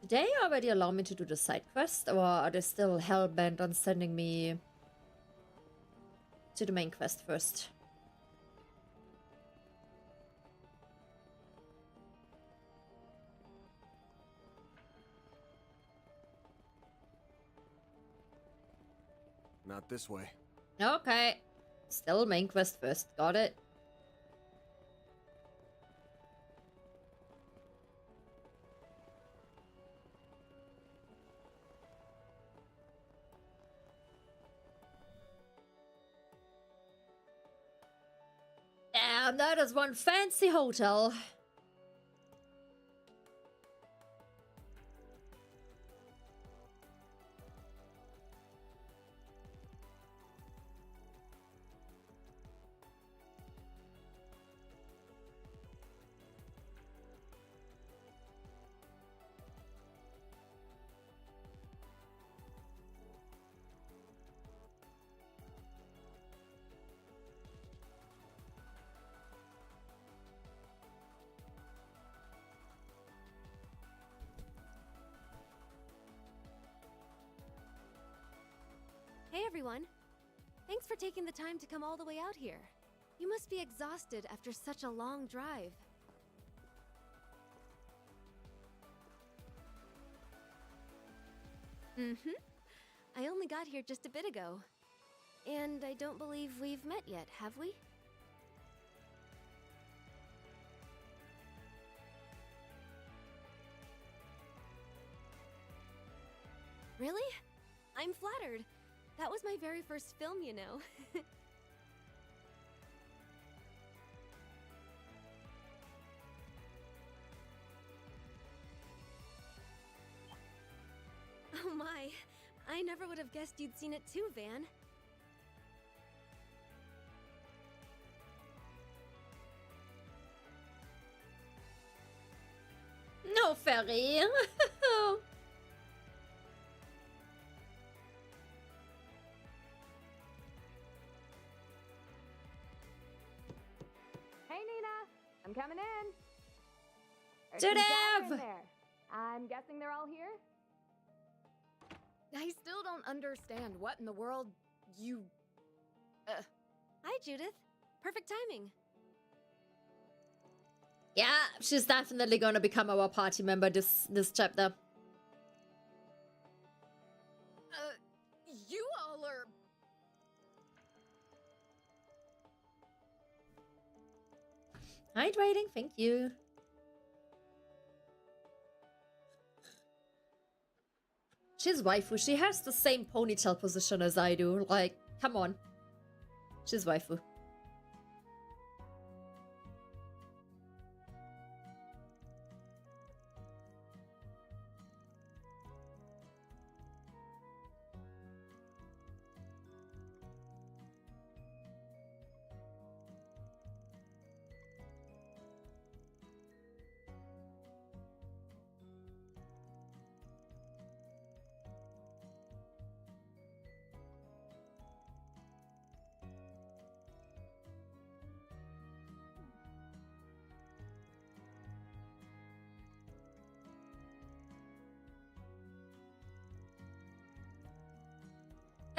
Did they already allow me to do the side quest, or are they still hell-bent on sending me to the main quest first? Not this way. Okay. Still main quest first. Got it. Damn, that is one fancy hotel. Hey everyone! Thanks for taking the time to come all the way out here. You must be exhausted after such a long drive. I only got here just a bit ago. And I don't believe we've met yet, have we? Really? I'm flattered. That was my very first film, you know. Oh my, I never would have guessed you'd seen it too, Van. No, Ferry. Hey, Nina. I'm coming in. There's Genevieve! some chatter in there. I'm guessing they're all here? I still don't understand what in the world you... Hi, Judith. Perfect timing. Yeah, she's definitely gonna become our party member this chapter. You all are... Hydrating, thank you. She's waifu. She has the same ponytail position as I do. Like, come on. She's waifu.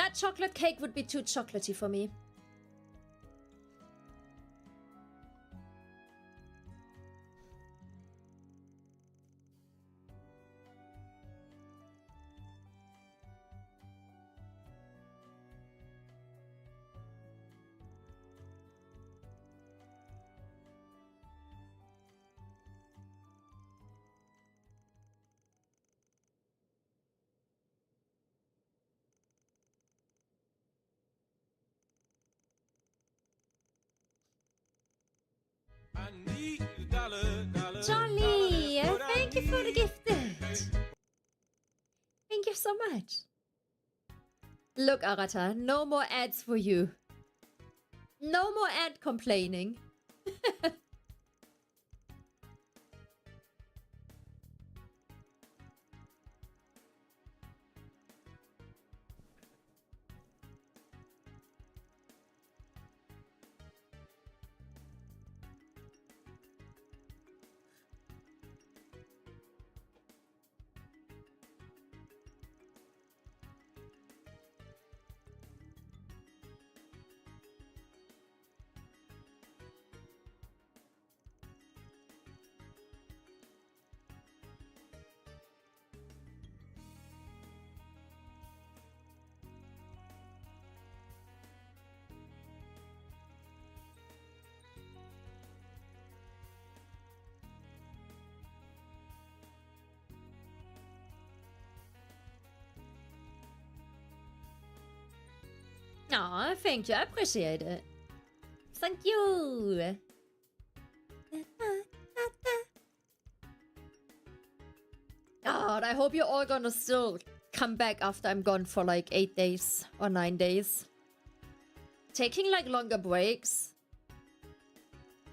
That chocolate cake would be too chocolatey for me. Jolly, thank you for the gifted. Thank you so much. Look, Arata, no more ads for you. No more ad complaining. Aw, thank you. I appreciate it. Thank you. God, I hope you're all gonna still come back after I'm gone for like 8 days or 9 days. Taking like longer breaks,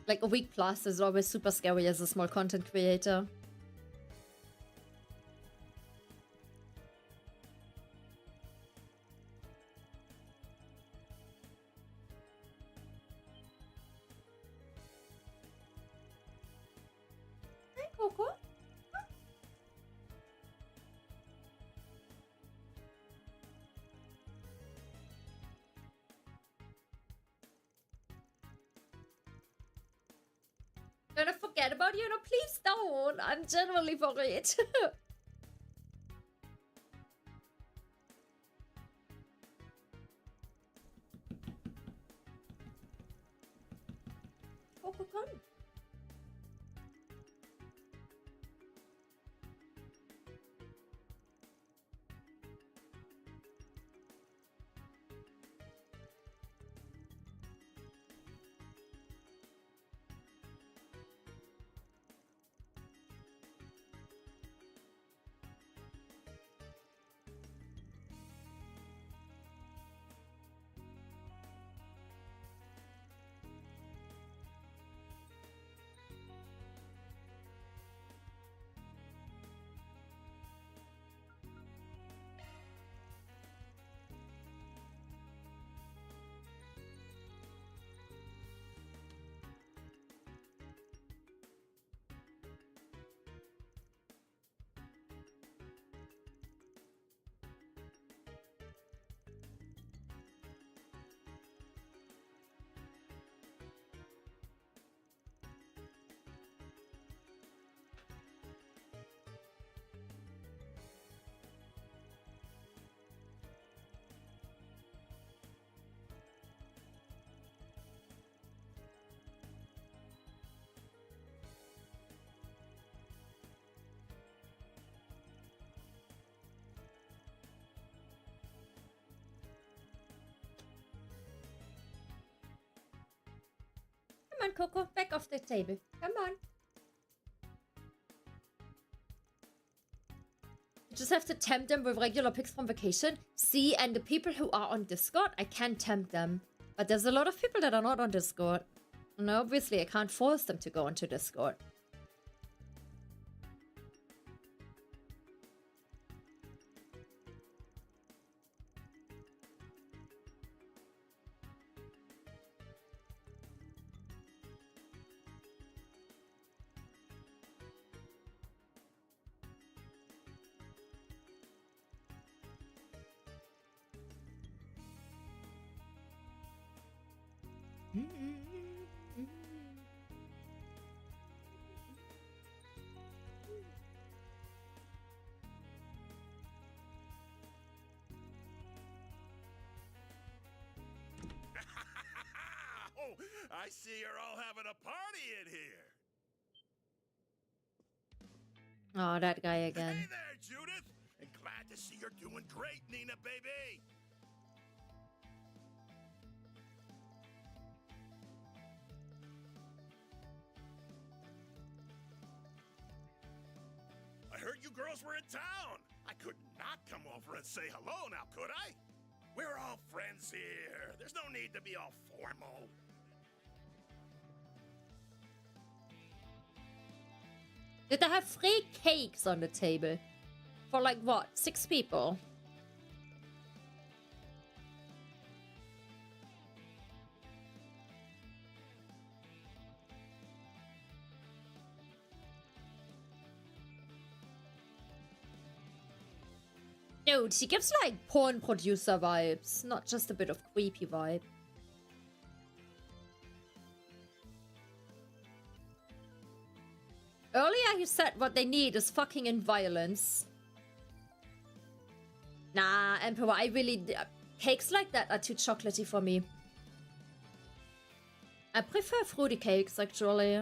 like a week plus, is always super scary as a small content creator. Hi, Coco. Gonna forget about you? No, please don't. I'm genuinely worried. Coco, come. Come on, Coco, back off the table. Come on. You just have to tempt them with regular pics from vacation. See, and the people who are on Discord, I can tempt them. But there's a lot of people that are not on Discord. And obviously, I can't force them to go onto Discord. I see you're all having a party in here. Oh, that guy again. Hey there, Judith. And glad to see you're doing great, Nina, baby. I heard you girls were in town. I could not come over and say hello now, could I? We're all friends here. There's no need to be all formal. Did they have free cakes on the table? For like what? 6 people? Dude, she gives like porn producer vibes, not just a bit of creepy vibe. Earlier you said what they need is fucking in violence. Nah, Emperor, I really... Cakes like that are too chocolatey for me. I prefer fruity cakes, actually.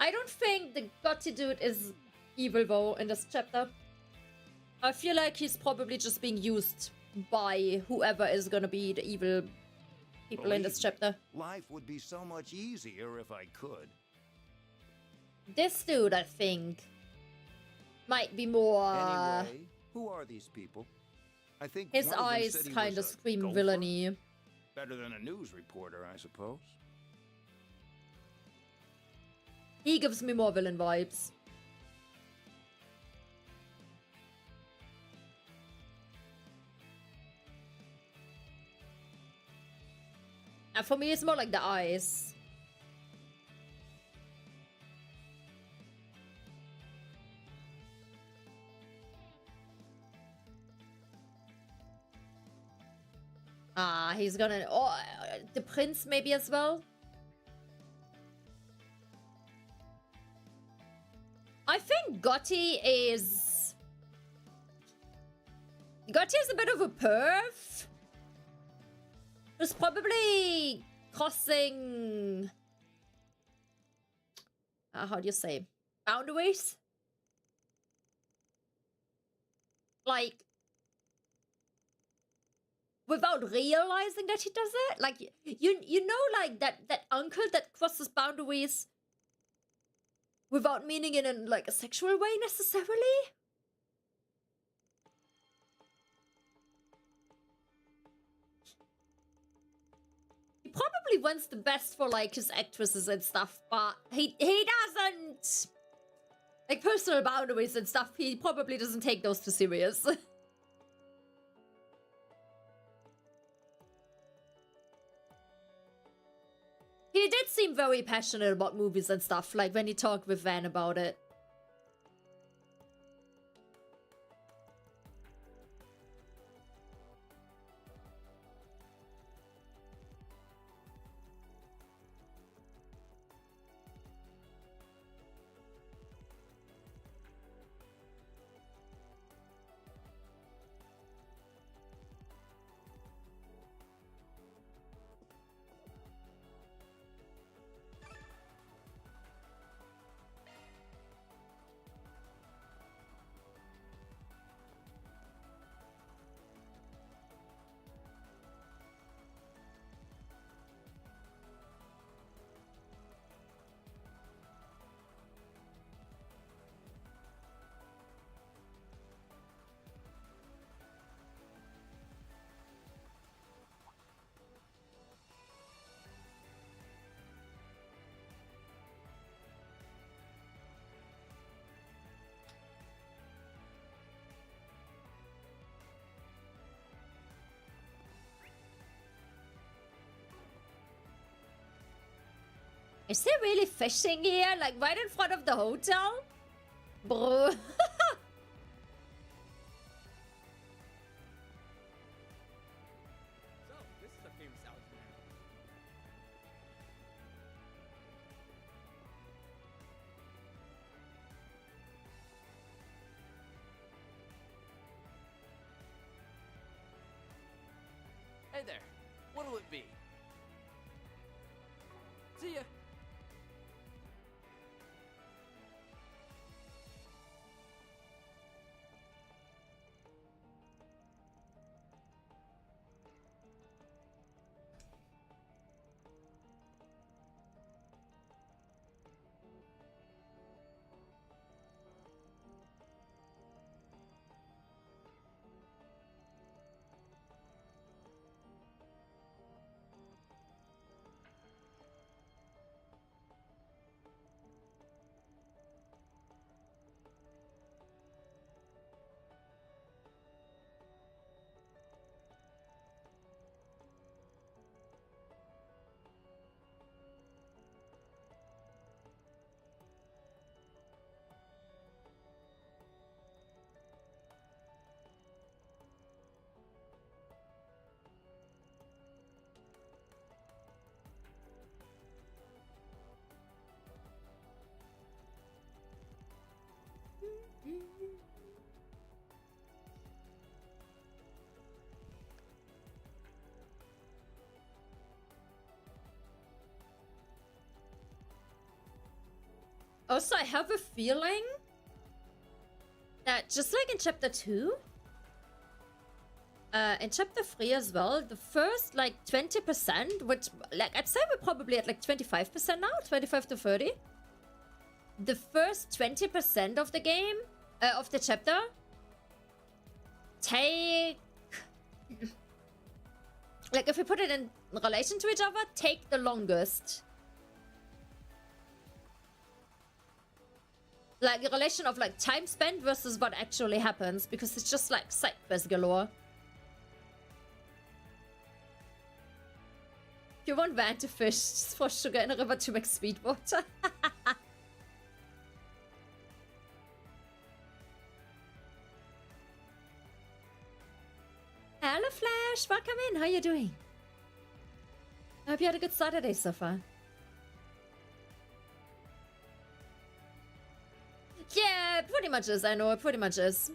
I don't think the Gotti dude is evil though in this chapter. I feel like he's probably just being used by whoever is gonna be the evil people in this chapter. Life would be so much easier if I could. This dude, I think, might be more... Anyway, who are these people? I think his one of them eyes said he kind of was a scream gopher. villainy. Better than a news reporter, I suppose. He gives me more villain vibes. And for me, it's more like the eyes. Ah, he's gonna... Oh, the prince maybe as well. I think Gotti is a bit of a perv. Who's probably crossing... how do you say? Boundaries? Like... without realizing that he does it? Like, you know, like, that uncle that crosses boundaries without meaning it in, like, a sexual way, necessarily? He probably wants the best for, like, his actresses and stuff, but he doesn't... Like, personal boundaries and stuff, he probably doesn't take those too serious. very passionate about movies and stuff, like when he talked with Van about it. Is he really fishing here? Like right in front of the hotel? Bro. So, this is a famous salesman. Hey there. What'll it be? See ya. Also, I have a feeling that just like in chapter 2, in chapter 3 as well, the first like 20%, which like I'd say we're probably at like 25% now, 25 to 30. The first 20% of the game, of the chapter, take... like if we put it in relation to each other, take the longest. Like, the relation of, like, time spent versus what actually happens. Because it's just, like, side quest galore. If you want Van to fish, just pour sugar in a river to make sweet water. Hello, Flash! Welcome in! How you doing? I hope you had a good Saturday so far. Yeah, pretty much is, I know, it pretty much is.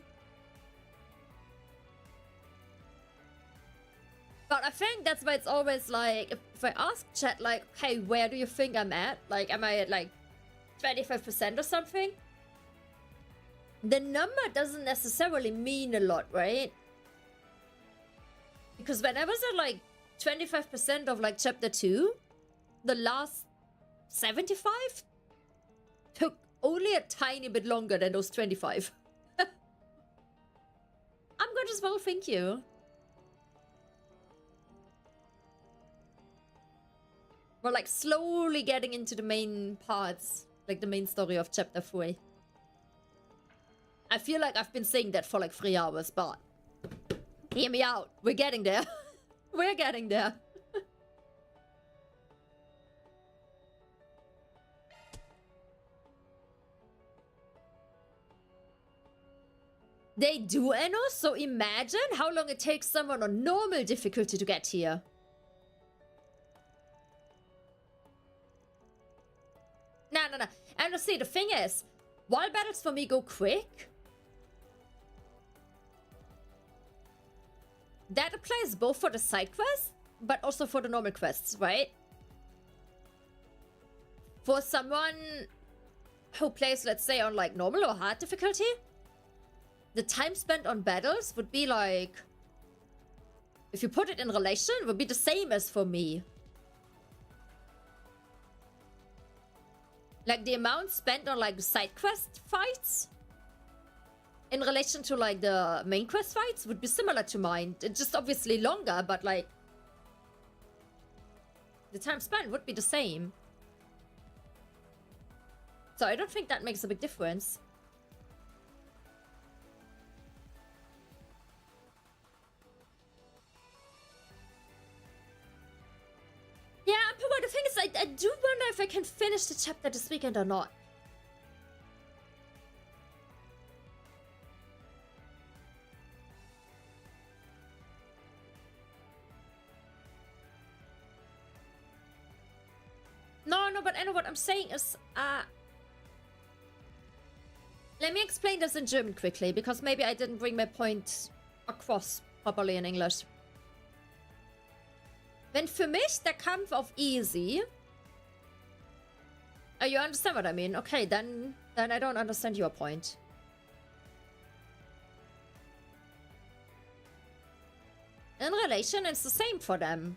But I think that's why it's always like, if I ask chat like, hey, where do you think I'm at? Like, am I at like 25% or something? The number doesn't necessarily mean a lot, right? Because when I was at like 25% of like chapter 2, the last 75 took only a tiny bit longer than those 25. I'm good as well, thank you. We're like slowly getting into the main parts, like the main story of chapter 3. I feel like I've been saying that for like 3 hours, but hear me out. We're getting there. We're getting there. They do, Enno, so imagine how long it takes someone on normal difficulty to get here. No. And see, the thing is, while battles for me go quick, that applies both for the side quests, but also for the normal quests, right? For someone who plays, let's say, on like normal or hard difficulty, the time spent on battles would be like, if you put it in relation, would be the same as for me. Like the amount spent on like the side quest fights in relation to like the main quest fights would be similar to mine. It's just obviously longer, but like the time spent would be the same. So I don't think that makes a big difference. Yeah, but the thing is, I do wonder if I can finish the chapter this weekend or not. No, but I know what I'm saying is, let me explain this in German quickly, because maybe I didn't bring my point across properly in English. Wenn für mich der Kampf auf easy... Oh, you understand what I mean? Okay, then I don't understand your point. In relation, it's the same for them.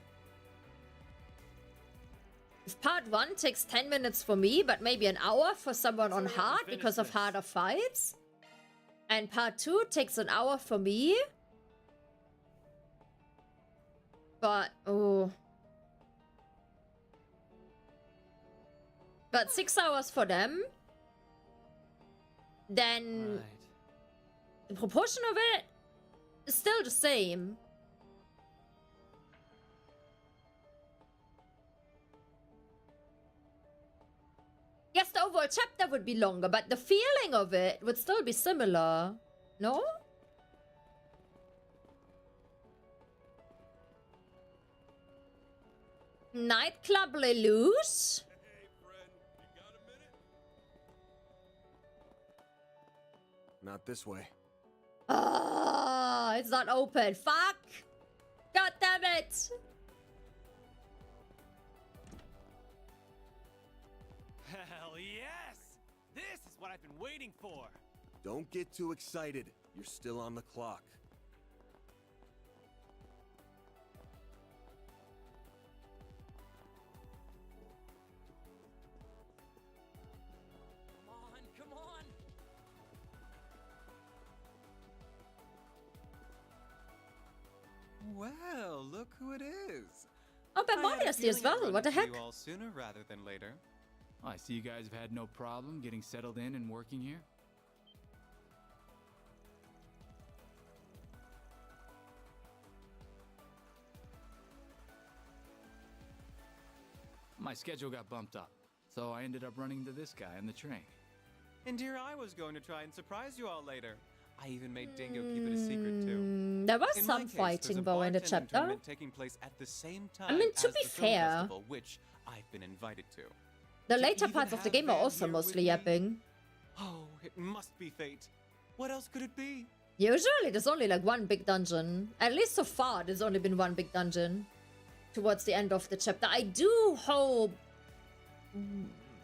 If part 1 takes 10 minutes for me, but maybe an hour for someone on hard because of harder fights, and part 2 takes an hour for me, but, but 6 hours for them, then the proportion of it is still the same. Yes, the overall chapter would be longer, but the feeling of it would still be similar. No? Nightclub Lelouch? Not this way. Ah, it's not open. Fuck! God damn it! Hell yes! This is what I've been waiting for! Don't get too excited. You're still on the clock. Come on! Well, look who it is. Oh, but modesty as well. What the heck? You all sooner rather than later. I see you guys have had no problem getting settled in and working here. My schedule got bumped up, so I ended up running into this guy on the train. And here I was going to try and surprise you all later. I even made Dingo keep it a secret too. There was In some my case, fighting there's a though in the bartending chapter. tournament taking place at the same time I mean, to as be the film fair, festival, which I've been invited to. the To later even parts of the have game are Van also here mostly with me? yapping. Oh, it must be fate. What else could it be? Usually there's only like one big dungeon. At least so far there's only been one big dungeon towards the end of the chapter. I do hope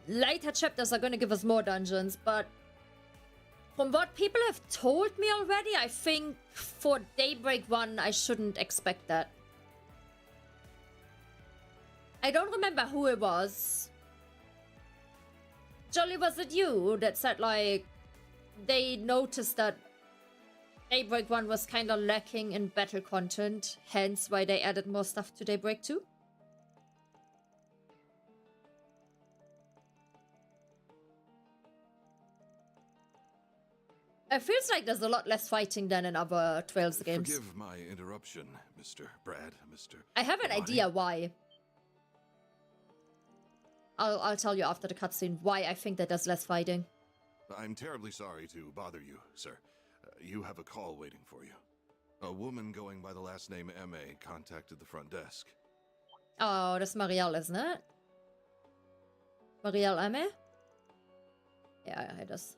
later chapters are going to give us more dungeons, but from what people have told me already, I think for Daybreak 1 I shouldn't expect that. I don't remember who it was. Jolly, was it you that said like they noticed that Daybreak 1 was kind of lacking in battle content, hence why they added more stuff to Daybreak 2? It feels like there's a lot less fighting than in other Trails games. Forgive my interruption, Mr. Brad, Mr. I have an Nani. idea why. I'll tell you after the cutscene why I think that there's less fighting. I'm terribly sorry to bother you, sir. You have a call waiting for you. A woman going by the last name M.A. contacted the front desk. Oh, that's Marielle, isn't it? Marielle Emme? Yeah, it is.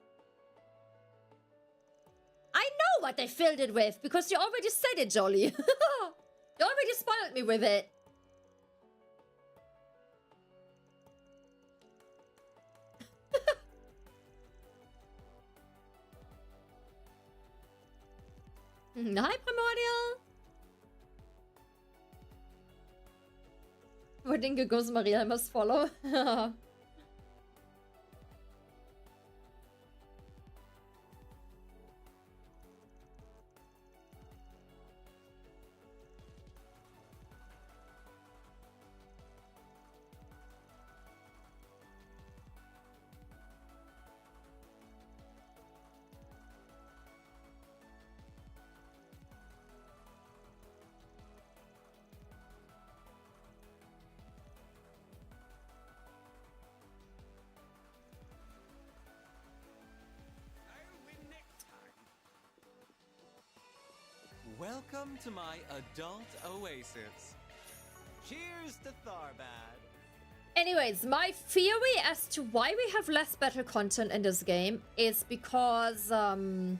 I know what they filled it with, because you already said it, Jolly. You already spoiled me with it. Hi, Primordial. What Dinge goes Marielle must follow. Welcome to my adult oasis. Cheers to Tharbad. Anyways, my theory as to why we have less battle content in this game is because the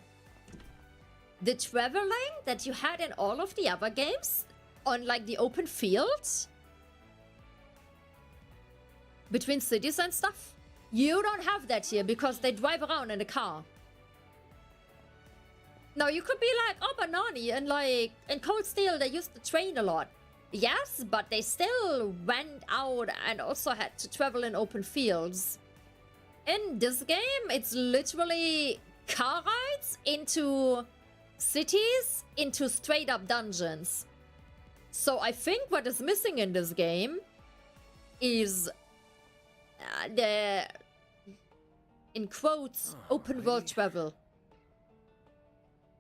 traveling that you had in all of the other games on like the open field between cities and stuff, you don't have that here because they drive around in a car. Now you could be like, oh, but Nani, and like in Cold Steel they used the train a lot. Yes, but they still went out and also had to travel in open fields. In this game, it's literally car rides into cities, into straight up dungeons. So I think what is missing in this game is the, in quotes, open world travel.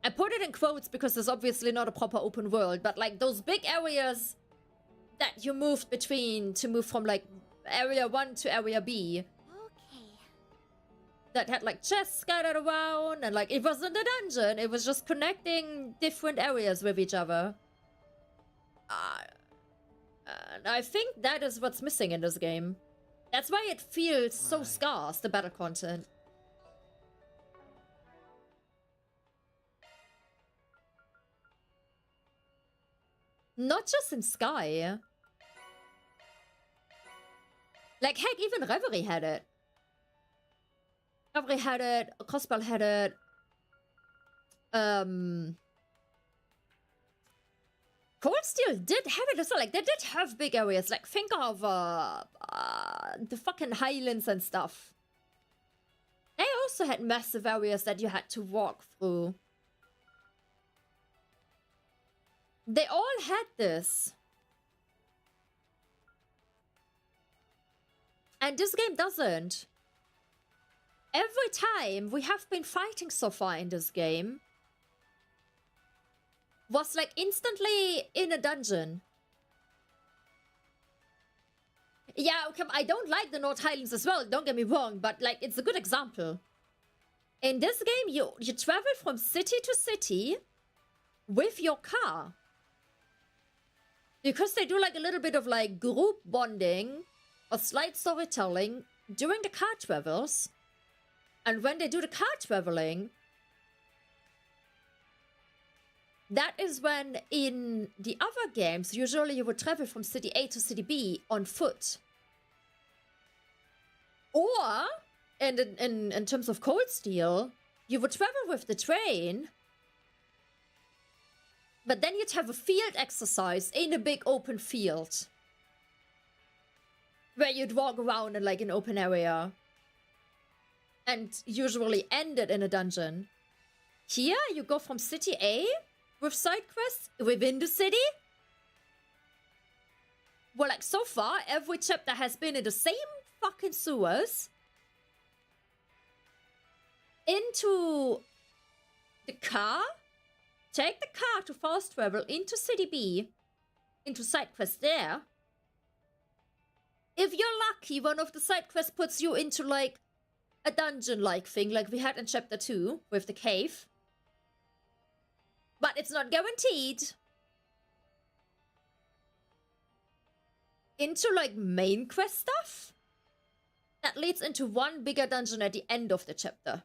I put it in quotes because it's obviously not a proper open world, but like those big areas that you moved between to move from like area 1 to area B. Okay. That had like chests scattered around and like it wasn't a dungeon, it was just connecting different areas with each other. And I think that is what's missing in this game. That's why it feels so scarce, the battle content. Not just in Sky. Like, heck, even Reverie had it. Reverie had it, Crossbell had it. Cold Steel did have it as well. Like, they did have big areas. Like, think of the fucking Highlands and stuff. They also had massive areas that you had to walk through. They all had this. And this game doesn't. Every time we have been fighting so far in this game was like instantly in a dungeon. Yeah, okay, I don't like the North Highlands as well, don't get me wrong, but like it's a good example. In this game, you travel from city to city with your car. Because they do like a little bit of like group bonding or slight storytelling during the car travels. And when they do the car traveling, that is when in the other games, usually you would travel from city A to city B on foot. Or, in terms of Cold Steel, you would travel with the train. But then you'd have a field exercise in a big open field. Where you'd walk around in like an open area. And usually end it in a dungeon. Here, you go from city A with side quests within the city. Well, like so far, every chapter has been in the same fucking sewers. Into the car. Take the car to fast travel into City B, into side quest there. If you're lucky, one of the side quests puts you into like a dungeon-like thing, like we had in chapter 2 with the cave. But it's not guaranteed. Into like main quest stuff that leads into one bigger dungeon at the end of the chapter.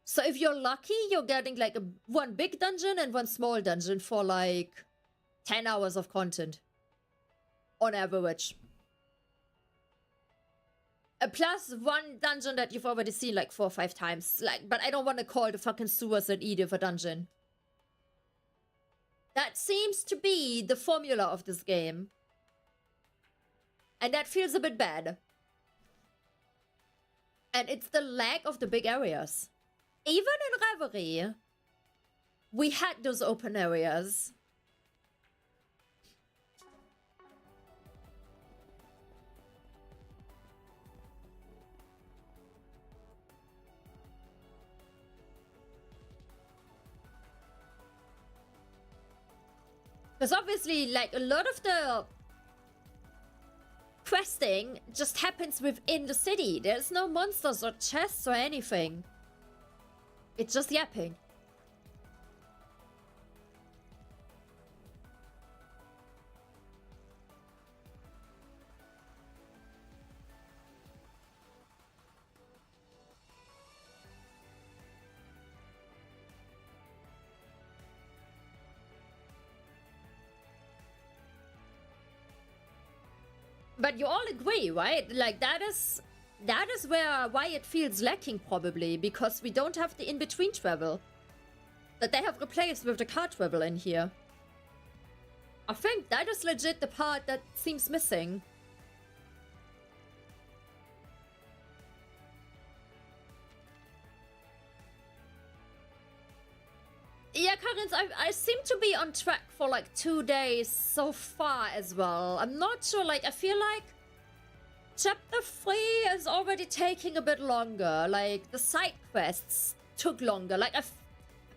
So if you're lucky, you're getting like one big dungeon and one small dungeon for like 10 hours of content on average. Plus one dungeon that you've already seen like 4 or 5 times. Like, but I don't want to call the fucking sewers and Edith a dungeon. That seems to be the formula of this game. And that feels a bit bad. And it's the lack of the big areas. Even in Reverie, we had those open areas. Because obviously, like, a lot of the questing just happens within the city. There's no monsters or chests or anything. It's just yapping. But you all agree, right? Like, that is why it feels lacking, probably, because we don't have the in-between travel that they have replaced with the car travel in here. I think that is legit the part that seems missing. Yeah, Karins, I seem to be on track for like 2 days so far as well. I'm not sure, like, I feel like Chapter 3 is already taking a bit longer. Like, the side quests took longer. Like, I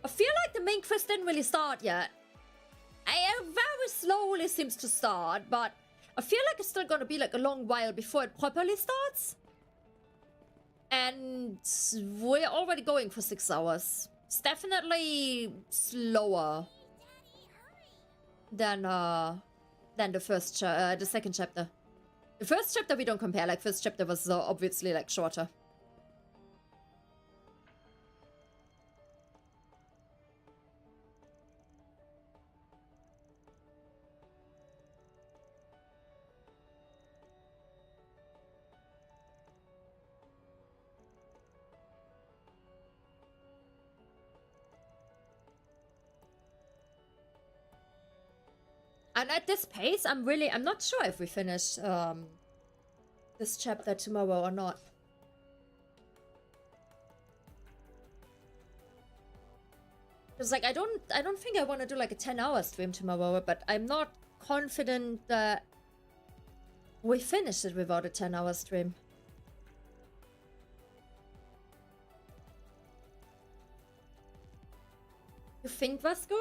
feel like the main quest didn't really start yet. It very slowly seems to start, but I feel like it's still gonna be like a long while before it properly starts. And we're already going for 6 hours. It's definitely slower than the second chapter. The first chapter we don't compare. Like, first chapter was obviously like shorter. And at this pace, I'm not sure if we finish this chapter tomorrow or not. Because like I don't think I want to do like a 10-hour stream tomorrow, but I'm not confident that we finish it without a 10-hour stream. You think, Vasco?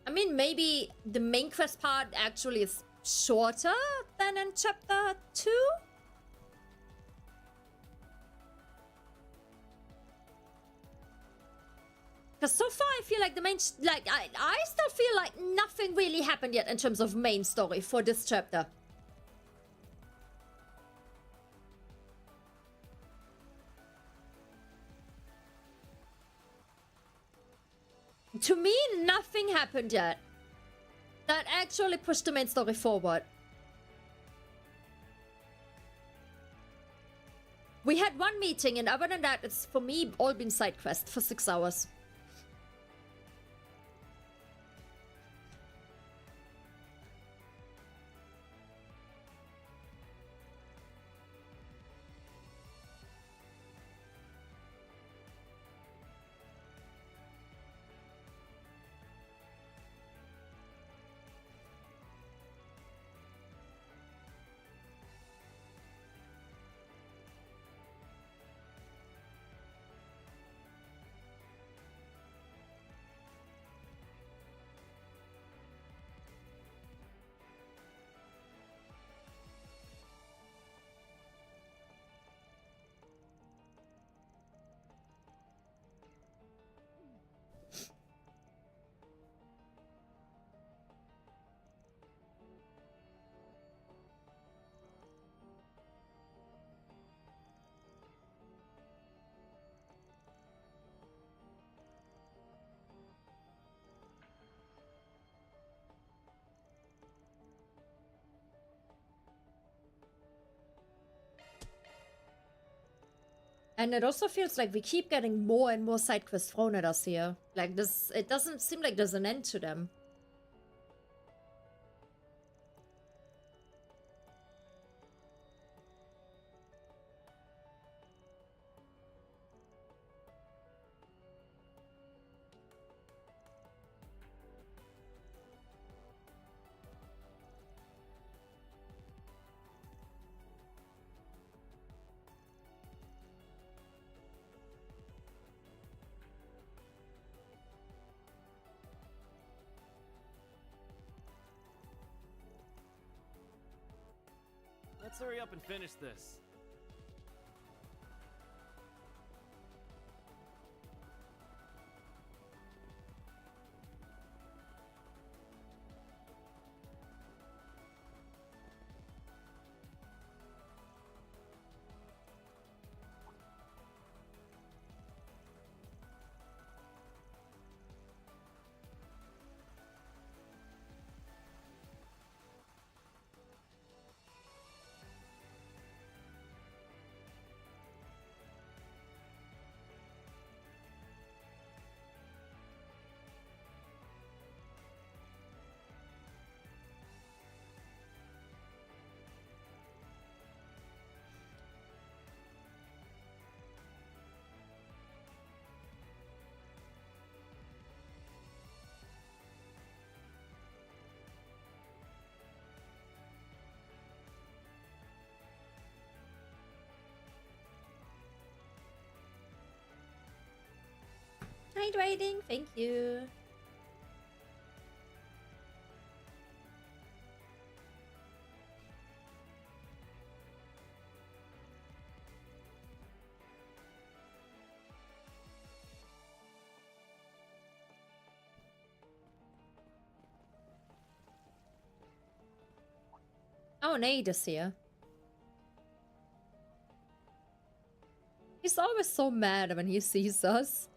I mean, maybe the main quest part actually is shorter than in chapter 2? Because so far I feel like the main... I still feel like nothing really happened yet in terms of main story for this chapter. To me, nothing happened yet that actually pushed the main story forward. We had one meeting, and other than that, it's for me all been side quests for 6 hours. And it also feels like we keep getting more and more side quests thrown at us here. Like this, it doesn't seem like there's an end to them. Let's hurry up and finish this. Hydrating, thank you. Oh, Nate is here. He's always so mad when he sees us.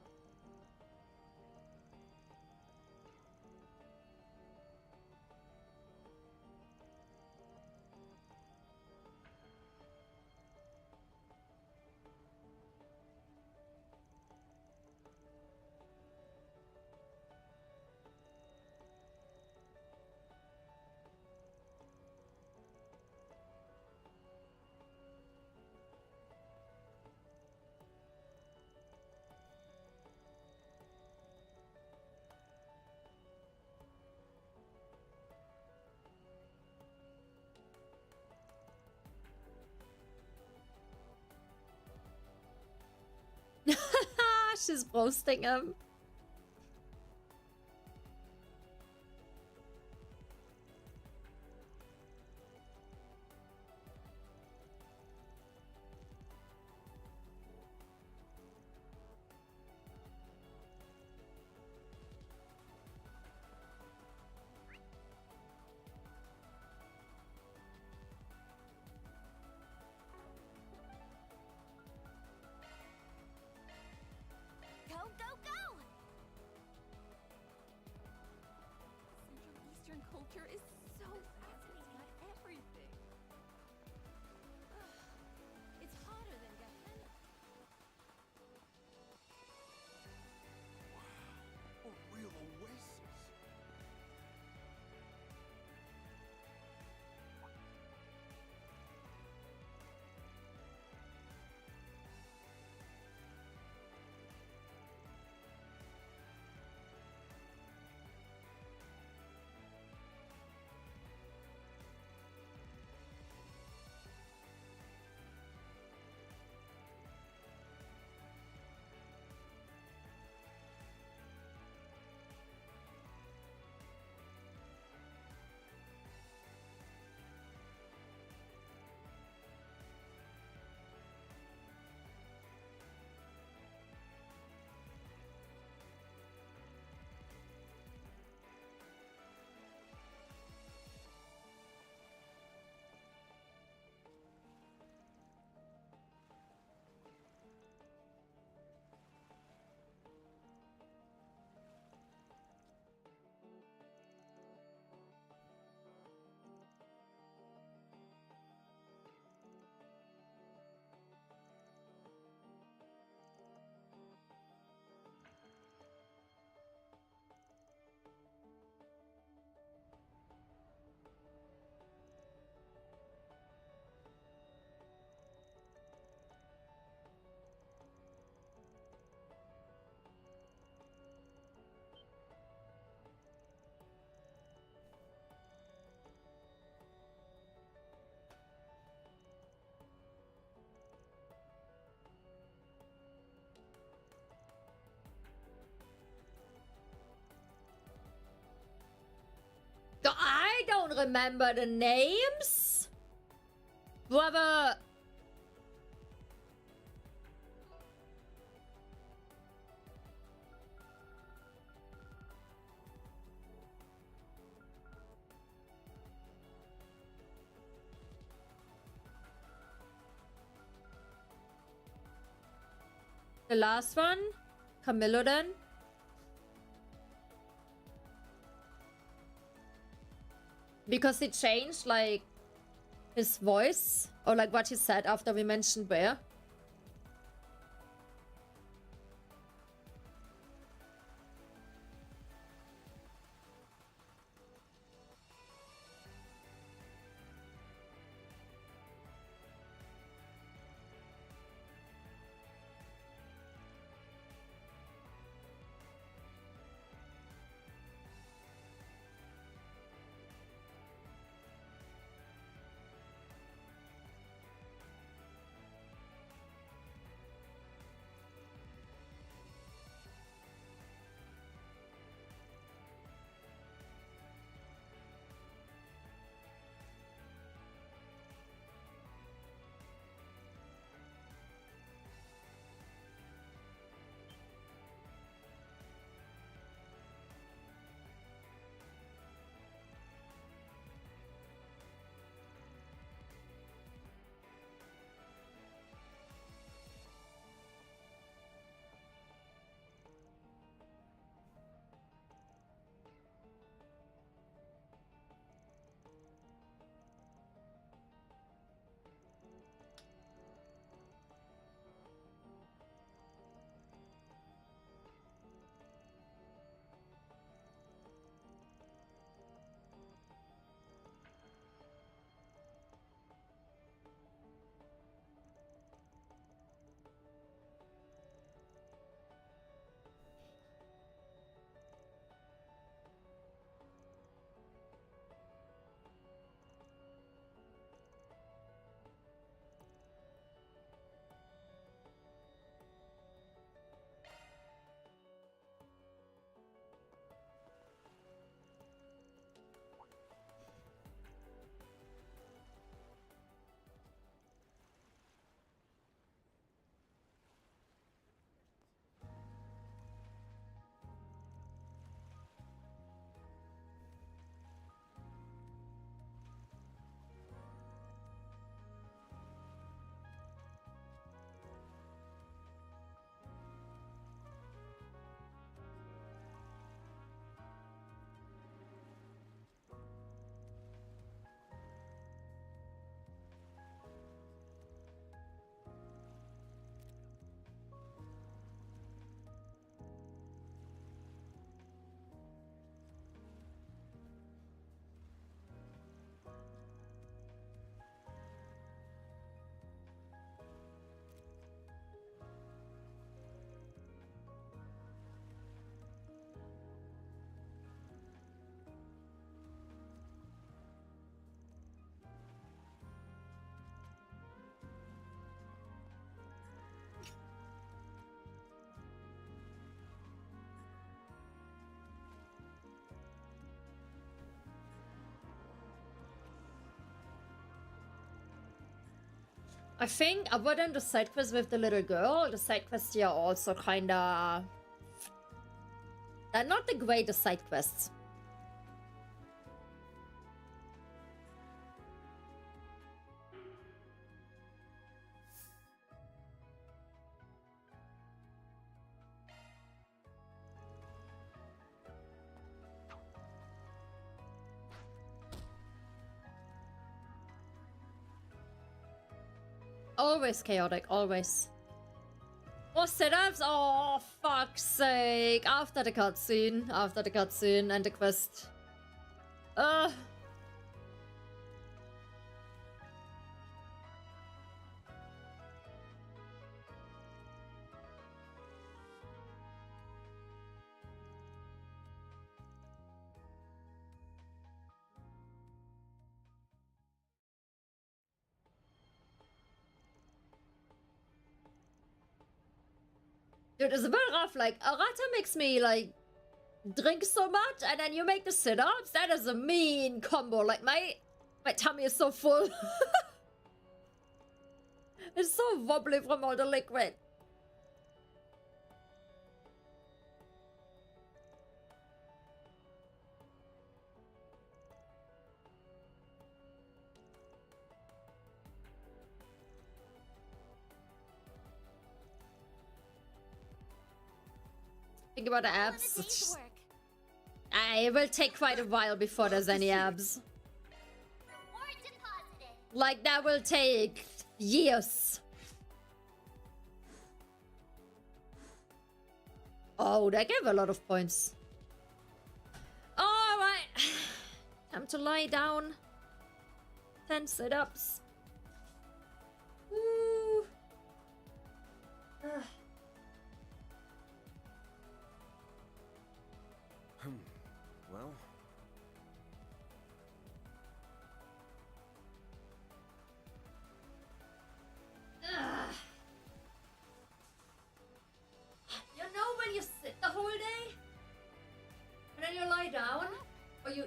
She's roasting him. Go, go, go! Central Eastern culture is so fascinating on everything. It's hotter than Gehenna. A real oasis. remember the names. Brother. The last one, 𝐤𝐜𝐡𝐨𝐞𝐬 then. Because he changed like his voice or like what he said after we mentioned where. I think other than the side quest with the little girl, the side quests here are also kinda... They're not the greatest side quests. Always chaotic, always. More setups? Oh, fuck's sake. After the cutscene and the quest. Dude, it's a bit rough. Like, Arata makes me, like, drink so much and then you make the sit-ups? That is a mean combo. Like, my tummy is so full. It's so wobbly from all the liquid. Think about the abs. It will take quite a while before there's any abs. Like, that will take years. Oh, that gave a lot of points. Alright. Time to lie down. 10 sit-ups. Woo. Well, you know when you sit the whole day? And then you lie down? Or you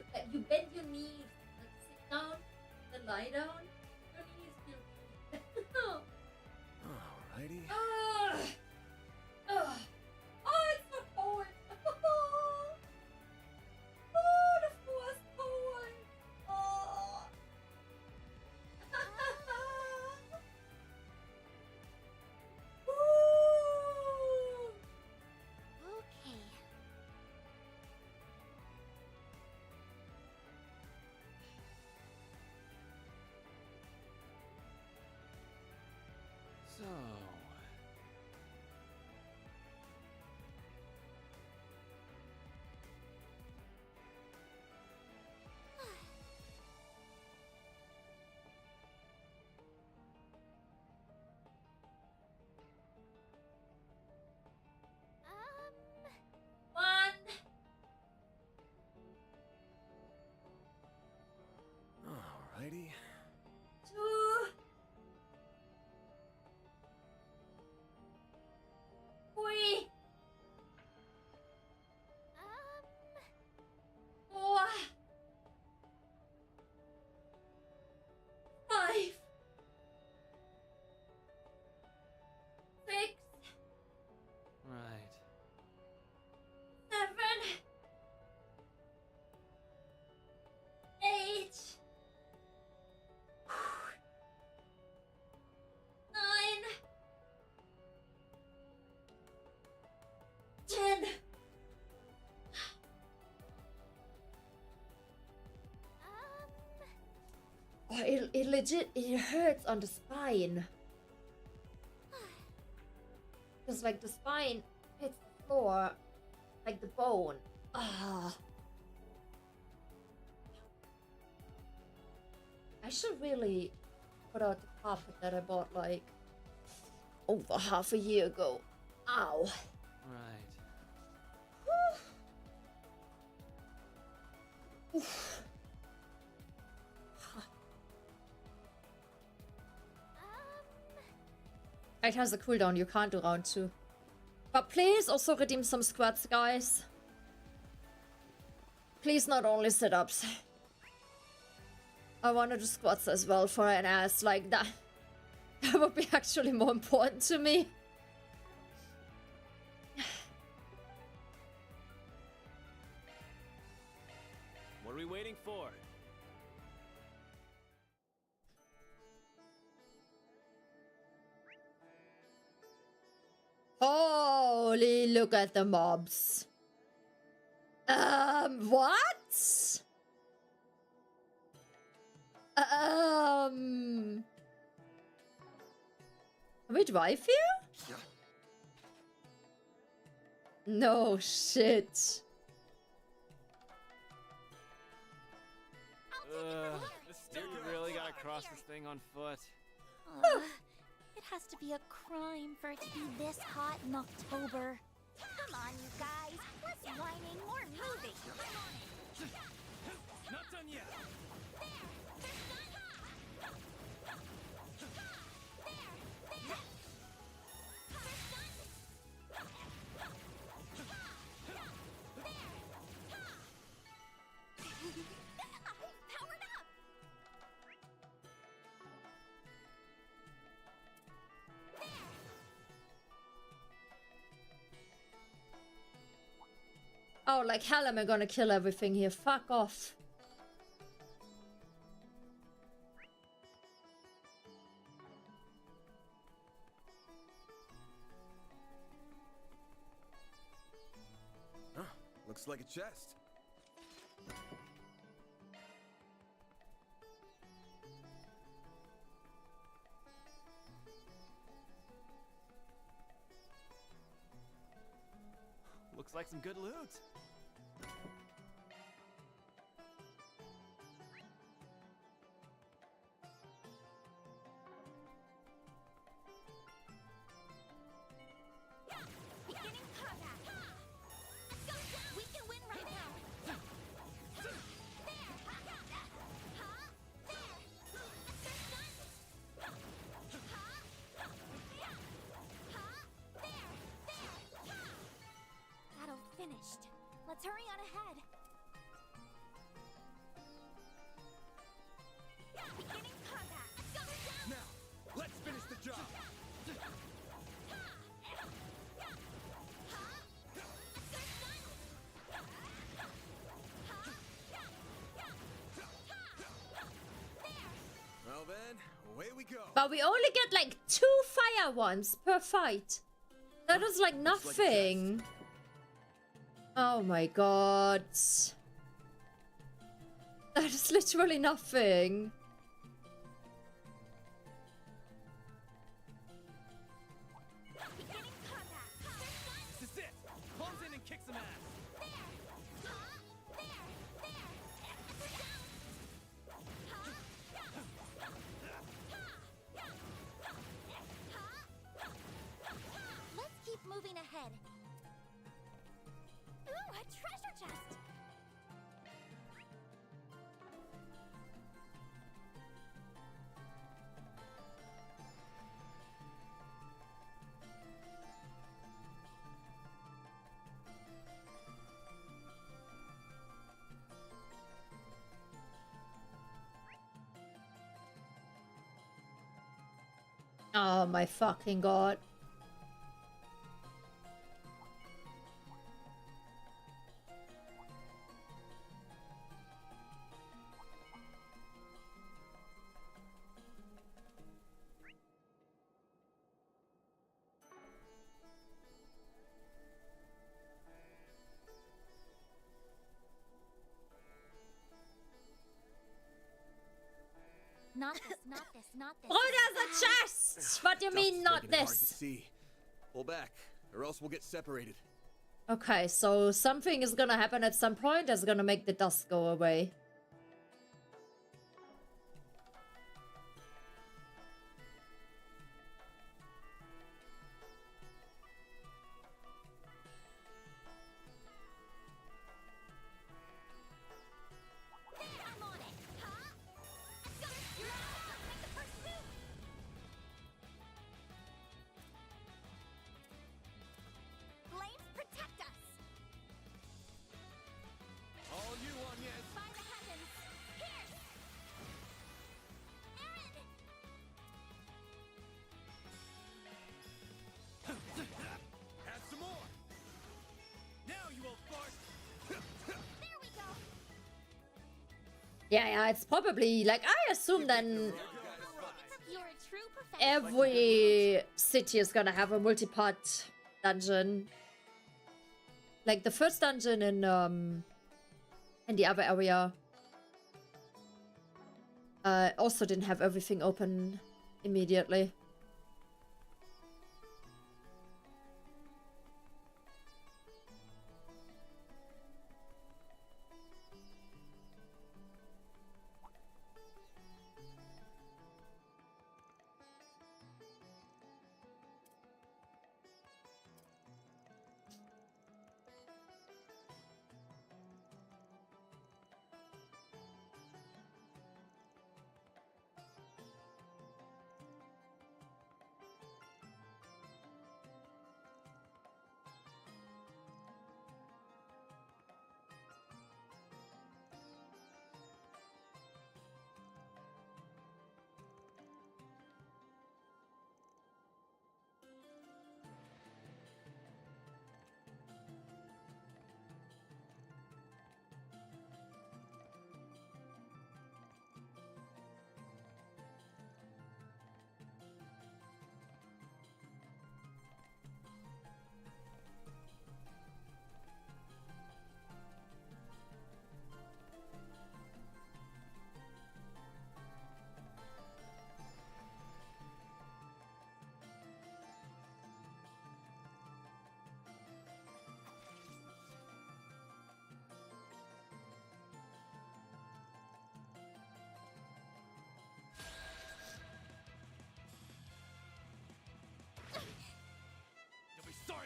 bend your knees and sit down, then lie down? Your knees feel alrighty. Oh, it's so cold. Oh, the floor is cold. Oh. Okay. So... One. Alrighty. Two. Three. Four. Five. Six. Right. 7, 8, 9, 10. Oh, it legit, it hurts on the spine. Because like the spine hits the floor, like the bone. Ah. I should really put out the carpet that I bought like over half a year ago. Ow. Right. Oof. It has a cooldown, you can't do round 2. But please also redeem some squats, guys. Please not only sit-ups. I want to do squats as well for an ass like that. That would be actually more important to me. What are we waiting for? Holy, look at the mobs. What? Can we drive here? No shit. This dude really gotta cross this thing on foot. It has to be a crime for it to be this hot in October. Come on, you guys. Less whining, more moving. Not done yet. Oh, like hell am I gonna kill everything here. Fuck off. Huh, looks like a chest. Looks like some good loot. Beginning combat. Let's go. We can win right now. There. There. Battle finished. Let's hurry on ahead. Beginning combat. Go down. Now, let's finish the job. Well then, away we go. But we only get like 2 fire ones per fight. That is like nothing. Oh my god. That is literally nothing. Beginning combat. This is it. Comes in and kicks some ass. Let's keep moving ahead. Ooh, a treasure chest! Oh my fucking god. Not this, not this, not this. Oh, there's a chest! What do you mean, not Making it hard to this? see. Pull back, or else we'll get separated. Okay, so something is gonna happen at some point that's gonna make the dust go away. I'm on it. Huh? Go. You're out. Make the first move. Flames protect us. All you on, yes. By the heavens. Pierce. Aaron. Have some more. Now you old fart. There we go. Yeah, it's probably like I assume then You're a true professional. every city is gonna have a multi-part dungeon. Like the first dungeon in the other area also didn't have everything open immediately.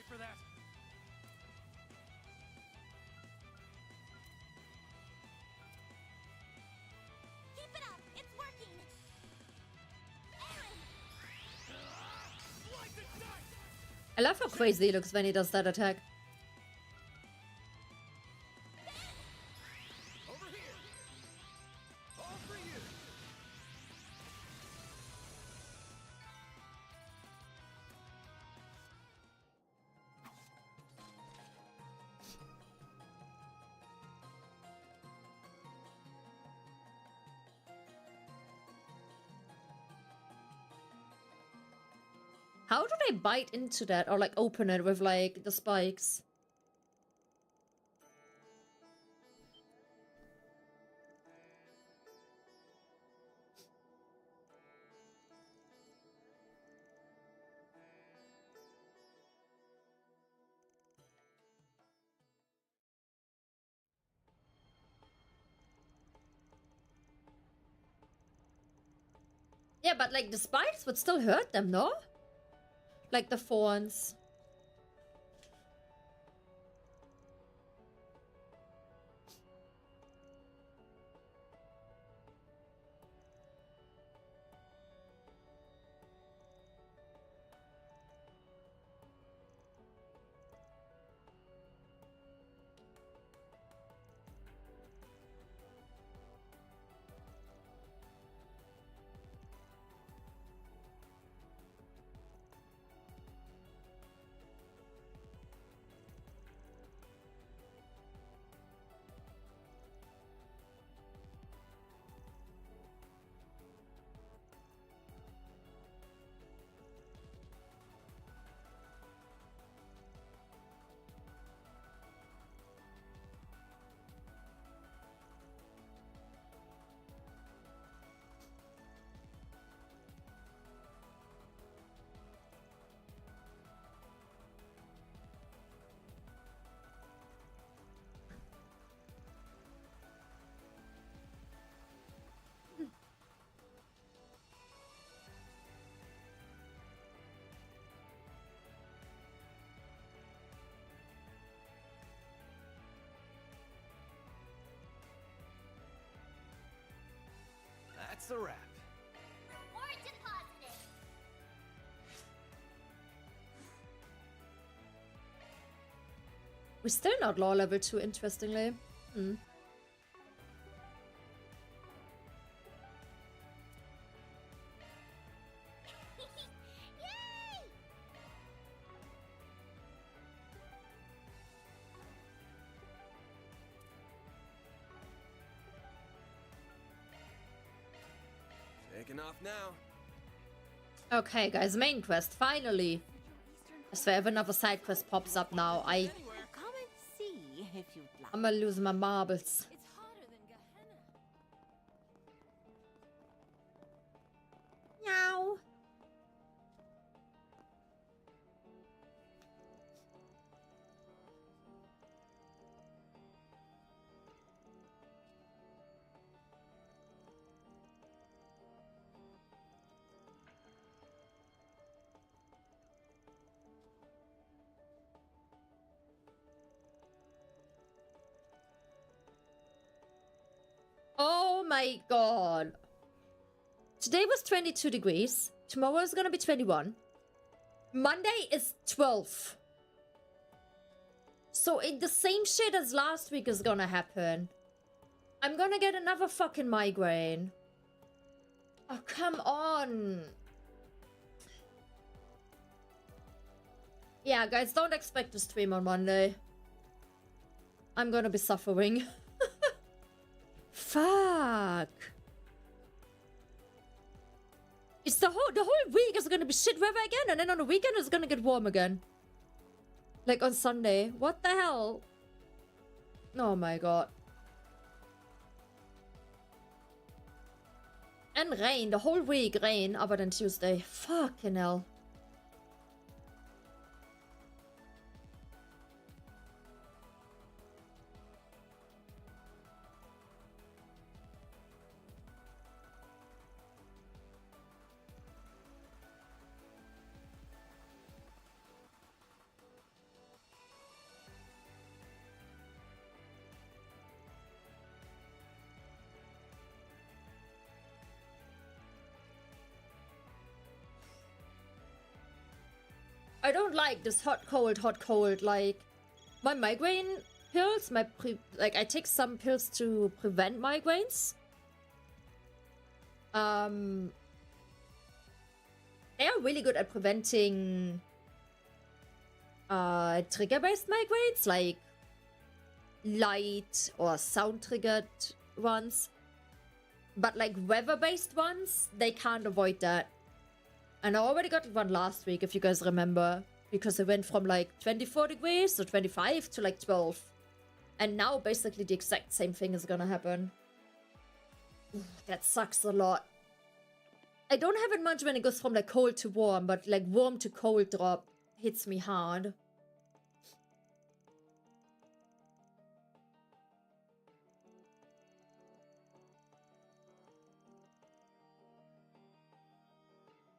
for that. Keep it up. It's working. Aaron. Like the knife. I love how crazy he looks when he does that attack. Over here. All for you. How do they bite into that or like open it with like the spikes? Yeah, but like the spikes would still hurt them, no? Like the thorns. That's the wrap. Reward deposited. We're still not law level 2, interestingly. Hmm. Yay! Taking off now. Okay, guys, main quest, finally. I swear, if another side quest pops up now, Come and see if you'd like. I'm gonna lose my marbles. It's hotter than Gehenna. Meow. Oh my god. Today was 22 degrees. Tomorrow is gonna be 21. Monday is 12. So the same shit as last week is gonna happen. I'm gonna get another fucking migraine. Oh, come on. Yeah, guys, don't expect to stream on Monday. I'm gonna be suffering. Fuck. It's the whole week is gonna be shit weather again, and then on the weekend it's gonna get warm again. Like on Sunday. What the hell? Oh my god. And rain, the whole week rain, other than Tuesday. Fucking hell. I don't like this hot, cold. Like, my migraine pills, I take some pills to prevent migraines. They are really good at preventing trigger-based migraines, like light or sound-triggered ones. But like weather-based ones, they can't avoid that. And I already got one last week, if you guys remember. Because it went from like 24 degrees to 25 to like 12. And now basically the exact same thing is gonna happen. Ooh, that sucks a lot. I don't have it much when it goes from like cold to warm, but like warm to cold drop hits me hard.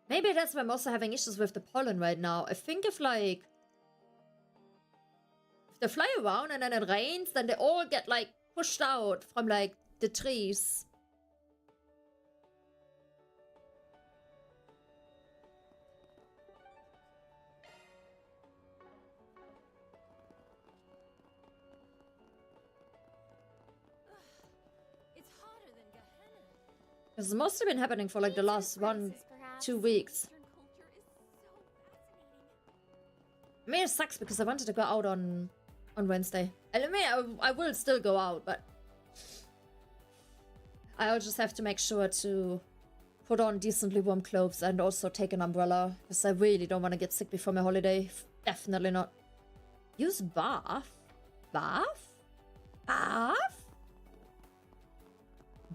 Maybe that's why I'm also having issues with the pollen right now. I think if they fly around and then it rains, then they all get like pushed out from like the trees. It's hotter than Gehenna. It's mostly been happening for like the last 1-2 weeks. I mean, it sucks because I wanted to go out on Wednesday. And I mean, I will still go out, but I'll just have to make sure to put on decently warm clothes and also take an umbrella because I really don't want to get sick before my holiday. Definitely not. Use bath? Bath? Bath?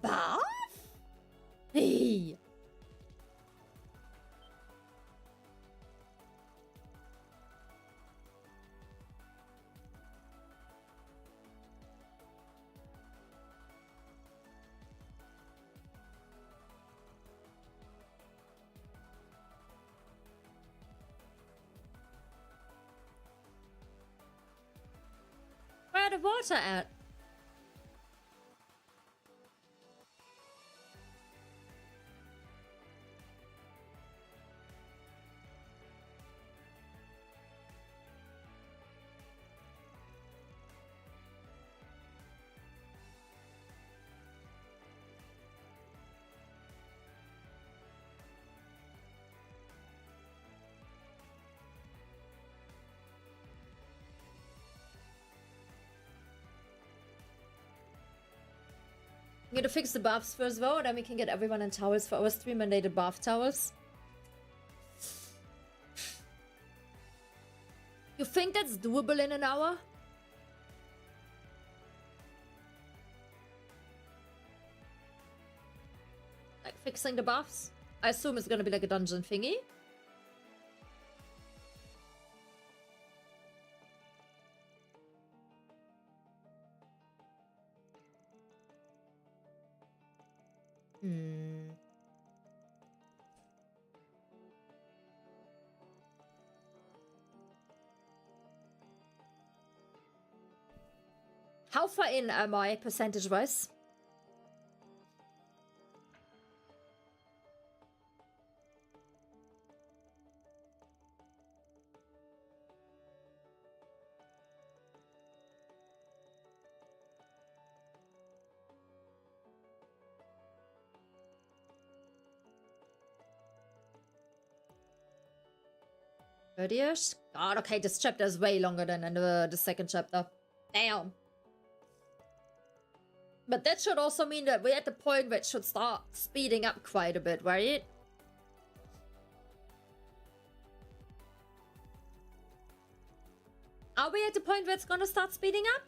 Bath? Hey! Where the water at? I'm gonna fix the baths first though, and then we can get everyone in towels for our stream-mandated bath towels. You think that's doable in an hour? Like fixing the baths? I assume it's gonna be like a dungeon thingy. How far in am I percentage-wise? Years? God, okay, this chapter is way longer than the second chapter. Damn. But that should also mean that we're at the point where it should start speeding up quite a bit, right? Are we at the point where it's gonna start speeding up?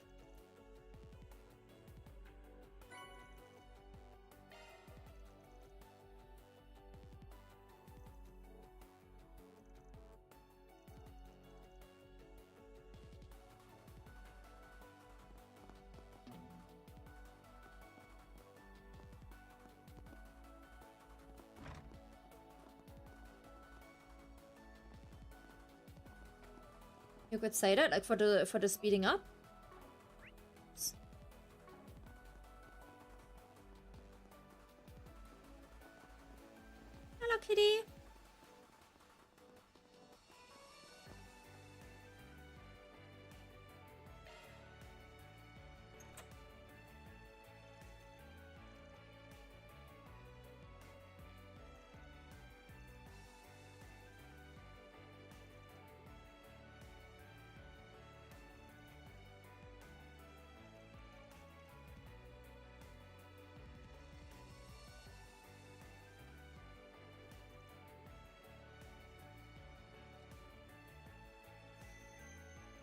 You could say that, like for the speeding up. Hello, kitty.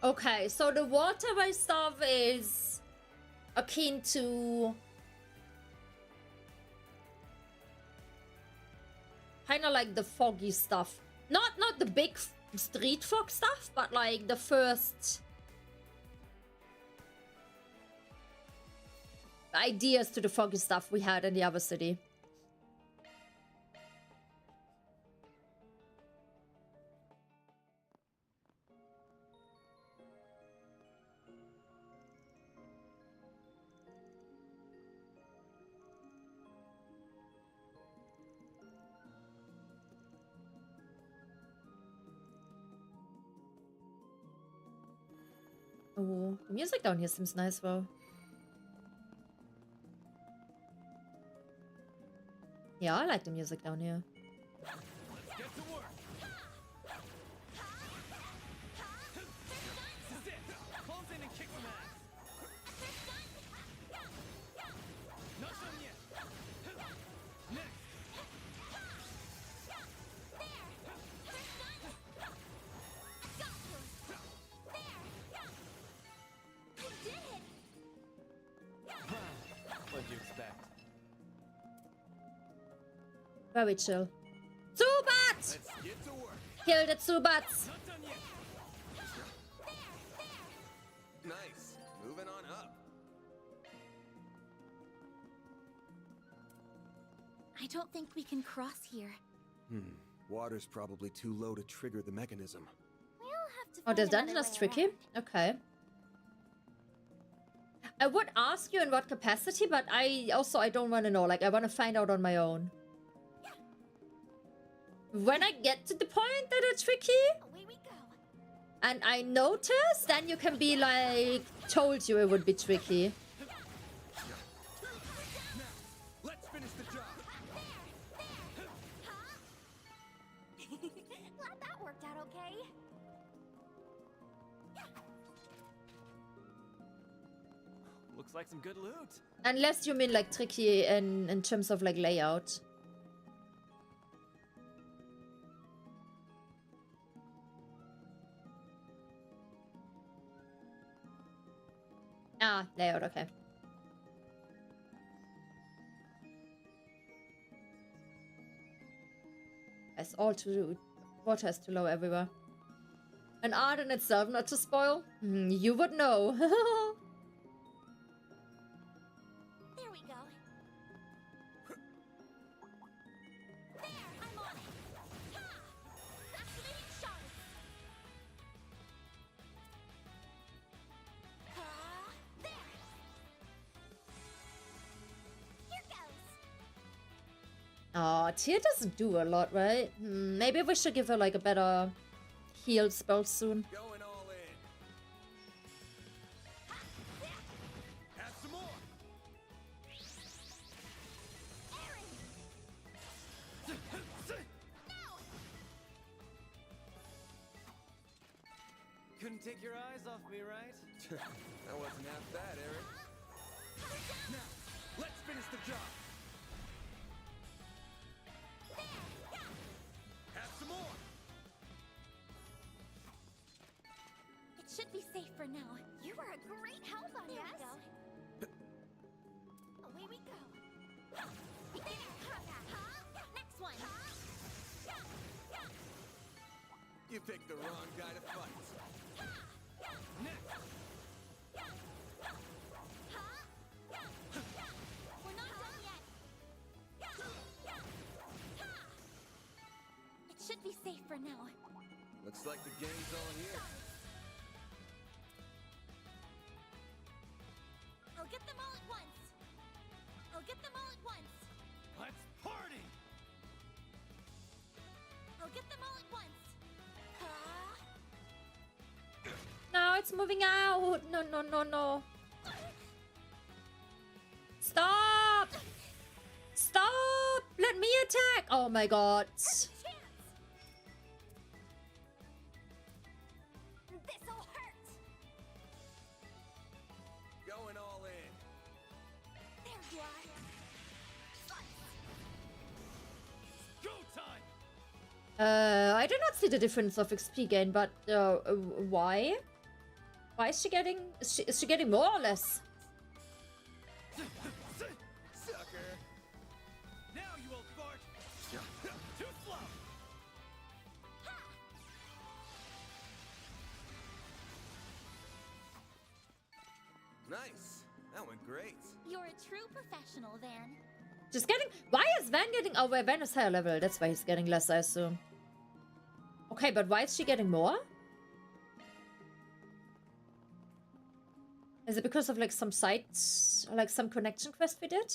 Okay, so the waterway stuff is akin to kind of like the foggy stuff. Not the big street fog stuff, but like the first ideas to the foggy stuff we had in the other city. Oh, the music down here seems nice though. Yeah, I like the music down here. Let's get to work. Close in and kick some ass. Not done yet. Next. What'd you expect? Very chill. Zubat! Let's get to work. Kill the Zubats! Not done yet. Nice. Moving on up. I don't think we can cross here. Water's probably too low to trigger the mechanism. We'll have to Oh, this find dungeon another is way tricky. around. Okay. I would ask you in what capacity, but I don't want to know. Like, I want to find out on my own. When I get to the point that are tricky, Away we go. and I notice, then you can be like, told you it would be tricky. Let's finish the job. Glad that worked out okay. Looks like some good loot. Unless you mean like tricky in terms of like layout. Ah, layout, okay. It's all too... Water is too low everywhere. An art in itself, not to spoil? You would know. There we go. There, I'm on it. Ha! Activating shots. There. Here goes. Oh, Tyr doesn't do a lot, right? Maybe we should give her like a better heal spell soon. Going all in. Have some more. Couldn't take your eyes off me, right? That wasn't half bad, Eric. Now, let's finish the job. Have some more. It should be safe for now. You were a great help on There we us. go. Away we go. Next one. You picked the wrong guy to fight. Next. We're not done yet. It should be safe for now. Looks like the gang's all here. I'll get them all at once. I'll get them all at once. Let's party. I'll get them all at once. No, it's moving out. No, no, no, no. Stop! Stop! Let me attack! Oh my god. This'll hurt. Going all in. There you are. Go time. I do not see the difference of XP gain, but why? Why is she getting... Is she getting more or less? Sucker. Now you old fart. Too slow. Nice. That went great. You're a true professional, Van. Just getting... Why is Van getting... Oh, well, Van is higher level. That's why he's getting less, I assume. Okay, but why is she getting more? Is it because of, like, some sites... Like, some connection quest we did?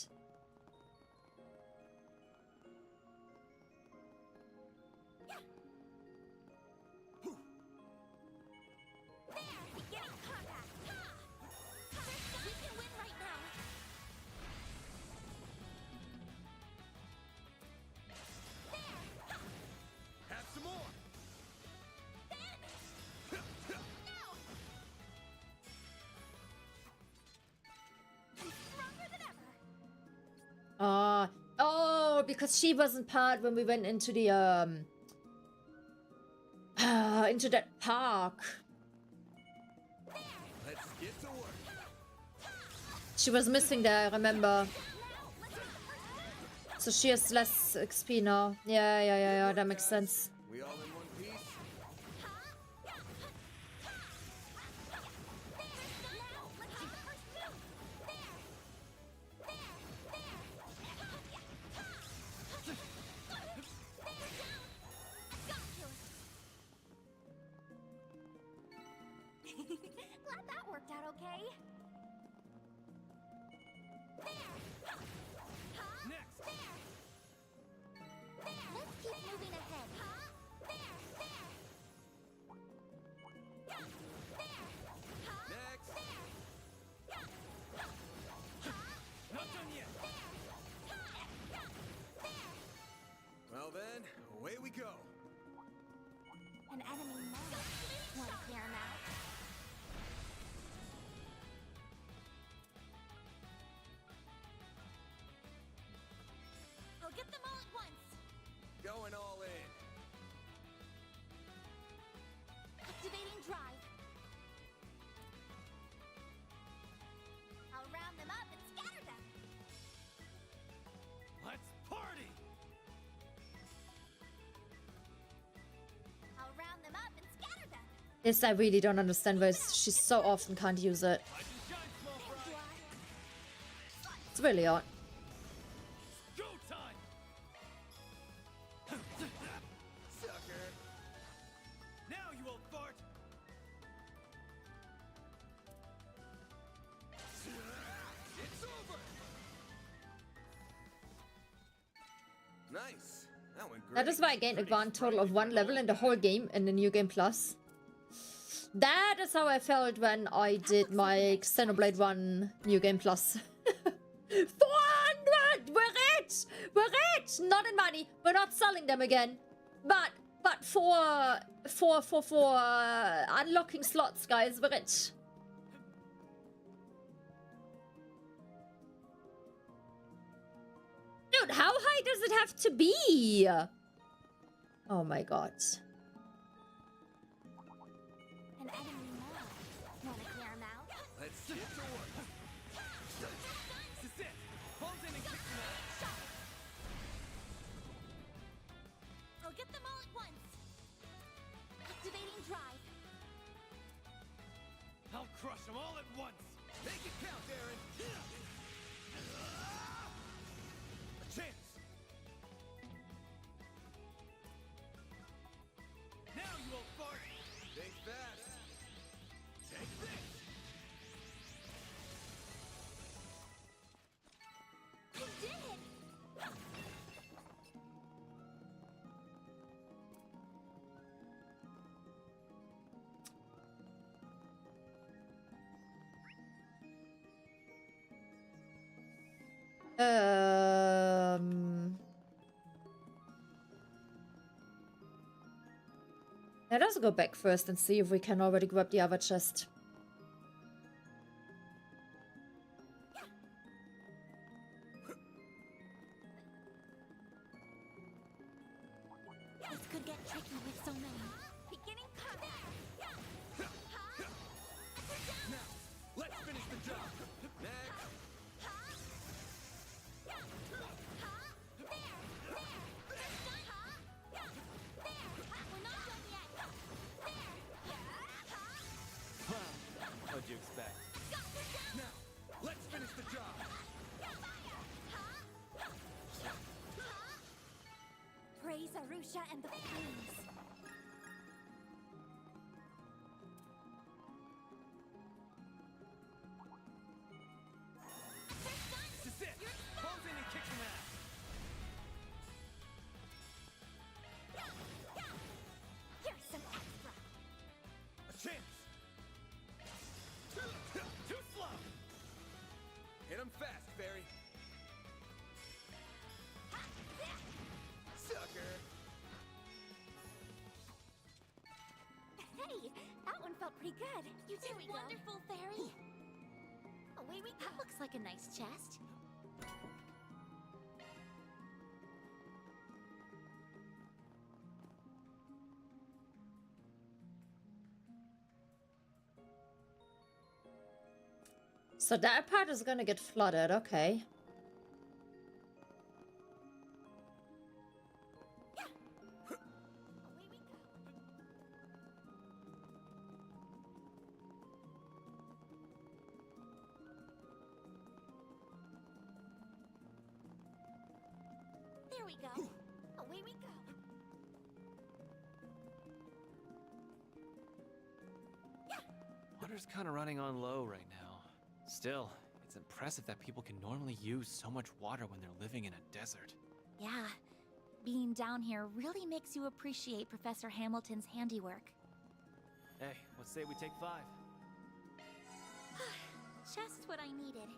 Have some more. Oh, because she wasn't part when we went into the, into that park. Let's get to work. She was missing there, I remember. So she has less XP now. Yeah, that makes sense. We all in one piece? Glad that worked out okay. Next. Let's keep moving ahead. Next. Not done yet. Well then, away we go. An enemy now. Want to clear him out? I'll get them all at once. Going all in. Activating drive. I'll round them up and scatter them. Let's party. I'll round them up and scatter them. This I really don't understand why she so often can't use it. It's really odd. Go time. Sucker. Now you old fart. It's over. Nice. That went great. That is why I gained a grand total of 1 level in the whole game in the New Game Plus. That is how I felt when I did my Xenoblade 1 New Game Plus. 400! We're rich! We're rich! Not in money. We're not selling them again. But for unlocking slots, guys, we're rich. Dude, how high does it have to be? Oh my god. An enemy now. Want to clear him out? Let's get to work. This is it. Hold in and kick them out. I'll get them all at once. Activating drive. I'll crush them all at once. Make it count, Aaron. A chance. Now you old fart. Think fast. Take this. I did it! Let us go back first and see if we can already grab the other chest. This could get tricky with so many. Beginning combat. inertia and the flames. This is it! Pulls in and kicks him out! Here's some extra. A chance! Too slow! Hit him fast, Fairy. Sucker! Hey, that one felt pretty good. You did wonderful, Fairy. Away we go. That looks like a nice chest. So that part is gonna get flooded, okay. There we go. Away we go. Water's kind of running on low right now. Still, it's impressive that people can normally use so much water when they're living in a desert. Yeah, being down here really makes you appreciate Professor Hamilton's handiwork. Hey, let's say we take 5. Just what I needed.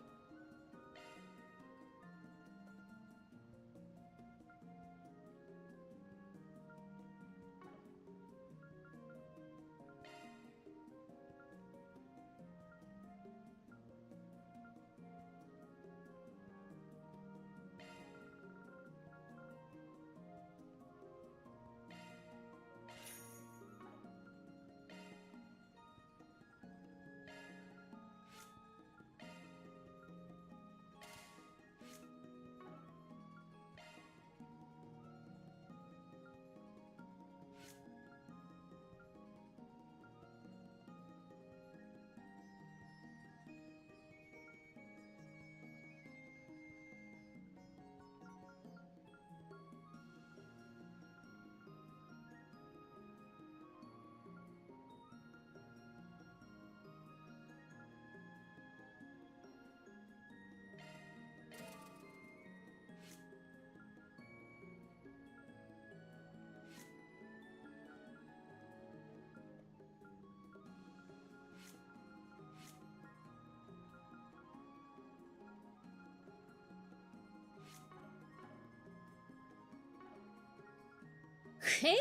Okay.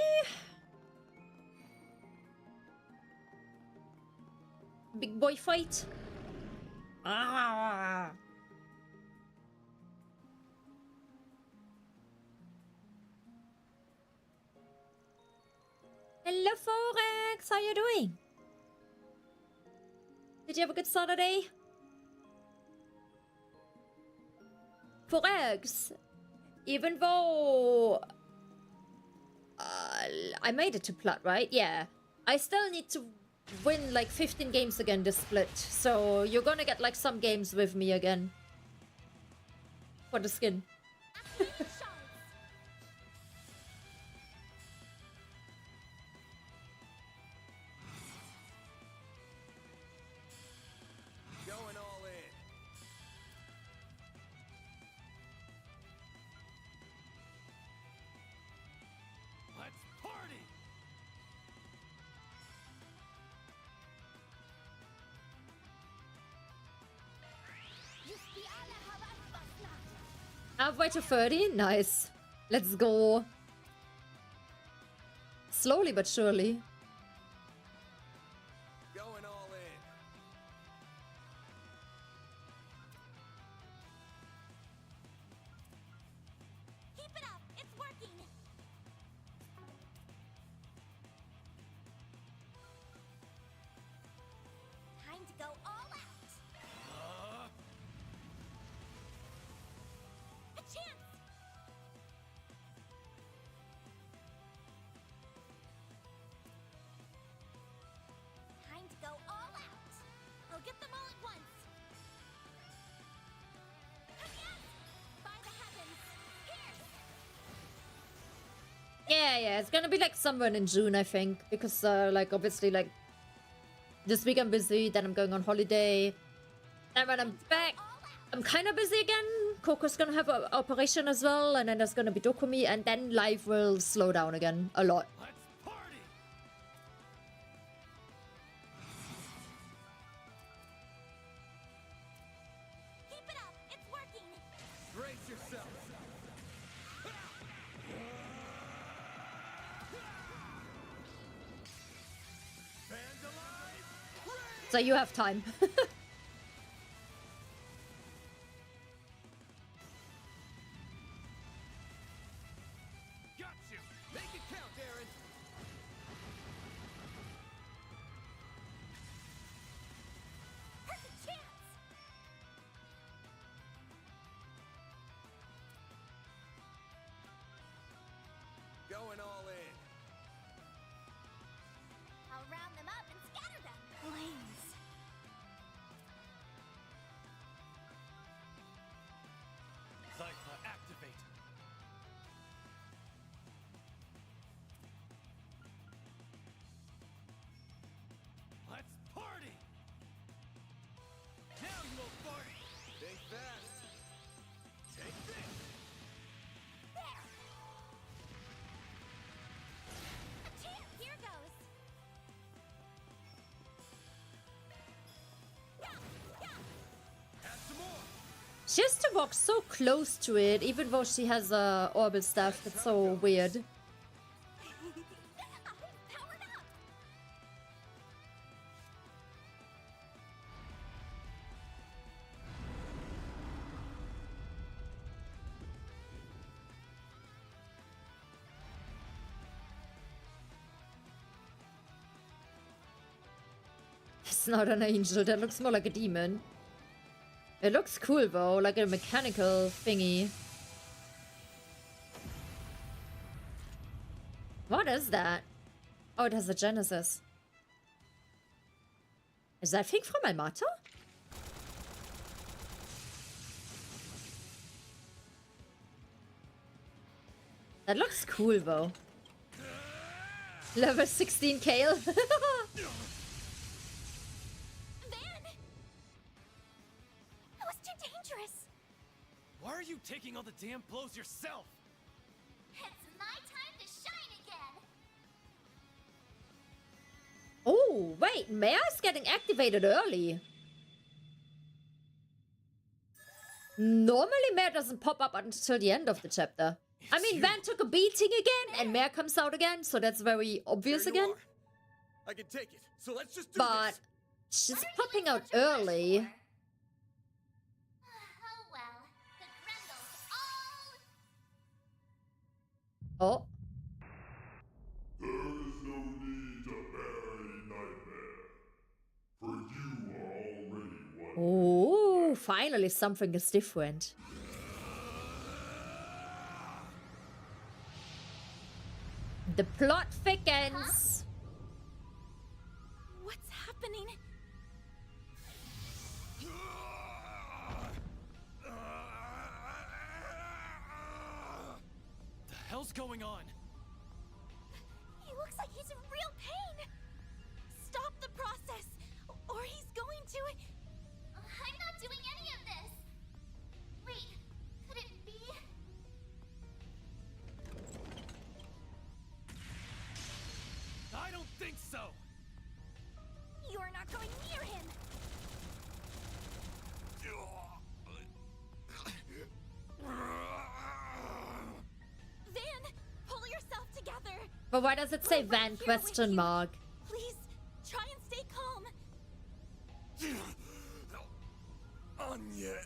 Big boy fight. Ah. Hello, Forex. How you doing? Did you have a good Saturday? Forex, even though I made it to plat, right? Yeah. I still need to win like 15 games again this split. So you're gonna get like some games with me again. For the skin. Going all in. Let's party! Halfway to 30? Nice. Let's go. Slowly but surely. Going all in. Keep it up. It's working. Time to go all out. A chance. Time to go all out. I'll get them all at once. A chance. By the heavens. Here. yeah. It's gonna be like somewhere in June, I think. Because, like, obviously, like, this week I'm busy, then I'm going on holiday. And when I'm back, I'm kind of busy again. Coco's gonna have an operation as well, and then there's gonna be Dokumi, and then life will slow down again a lot. Keep it up. It's working. Brace yourself. So you have time. Got you. Make it count, Aaron. Perfect chance. Going all in. I'll round them up and scatter them. Flames. Cypher, activate. Let's party. Now you will party. Think fast. Take this. There. A chance. Here goes. Add some more. She has to walk so close to it, even though she has orbital stuff. That's so weird. Powered up. It's not an angel. That looks more like a demon. It looks cool though, like a mechanical thingy. What is that? Oh, it has a Genesis. Is that thing from Almata? That looks cool though. Level 16 𝐤𝐿. Van. That was too dangerous. Why are you taking all the damn blows yourself? It's my time to shine again. Oh, wait, Maya is getting activated early. Normally Maya doesn't pop up until the end of the chapter. I mean, Van took a beating again, and Maya comes out again, so that's very obvious There you again. are. I can take it. So let's just do But this. she's popping out early. Oh well. The Grendels all... Oh. There is no need to bear any nightmare, for you are already one. Oh, finally something is different. The plot thickens. What's happening? The hell's going on? He looks like he's in real pain. Stop the process, or he's going to... I'm not doing any of this. Wait, could it be? I don't think so. You're not going near him. Van, pull yourself together. But why does it say Van question mark? Please, try and stay calm. Anya.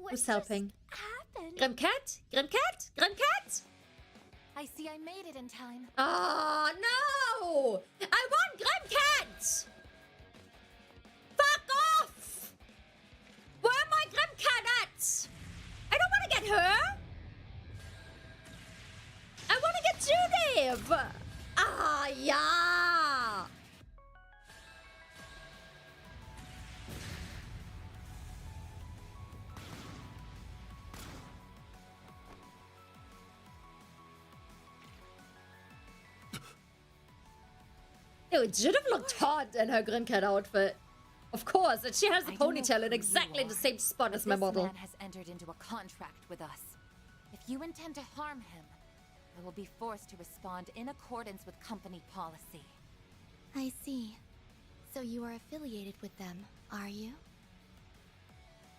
Who's helping? Happened? 𝐸𝐿? 𝐸𝐿? 𝐸𝐿? I see I made it in time. Oh no! I want 𝐸𝐿! Fuck off! Where am I 𝐸𝐿 at? I don't want to get her! It should have looked hot in her Grincat outfit. Of course, and she has a I don't know ponytail in who exactly you the are, same spot but as my model. This man has entered into a contract with us. If you intend to harm him, I will be forced to respond in accordance with company policy. I see. So you are affiliated with them, are you?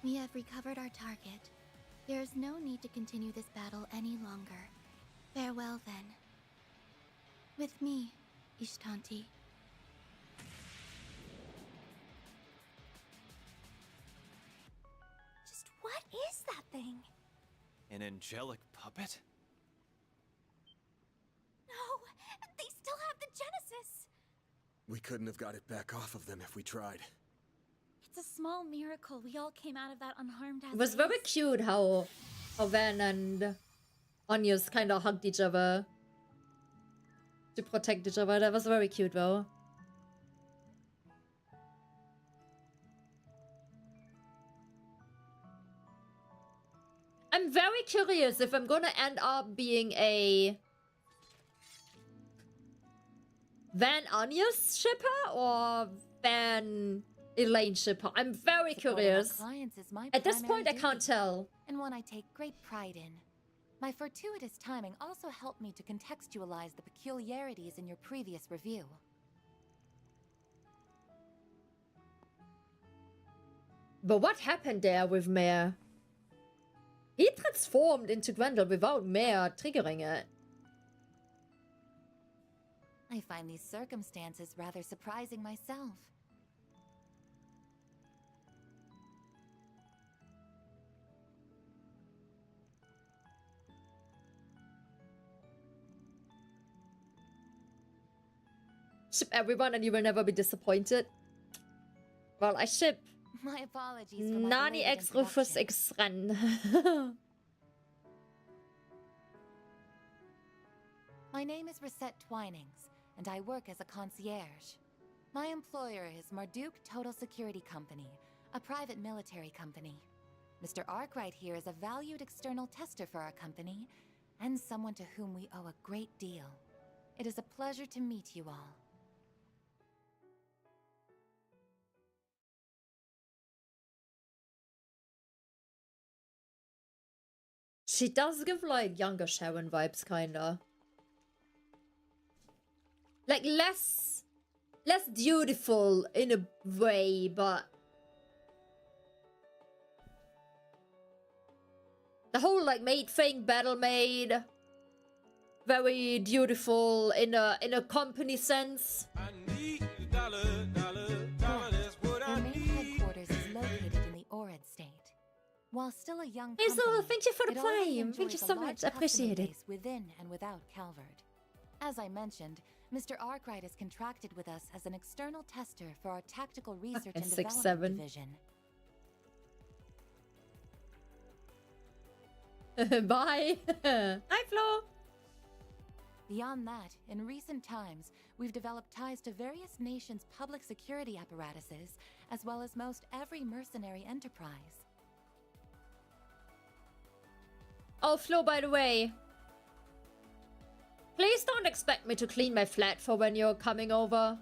We have recovered our target. There is no need to continue this battle any longer. Farewell, then. With me, 𝐥𝐻𝐻𝐿. Just what is that thing? An angelic puppet? No, they still have the Genesis. We couldn't have got it back off of them if we tried. It's a small miracle we all came out of that unharmed as It was very cute how Van and Onius kind of hugged each other to protect each other. That was very cute, though. I'm very curious if I'm gonna end up being a Van Onius shipper or Van Elaine shipper. I'm very curious. At this point, I can't tell. And one I take great pride in. My fortuitous timing also helped me to contextualize the peculiarities in your previous review. But what happened there with Mare? He transformed into Gwendol without Mare triggering it. I find these circumstances rather surprising myself. Ship everyone and you will never be disappointed. Well, I ship My apologies for my Nani belated X Rufus introduction. X Ren. My name is Reset Twinings, and I work as a concierge. My employer is Marduk Total Security Company, a private military company. Mr. Arkwright here is a valued external tester for our company, and someone to whom we owe a great deal. It is a pleasure to meet you all. She does give like younger Sharon vibes, kinda. Like less dutiful in a way, but the whole like maid thing, battle maid, very dutiful in a company sense. Their main headquarters is located in the Orid state. While still a young Hey, company, Zola, thank you for the it already prime. Thank you enjoys a so large much. I appreciate customer it. base within and without Calvard. As I mentioned, Mr. Arkwright is contracted with us as an external tester for our tactical research and 6, development 7. division. Bye. Hi, Flo. Beyond that, in recent times, we've developed ties to various nations' public security apparatuses, as well as most every mercenary enterprise. Oh, Flo, by the way. Please don't expect me to clean my flat for when you're coming over.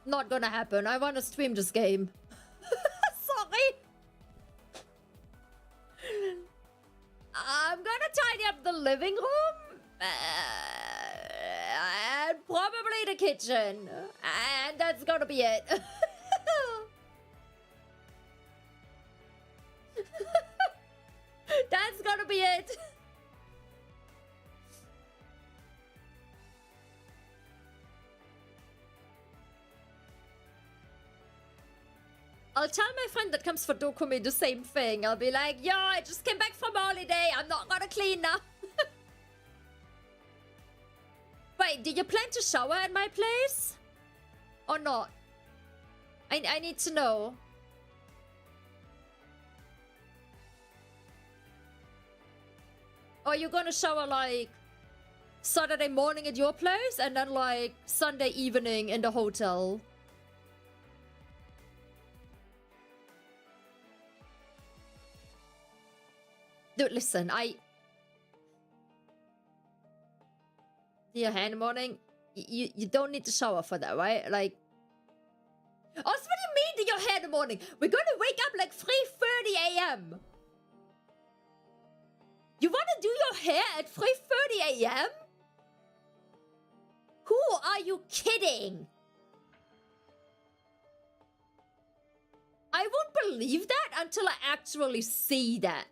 Not gonna happen. I wanna stream this game. Sorry. I'm gonna tidy up the living room. And probably the kitchen. And that's gonna be it. That's gonna be it. I'll tell my friend that comes for 𝐑𝐷𝐶𝐿 the same thing. I'll be like, yo, I just came back from holiday. I'm not gonna clean now. Wait, do you plan to shower at my place? Or not? I need to know. Or you're gonna shower like Saturday morning at your place and then like Sunday evening in the hotel? Dude, listen, Do your hair in the morning? You don't need to shower for that, right? Like, also, what do you mean do your hair in the morning? We're gonna wake up like 3:30 a.m. You wanna do your hair at 3:30 a.m.? Who are you kidding? I won't believe that until I actually see that.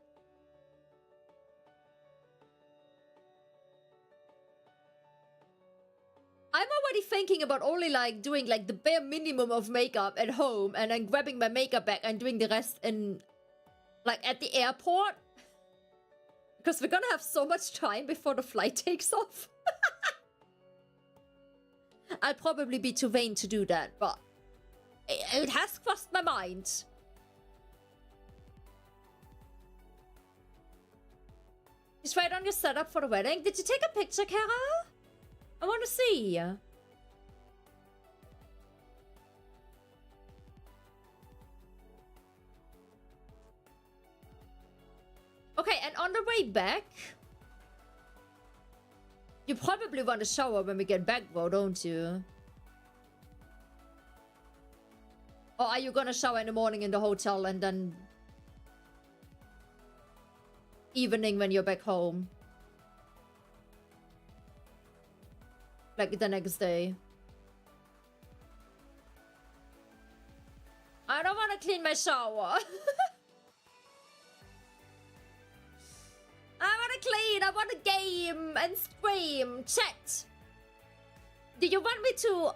I'm already thinking about only like doing like the bare minimum of makeup at home and then grabbing my makeup bag and doing the rest in like at the airport. Because we're gonna have so much time before the flight takes off. I'll probably be too vain to do that, but it has crossed my mind. Just right on your setup for the wedding. Did you take a picture, Kara? I want to see. Okay, and on the way back, you probably want to shower when we get back, bro, don't you? Or are you gonna shower in the morning in the hotel and then evening when you're back home? Like the next day. I don't want to clean my shower. I want to clean. I want to game and scream. Chat. Do you want me to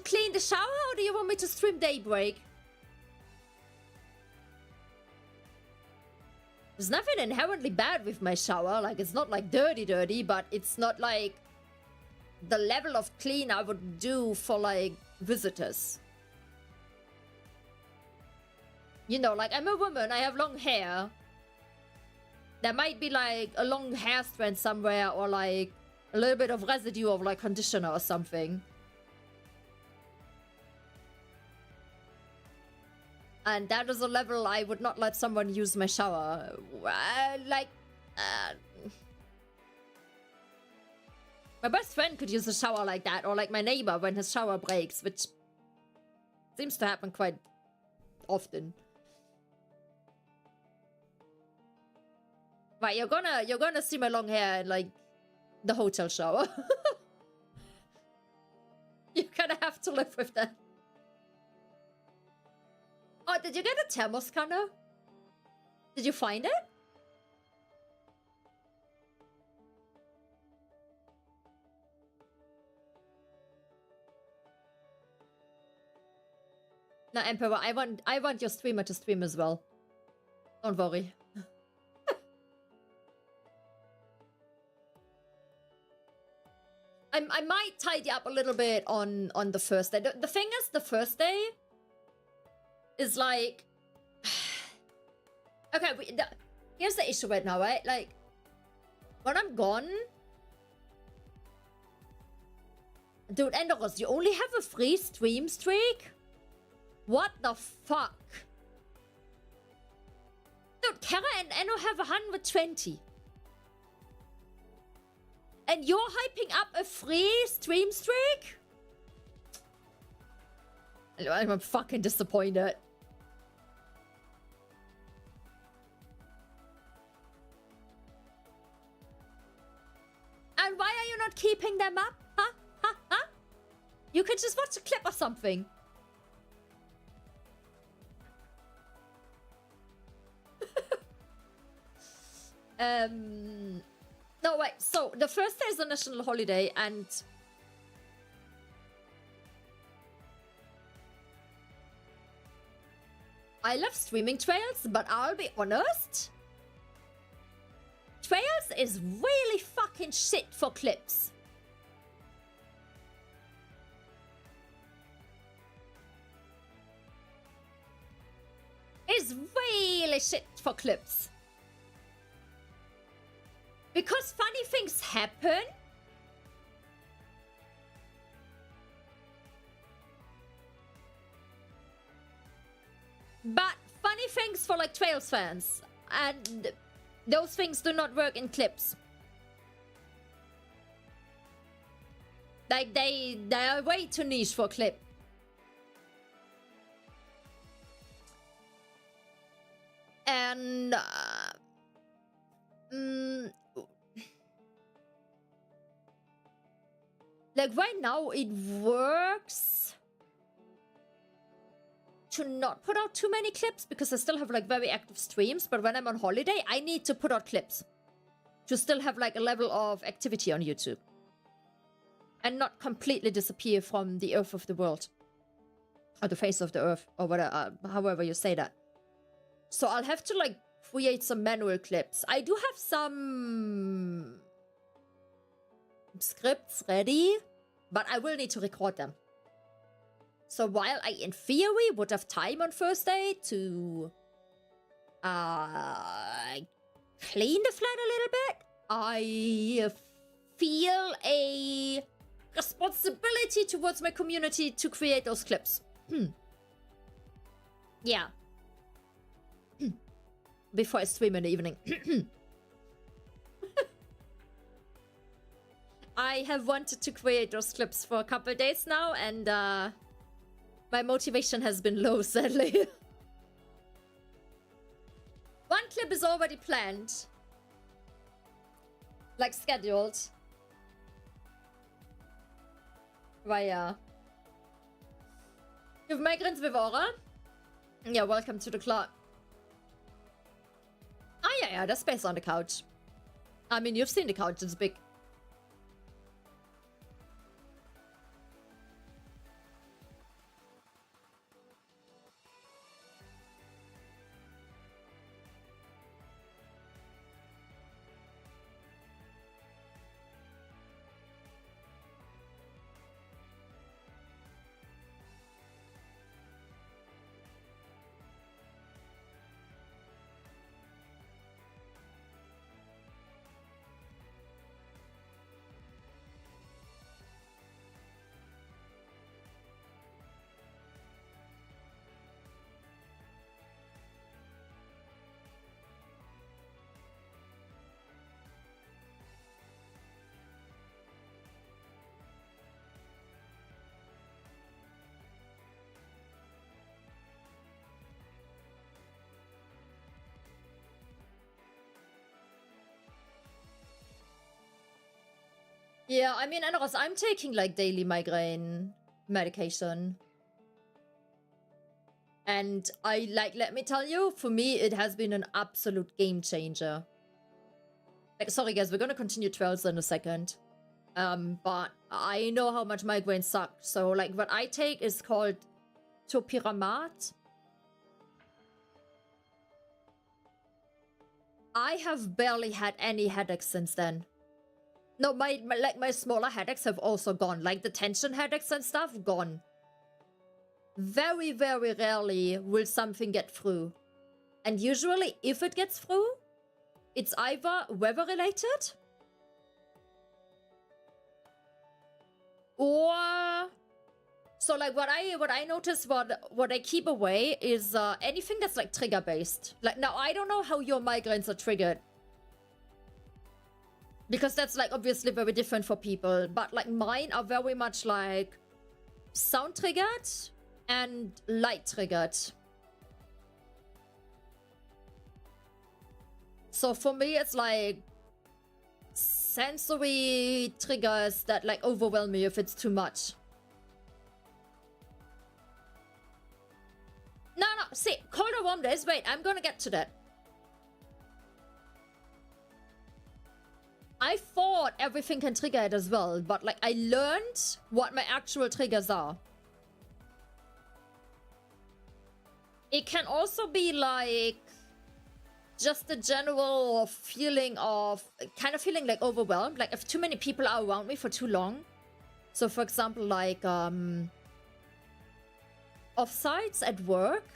clean the shower or do you want me to stream Daybreak? There's nothing inherently bad with my shower. Like, it's not like dirty, but it's not like the level of clean I would do for like visitors. You know, like I'm a woman, I have long hair. There might be like a long hair strand somewhere or like a little bit of residue of like conditioner or something. And that is a level I would not let someone use my shower. My best friend could use a shower like that, or like my neighbor when his shower breaks, which seems to happen quite often. Right, you're gonna see my long hair in like the hotel shower. You're gonna have to live with that. Oh, did you get a thermos scanner? Did you find it? No, Emperor, I want your streamer to stream as well. Don't worry. I might tidy up a little bit on the first day. The thing is, the first day is like... Okay, here's the issue right now, right? Like, when I'm gone... Dude, Endoros, you only have a free stream streak? What the fuck? Dude, Kara and Enno have 120. And you're hyping up a free stream streak? I'm fucking disappointed. And why are you not keeping them up? Huh? Huh? Huh? You could just watch a clip or something. No, wait. So, the first day is a national holiday and... I love streaming Trails, but I'll be honest. Trails is really fucking shit for clips. It's really shit for clips. Because funny things happen. But funny things for like Trails fans. And those things do not work in clips. Like, they're way too niche for a clip. And, like, right now, it works to not put out too many clips because I still have, like, very active streams. But when I'm on holiday, I need to put out clips to still have, like, a level of activity on YouTube. And not completely disappear from the earth of the world. Or the face of the earth. Or whatever, however you say that. So I'll have to, like, create some manual clips. I do have some scripts ready, but I will need to record them. So while I, in theory, would have time on Thursday to clean the flat a little bit, I feel a responsibility towards my community to create those clips. Yeah. Before I stream in the evening. I have wanted to create those clips for a couple days now, and my motivation has been low, sadly. One clip is already planned. Like, scheduled. Via. You've migrants with Aura? Yeah, welcome to the club. Ah, yeah, there's space on the couch. I mean, you've seen the couch, it's big. Yeah, I mean, and also I'm taking, like, daily migraine medication. And let me tell you, for me, it has been an absolute game changer. Like, sorry guys, we're gonna continue Trails in a second. But I know how much migraine sucked. So, like, what I take is called topiramate. I have barely had any headaches since then. No, my smaller headaches have also gone. Like, the tension headaches and stuff, gone. Very, very rarely will something get through. And usually, if it gets through, it's either weather-related, or... So, like, what I notice, what I keep away is anything that's, like, trigger-based. Like, now, I don't know how your migraines are triggered. Because that's, like, obviously very different for people. But, like, mine are very much, like, sound-triggered and light-triggered. So, for me, it's, like, sensory triggers that, like, overwhelm me if it's too much. No, see, cold or warm days, wait, I'm gonna get to that. I thought everything can trigger it as well, but, like, I learned what my actual triggers are. It can also be, like, just a general feeling of, kind of feeling, like, overwhelmed. Like, if too many people are around me for too long. So, for example, like, offsites at work.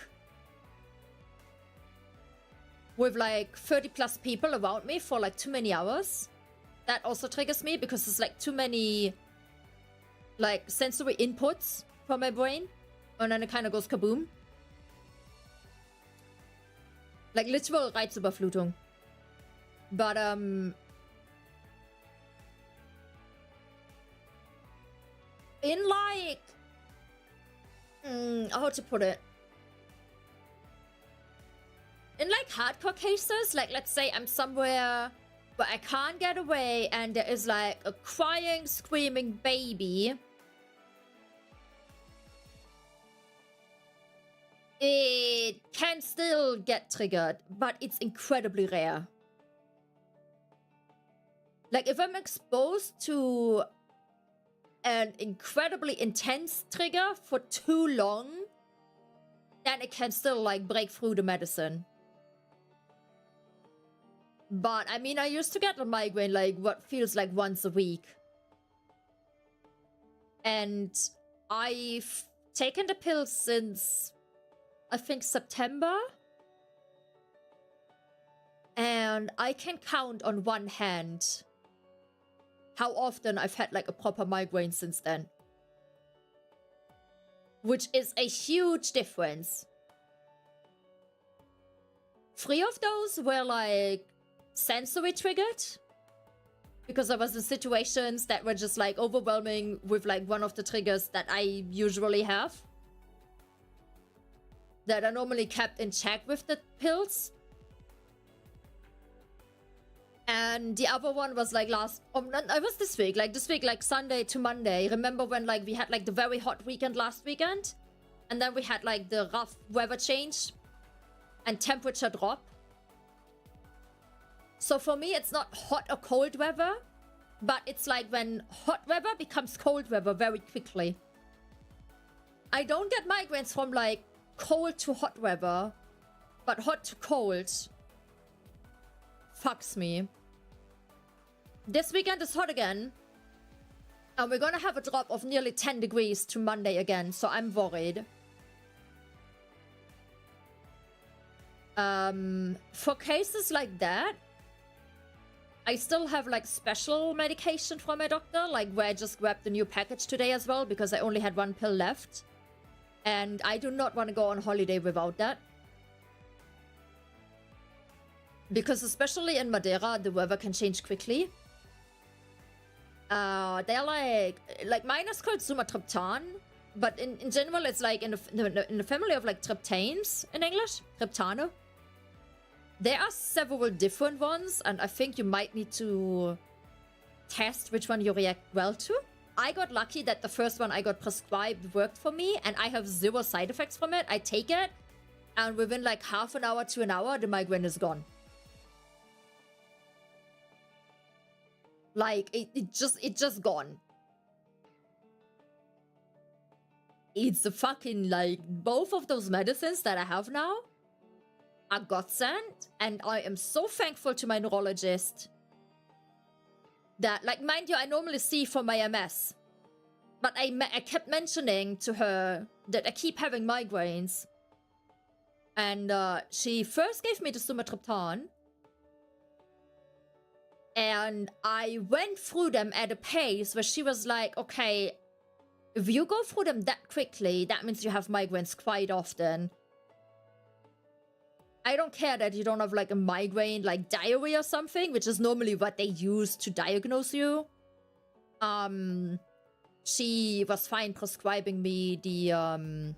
With, like, 30 plus people around me for, like, too many hours. That also triggers me because it's, like, too many, like, sensory inputs from my brain. And then it kind of goes kaboom. Like, literal Reizüberflutung. But, in like, how to put it? In like hardcore cases, like let's say I'm somewhere where I can't get away and there is like a crying, screaming baby. It can still get triggered, but it's incredibly rare. Like if I'm exposed to an incredibly intense trigger for too long, then it can still like break through the medicine. But I mean, I used to get a migraine like what feels like once a week. And I've taken the pills since, I think, September. And I can count on one hand how often I've had like a proper migraine since then. Which is a huge difference. 3 of those were like sensory triggered. Because I was in situations that were just like overwhelming with like one of the triggers that I usually have. That I normally kept in check with the pills. And the other one was like I was this week like Sunday to Monday. Remember when like we had like the very hot weekend last weekend? And then we had like the rough weather change and temperature drop. So for me, it's not hot or cold weather, but it's like when hot weather becomes cold weather very quickly. I don't get migraines from like cold to hot weather, but hot to cold fucks me. This weekend is hot again. And we're gonna have a drop of nearly 10 degrees to Monday again, so I'm worried. For cases like that, I still have like special medication from my doctor, like where I just grabbed the new package today as well, because I only had 1 pill left. And I do not want to go on holiday without that. Because especially in Madeira, the weather can change quickly. They're like mine is called sumatriptan, but in general it's like in the family of like triptanes in English, triptano. There are several different ones, and I think you might need to test which one you react well to. I got lucky that the first one I got prescribed worked for me, and I have 0 side effects from it. I take it, and within like half an hour to an hour, the migraine is gone. Like, it just gone. It's a fucking, like, both of those medicines that I have now are godsend, and I am so thankful to my neurologist that, like, mind you, I normally see for my MS, but I kept mentioning to her that I keep having migraines, and she first gave me the sumatriptan, and I went through them at a pace where she was like, okay, if you go through them that quickly, that means you have migraines quite often. I don't care that you don't have like a migraine, like diarrhea or something, which is normally what they use to diagnose you. She was fine prescribing me the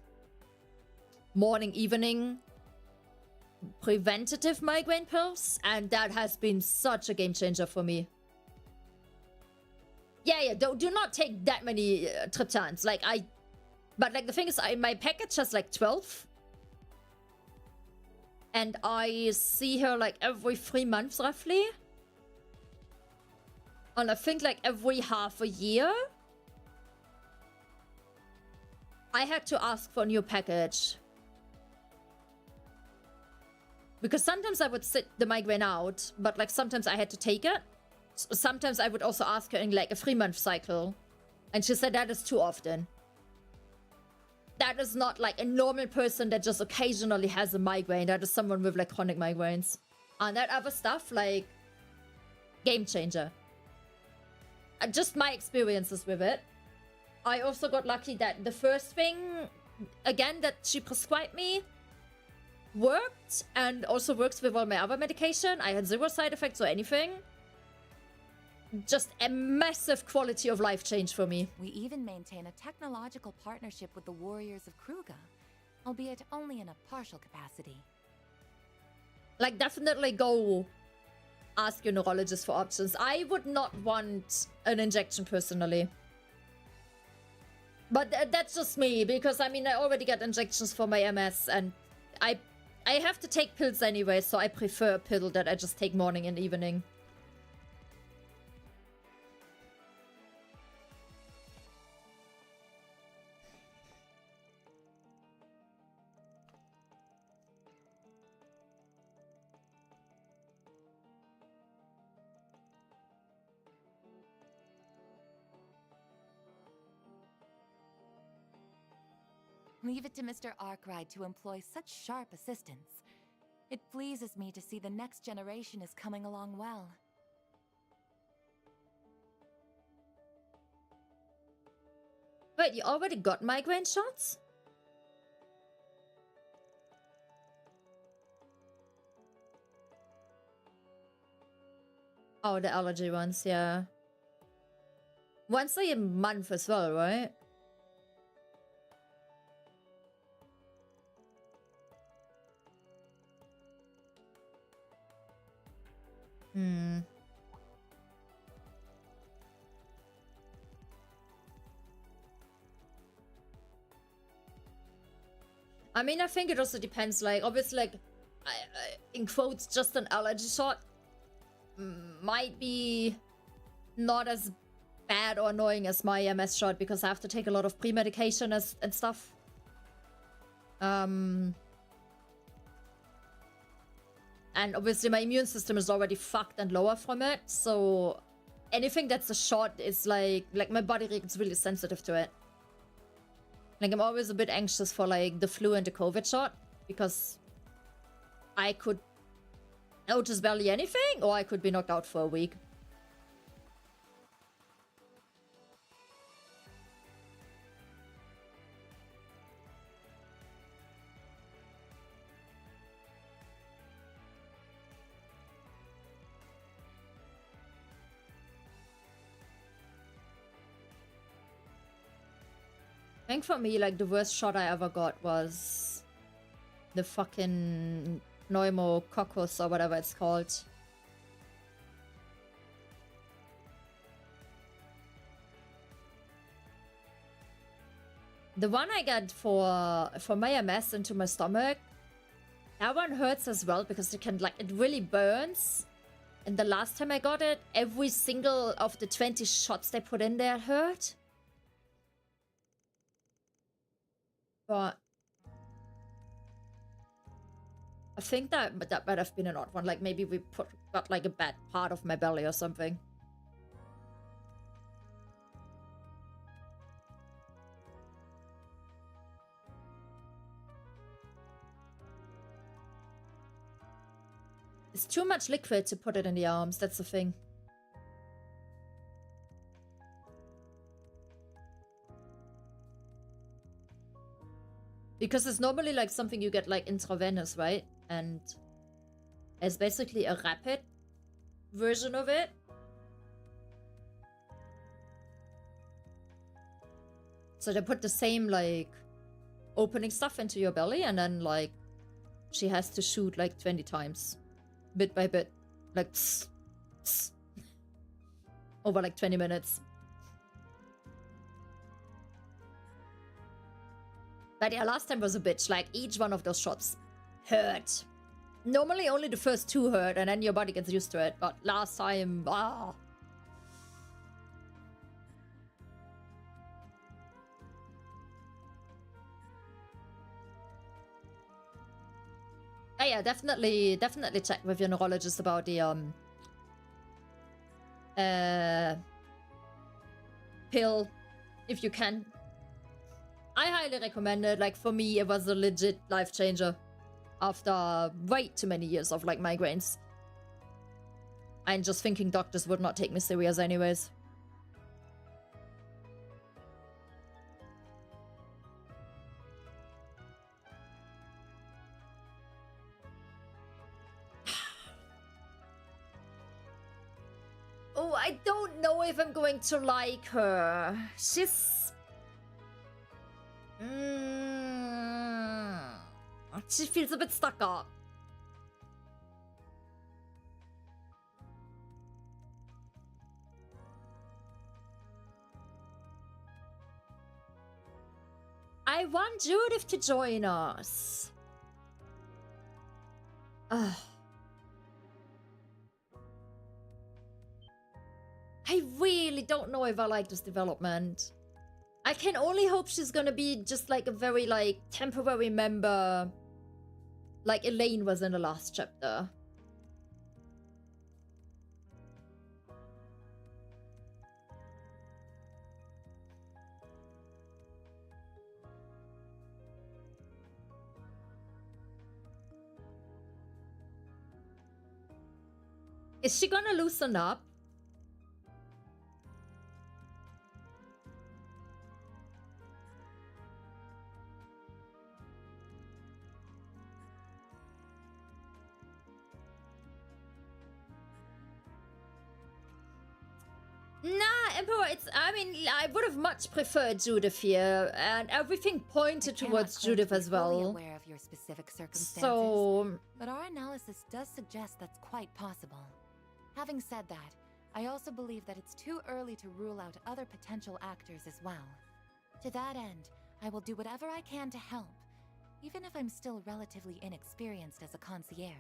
morning, evening preventative migraine pills, and that has been such a game changer for me. Yeah, do not take that many triptans. Like, but like the thing is, my package has like 12. And I see her like every 3 months roughly. And I think like every half a year. I had to ask for a new package. Because sometimes I would sit the migraine out, but like sometimes I had to take it. Sometimes I would also ask her in like a 3-month cycle. And she said that is too often. That is not like a normal person that just occasionally has a migraine. That is someone with like chronic migraines. And that other stuff, like, game changer. Just my experiences with it. I also got lucky that the first thing, again, that she prescribed me worked, and also works with all my other medication. I had 0 side effects or anything. just a massive quality of life change for me. We even maintain a technological partnership with the Warriors of 𝐥𝐿, albeit only in a partial capacity. Like, definitely go ask your neurologist for options. I would not want an injection personally. But that's just me, because I mean, I already get injections for my MS, and I have to take pills anyway, so I prefer a pill that I just take morning and evening. Leave it to Mr. Arkwright to employ such sharp assistance. It pleases me to see the next generation is coming along well. Wait, you already got migraine shots? Oh, the allergy ones, yeah. Once a month as well, right? Hmm. I mean, I think it also depends, like, obviously, like, in quotes, just an allergy shot might be not as bad or annoying as my MS shot, because I have to take a lot of pre-medication and stuff. And obviously my immune system is already fucked and lower from it, so anything that's a shot is like my body is really sensitive to it. Like, I'm always a bit anxious for like the flu and the COVID shot, because I could notice barely anything, or I could be knocked out for a week. I think for me, like, the worst shot I ever got was the fucking pneumocockus or whatever it's called. The one I got for my MS into my stomach, that one hurts as well, because it can, like, it really burns. And the last time I got it, every single of the 20 shots they put in there hurt. But I think that might have been an odd one. Like, maybe we got like a bad part of my belly or something. It's too much liquid to put it in the arms. That's the thing. Because it's normally like something you get like intravenous, right? And it's basically a rapid version of it. So they put the same like opening stuff into your belly, and then like she has to shoot like 20 times, bit by bit, like over like 20 minutes. But yeah, last time was a bitch. Like, each one of those shots hurt. Normally only the first two hurt, and then your body gets used to it. But last time, ah. Yeah, definitely check with your neurologist about the pill, if you can. I highly recommend it. Like, for me, it was a legit life changer after way too many years of like migraines. I'm just thinking doctors would not take me serious anyways. Oh, I don't know if I'm going to like her. She's... She feels a bit stuck up. I want Judith to join us. Ugh. I really don't know if I like this development. I can only hope she's gonna be just like a very like temporary member, like Elaine was in the last chapter. Is she gonna loosen up? Nah, Emperor, I mean, I would have much preferred Judith here, and everything pointed towards Judith as well. Aware of your specific circumstances, So, but our analysis does suggest that's quite possible. Having said that, I also believe that it's too early to rule out other potential actors as well. To that end, I will do whatever I can to help, even if I'm still relatively inexperienced as a concierge.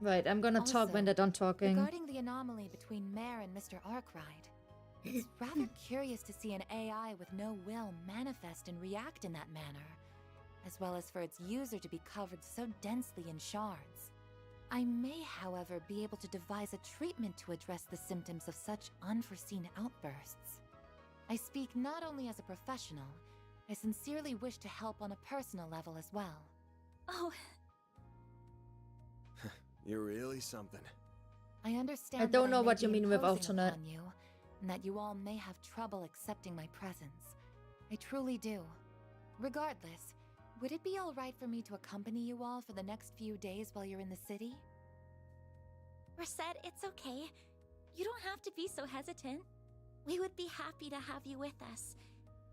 Right, I'm gonna talk when they're done talking. Regarding the anomaly between Mare and Mr. Arkwright, it's rather curious to see an AI with no will manifest and react in that manner, as well as for its user to be covered so densely in shards. I may, however, be able to devise a treatment to address the symptoms of such unforeseen outbursts. I speak not only as a professional, I sincerely wish to help on a personal level as well. Oh, You're really something. I understand. I don't know may what you be mean with imposing alternate. upon you, and that you all may have trouble accepting my presence. I truly do. Regardless, would it be all right for me to accompany you all for the next few days while you're in the city? Reset, it's okay. You don't have to be so hesitant. We would be happy to have you with us.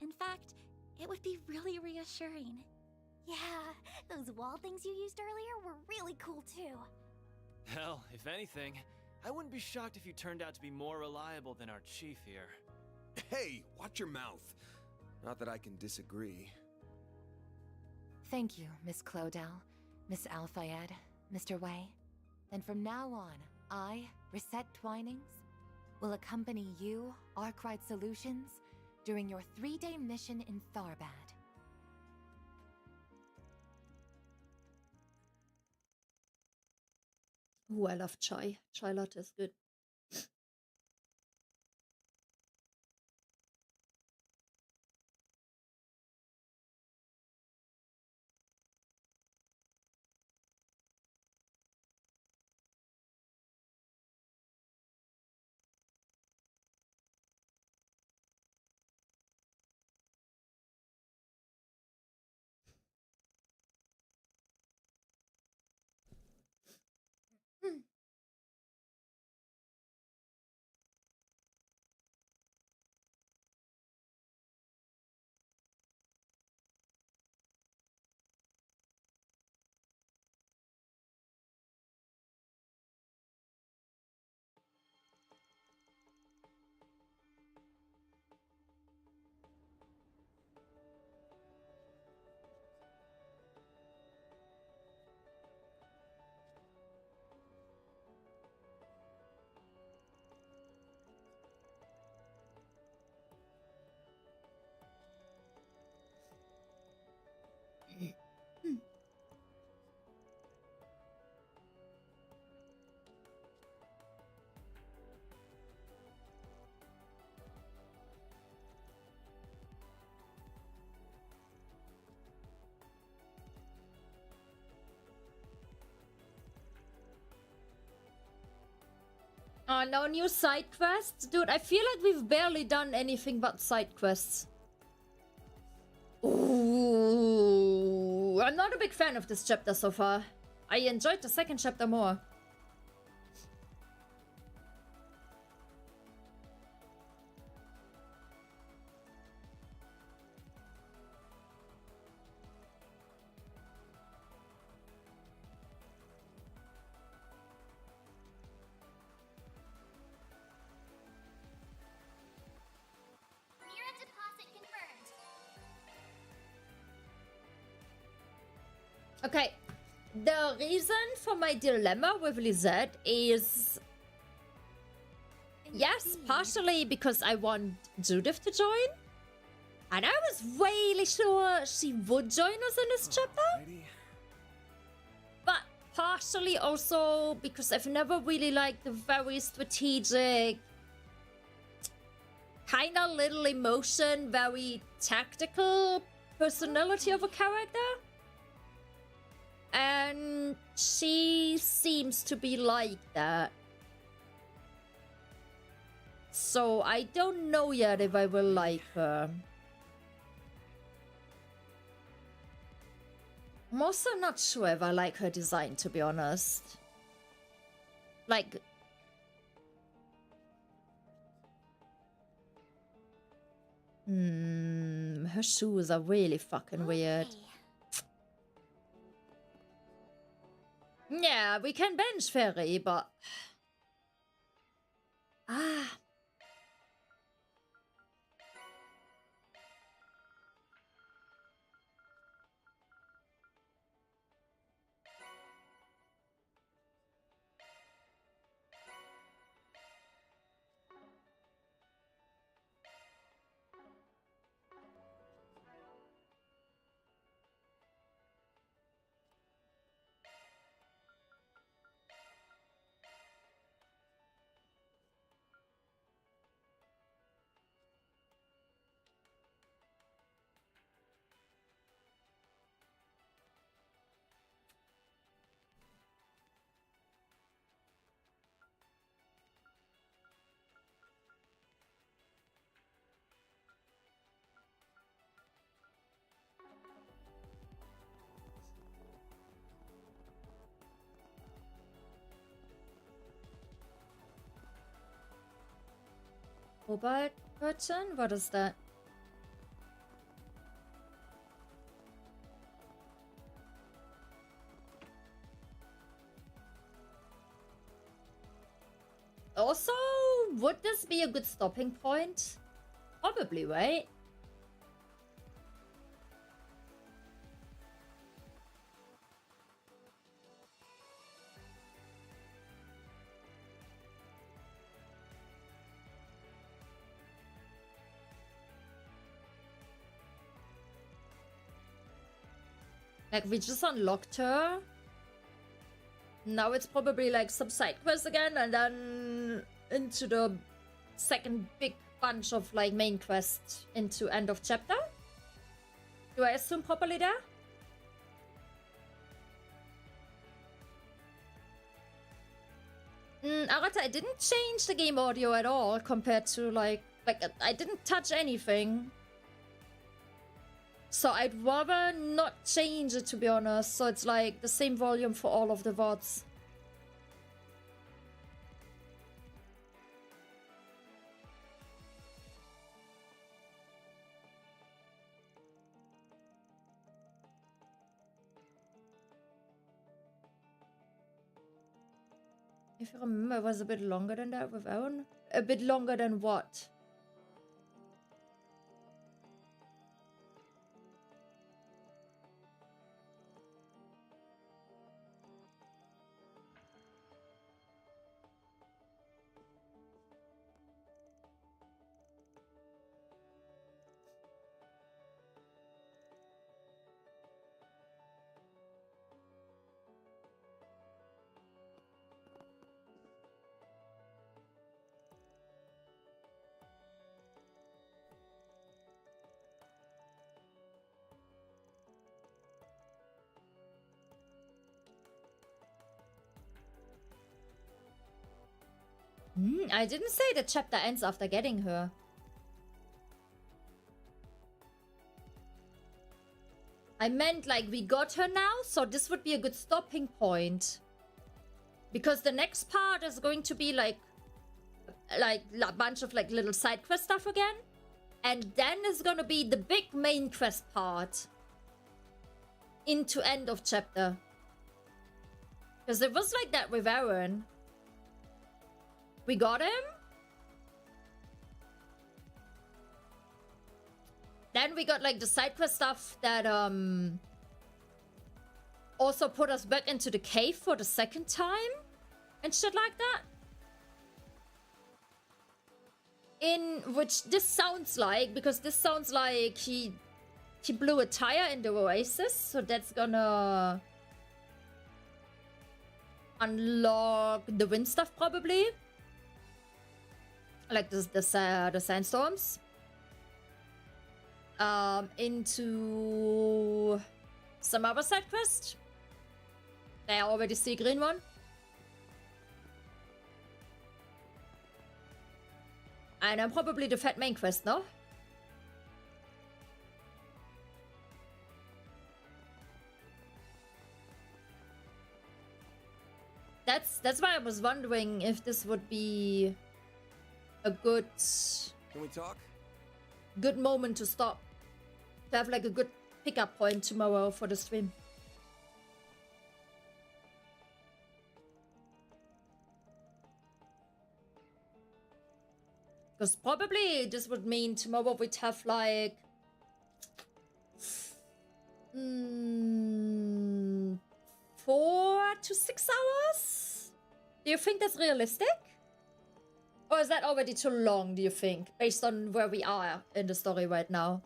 In fact, it would be really reassuring. Yeah, those wall things you used earlier were really cool too. Hell, if anything, I wouldn't be shocked if you turned out to be more reliable than our chief here. Hey, watch your mouth. Not that I can disagree. Thank you, Miss 𝐥𝐿, Miss Al-Fayed, Mr. Wei. Then from now on, I, Reset Twinings, will accompany you, Arkwright Solutions, during your 3-day mission in Tharbad. Ooh, I love chai. Chai latte is good. Oh, no new side quests? Dude, I feel like we've barely done anything but side quests. Ooh, I'm not a big fan of this chapter so far. I enjoyed the second chapter more. Mirror deposit confirmed. Okay, the reason for my dilemma with Lisette is... Yes, partially because I want Judith to join. And I was really sure she would join us in this chapter. But partially also because I've never really liked the very strategic, kind of little emotion, very tactical personality of a character. And she seems to be like that. So I don't know yet if I will like her. I'm also not sure if I like her design, to be honest. Like... her shoes are really fucking weird. Yeah, we can bench Ferry, but... Ah... Mobile curtain? What is that? Also, would this be a good stopping point? Probably, right? Like, we just unlocked her. Now it's probably like some side quests again, and then into the second big bunch of like main quests into end of chapter. Do I assume properly there? Arata, I didn't change the game audio at all compared to like I didn't touch anything. So I'd rather not change it, to be honest. So it's like the same volume for all of the VODs. If you remember, it was a bit longer than that with Owen. A bit longer than what? I didn't say the chapter ends after getting her. I meant like we got her now, so this would be a good stopping point. Because the next part is going to be like a bunch of like little side quest stuff again. And then is gonna be the big main quest part. Into end of chapter. Because it was like that with Aaron. We got him. Then we got like the side quest stuff that also put us back into the cave for the second time. And shit like that. In which this sounds like, because this sounds like he blew a tire in the oasis, so that's gonna unlock the wind stuff probably, like the sandstorms. Into some other side quest. I already see a green one. And I'm probably the fat main quest, no? That's why I was wondering if this would be a good... Can we talk? Good moment to stop. To have like a good pickup point tomorrow for the stream. Because probably this would mean tomorrow we'd have like... 4 to 6 hours? Do you think that's realistic? Or is that already too long, do you think? Based on where we are in the story right now.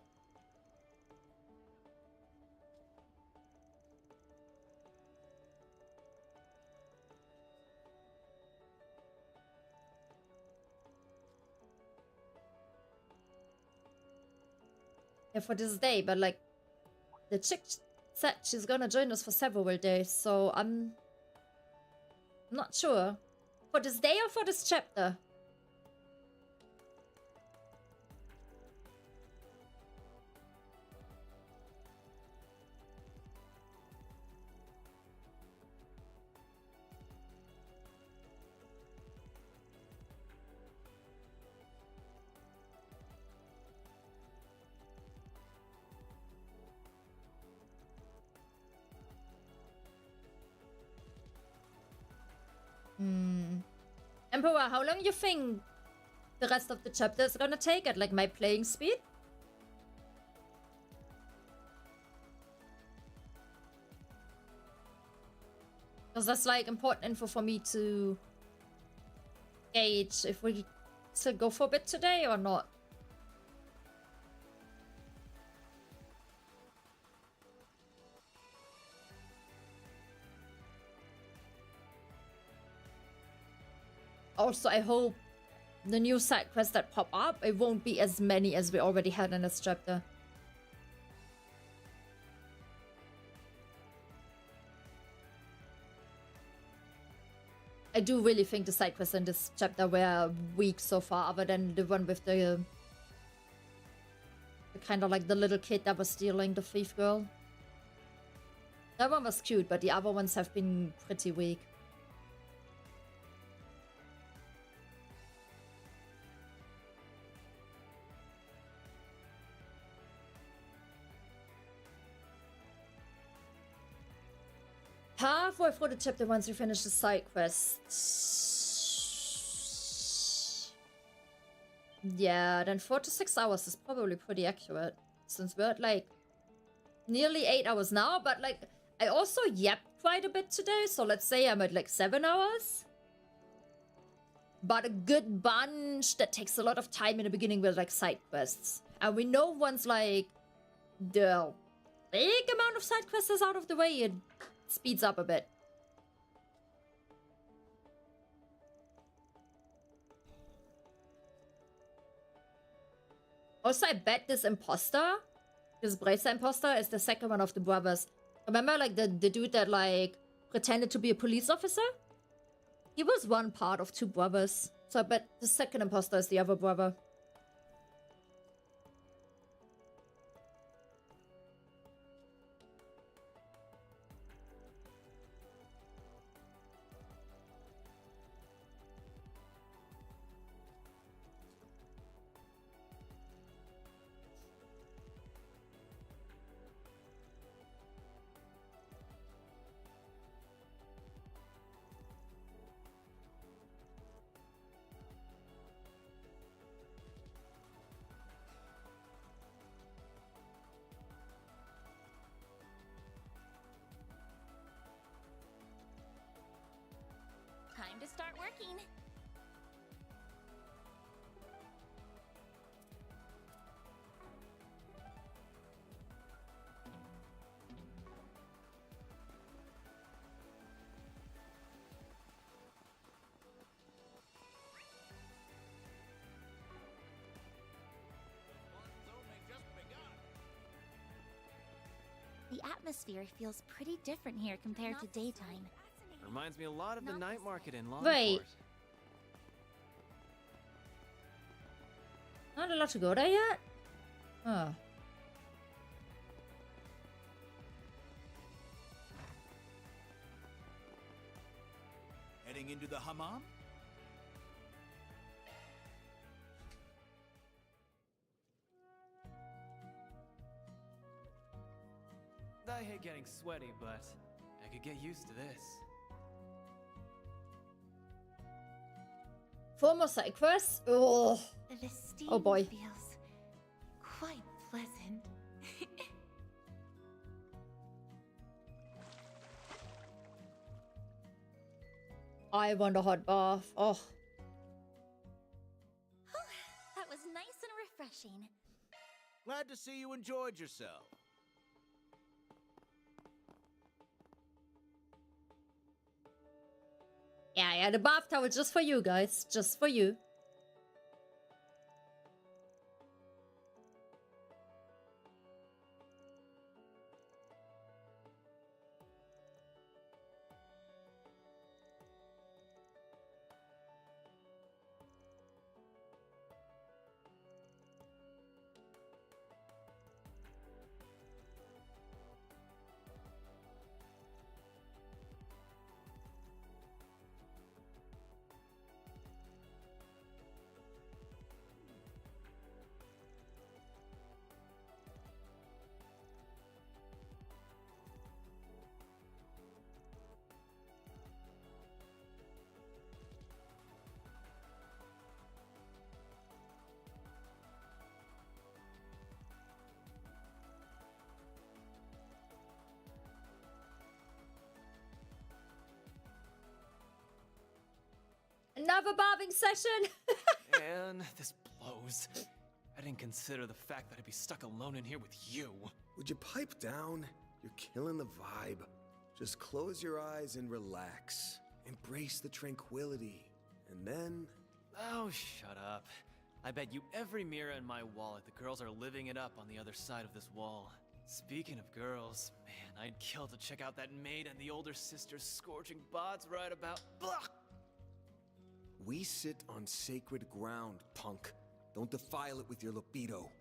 Yeah, for this day, but like the chick said she's gonna join us for several days, so I'm not sure. For this day or for this chapter? Emperor, how long you think the rest of the chapter is gonna take at like my playing speed? Because that's like important info for me to gauge if we still go for a bit today or not. Also, I hope the new side quests that pop up, it won't be as many as we already had in this chapter. I do really think the side quests in this chapter were weak so far, other than the one with the kind of like the little kid that was stealing the thief girl. That one was cute, but the other ones have been pretty weak. Halfway through the chapter once we finish the side quests. Yeah, then 4 to 6 hours is probably pretty accurate. Since we're at like nearly 8 hours now, but like I also yapped quite a bit today, so let's say I'm at like 7 hours. But a good bunch that takes a lot of time in the beginning with like side quests. And we know once like the big amount of side quests is out of the way, it speeds up a bit. Also, I bet this imposter, this Bracer imposter, is the second one of the brothers. Remember, like, the dude that, like, pretended to be a police officer? He was one part of 2 brothers. So I bet the second imposter is the other brother. working. The atmosphere feels pretty different here compared to daytime. Reminds me a lot of the night market in Longport. Wait. Not allowed to go there yet? Oh. Heading into the hammam? I hate getting sweaty, but I could get used to this. 4 more side quests? Oh. The steam Oh boy. feels quite pleasant. I want a hot bath. Oh. That was nice and refreshing. Glad to see you enjoyed yourself. Yeah, the bath towel just for you guys. Just for you. Another bathing session. Man, this blows. I didn't consider the fact that I'd be stuck alone in here with you. Would you pipe down? You're killing the vibe. Just close your eyes and relax. Embrace the tranquility. And then... Oh, shut up. I bet you every mirror in my wallet the girls are living it up on the other side of this wall. Speaking of girls, man, I'd kill to check out that maid and the older sister's scorching bods right about... Blah! We sit on sacred ground, punk. Don't defile it with your libido.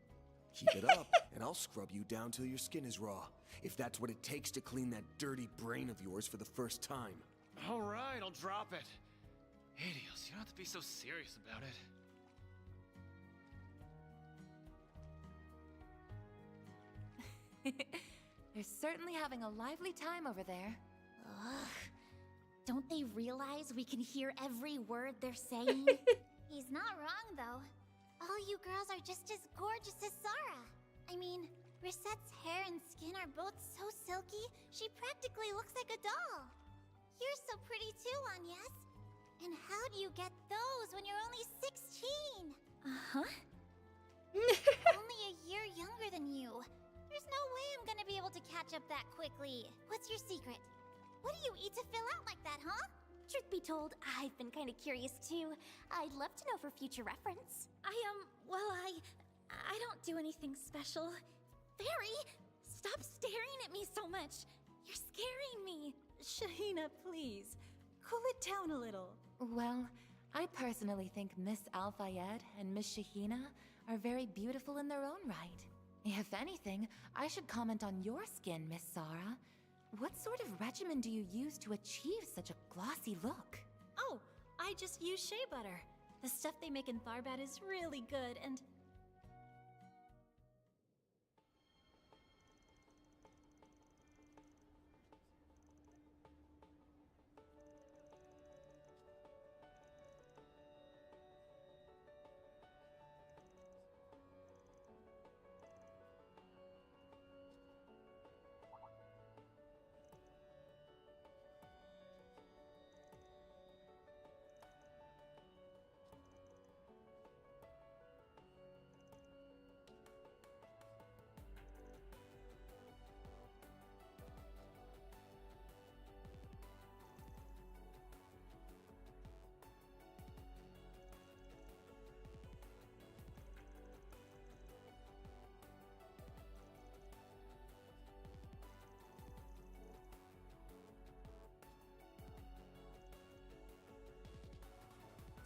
Keep it up, and I'll scrub you down till your skin is raw. If that's what it takes to clean that dirty brain of yours for the first time. All right, I'll drop it. Hades, you don't have to be so serious about it. They're certainly having a lively time over there. Ugh. Don't they realize we can hear every word they're saying? He's not wrong, though. All you girls are just as gorgeous as Zara. I mean, Risette's hair and skin are both so silky, she practically looks like a doll. You're so pretty too, Agnes. And how do you get those when you're only 16? Uh-huh. Only a year younger than you. There's no way I'm gonna be able to catch up that quickly. What's your secret? What do you eat to fill out like that, huh? Truth be told, I've been kind of curious too. I'd love to know for future reference. Well, I don't do anything special. Fairy, stop staring at me so much. You're scaring me. Shahina, please. Cool it down a little. Well, I personally think Miss Al-Fayed and Miss Shahina are very beautiful in their own right. If anything, I should comment on your skin, Miss Zara. What sort of regimen do you use to achieve such a glossy look? Oh, I just use shea butter. The stuff they make in Tharbat is really good, and...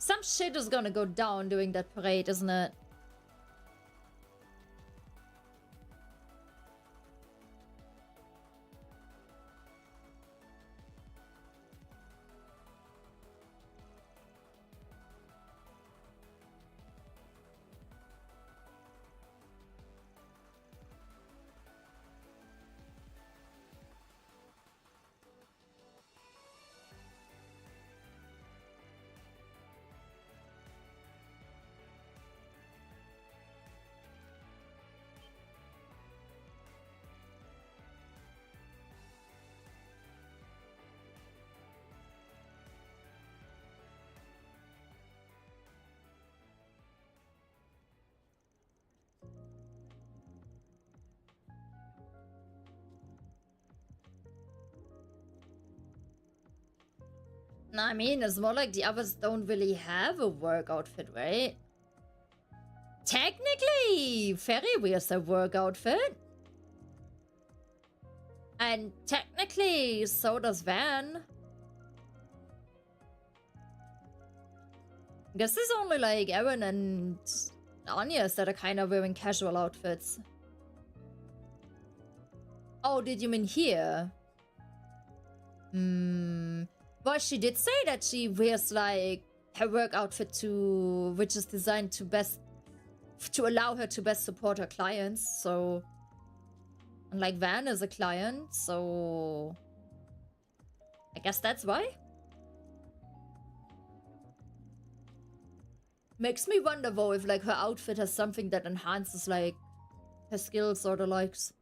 Some shit is gonna go down during that parade, isn't it? I mean, it's more like the others don't really have a work outfit, right? Technically, Fairy wears a work outfit. And technically, so does Van. I guess it's only like Aaron and Anya that are kind of wearing casual outfits. Oh, did you mean here? Well, she did say that she wears like her work outfit which is designed to allow her to best support her clients. So, and like Van is a client, so I guess that's why. Makes me wonder though if like her outfit has something that enhances like her skills or the likes.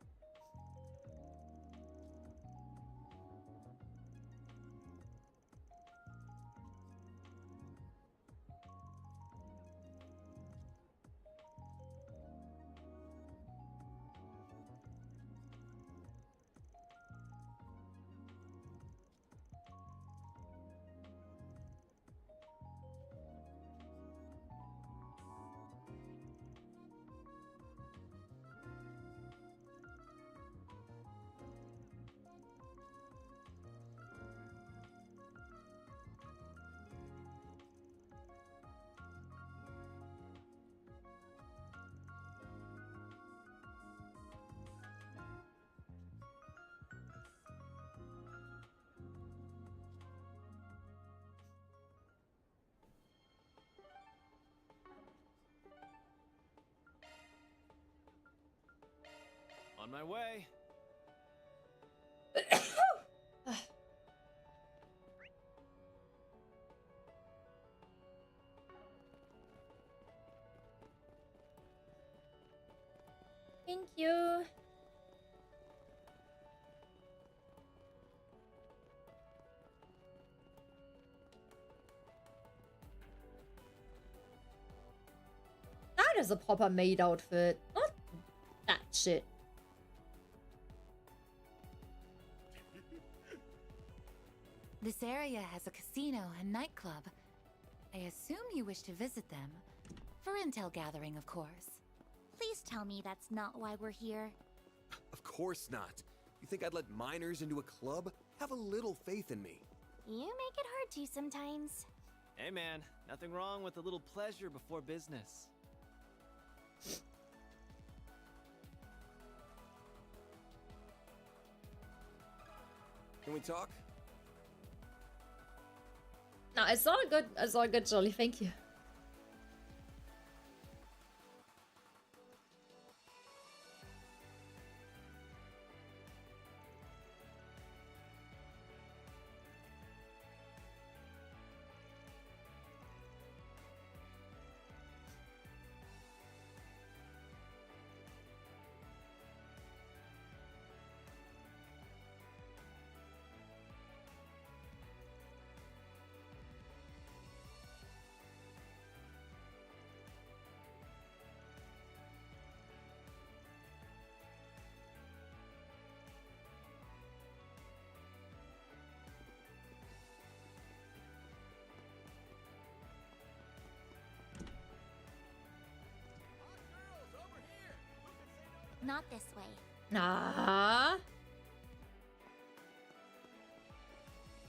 On my way. Thank you. That is a proper maid outfit. Not that shit. This area has a casino and nightclub. I assume you wish to visit them. For intel gathering, of course. Please tell me that's not why we're here. Of course not. You think I'd let minors into a club? Have a little faith in me. You make it hard to sometimes. Hey man, nothing wrong with a little pleasure before business. Can we talk? No, I saw a good Jolly, thank you. Not this way. Nah.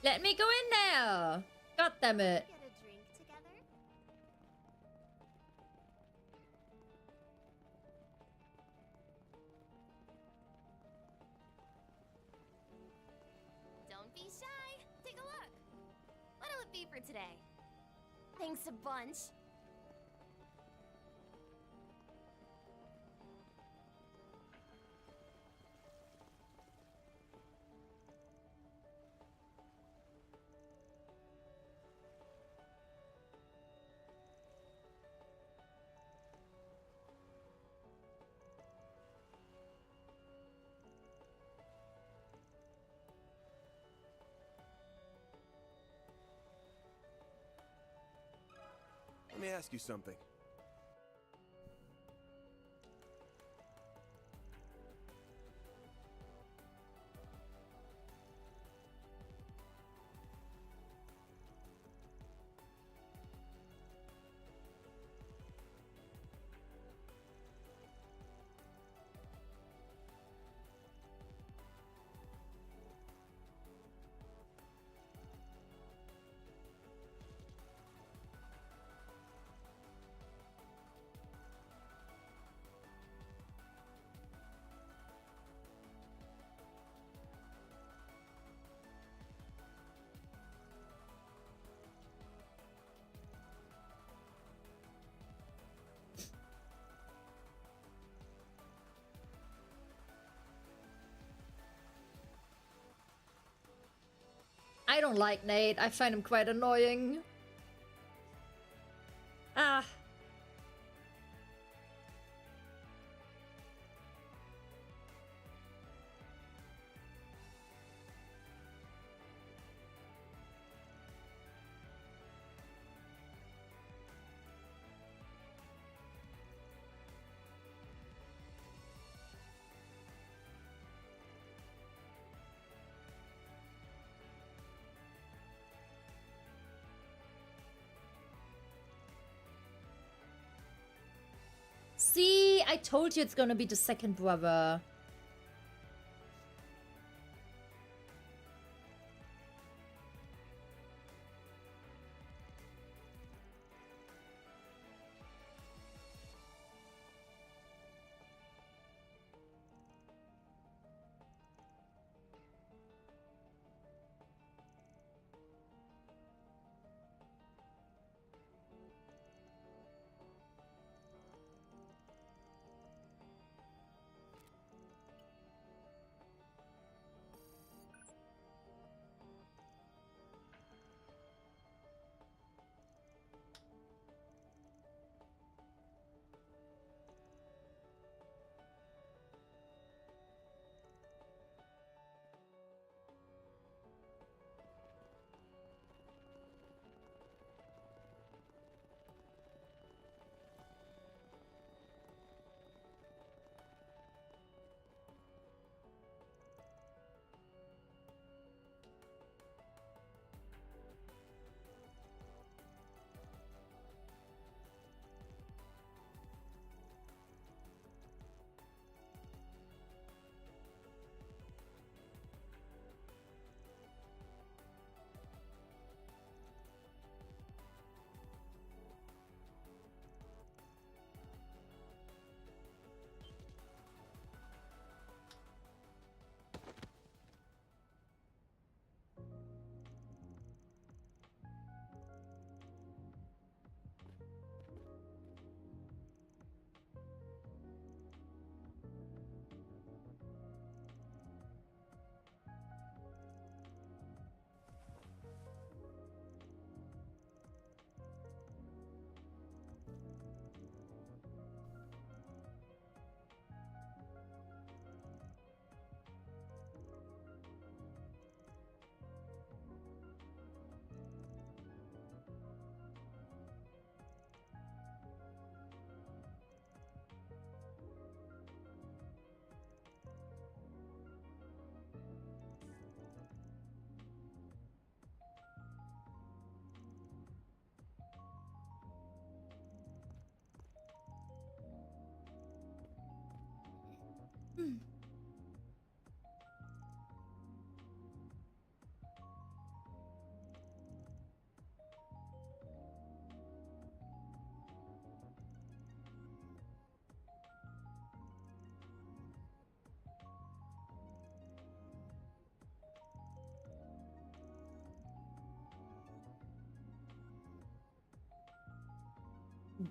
Let me go in there. God damn it. Get a drink together? today. Thanks a bunch. Let me ask you something. I don't like Nate. I find him quite annoying. Ah. See, I told you it's gonna be the second brother.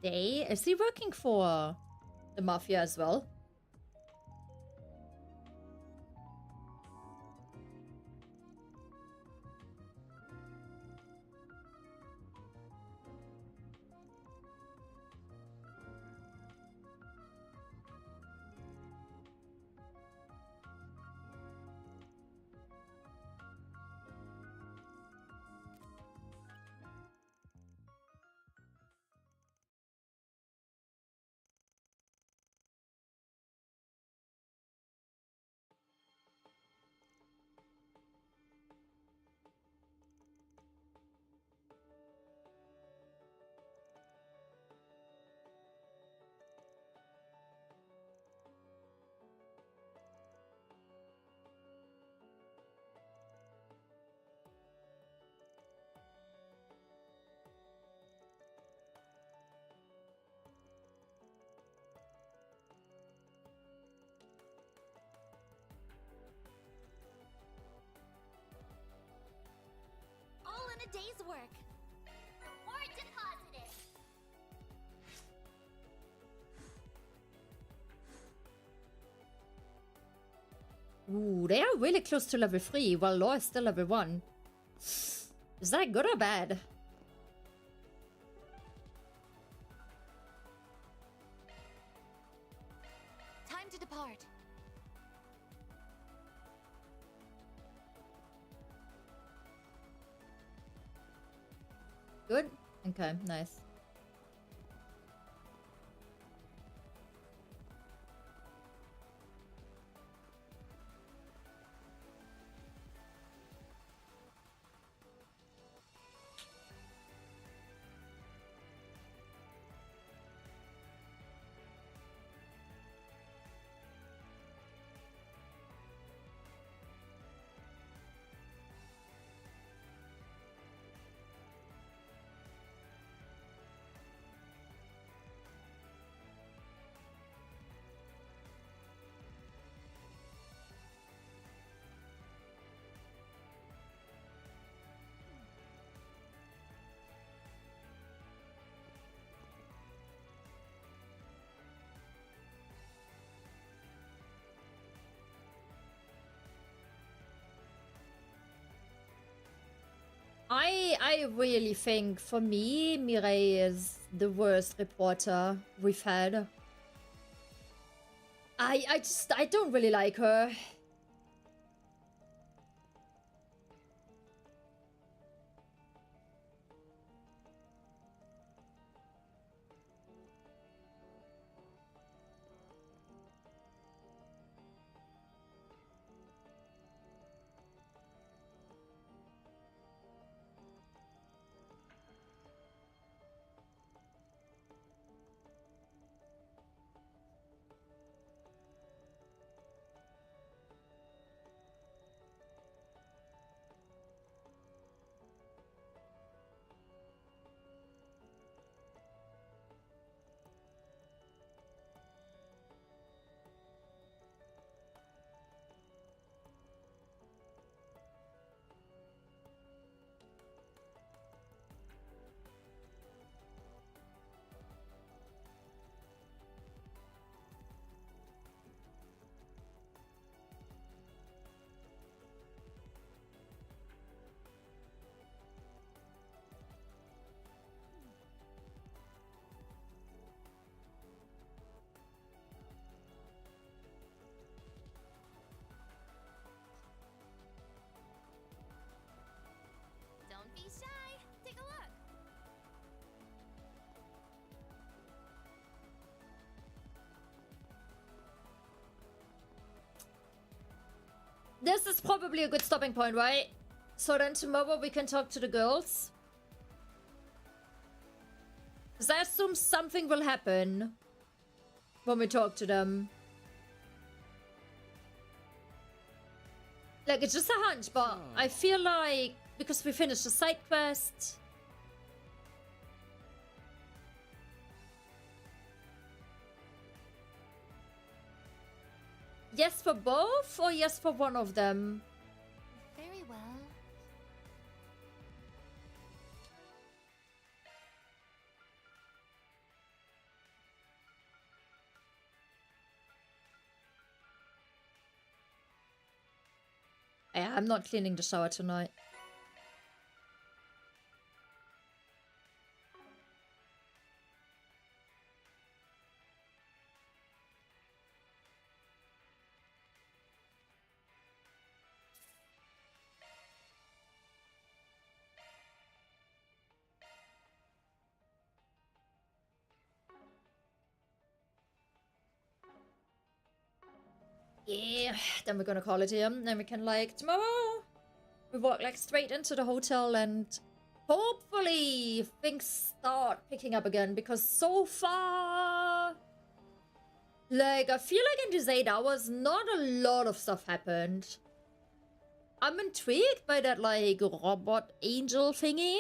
Day? Is he working for the mafia as well? All in a day's work. Reward deposited. Ooh, they are really close to level 3, while Law is still level 1. Is that good or bad? Time to depart. Good? Okay, nice. I really think, for me, Mireille is the worst reporter we've had. I don't really like her. Don't be shy. Take a look. This is probably a good stopping point, right? So then tomorrow we can talk to the girls. Because I assume something will happen when we talk to them. Like, it's just a hunch, but I feel like because we finished the side quest. Yes for both, or yes for one of them? Very well. I'm not cleaning the shower tonight. Yeah, then we're gonna call it here. Then we can, like, tomorrow, we walk, like, straight into the hotel and hopefully things start picking up again. Because so far, like, I feel like in these 8 hours, not a lot of stuff happened. I'm intrigued by that, like, robot angel thingy.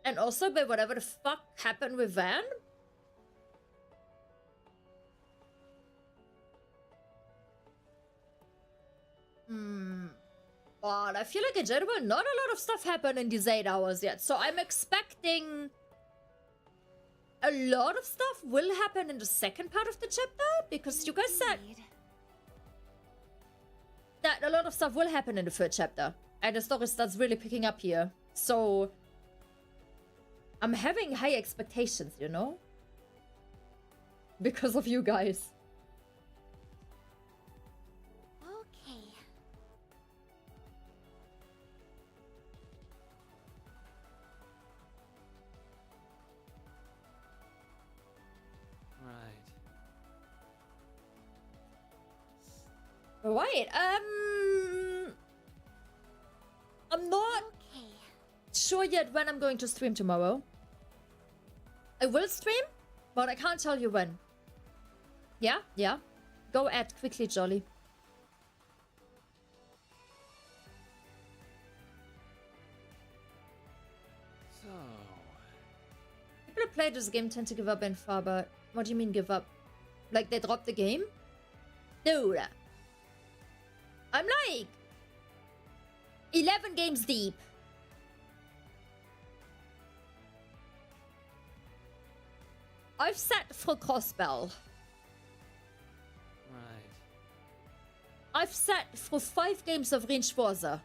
And also by whatever the fuck happened with Van. But I feel like in general, not a lot of stuff happened in these 8 hours yet. So I'm expecting a lot of stuff will happen in the second part of the chapter. Because you guys said that a lot of stuff will happen in the third chapter. And the story starts really picking up here. So I'm having high expectations, you know? Because of you guys. Right, I'm not sure yet when I'm going to stream tomorrow. I will stream, but I can't tell you when. Yeah? Go add quickly, Jolly. So... People who play this game tend to give up in far, but what do you mean give up? Like they drop the game? Dude. I'm like 11 games deep. I've sat for Crossbell. Right. I've sat for 5 games of Rean Schwarzer.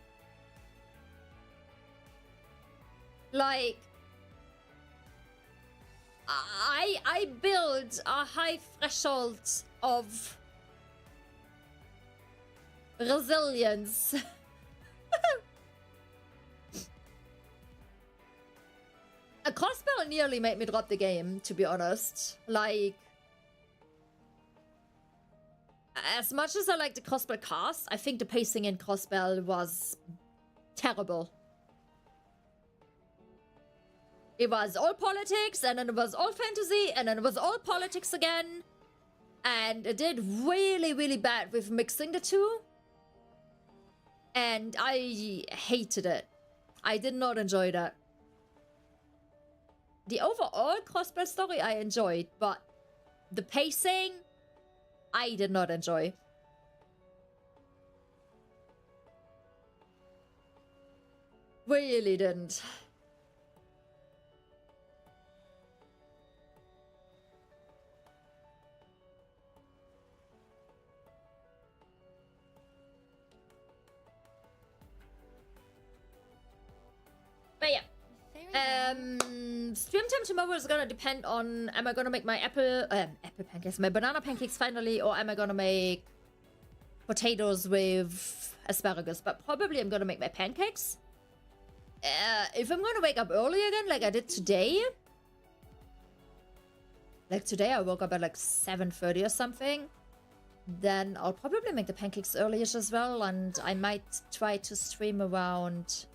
Like, I build a high threshold of resilience. A Crossbell nearly made me drop the game, to be honest. Like, as much as I like the Crossbell cast, I think the pacing in Crossbell was terrible. It was all politics, and then it was all fantasy, and then it was all politics again. And it did really, really bad with mixing the two. And I hated it. I did not enjoy that. The overall Crossbell story I enjoyed, but the pacing, I did not enjoy. Really didn't. But yeah. Stream time tomorrow is gonna depend on, am I gonna make my apple pancakes, my banana pancakes finally, or am I gonna make potatoes with asparagus? But probably I'm gonna make my pancakes. If I'm gonna wake up early again, like I did today, like today I woke up at like 7:30 or something, then I'll probably make the pancakes early-ish as well, and I might try to stream around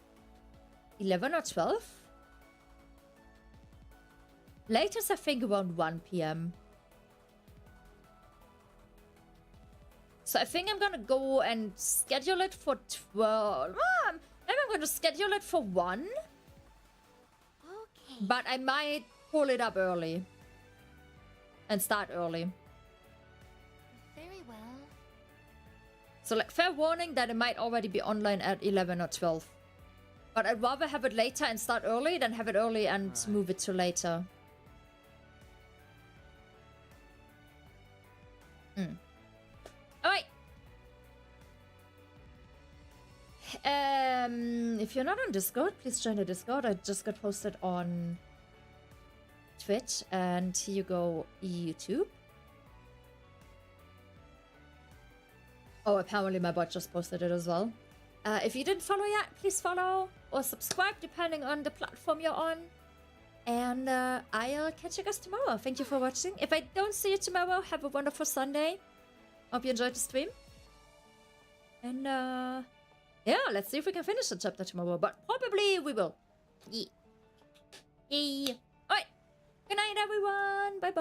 11 or 12. Latest, I think, around 1 p.m. So I think I'm gonna go and schedule it for 12. Maybe I'm gonna schedule it for 1. Okay. But I might pull it up early. And start early. Very well. So, like, fair warning that it might already be online at 11 or 12. But I'd rather have it later and start early than have it early and move it to later. Alright. if you're not on Discord, please join the Discord. I just got posted on Twitch, and here you go, YouTube. Oh, apparently my bot just posted it as well. If you didn't follow yet, please follow or subscribe depending on the platform you're on. And I'll catch you guys tomorrow. Thank you for watching. If I don't see you tomorrow, have a wonderful Sunday. Hope you enjoyed the stream. And yeah, let's see if we can finish the chapter tomorrow. But probably we will. Yeah. Alright. Good night, everyone. Bye-bye.